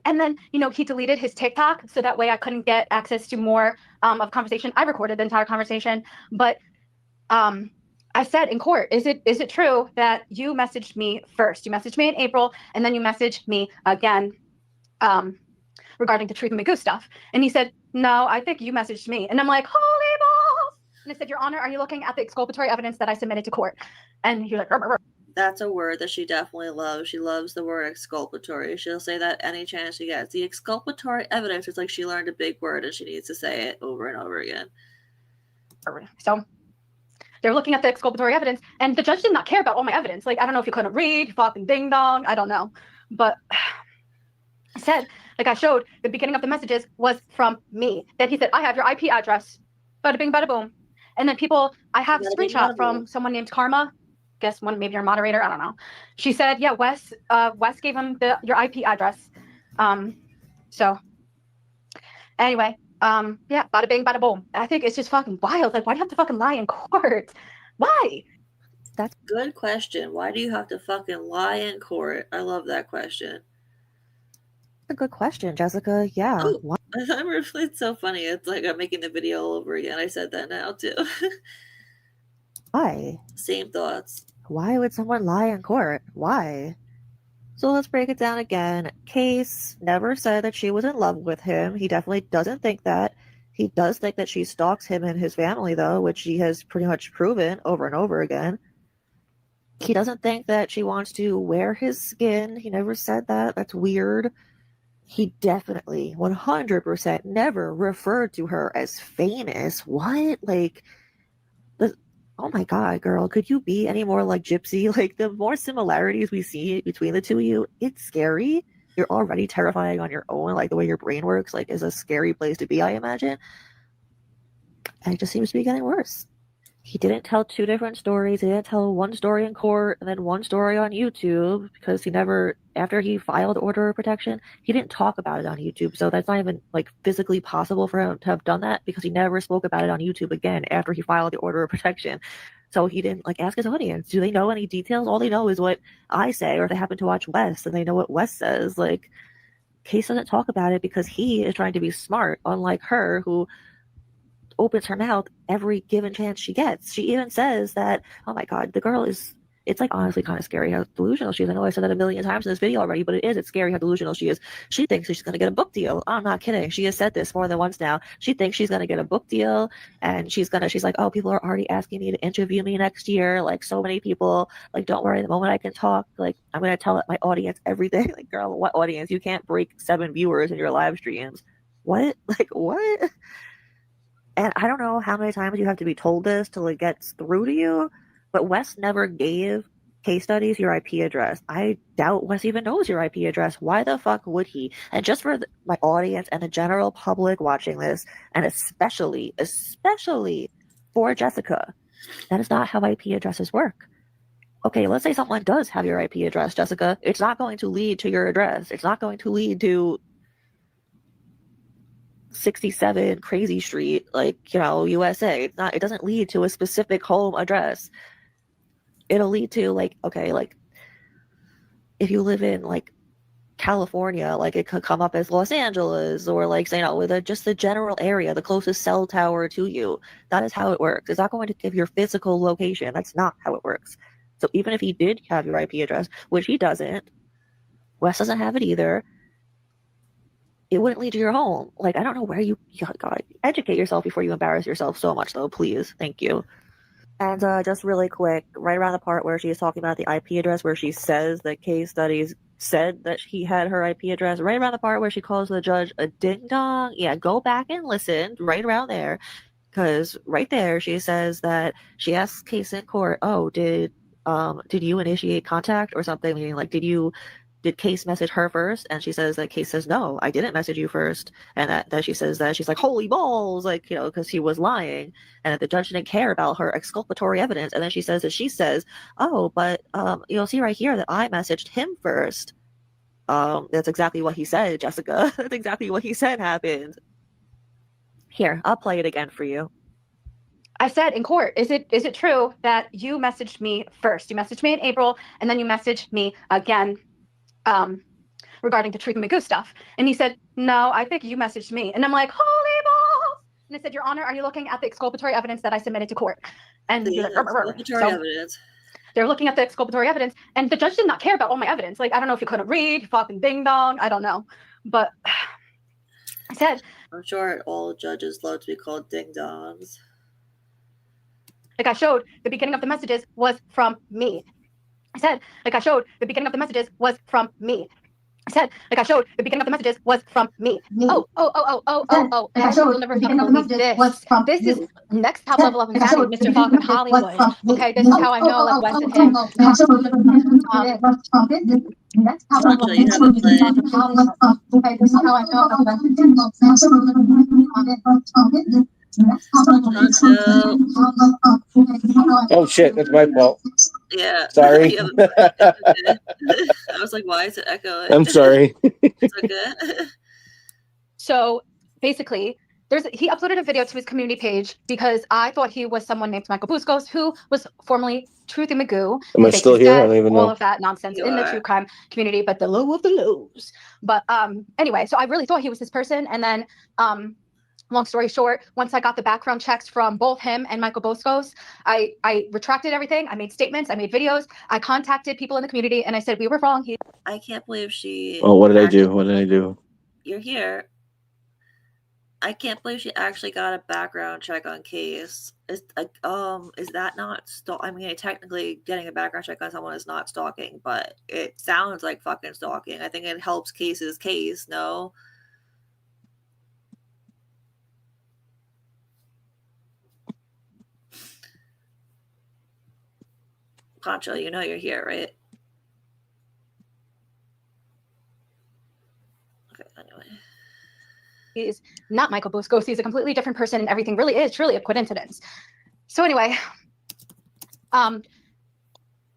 then, he deleted his TikTok, so that way I couldn't get access to more of conversation. I recorded the entire conversation, but I said in court, is it true that you messaged me first? You messaged me in April, and then you messaged me again regarding the Truth and Magoo stuff. And he said, no, I think you messaged me. And I'm like, holy balls. And I said, Your Honor, are you looking at the exculpatory evidence that I submitted to court? And he was like, rrr. That's a word that she definitely loves. She loves the word exculpatory. She'll say that any chance she gets. The exculpatory evidence is like she learned a big word and she needs to say it over and over again. So they're looking at the exculpatory evidence, and the judge did not care about all my evidence. Like, I don't know if he couldn't read, fucking ding dong, I don't know. But I said, like I showed, the beginning of the messages was from me. Then he said, I have your IP address. Bada bing, bada boom. And then I have a screenshot from someone named Karma. Guess maybe your moderator, I don't know. She said, yeah, Wes gave him your IP address. So anyway, yeah, bada bing, bada boom. I think it's just fucking wild. Like, why do you have to fucking lie in court? Why? That's a good question. Why do you have to fucking lie in court? I love that question. A good question, Jessica. Yeah. Oh, it's so funny. It's like I'm making the video all over again. I said that now too. Why? Same thoughts. Why would someone lie in court? Why? So let's break it down again. Case never said that she was in love with him. He definitely doesn't think that. He does think that she stalks him and his family, though, which he has pretty much proven over and over again. He doesn't think that she wants to wear his skin. He never said that. That's weird. He definitely, 100%, never referred to her as famous. What? Like, oh my god, girl, could you be any more like Gypsy? Like, the more similarities we see between the two of you, it's scary. You're already terrifying on your own. Like, the way your brain works, like, is a scary place to be, I imagine. And it just seems to be getting worse. he didn't tell two different stories. He didn't tell one story in court and then one story on YouTube because he never, after he filed order of protection, he didn't talk about it on YouTube. So that's not even like physically possible for him to have done that because he never spoke about it on YouTube again after he filed the order of protection. So he didn't like ask his audience, do they know any details? All they know is what I say, or they happen to watch Wes and they know what Wes says. Like, Case doesn't talk about it because he is trying to be smart, unlike her, who opens her mouth every given chance she gets. She even says that, oh my God, the girl is, it's like honestly kind of scary how delusional she is. I know I said that a million times in this video already, but it's scary how delusional she is. She thinks she's going to get a book deal. I'm not kidding. She has said this more than once now. She thinks she's going to get a book deal and she's like, oh, people are already asking me to interview me next year. Like so many people, like, don't worry, the moment I can talk, like I'm going to tell my audience everything. Like, girl, what audience? You can't break 7 viewers in your live streams. What? Like, what? And I don't know how many times you have to be told this till it gets through to you, but Wes never gave Case Studies your IP address. I doubt Wes even knows your IP address. Why the fuck would he? And just for my audience and the general public watching this, and especially for Jessica, that is not how IP addresses work. Okay, let's say someone does have your IP address, Jessica. It's not going to lead to your address. It's not going to lead to 67 Crazy Street, like, you know, USA. It doesn't lead to a specific home address. It'll lead to like, okay, like if you live in like California, like it could come up as Los Angeles or like, say, no, with just the general area, the closest cell tower to you. That is how it works. It's not going to give your physical location. That's not how it works. So even if he did have your IP address, which he doesn't, Wes doesn't have it either, it wouldn't lead to your home. Like, I don't know where you God, educate yourself before you embarrass yourself so much, though. Please. Thank you. And just really quick, right around the part where she's talking about the IP address, where she says that Case Studies said that he had her IP address, right around the part where she calls the judge a ding dong. Yeah, go back and listen right around there. Because right there, she says that she asks Case in court, oh, did you initiate contact or something? Meaning, like, did Case message her first? And she says that Case says, no, I didn't message you first. And that she says that she's like, holy balls, like, you know, because he was lying. And that the judge didn't care about her exculpatory evidence. And then she says, oh, but you'll see right here that I messaged him first. That's exactly what he said, Jessica. That's exactly what he said happened. Here, I'll play it again for you. I said in court, is it true that you messaged me first? You messaged me in April, and then you messaged me again regarding the Treat Magoo stuff. And he said, no, I think you messaged me. And I'm like, holy balls. And I said, Your Honor, are you looking at the exculpatory evidence that I submitted to court? And The exculpatory evidence. They're looking at the exculpatory evidence, and the judge did not care about all my evidence. Like, I don't know if you couldn't read, fucking ding dong, I don't know. But I said, I'm sure all judges love to be called ding dongs. like I showed, the beginning of the messages was from me. I said, like I showed, the beginning of the messages was from me. I said, like I showed, the beginning of the messages was from me. Oh. And I will never fucking believe this. This is next top level of insanity, Mr. Fucking Hollywood. Okay, this is how I know, like, Wes and him. Sancho, you haven't played. Oh shit, that's my fault. Yeah. Sorry. I was like, why is it echoing? I'm sorry. It's okay. So basically, he uploaded a video to his community page because I thought he was someone named Michael Buscos, who was formerly Truthy Magoo. Am I still here? I don't even know. All of that nonsense in the true crime community, but the low of the lows. But anyway, so I really thought he was this person. And then long story short, once I got the background checks from both him and Michael Buscos, I retracted everything. I made statements. I made videos. I contacted people in the community, and I said, we were wrong. I can't believe she... Oh, what did I do? What did I do? You're here. I can't believe she actually got a background check on Case. Is that not I mean, technically getting a background check on someone is not stalking, but it sounds like fucking stalking. I think it helps Case's case, no? Pancho, you know you're here, right? Okay, anyway. He's not Michael Buscos. He's a completely different person, and everything really is truly a coincidence. So anyway,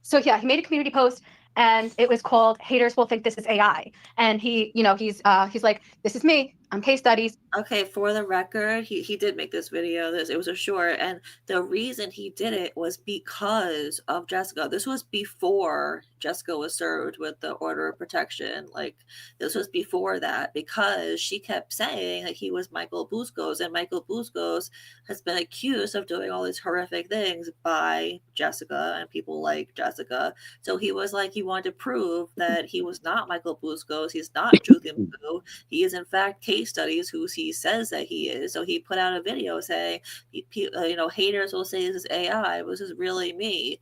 so yeah, he made a community post and it was called "Haters Will Think This Is AI." And he, you know, he's like, "This is me. I'm Case Studies." Okay, for the record, he did make this video. It was a short, and the reason he did it was because of Jessica. This was before Jessica was served with the order of protection. Like, this was before that, because she kept saying that he was Michael Buscos, and Michael Buscos has been accused of doing all these horrific things by Jessica and people like Jessica. So he was like, he wanted to prove that he was not Michael Buscos. He's not Truthy Magoo. He is in fact Case Studies, who he says that he is. So he put out a video saying, haters will say this is AI, but this is really me.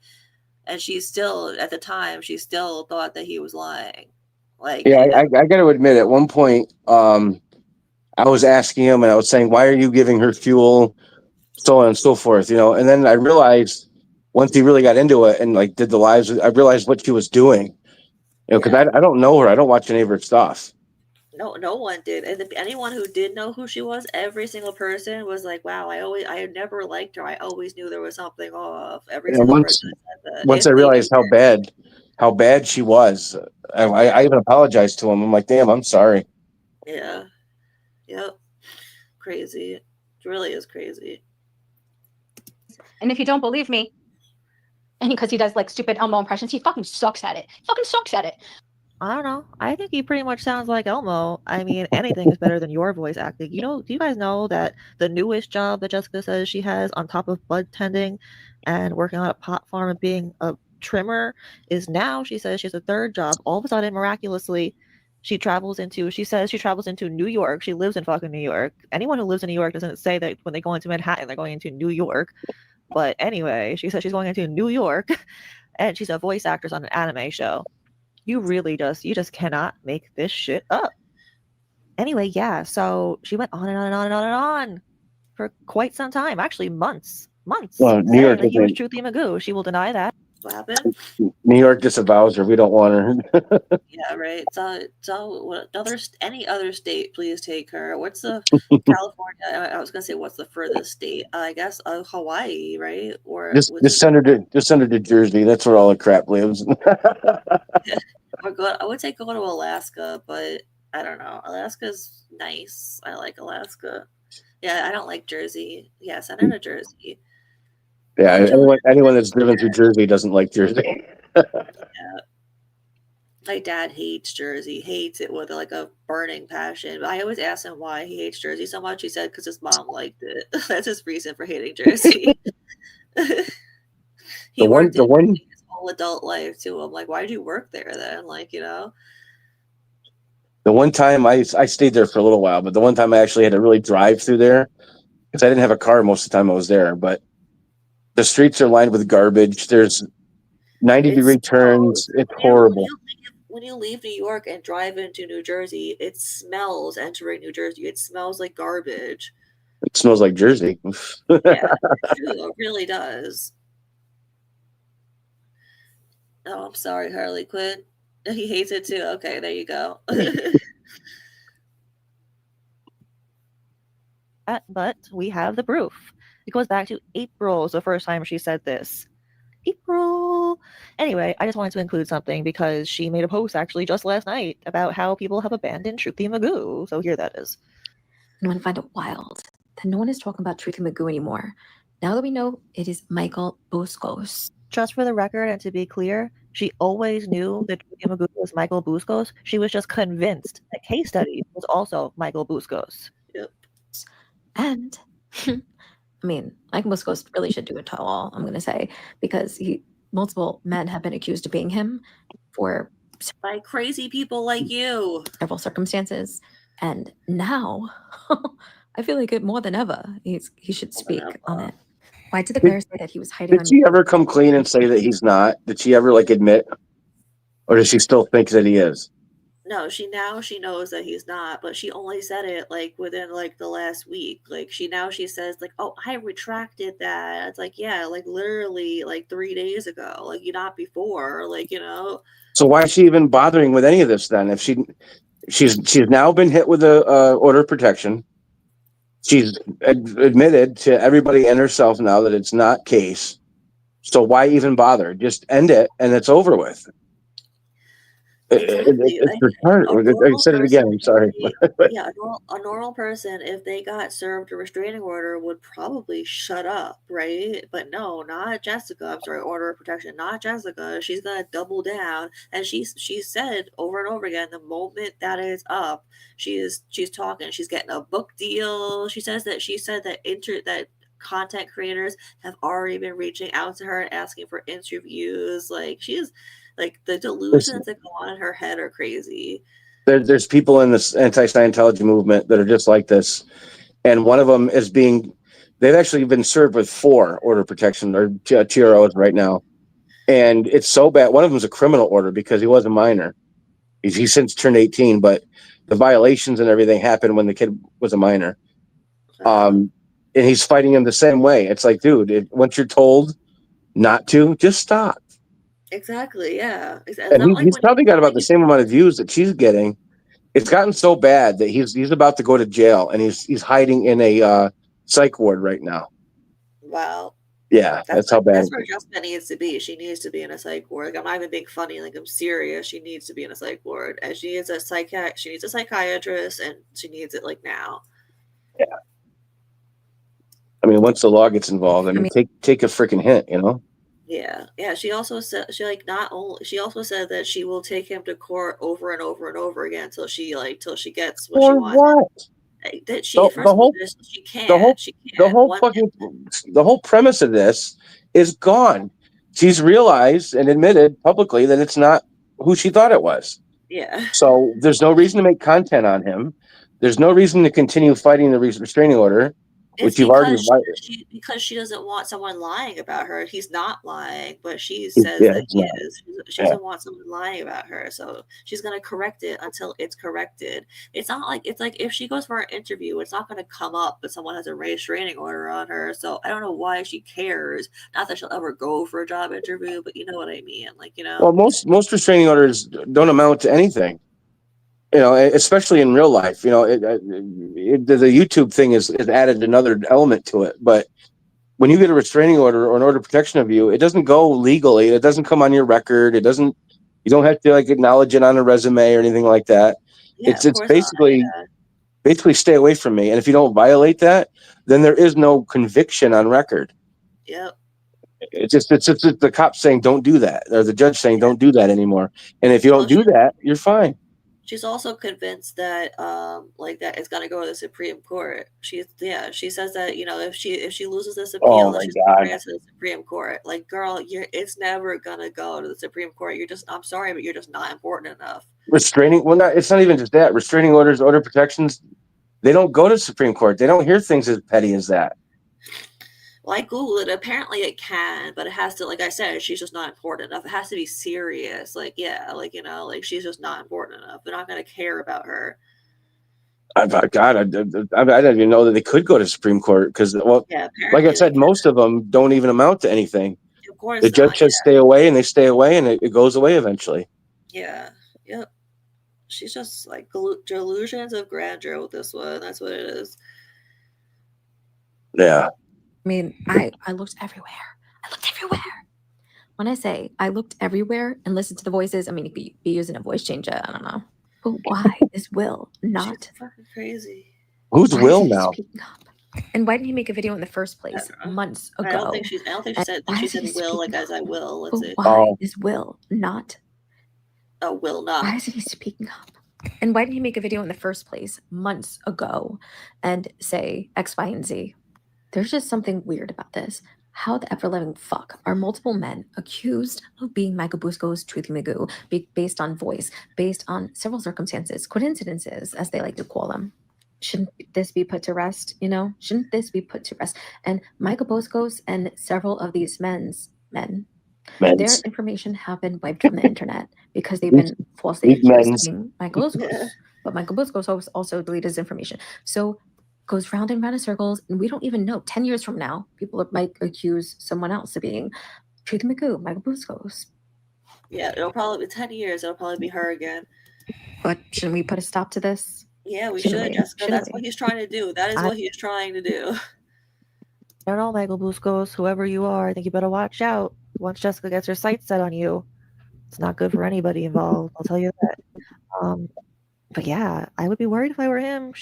And she still, at the time, she still thought that he was lying. Like, yeah, I got to admit, at one point, I was asking him, and I was saying, "Why are you giving her fuel?" So on and so forth, And then I realized, once he really got into it and like did the lives, I realized what she was doing. Because I don't know her. I don't watch any of her stuff. No one did. And anyone who did know who she was, every single person was like, wow, I never liked her. I always knew there was something off. Every And single person said that. once I realized how bad she was, I even apologized to him. I'm like, damn, I'm sorry. Yeah. Yep. Crazy. It really is crazy. And if you don't believe me, and because he does like stupid Elmo impressions, he fucking sucks at it. I don't know. I think he pretty much sounds like Elmo. I mean, anything is better than your voice acting. Do you guys know that the newest job that Jessica says she has on top of bud tending and working on a pot farm and being a trimmer is now, she says she has a third job. All of a sudden, miraculously, she says she travels into New York. She lives in fucking New York. Anyone who lives in New York doesn't say that when they go into Manhattan, they're going into New York. But anyway, she says she's going into New York and she's a voice actress on an anime show. You just cannot make this shit up. Anyway, yeah, so she went on and on and on and on and on for quite some time, actually months. Well, New York that he was Truthy Magoo. She will deny that. What happened? New York disavows her. We don't want her. Yeah, right. So any other state, please take her. What's the California? I was gonna say, what's the furthest state? I guess Hawaii, right? Or Just send her to Jersey. That's where all the crap lives. I would say go to Alaska, but I don't know. Alaska's nice. I like Alaska. Yeah, I don't like Jersey. Yeah, send her to Jersey. Yeah, anyone that's driven through Jersey doesn't like Jersey. Yeah. My dad hates Jersey, hates it with like a burning passion. I always ask him why he hates Jersey so much. He said because his mom liked it. That's his reason for hating Jersey. He worked his whole adult life too. I'm like, why did you work there then? Like, The one time I stayed there for a little while, but the one time I actually had to really drive through there because I didn't have a car most of the time I was there. But the streets are lined with garbage. There's 90-degree turns. It's horrible. When you leave New York and drive into New Jersey, it smells entering New Jersey. It smells like garbage. It smells like Jersey. Yeah, it really does. Oh, I'm sorry, Harley Quinn. He hates it too. Okay, there you go. But we have the proof. It goes back to April, the first time she said this. April. Anyway, I just wanted to include something because she made a post actually just last night about how people have abandoned Truthy Magoo. So here that is. I want to find it wild that no one is talking about Truthy Magoo anymore. Now that we know it is Michael Buscos. Just for the record and to be clear, she always knew that Truthy Magoo was Michael Buscos. She was just convinced that Case Studies was also Michael Buscos. Yep. And I mean, Michael Buscos really should do a tell-all, I'm going to say, because multiple men have been accused of being him by crazy people like you. Several circumstances. And now, I feel like it more than ever. He should speak on it. Why did the mayor say that he was hiding? Did she ever come clean and say that he's not? Did she ever admit? Or does she still think that he is? No, she knows that he's not, but she only said it within the last week. She says oh, I retracted that. It's yeah, literally 3 days ago. You not before, So why is she even bothering with any of this then? If she's now been hit with a order of protection, She's admitted to everybody and herself now that it's not case. So why even bother? Just end it and it's over with. Exactly. It's retarded. I said it again. I'm sorry. Yeah, a normal person, if they got served a restraining order, would probably shut up, right? But no, not Jessica. I'm sorry, order of protection, not Jessica. She's gonna double down, and she said over and over again, the moment that is up, she's talking. She's getting a book deal. She said that content creators have already been reaching out to her and asking for interviews. Like the delusions that go on in her head are crazy. There's people in this anti-Scientology movement that are just like this, and one of them is they've actually been served with 4 order protection or TROs right now, and it's so bad. One of them is a criminal order because he was a minor. He's since turned 18, but the violations and everything happened when the kid was a minor. And he's fighting him the same way. It's like, dude, once you're told not to, just stop. Exactly, yeah. And he's probably got about the same amount of views that she's getting. It's gotten so bad that he's about to go to jail, and he's hiding in a psych ward right now. Wow. Yeah, that's how bad. That's where Jessica needs to be. She needs to be in a psych ward. Like, I'm not even being funny. Like, I'm serious. She needs to be in a psych ward, and she needs a psychiatrist, and she needs it like now. Yeah. I mean, once the law gets involved, I mean, take a freaking hint, you know. Yeah. She also said she also said that she will take him to court over and over and over again till she gets what she wants. What? That she she can't. The whole premise of this is gone. She's realized and admitted publicly that it's not who she thought it was. Yeah. So there's no reason to make content on him. There's no reason to continue fighting the restraining order. It's because she doesn't want someone lying about her. He's not lying, but she says that he is. She doesn't want someone lying about her, so she's gonna correct it until it's corrected. It's like if she goes for an interview, it's not gonna come up that someone has a restraining order on her. So I don't know why she cares. Not that she'll ever go for a job interview, but you know what I mean. Like, you know. Well, most restraining orders don't amount to anything. You know, especially in real life, you know, the YouTube thing is added another element to it. But when you get a restraining order or an order of protection of you, it doesn't go legally. It doesn't come on your record. You don't have to like acknowledge it on a resume or anything like that. Yeah, It's basically stay away from me. And if you don't violate that, then there is no conviction on record. Yep. It's just the cops saying don't do that, or the judge saying don't do that anymore. And if you don't do that, you're fine. She's also convinced that that it's gonna go to the Supreme Court. She says that, you know, if she loses this appeal, she's gonna bring it to the Supreme Court. Like, girl, it's never gonna go to the Supreme Court. I'm sorry, but you're just not important enough. It's not even just that. Restraining orders, order protections, they don't go to Supreme Court. They don't hear things as petty as that. Well, I Googled it. Apparently it can, but it has to, like I said, she's just not important enough. It has to be serious. Like, yeah, like, you know, like she's just not important enough. They're not going to care about her. God, I didn't even know that they could go to Supreme Court because, well, yeah, like I said, most of them don't even amount to anything. Of course the judge says stay away, and they stay away, and it goes away eventually. Yeah. Yep. She's just like delusions of grandeur with this one. That's what it is. Yeah. I mean, I looked everywhere. When I say I looked everywhere and listened to the voices, I mean, you could be using a voice changer. I don't know. But why is Will not? She's fucking crazy. Who's Will now? And why didn't he make a video in the first place months ago? I don't think she said will like as I will. Let's see. Why is Will not? Will not. Why isn't he speaking up? And why didn't he make a video in the first place months ago and say X, Y, and Z? There's just something weird about this. How the ever-living fuck are multiple men accused of being Michael Busco's Truthy Magoo based on voice, based on several circumstances, coincidences, as they like to call them? Shouldn't this be put to rest, you know? Shouldn't this be put to rest? And Michael Busco's and several of these men, their information have been wiped from the internet because they've been falsely accused of being Michael Busco's. But Michael Busco's also deleted his information. So goes round and round in circles, and we don't even know. 10 years from now, people might accuse someone else of being Truthy Magoo, Michael Busco's. Yeah, it'll probably be 10 years. It'll probably be her again. But shouldn't we put a stop to this? Yeah, we Should should, we? Jessica. Should That's we? what he's trying to do. That is I what he's trying to do. don't know, Michael Buscos, whoever you are, I think you better watch out. Once Jessica gets her sights set on you, it's not good for anybody involved. I'll tell you that. But yeah, I would be worried if I were him.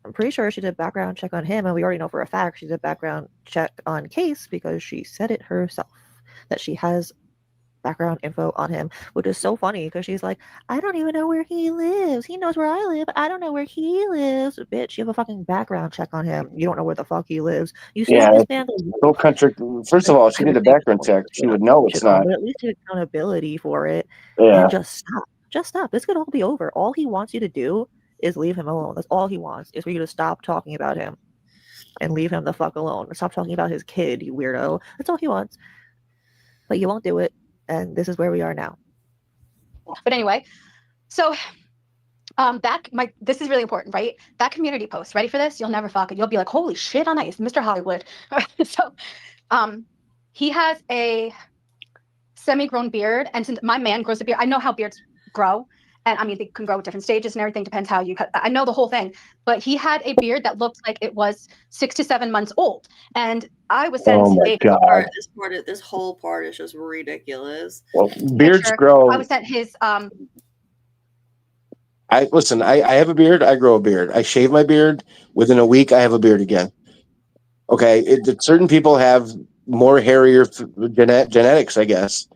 I'm pretty sure she did a background check on him, and we already know for a fact she did a background check on Case because she said it herself that she has background info on him, which is so funny because she's like, I don't even know where he lives. He knows where I live, but I don't know where he lives. Bitch, you have a fucking background check on him. You don't know where the fuck he lives. You stay in Yeah, this band. no country. First of all, she I did would a think background check. She would know it's should own, not. but at least take accountability for it Yeah. and just stop. Just stop. This could all be over. All he wants you to do is leave him alone. That's all he wants is for you to stop talking about him and leave him the fuck alone. Stop talking about his kid, you weirdo. That's all he wants. But you won't do it, and this is where we are now. But anyway, so this is really important, right? That community post, ready for this? You'll never fuck it. You'll be like, holy shit on ice, Mr. Hollywood. So he has a semi-grown beard, and since my man grows a beard, I know how beards grow. And I mean, they can grow at different stages and everything, depends how you cut. I know the whole thing, but he had a beard that looked like it was 6 to 7 months old. And I was sent a God. This whole part is just ridiculous. Well, beards picture. grow. I was sent his I have a beard. I grow a beard. I shave my beard. Within a week, I have a beard again. Okay, certain people have more hairier genetics, I guess.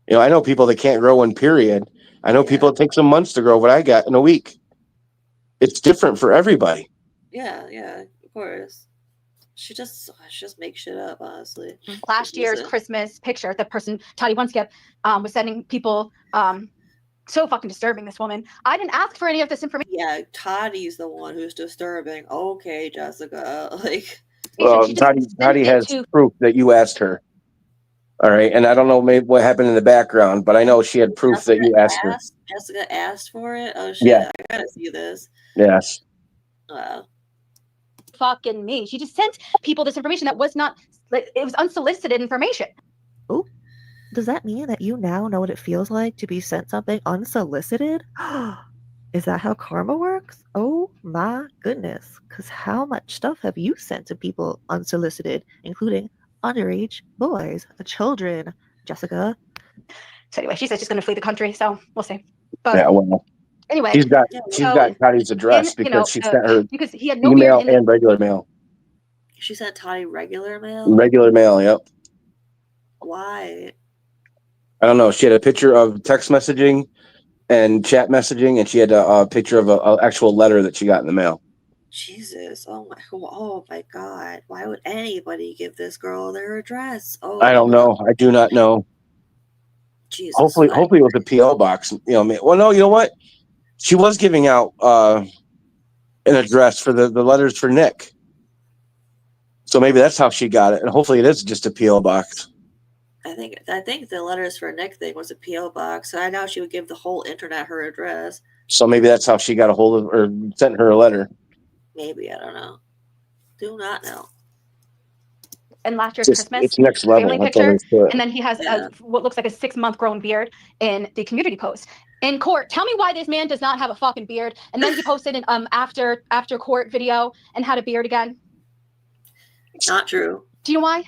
You know, I know people that can't grow one. Period. I know people it takes them months to grow what I got in a week. It's different for everybody. Yeah, of course. She just makes shit up, honestly. Last year's Christmas picture, the person Toddy once kept was sending people so fucking disturbing, this woman. I didn't ask for any of this information. Yeah, Toddy's the one who's disturbing. Okay, Jessica. Like, well, Toddy has proof that you asked her. All right, and I don't know maybe what happened in the background, but I know she had proof that you asked her. Jessica asked for it. Oh shit! Yeah. I gotta see this. Yes. Wow. Fucking me. She just sent people this information that was not. It was unsolicited information. Oh, does that mean that you now know what it feels like to be sent something unsolicited? Is that how karma works? Oh my goodness. Because how much stuff have you sent to people unsolicited, including underage boys, children, Jessica? So anyway, she said she's going to flee the country, so we'll see. But yeah, well, anyway, she's got Toddy's address because she sent her because he had no email beard and regular mail. She sent Toddy regular mail? Regular mail, yep. Why? I don't know. She had a picture of text messaging and chat messaging, and she had a picture of an actual letter that she got in the mail. Jesus. Oh my God. Why would anybody give this girl their address? Oh, I don't know. I do not know. Jesus. Hopefully it was a PO box. You know, well, no, you know what? She was giving out an address for the letters for Nick. So maybe that's how she got it, and hopefully it is just a PO box. I think the letters for Nick thing was a PO box. So I know she would give the whole internet her address. So maybe that's how she got a hold of or sent her a letter. Maybe, I don't know. Do not know. And last year's Christmas, it's next level. family picture, and then he has what looks like a 6-month grown beard in the community post. In court, tell me why this man does not have a fucking beard. And then he posted an after court video and had a beard again. Not true. Do you know why?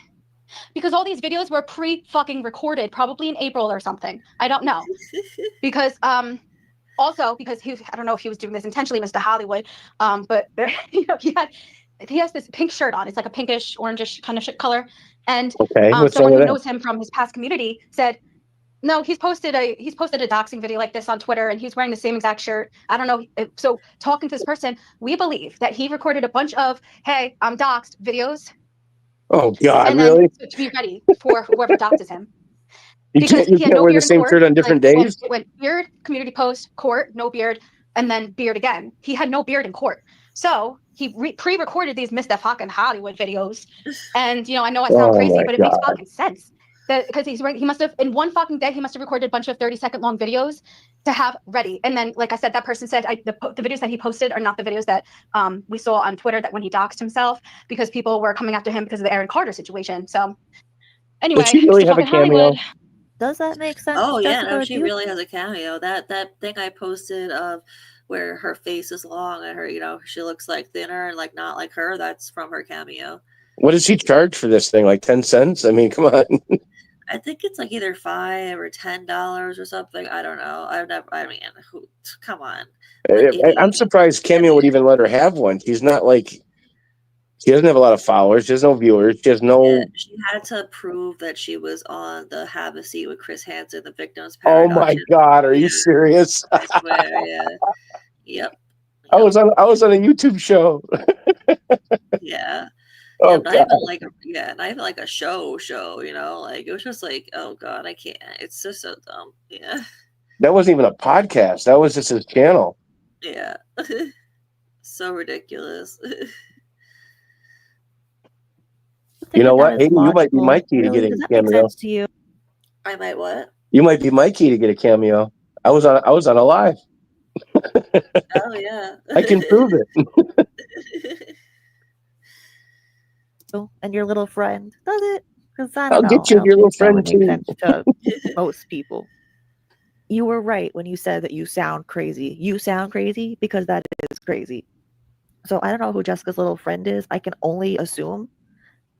Because all these videos were pre-fucking recorded, probably in April or something. I don't know. Because also because I don't know if he was doing this intentionally, Mr. Hollywood. But you know, he has this pink shirt on. It's like a pinkish, orangish kind of color. And someone who knows him from his past community said, no, he's posted a doxing video like this on Twitter, and he's wearing the same exact shirt. I don't know. So talking to this person, we believe that he recorded a bunch of, hey, I'm doxed videos. Oh God, and then, really? To be ready for whoever doxes him. You can't wear the same shirt on different days? It went beard, community post, court, no beard, and then beard again. He had no beard in court. So he pre-recorded these Mr. fucking Hollywood videos. And, you know, I know I sound crazy, but it makes fucking sense. Because he must have, in one fucking day, he must have recorded a bunch of 30-second long videos to have ready. And then, like I said, that person said the videos that he posted are not the videos that we saw on Twitter that when he doxed himself, because people were coming after him because of the Aaron Carter situation. So anyway, does she really have a cameo? Hollywood. Does that make sense? Oh yeah, Jessica, no, she really has a cameo. That thing I posted of where her face is long and her, she looks like thinner and like not like her. That's from her cameo. What does he charge for this thing? Like 10 cents? I mean, come on. I think it's like either $5 or $10 or something. I don't know. Come on. What I'm idiot? surprised Cameo would even let her have one. She's not like, she doesn't have a lot of followers. She has no viewers. She has Yeah, no. she had to prove that she was on the Have a Seat with Chris Hansen, the Victims Oh my Paradox. God, are Yeah, you serious? I swear. Yeah. Yep. I was on a YouTube show. Yeah. Oh Yep. God. Not even like a show, like it was just like, oh God, I can't. It's just so dumb. Yeah. That wasn't even a podcast. That was just his channel. Yeah. So ridiculous. You know what? That Hey, is you might be logical. my key to Really? getting Does a that make cameo. sense to you? I might what? You might be my key to get a cameo. I was on a live. Oh yeah. I can prove it. And your little friend does it? Because I I'll don't know. get I you don't your little think that friend would make too. sense to most people. You were right when you said that you sound crazy. You sound crazy because that is crazy. So I don't know who Jessica's little friend is. I can only assume.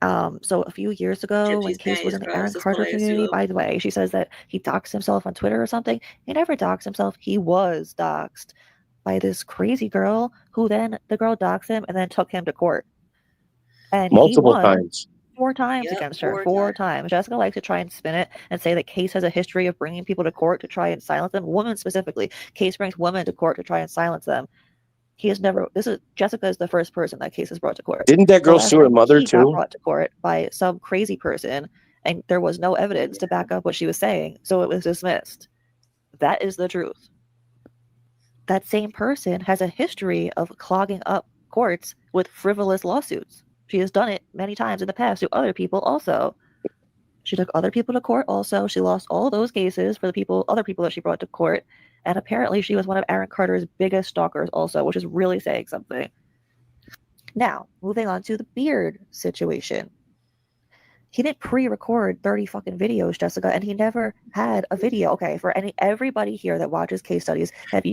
So a few years ago, when Gypsy's Case was panties in the gross. Aaron That's Carter what I community, assume. by the way, she says that he doxed himself on Twitter or something. He never doxed himself. He was doxed by this crazy girl who then the girl doxed him and then took him to court. And he Multiple won times. 4 times Yep, against her. 4 4 times. times. Jessica likes to try and spin it and say that Case has a history of bringing people to court to try and silence them. Women specifically. Case brings women to court to try and silence them. He has never. Jessica is the first person that Case has brought to court. Didn't that The girl last sue her time mother he got too? brought to court by some crazy person, and there was no evidence to back up what she was saying, so it was dismissed. That is the truth. That same person has a history of clogging up courts with frivolous lawsuits. She has done it many times in the past to other people also. She took other people to court also. She lost all those cases for the other people that she brought to court. And apparently she was one of Aaron Carter's biggest stalkers also, which is really saying something. Now, moving on to the beard situation. He didn't pre-record 30 fucking videos, Jessica, and he never had a video. Okay, for everybody here that watches case studies,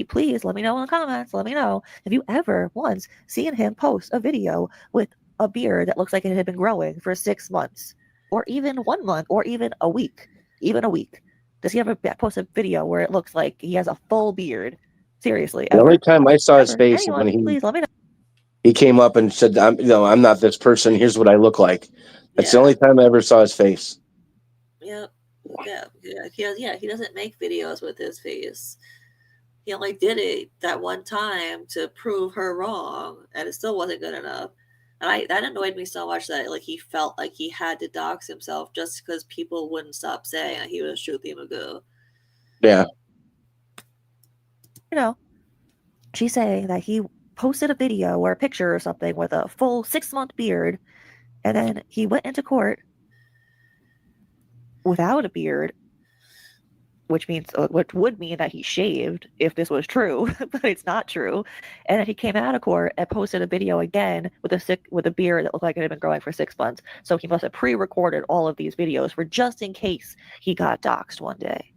please let me know in the comments. Let me know. Have you ever once seen him post a video with a beard that looks like it had been growing for 6 months? Or even 1 month, or even a week. Even a week. Does he ever post a video where it looks like he has a full beard? Seriously, The ever? only time I saw his Ever? face is Anyone, when please let me know. he came up and said, I'm not this person. Here's what I look like. That's the only time I ever saw his face. Yep. Yeah. He doesn't make videos with his face. He only did it that one time to prove her wrong, and it still wasn't good enough. And that annoyed me so much that he felt like he had to dox himself just because people wouldn't stop saying that he was Shruti Magoo. Yeah. She's saying that he posted a video or a picture or something with a full 6-month beard, and then he went into court without a beard, which would mean that he shaved if this was true, but it's not true. And then he came out of court and posted a video again with a beard that looked like it had been growing for 6 months. So he must have pre-recorded all of these videos for just in case he got doxxed one day.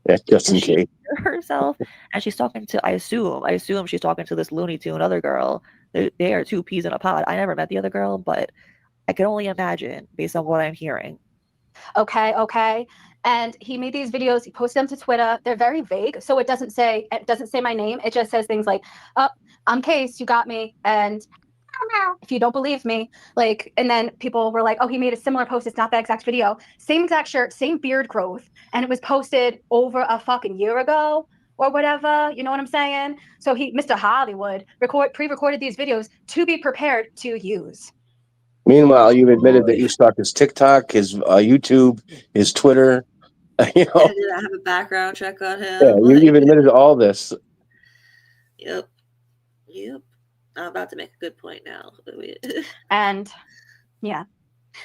Yeah, just in case. Herself, and she's talking to. I assume she's talking to this Looney Tune other girl. They are 2 peas in a pod. I never met the other girl, but I can only imagine based on what I'm hearing. Okay. And he made these videos. He posted them to Twitter. They're very vague, so it doesn't say my name. It just says things like, "Oh, I'm Case. You got me." And if you don't believe me, and then people were like, "Oh, he made a similar post. It's not that exact video. Same exact shirt, same beard growth, and it was posted over a fucking year ago or whatever." You know what I'm saying? So Mr. Hollywood, pre-recorded these videos to be prepared to use. Meanwhile, you've admitted that you stalked his TikTok, his YouTube, his Twitter. Did I have a background check on him? Yeah, you've admitted all this. Yep. I'm about to make a good point now. And yeah.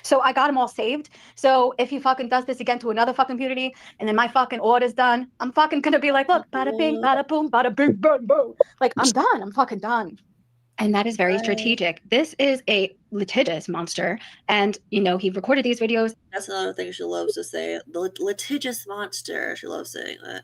So I got them all saved. So if he fucking does this again to another fucking community and then my fucking order's done, I'm fucking gonna be like, look, bada bing, bada boom, bada bing, boom, boom. I'm done. I'm fucking done. And that is very strategic. This is a litigious monster. And, he recorded these videos. That's another thing she loves to say. The litigious monster. She loves saying that.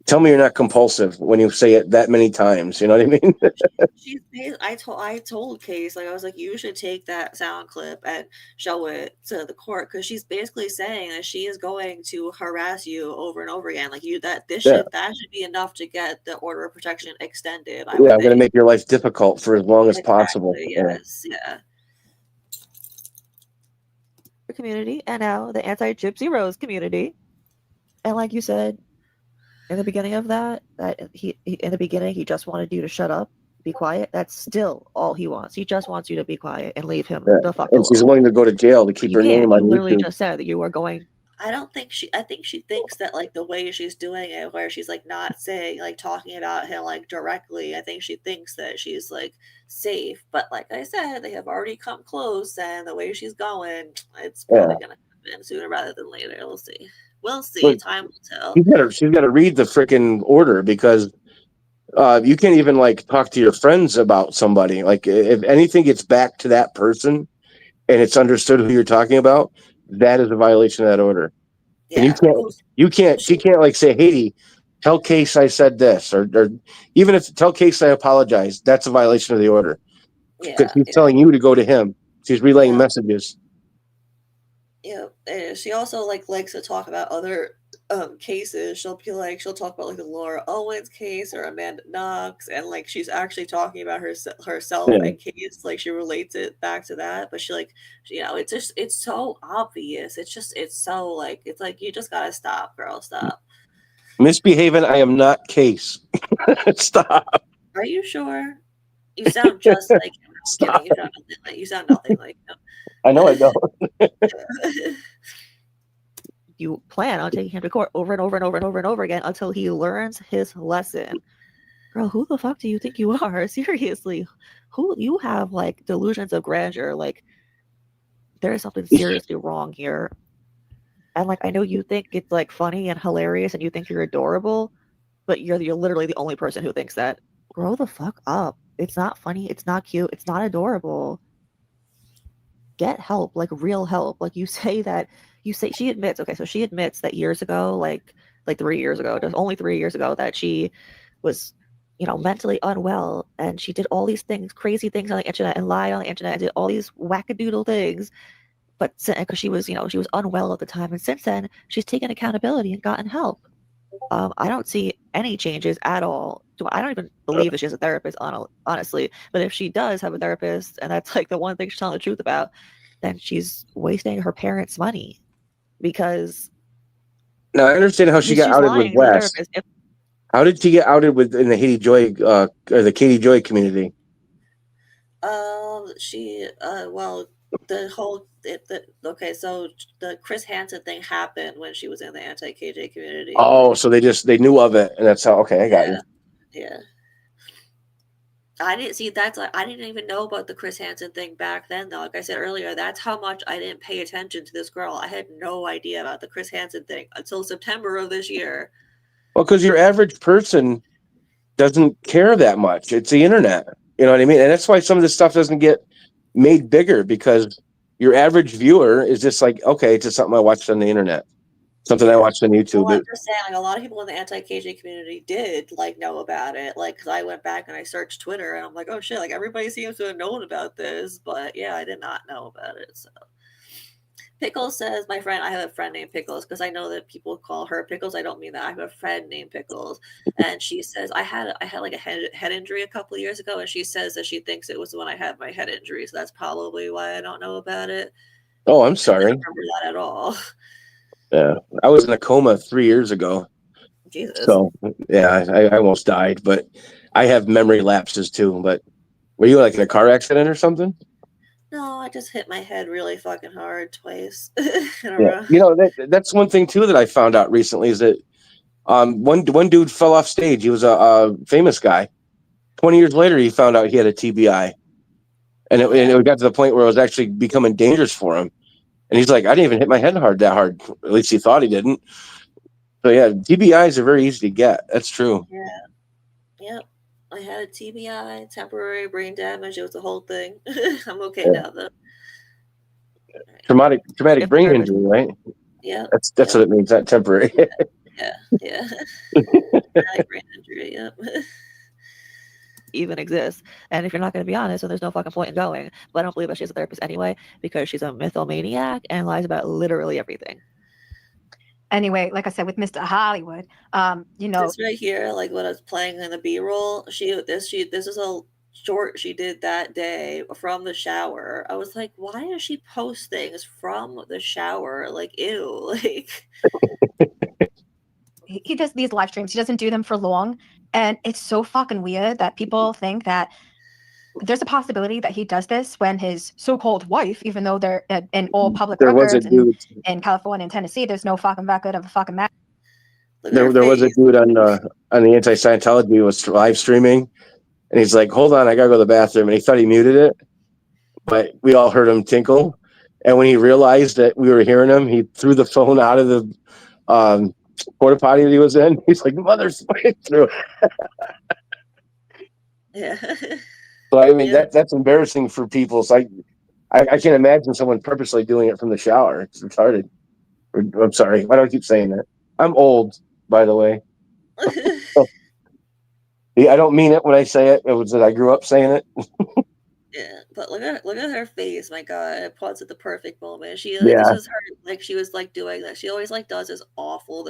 Tell me you're not compulsive when you say it that many times. You know what I mean? I told Case, like, I was like, you should take that sound clip and show it to the court, because she's basically saying that she is going to harass you over and over again. Like, that should be enough to get the order of protection extended. I would I'm going to think. make your life difficult for as long as possible. Yes, yeah. Community, and now the anti-Gypsy Rose community. And like you said in the beginning of that he in the beginning he just wanted you to shut up, be quiet. That's still all he wants. He just wants you to be quiet and leave him the fuck And alone. she's willing to go to jail to keep her name on You literally YouTube. just said that you were going. I think she thinks that, like, the way she's doing it, where she's like not saying, like, talking about him like directly, I think she thinks that she's like safe. But like I said, they have already come close, and the way she's going, it's probably gonna happen sooner rather than later. We'll see. We'll see. But Time will tell. she's got to read the freaking order, because you can't even like talk to your friends about somebody. Like, if anything gets back to that person and it's understood who you're talking about, that is a violation of that order. Yeah. And she can't like say, Haiti, tell Case I said this, or even if tell Case I apologize, that's a violation of the order. Because she's telling you to go to him. She's relaying messages. Yeah, and she also likes to talk about other cases. She'll talk about like the Laura Owens case or Amanda Knox, and like she's actually talking about herself and Case. Like, she relates it back to that, but it's so obvious. It's so like, it's like, you just gotta stop, girl, stop. Misbehaving, I am not Case. Stop. Are you sure? You sound just like him. I'm kidding. You sound nothing like him. I know I don't. You plan on taking him to court over and over and over and over and over again until he learns his lesson. Girl, who the fuck do you think you are? Seriously, who you have like delusions of grandeur? Like, there is something seriously wrong here. And like, I know you think it's like funny and hilarious, and you think you're adorable, but you're literally the only person who thinks that. Grow the fuck up. It's not funny. It's not cute. It's not adorable. Get help, like real help. Like, you say she admits, okay, so she admits that years ago, like 3 years ago, just only 3 years ago, that she was, mentally unwell, and she did all these things, crazy things on the internet, and lied on the internet, and did all these wackadoodle things. But because she was unwell at the time, and since then she's taken accountability and gotten help. I don't see any changes at all. I don't even believe that she has a therapist, honestly. But if she does have a therapist, and that's like the one thing she's telling the truth about, then she's wasting her parents' money. Because now I understand how she got outed with Wes. How did she get outed in the Haiti Joy or the Katie Joy community? So the Chris Hansen thing happened when she was in the anti-KJ community. Oh, so they knew of it, and that's how. Okay, I got you. Yeah. I didn't see that's like, I didn't even know about the Chris Hansen thing back then, though. Like I said earlier, that's how much I didn't pay attention to this girl. I had no idea about the Chris Hansen thing until September of this year. Well, because your average person doesn't care that much. It's the internet. You know what I mean? And that's why some of this stuff doesn't get made bigger, because your average viewer is just like, okay, it's just something I watched on the internet. Something I watched on YouTube. Well, I'm just saying, like, a lot of people in the anti-KJ community did like know about it. Like, because I went back and I searched Twitter, and I'm like, oh shit, like everybody seems to have known about this, but yeah, I did not know about it. So Pickles says, I have a friend named Pickles, because I know that people call her Pickles. I don't mean that. I have a friend named Pickles, and she says I had like a head injury a couple of years ago, and she says that she thinks it was when I had my head injury, so that's probably why I don't know about it. Oh, I'm sorry. I don't remember that at all. Yeah, I was in a coma 3 years ago. Jesus. So yeah, I almost died, but I have memory lapses too. But were you like in a car accident or something? No, I just hit my head really fucking hard twice in a row. You know, that's one thing too that I found out recently is that one dude fell off stage. He was a famous guy. 20 years later, he found out he had a TBI, and it got to the point where it was actually becoming dangerous for him. And he's like, I didn't even hit my head that hard. At least he thought he didn't. So yeah, TBIs are very easy to get. That's true. Yeah. Yep. I had a TBI, temporary brain damage. It was the whole thing. I'm okay now, though. Traumatic brain injury, right? Yeah. That's what it means. Not temporary. Yeah. Traumatic brain injury. Yep. Even exists. And if you're not going to be honest, then there's no fucking point in going. But I don't believe that she's a therapist anyway because she's a mythomaniac and lies about literally everything. Anyway, like I said, with Mr. Hollywood, you know, this right here, like when I was playing in the B-roll, this is a short she did that day from the shower. I was like, why does she post things from the shower? Like, ew, like. He does these live streams. He doesn't do them for long, and it's so fucking weird that people think that there's a possibility that he does this when his so-called wife, even though they're in all public There was a records dude. in California and Tennessee, there's no fucking record of a fucking match. There was a dude on the anti-Scientology was live streaming, and he's like, "Hold on, I gotta go to the bathroom," and he thought he muted it, but we all heard him tinkle. And when he realized that we were hearing him, he threw the phone out of the porta potty that he was in. He's like, "Mother's through." Yeah. So I mean, that's embarrassing for people. So I can't imagine someone purposely doing it from the shower. It's retarded. I'm sorry. Why do I keep saying that? I'm old, by the way. I don't mean it when I say it. It was that I grew up saying it. Yeah, but look at her face. My God, it puts at the perfect moment. She Yeah. this was her she was like doing that. She always like does this awful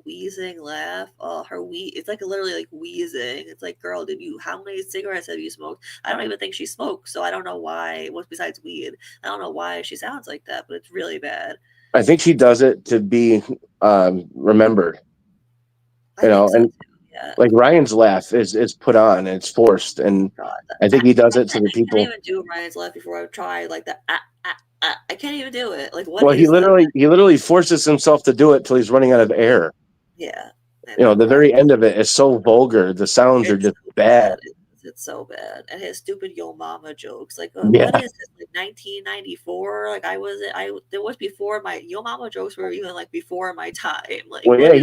wheezing laugh. Oh, her it's like literally like wheezing. It's like, girl, how many cigarettes have you smoked? I don't even think she smokes, so I don't know why. What's besides weed? I don't know why she sounds like that, but it's really bad. I think she does it to be remembered. You know, and like Ryan's laugh is put on and it's forced, and I think he does it to the people. I can't even do Ryan's laugh before I try like the I can't even do it. Like, what? Well, he literally forces himself to do it till he's running out of air. Yeah. You know, the very end of it is so vulgar. The sounds are just bad. It's so bad. And his stupid yo mama jokes. Like, Yeah. what is this? Like 1994? Like there was before my yo mama jokes were even like before my time. Like, well, yeah,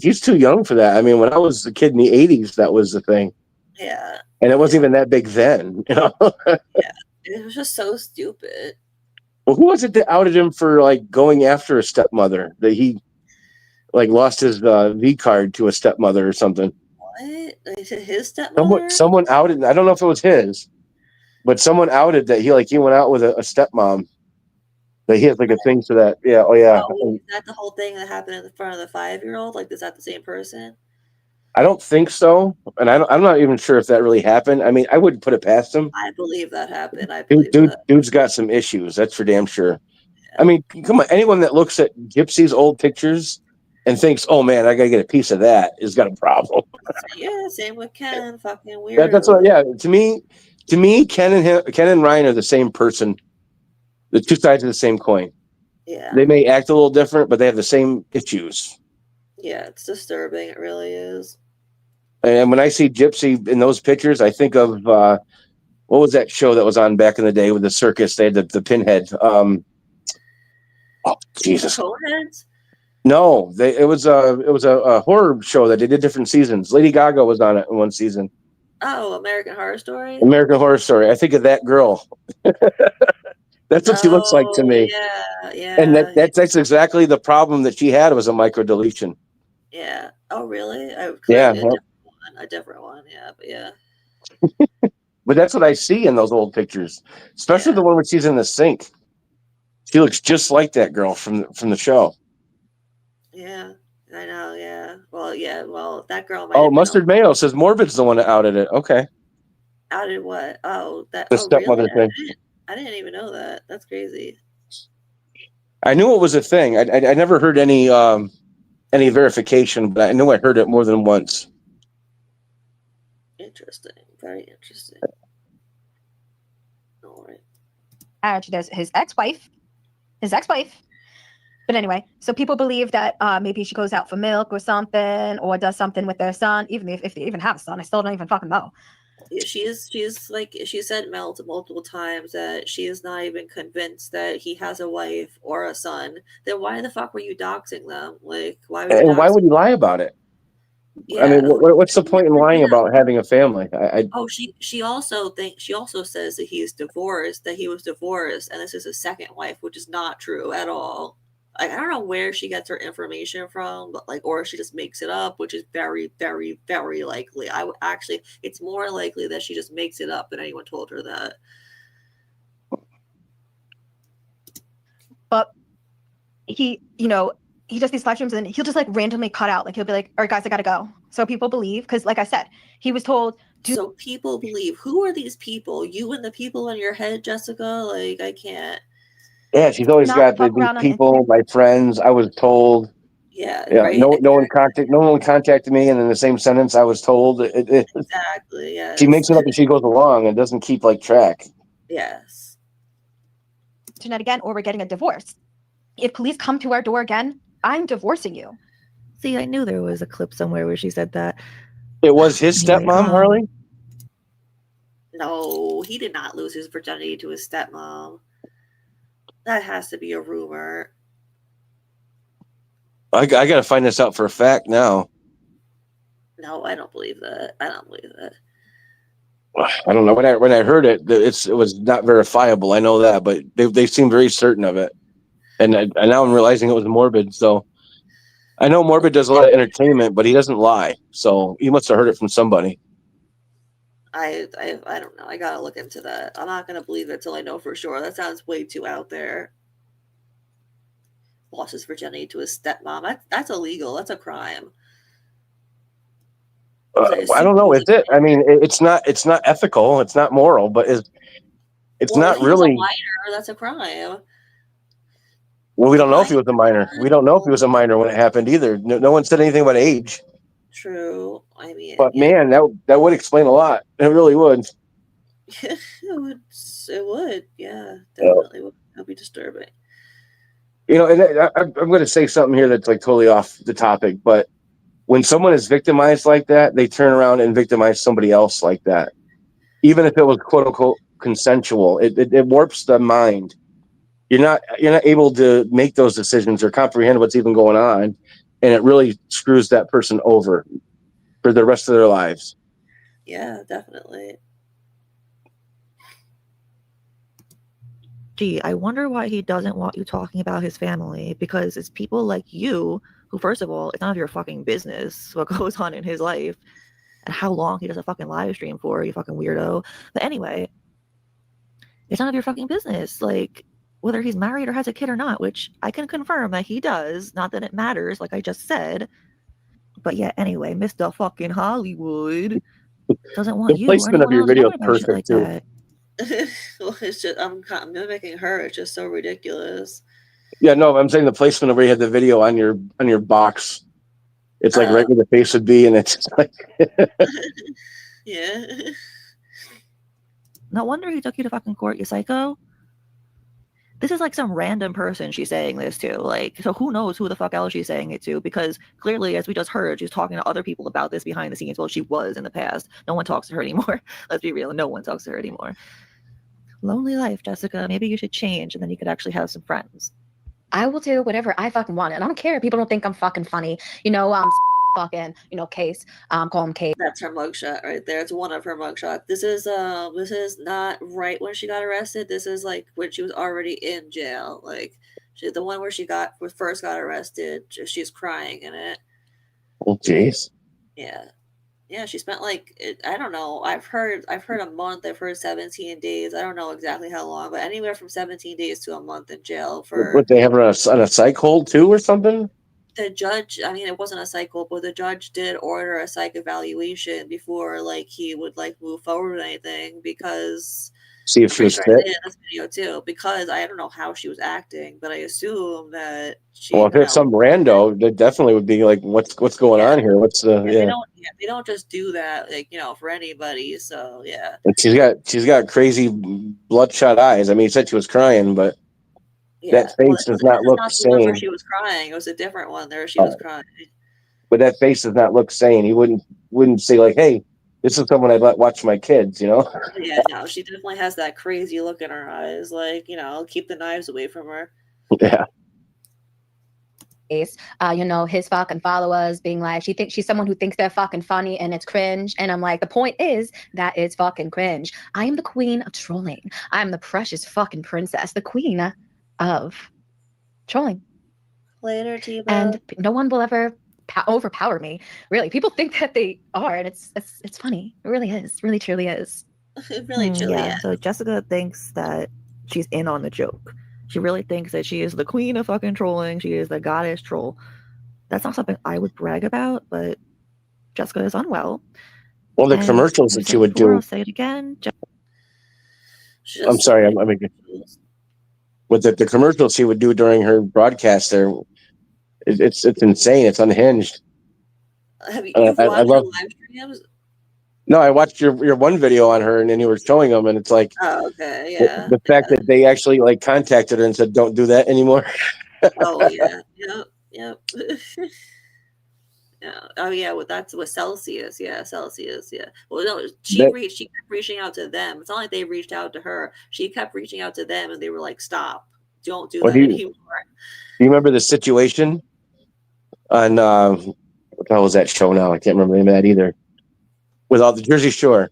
he's too young for that. I mean, when I was a kid in the 80s, that was the thing. Yeah. And it wasn't even that big then, you know. Yeah. It was just so stupid. Well, who was it that outed him for like going after a stepmother? That he like lost his V card to a stepmother or something. What? Like, to his stepmother? Someone outed. I don't know if it was his, but someone outed that he went out with a stepmom. That he has like a thing to that. Yeah. Oh yeah. Oh, is that the whole thing that happened in front of the 5-year-old? Like, is that the same person? I don't think so, and I'm not even sure if that really happened. I mean, I wouldn't put it past him. I believe that happened. Dude's got some issues. That's for damn sure. Yeah. I mean, come on. Anyone that looks at Gypsy's old pictures and thinks, "Oh man, I gotta get a piece of that," has got a problem. Yeah, same with Ken. Fucking weird. That's what. Yeah, to me, Ken and Ryan are the same person. The two sides of the same coin. Yeah. They may act a little different, but they have the same issues. Yeah, it's disturbing. It really is. And when I see Gypsy in those pictures, I think of what was that show that was on back in the day with the circus? They had the pinhead. Oh Jesus! Coneheads? No, it was a horror show that they did different seasons. Lady Gaga was on it in one season. Oh, American Horror Story. American Horror Story. I think of that girl. That's what she looks like to me. Yeah. And that's exactly the problem that she had was a microdeletion. Yeah. Oh, really? Yeah. A different one. Yeah, but yeah. But that's what I see in those old pictures, especially the one where she's in the sink. She looks just like that girl from the show. Yeah, I know. Yeah. Well, that girl might. Oh, Mustard Mayo says Morbid's the one that outed it. Okay. Outed what? Oh, that. The stepmother thing. I didn't even know that. That's crazy. I knew it was a thing. I never heard any verification, but I knew I heard it more than once. Interesting. Very interesting. All right. Actually, there's his ex-wife. But anyway, so people believe that maybe she goes out for milk or something, or does something with their son. Even if they even have a son, I still don't even fucking know. She's like, she said multiple times that she is not even convinced that he has a wife or a son. Then why the fuck were you doxing them? Like, why would you lie about it? Yeah. I mean, what's the point in lying about having a family? She also says that he was divorced, and this is his second wife, which is not true at all. I don't know where she gets her information from, but like, or she just makes it up, which is very, very, very likely. I would actually, it's more likely that she just makes it up than anyone told her that. But he, you know, he does these live streams and he'll just like randomly cut out. Like he'll be like, all right, guys, I gotta go. So people believe, because like I said, he was told. So people believe. Who are these people? You and the people in your head, Jessica? Like, I can't. Yeah, she's always got these people, my friends. I was told. Yeah, Yeah, right. no one contacted me, and in the same sentence, I was told. Exactly. Yes. She makes it up as she goes along and doesn't keep like track. Yes. Internet again, or we're getting a divorce. If police come to our door again, I'm divorcing you. See, I knew there was a clip somewhere where she said that. It was his Anyway, stepmom, Harley? No, he did not lose his virginity to his stepmom. That has to be a rumor. I got to find this out for a fact now. No, I don't believe that. I don't believe that. I don't know. When I heard it, it was not verifiable. I know that, but they seemed very certain of it. And now I'm realizing it was Morbid. So I know Morbid does a lot of entertainment, but he doesn't lie. So he must have heard it from somebody. I don't know. I gotta look into that. I'm not gonna believe it till I know for sure. That sounds way too out there. Lost his virginity to his stepmom. That's illegal. That's a crime. I don't know. Is it? I mean, it's not ethical. It's not moral, but it's not he really. was a minor. That's a crime. Well, we don't know if he was a minor. We don't know if he was a minor when it happened either. No one said anything about age. True. I mean, but man, that would explain a lot. It really would. it would. It would. Yeah, definitely would. That'd be disturbing. You know, and I'm going to say something here that's like totally off the topic, but when someone is victimized like that, they turn around and victimize somebody else like that, even if it was quote unquote consensual. It warps the mind. You're not able to make those decisions or comprehend what's even going on, and it really screws that person over for the rest of their lives. Yeah, definitely. Gee, I wonder why he doesn't want you talking about his family, because it's people like you who, first of all, it's none of your fucking business what goes on in his life and how long he does a fucking live stream for, you fucking weirdo. But anyway, it's none of your fucking business. Like, whether he's married or has a kid or not, which I can confirm that he does. Not that it matters, like I just said. But yeah, anyway, Mr. fucking Hollywood doesn't want you or anyone else talking about shit like that. Well, it's just I'm mimicking her. It's just so ridiculous. Yeah, no, I'm saying the placement where you had the video on your box. It's like right where the face would be, and it's like yeah. No wonder he took you to fucking court, you psycho. This is like some random person she's saying this to. Like, so who knows who the fuck else she's saying it to? Because clearly, as we just heard, she's talking to other people about this behind the scenes. Well, she was in the past. No one talks to her anymore. Let's be real. No one talks to her anymore. Lonely life, Jessica. Maybe you should change, and then you could actually have some friends. I will do whatever I fucking want, and I don't care if people don't think I'm fucking funny. You know, fucking, you know, Case. Call him Case. That's her mugshot right there. It's one of her mugshots. This is not right when she got arrested. This is like when she was already in jail. Like the one where she first got arrested. She's crying in it. Oh, jeez. Yeah. Yeah, she spent like I don't know. I've heard a month. I've heard 17 days. I don't know exactly how long, but anywhere from 17 days to a month in jail for. What, they have her on a psych hold too, or something? The judge, I mean, it wasn't a psych hold, but the judge did order a psych evaluation before like he would like move forward with anything, because see if she was fit. fit. In this video too, because I don't know how she was acting, but I assume that she. Well, if it's some rando, that definitely would be like, what's going on here? What's the They don't just do that, like, you know, for anybody. So yeah. And she's got crazy bloodshot eyes. I mean, he said she was crying, but that face does not look sane. Where she was crying, it was a different one. There, she was crying. But that face does not look sane. He wouldn't say like, "Hey, this is someone I'd let watch my kids," you know? Yeah, no, she definitely has that crazy look in her eyes. Like, you know, keep the knives away from her. Yeah. You know, his fucking followers being like, she thinks she's someone who thinks they're fucking funny and it's cringe. And I'm like, the point is that it's fucking cringe. I am the queen of trolling. I am the precious fucking princess, the queen of trolling. Later, Tiba. And no one will ever overpower me. Really, people think that they are, and it's funny. It really is. Really, truly is. It really, truly Yeah. is. So Jessica thinks that she's in on the joke. She really thinks that she is the queen of fucking trolling. She is the goddess troll. That's not something I would brag about, but Jessica is unwell. Well, the And commercials I've that said she it would before, do. I'll say it again. I'm sorry. I mean, with the commercials she would do during her broadcast, there, it's insane. It's unhinged. Have you I watched her love. live streams? No, I watched your one video on her, and then you were showing them, and it's like Oh, okay, yeah. the fact that they actually like contacted her and said, "Don't do that anymore." Oh yeah, yep. Yeah. Oh yeah. Well, that's with Celsius. Yeah, Celsius. Yeah. Well, no, she kept reaching out to them. It's not like they reached out to her. She kept reaching out to them, and they were like, "Stop! Don't do that anymore." Do you remember the situation on what the hell was that show now? I can't remember the name of that either. With all the Jersey Shore,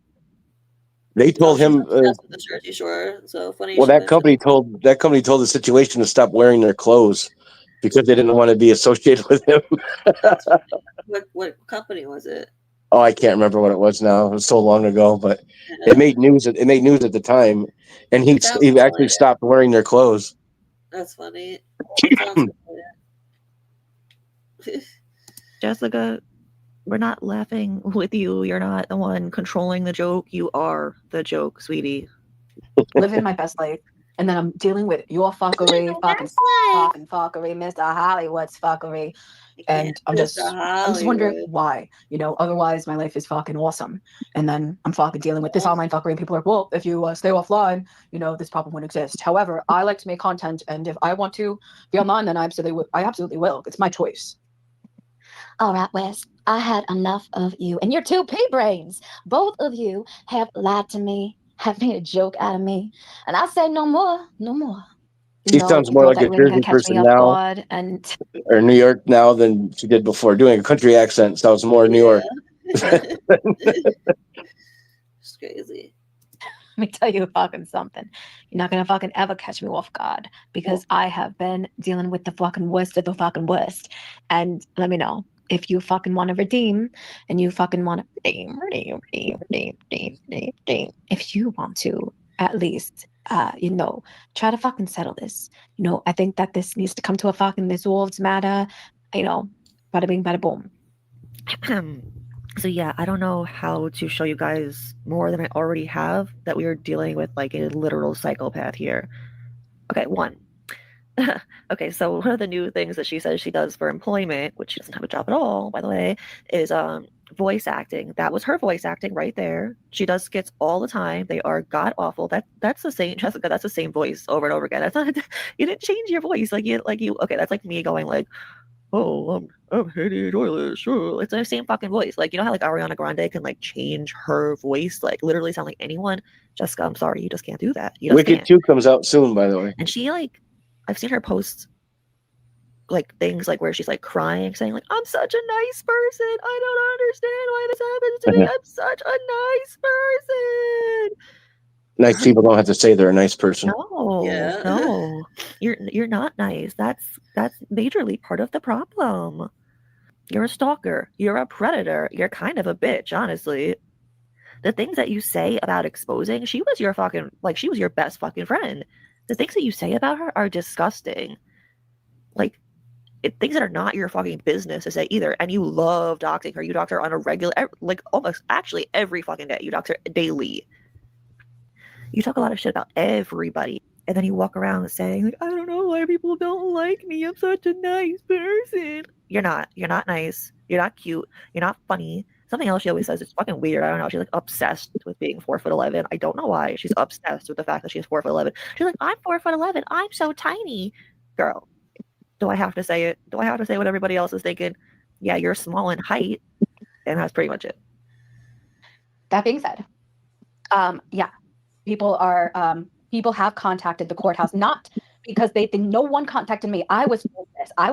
they told She's him. obsessed with the Jersey Shore. So funny. Well, that company told the situation to stop wearing their clothes because they didn't want to be associated with him. What company was it? Oh, I can't remember what it was now. It was so long ago, but it made news. It made news at the time, and he actually stopped wearing their clothes. That's funny. That sounds Jessica, we're not laughing with you. You're not the one controlling the joke. You are the joke, sweetie. Living my best life. And then I'm dealing with your fuckery, fucking fuckery, Mr. Hollywood's fuckery. And I'm just wondering why, otherwise my life is fucking awesome. And then I'm fucking dealing with this online fuckery and people are like, well, if you stay offline, this problem wouldn't exist. However, I like to make content, and if I want to be online, then I absolutely will. It's my choice. All right, Wes, I had enough of you and your two pea brains. Both of you have lied to me, have made a joke out of me. And I said no more, no more. She sounds more like a Jersey person now, or New York now than she did before. Doing a country accent sounds more New York. It's crazy. Let me tell you fucking something. You're not gonna fucking ever catch me off guard because I have been dealing with the fucking worst of the fucking worst. And let me know if you fucking want to redeem and you fucking want to redeem. If you want to at least, try to fucking settle this. I think that this needs to come to a fucking resolved matter. Bada bing, bada boom. So yeah, I don't know how to show you guys more than I already have that we are dealing with like a literal psychopath here. Okay, one. Okay, so one of the new things that she says she does for employment, which she doesn't have a job at all, by the way, is voice acting. That was her voice acting right there. She does skits all the time. They are god awful. That's the same, Jessica. That's the same voice over and over again. That's not. You didn't change your voice. Okay, that's like me going like, oh, I'm Hedy Doilish. Sure. It's the same fucking voice. Like, you know how like Ariana Grande can like change her voice, like literally sound like anyone? Jessica, I'm sorry, you just can't do that. Wicked 2 comes out soon, by the way. And she I've seen her post like things like where she's like crying, saying like, I'm such a nice person. I don't understand why this happens to me. I'm such a nice person. Nice people don't have to say they're a nice person. No. You're not nice. That's majorly part of the problem. You're a stalker. You're a predator. You're kind of a bitch, honestly. The things that you say about exposing, she was your best fucking friend. The things that you say about her are disgusting. Like, things that are not your fucking business to say either. And you love doxing her. You dox her on a regular, like almost actually every fucking day. You dox her daily. You talk a lot of shit about everybody. And then you walk around saying, like, I don't know why people don't like me. I'm such a nice person. You're not. You're not nice. You're not cute. You're not funny. Something else she always says is fucking weird. I don't know. She's like obsessed with being 4'11". I don't know why. She's obsessed with the fact that she's 4'11". She's like, I'm 4'11". I'm so tiny. Girl, do I have to say it? Do I have to say what everybody else is thinking? Yeah, you're small in height. And that's pretty much it. That being said, yeah, people have contacted the courthouse, not because no one contacted me. I was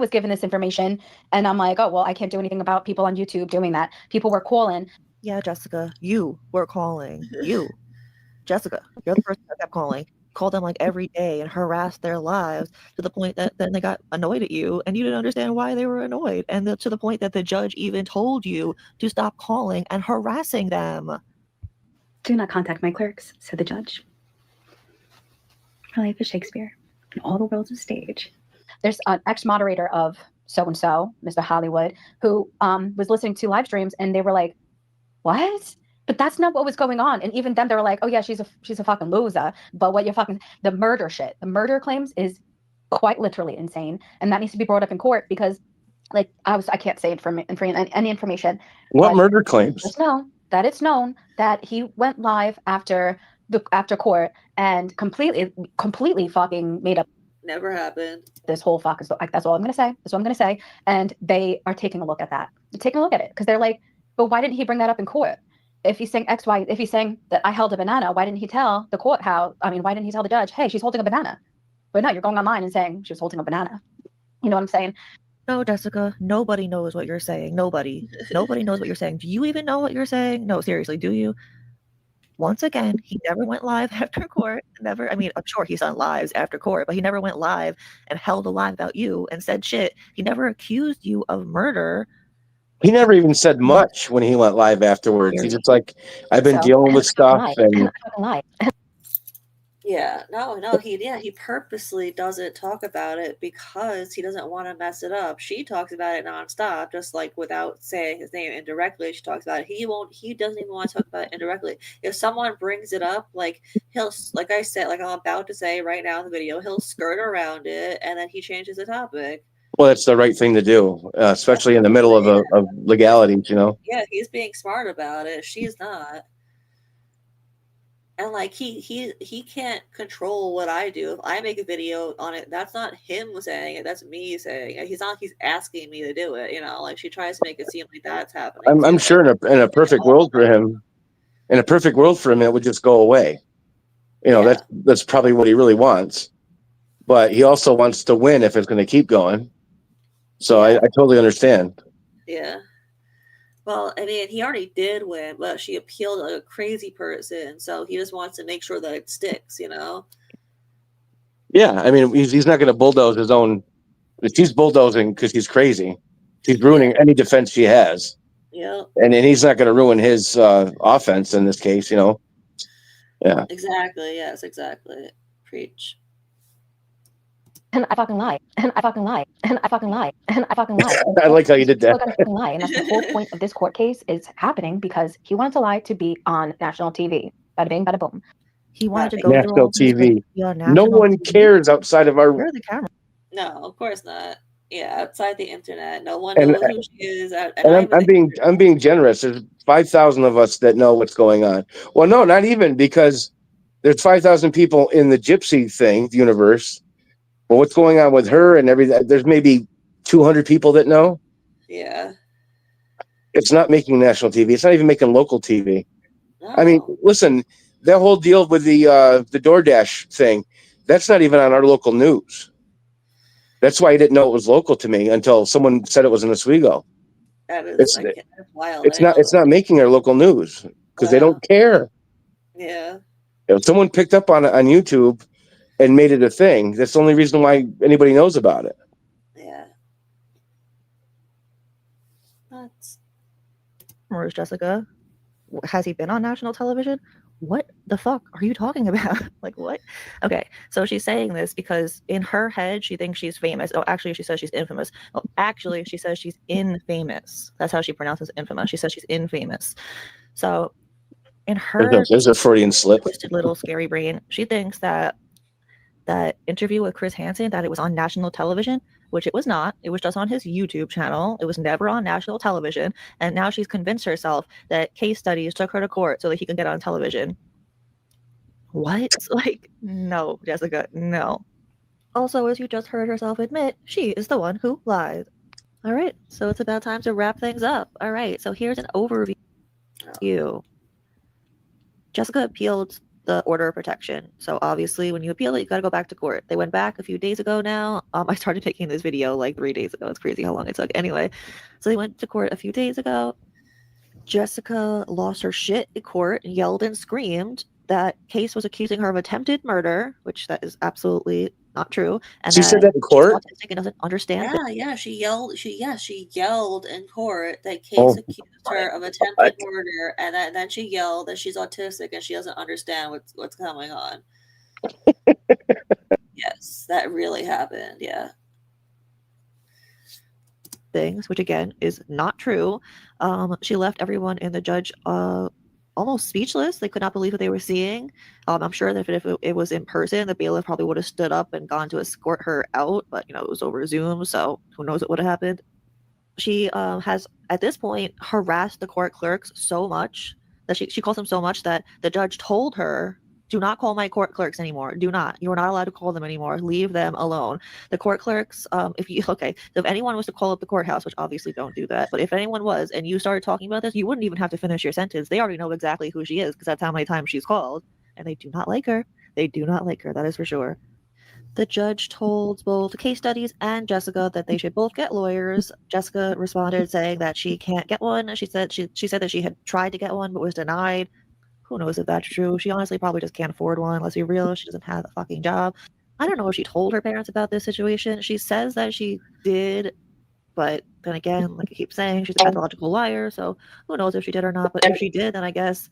given this information, and I'm like, oh well, I can't do anything about people on YouTube doing that. People were calling. Yeah, Jessica, you were calling. You, Jessica, you're the person that kept calling. called them like every day and harassed their lives to the point that then they got annoyed at you and you didn't understand why they were annoyed. And to the point that the judge even told you to stop calling and harassing them. Do not contact my clerks, said the judge. My life is Shakespeare, and all the world's a stage. There's an ex-moderator of so-and-so, Mr. Hollywood, who was listening to live streams, and they were like, what? But that's not what was going on. And even then they were like, oh yeah, she's a fucking loser. But what you're fucking, the murder shit, the murder claims is quite literally insane. And that needs to be brought up in court because like I can't say any information. What murder claims? It's known that he went live after court and completely fucking made up. Never happened. This whole fuck is like, that's all I'm gonna say. That's what I'm gonna say. And they are taking a look at that. They're taking a look at it because they're like, but why didn't he bring that up in court? If he's saying X, Y, if he's saying that I held a banana, why didn't he tell the court why didn't he tell the judge, hey, she's holding a banana? But no, you're going online and saying she was holding a banana. You know what I'm saying? No, Jessica, nobody knows what you're saying. Nobody knows what you're saying. Do you even know what you're saying? No, seriously, do you? Once again, he never went live after court. Never. I mean, I'm sure he's done lives after court, but he never went live and held a live about you and said shit. He never accused you of murder. He never even said much when he went live afterwards. He's just like, I've been dealing with stuff. And yeah, no, he purposely doesn't talk about it because he doesn't want to mess it up. She talks about it nonstop, just like without saying his name indirectly. She talks about it. He doesn't even want to talk about it indirectly. If someone brings it up, like like I said, like I'm about to say right now in the video, he'll skirt around it and then he changes the topic. well, it's the right thing to do, especially in the middle of legalities, you know? Yeah, he's being smart about it. She's not. And like he can't control what I do. If I make a video on it, that's not him saying it. That's me saying it. He's asking me to do it. You know, like she tries to make it seem like that's happening. I'm sure in a perfect world for him, it would just go away. You know, that's probably what he really wants. But he also wants to win if it's going to keep going. So I totally understand. Yeah. Well, I mean, he already did win, but she appealed like a crazy person. So he just wants to make sure that it sticks, you know? Yeah, I mean, he's not going to bulldoze his own. She's bulldozing because he's crazy. She's ruining any defense she has. Yeah. And he's not going to ruin his offense in this case, you know? Yeah. Exactly. Yes, exactly. Preach. And I fucking lie. And I fucking lie. And I fucking lie. And I fucking lie. I like how you did that. Fucking lie. And that's the whole point of this court case is happening because he wanted to lie to be on national TV. Bada bing, bada boom. He wanted to go national TV. No one cares outside of our. Where are the cameras? No, of course not. Yeah, outside the internet, no one knows who she is. And I'm being generous. There's 5,000 of us that know what's going on. Well, no, not even, because there's 5,000 people in the gypsy thing universe. Well, what's going on with her and everything? There's maybe 200 people that know. Yeah. It's not making national TV. It's not even making local TV. No. I mean, listen, that whole deal with the DoorDash thing, that's not even on our local news. That's why I didn't know it was local to me until someone said it was in Oswego. That is It's wild. It's not making our local news because they don't care. Yeah. If someone picked up on it on YouTube and made it a thing, that's the only reason why anybody knows about it. Yeah. That's Where's Jessica? Has he been on national television? What the fuck are you talking about? Like, what? Okay, so she's saying this because in her head, she thinks she's famous. Oh, actually, she says she's infamous. Oh, actually, she says she's infamous. That's how she pronounces infamous. She says she's infamous. So in her there's a Freudian slip. Twisted little scary brain, she thinks that interview with Chris Hansen, that it was on national television, which it was not. It was just on his YouTube channel. It was never on national television. And now she's convinced herself that case studies took her to court so that he can get on television. What? Like, no, Jessica, no. Also, as you just heard herself admit, she is the one who lied. All right, so it's about time to wrap things up. All right, so here's an overview. Jessica appealed the order of protection. So obviously when you appeal it, you got to go back to court. They went back a few days ago now. I started making this video like 3 days ago. It's crazy how long it took. Anyway, so they went to court a few days ago. Jessica lost her shit in court and yelled and screamed that Case was accusing her of attempted murder, which that is absolutely not true, and She said that in she's court? autistic and doesn't understand. Yeah, she yelled. She yelled in court that Oh, Case accused her of attempted murder, and then she yelled that she's autistic and she doesn't understand what's going on. Yes, that really happened. Yeah. Things, which again is not true. She left everyone in the judge almost speechless. They could not believe what they were seeing. I'm sure that if it was in person, the bailiff probably would have stood up and gone to escort her out, but it was over Zoom, so who knows what would have happened. She has at this point harassed the court clerks so much that she calls them so much that the judge told her, do not call my court clerks anymore. Do not. You are not allowed to call them anymore. Leave them alone. The court clerks, if anyone was to call up the courthouse, which obviously don't do that, but if anyone was and you started talking about this, you wouldn't even have to finish your sentence. They already know exactly who she is because that's how many times she's called. And they do not like her. They do not like her. That is for sure. The judge told both Case Studies and Jessica that they should both get lawyers. Jessica responded saying that she can't get one. She said that she had tried to get one but was denied. Who knows if that's true? She honestly probably just can't afford one. Let's be real. She doesn't have a fucking job. I don't know if she told her parents about this situation. She says that she did, but then again, like I keep saying, she's a pathological liar. So who knows if she did or not? But if she did, then I guess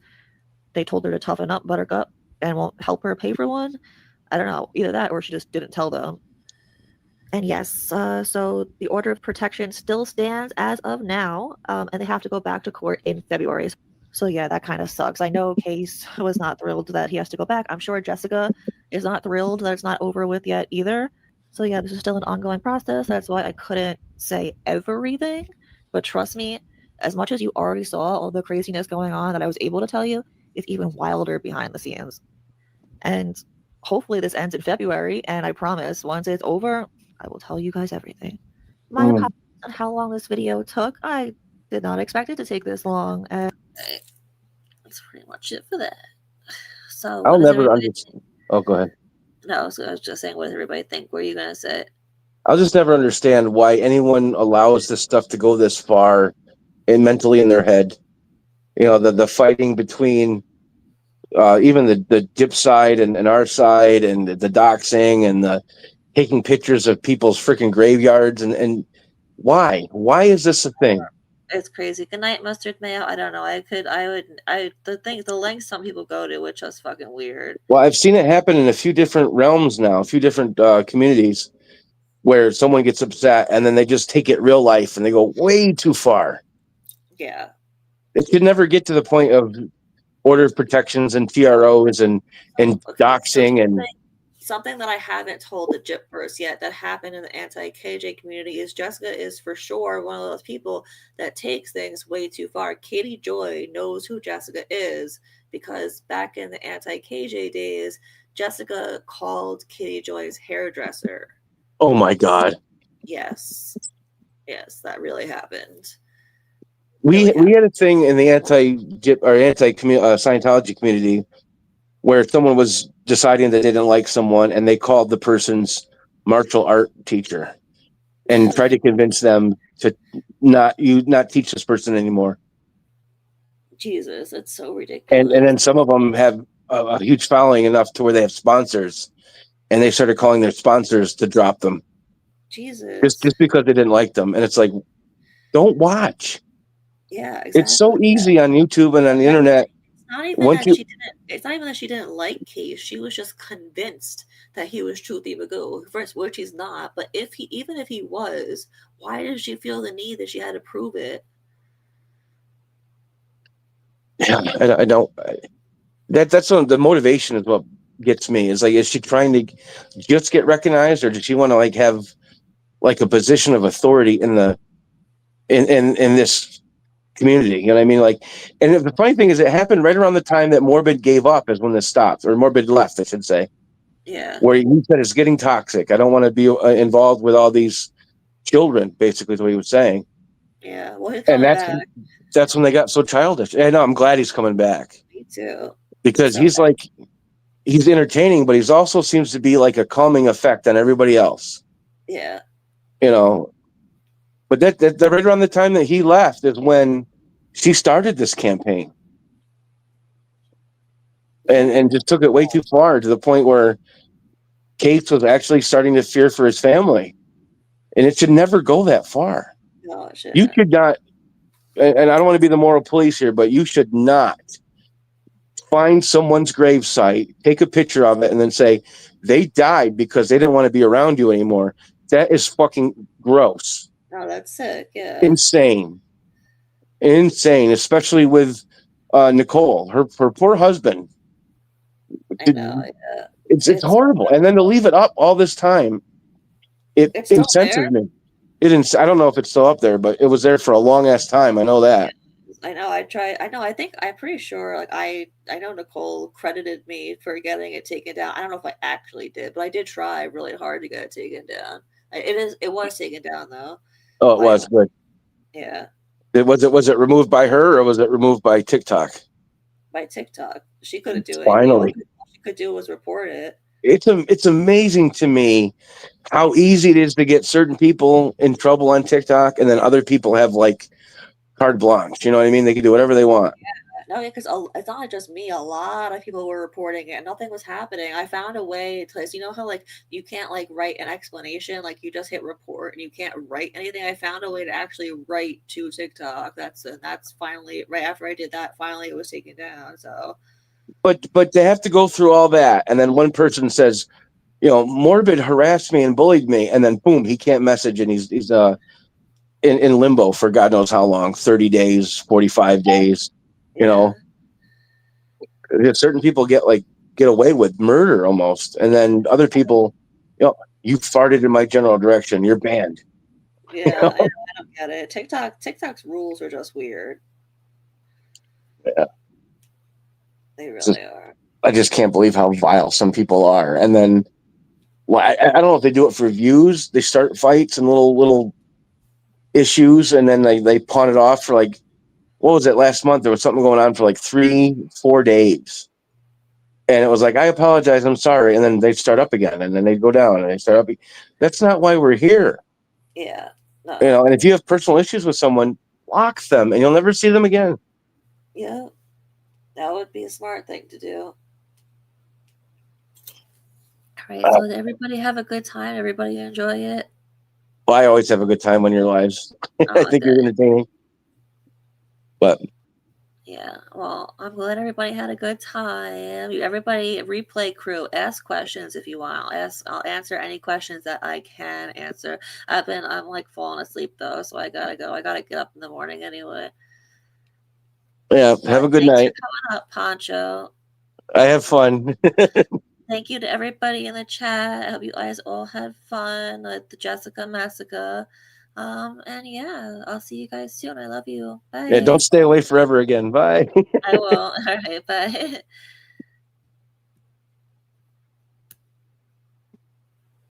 they told her to toughen up, Buttercup, and won't help her pay for one. I don't know, either that or she just didn't tell them. And yes, so the order of protection still stands as of now, and they have to go back to court in February. So yeah, that kind of sucks. I know Case was not thrilled that he has to go back. I'm sure Jessica is not thrilled that it's not over with yet either. So yeah, this is still an ongoing process. That's why I couldn't say everything. But trust me, as much as you already saw all the craziness going on that I was able to tell you, it's even wilder behind the scenes. And hopefully this ends in February, and I promise once it's over, I will tell you guys everything. My apologies on how long this video took. I did not expect it to take this long. And that's pretty much it for that. So I'll never understand. Oh, go ahead. No, so I was just saying, what does everybody think? What are you gonna say? I'll just never understand why anyone allows this stuff to go this far and mentally in their head. The fighting between even the dip side and our side, and the doxing and the taking pictures of people's freaking graveyards, and why is this a thing? It's crazy. Good night, mustard mayo. I don't know. The lengths some people go to, which is fucking weird. Well, I've seen it happen in a few different realms now, a few different communities, where someone gets upset and then they just take it real life and they go way too far. Yeah. It should never get to the point of order of protections and TROs and doxing and something that I haven't told the Gyppers yet that happened in the anti-KJ community is Jessica is for sure one of those people that takes things way too far. Katie Joy knows who Jessica is because back in the anti-KJ days, Jessica called Katie Joy's hairdresser. Oh my God. Yes, that really happened. We had a thing in the anti-Scientology community where someone was deciding that they didn't like someone and they called the person's martial art teacher and tried to convince them to not teach this person anymore. Jesus, it's so ridiculous. And then some of them have a huge following enough to where they have sponsors, and they started calling their sponsors to drop them. Jesus. Just because they didn't like them. And it's like, don't watch. Yeah, exactly. It's so easy on YouTube and on the internet. It's not even that she didn't like Case. She was just convinced that he was Truthy Magoo. First, which he's not. But even if he was, why did she feel the need that she had to prove it? Yeah, I don't. That's the motivation is what gets me. Is like, is she trying to just get recognized, or does she want to have a position of authority in this community? You know what I mean? And the funny thing is, it happened right around the time that Morbid gave up, is when this stopped, or Morbid left, I should say. Yeah. Where he said it's getting toxic. I don't want to be involved with all these children. Basically, is what he was saying. Yeah. Well, he's coming back. That's when they got so childish. And I'm glad he's coming back. Me too. Because he's entertaining, but he's also seems to be a calming effect on everybody else. Yeah. But that right around the time that he left is when she started this campaign. and just took it way too far to the point where Case was actually starting to fear for his family, and it should never go that far. No, it You shouldn't. should not, and I don't want to be the moral police here, but you should not find someone's gravesite, take a picture of it, and then say they died because they didn't want to be around you anymore. That is fucking gross. No, that's sick. Yeah. Insane, especially with Nicole, her poor husband. I know. Yeah. It's horrible, and then to leave it up all this time, it It's still incenses there? me. I don't know if it's still up there, but it was there for a long ass time. I know that. I know. I tried. I know. I think I'm pretty sure. Like I know Nicole credited me for getting it taken down. I don't know if I actually did, but I did try really hard to get it taken down. It was taken down though. Oh, it was good. Yeah. Was it removed by her or was it removed by TikTok? By TikTok. She couldn't do it. Finally. All she could do was report it. It's amazing to me how easy it is to get certain people in trouble on TikTok, and then other people have like carte blanche. You know what I mean? They can do whatever they want. Yeah, no, because it's not just me. A lot of people were reporting it. Nothing was happening. I found a way to, you know how like you can't like write an explanation, like you just hit report and you can't write anything. I found a way to actually write to TikTok. That's finally right after I did that. Finally, it was taken down. So. But they have to go through all that, and then one person says, Morbid harassed me and bullied me, and then boom, he can't message, and he's in limbo for God knows how long, 30 days, 45 days. Certain people get away with murder almost, and then other people, you farted in my general direction, you're banned. Yeah, I don't get it. TikTok's rules are just weird. Yeah. They really are. I just can't believe how vile some people are. And then, I don't know if they do it for views. They start fights and little issues, and then they pawn it off for what was it last month? There was something going on for 3-4 days. And it was like, I apologize, I'm sorry. And then they'd start up again, and then they'd go down, and they start up. That's not why we're here. Yeah. No. And if you have personal issues with someone, block them, and you'll never see them again. Yeah. That would be a smart thing to do. All right. So did everybody have a good time? Everybody enjoy it? Well, I always have a good time on your lives. I think you're entertaining. But yeah, well, I'm glad everybody had a good time. Everybody, replay crew, ask questions if you want. I'll answer any questions that I can answer. I'm falling asleep though, so I gotta go. I gotta get up in the morning anyway. Yeah, have a good night. Thanks for coming up, Poncho. I have fun. Thank you to everybody in the chat. I hope you guys all had fun with the Jessica messica. And yeah, I'll see you guys soon. I love you. Bye. Yeah, don't stay away forever again. Bye. I will. All right, bye.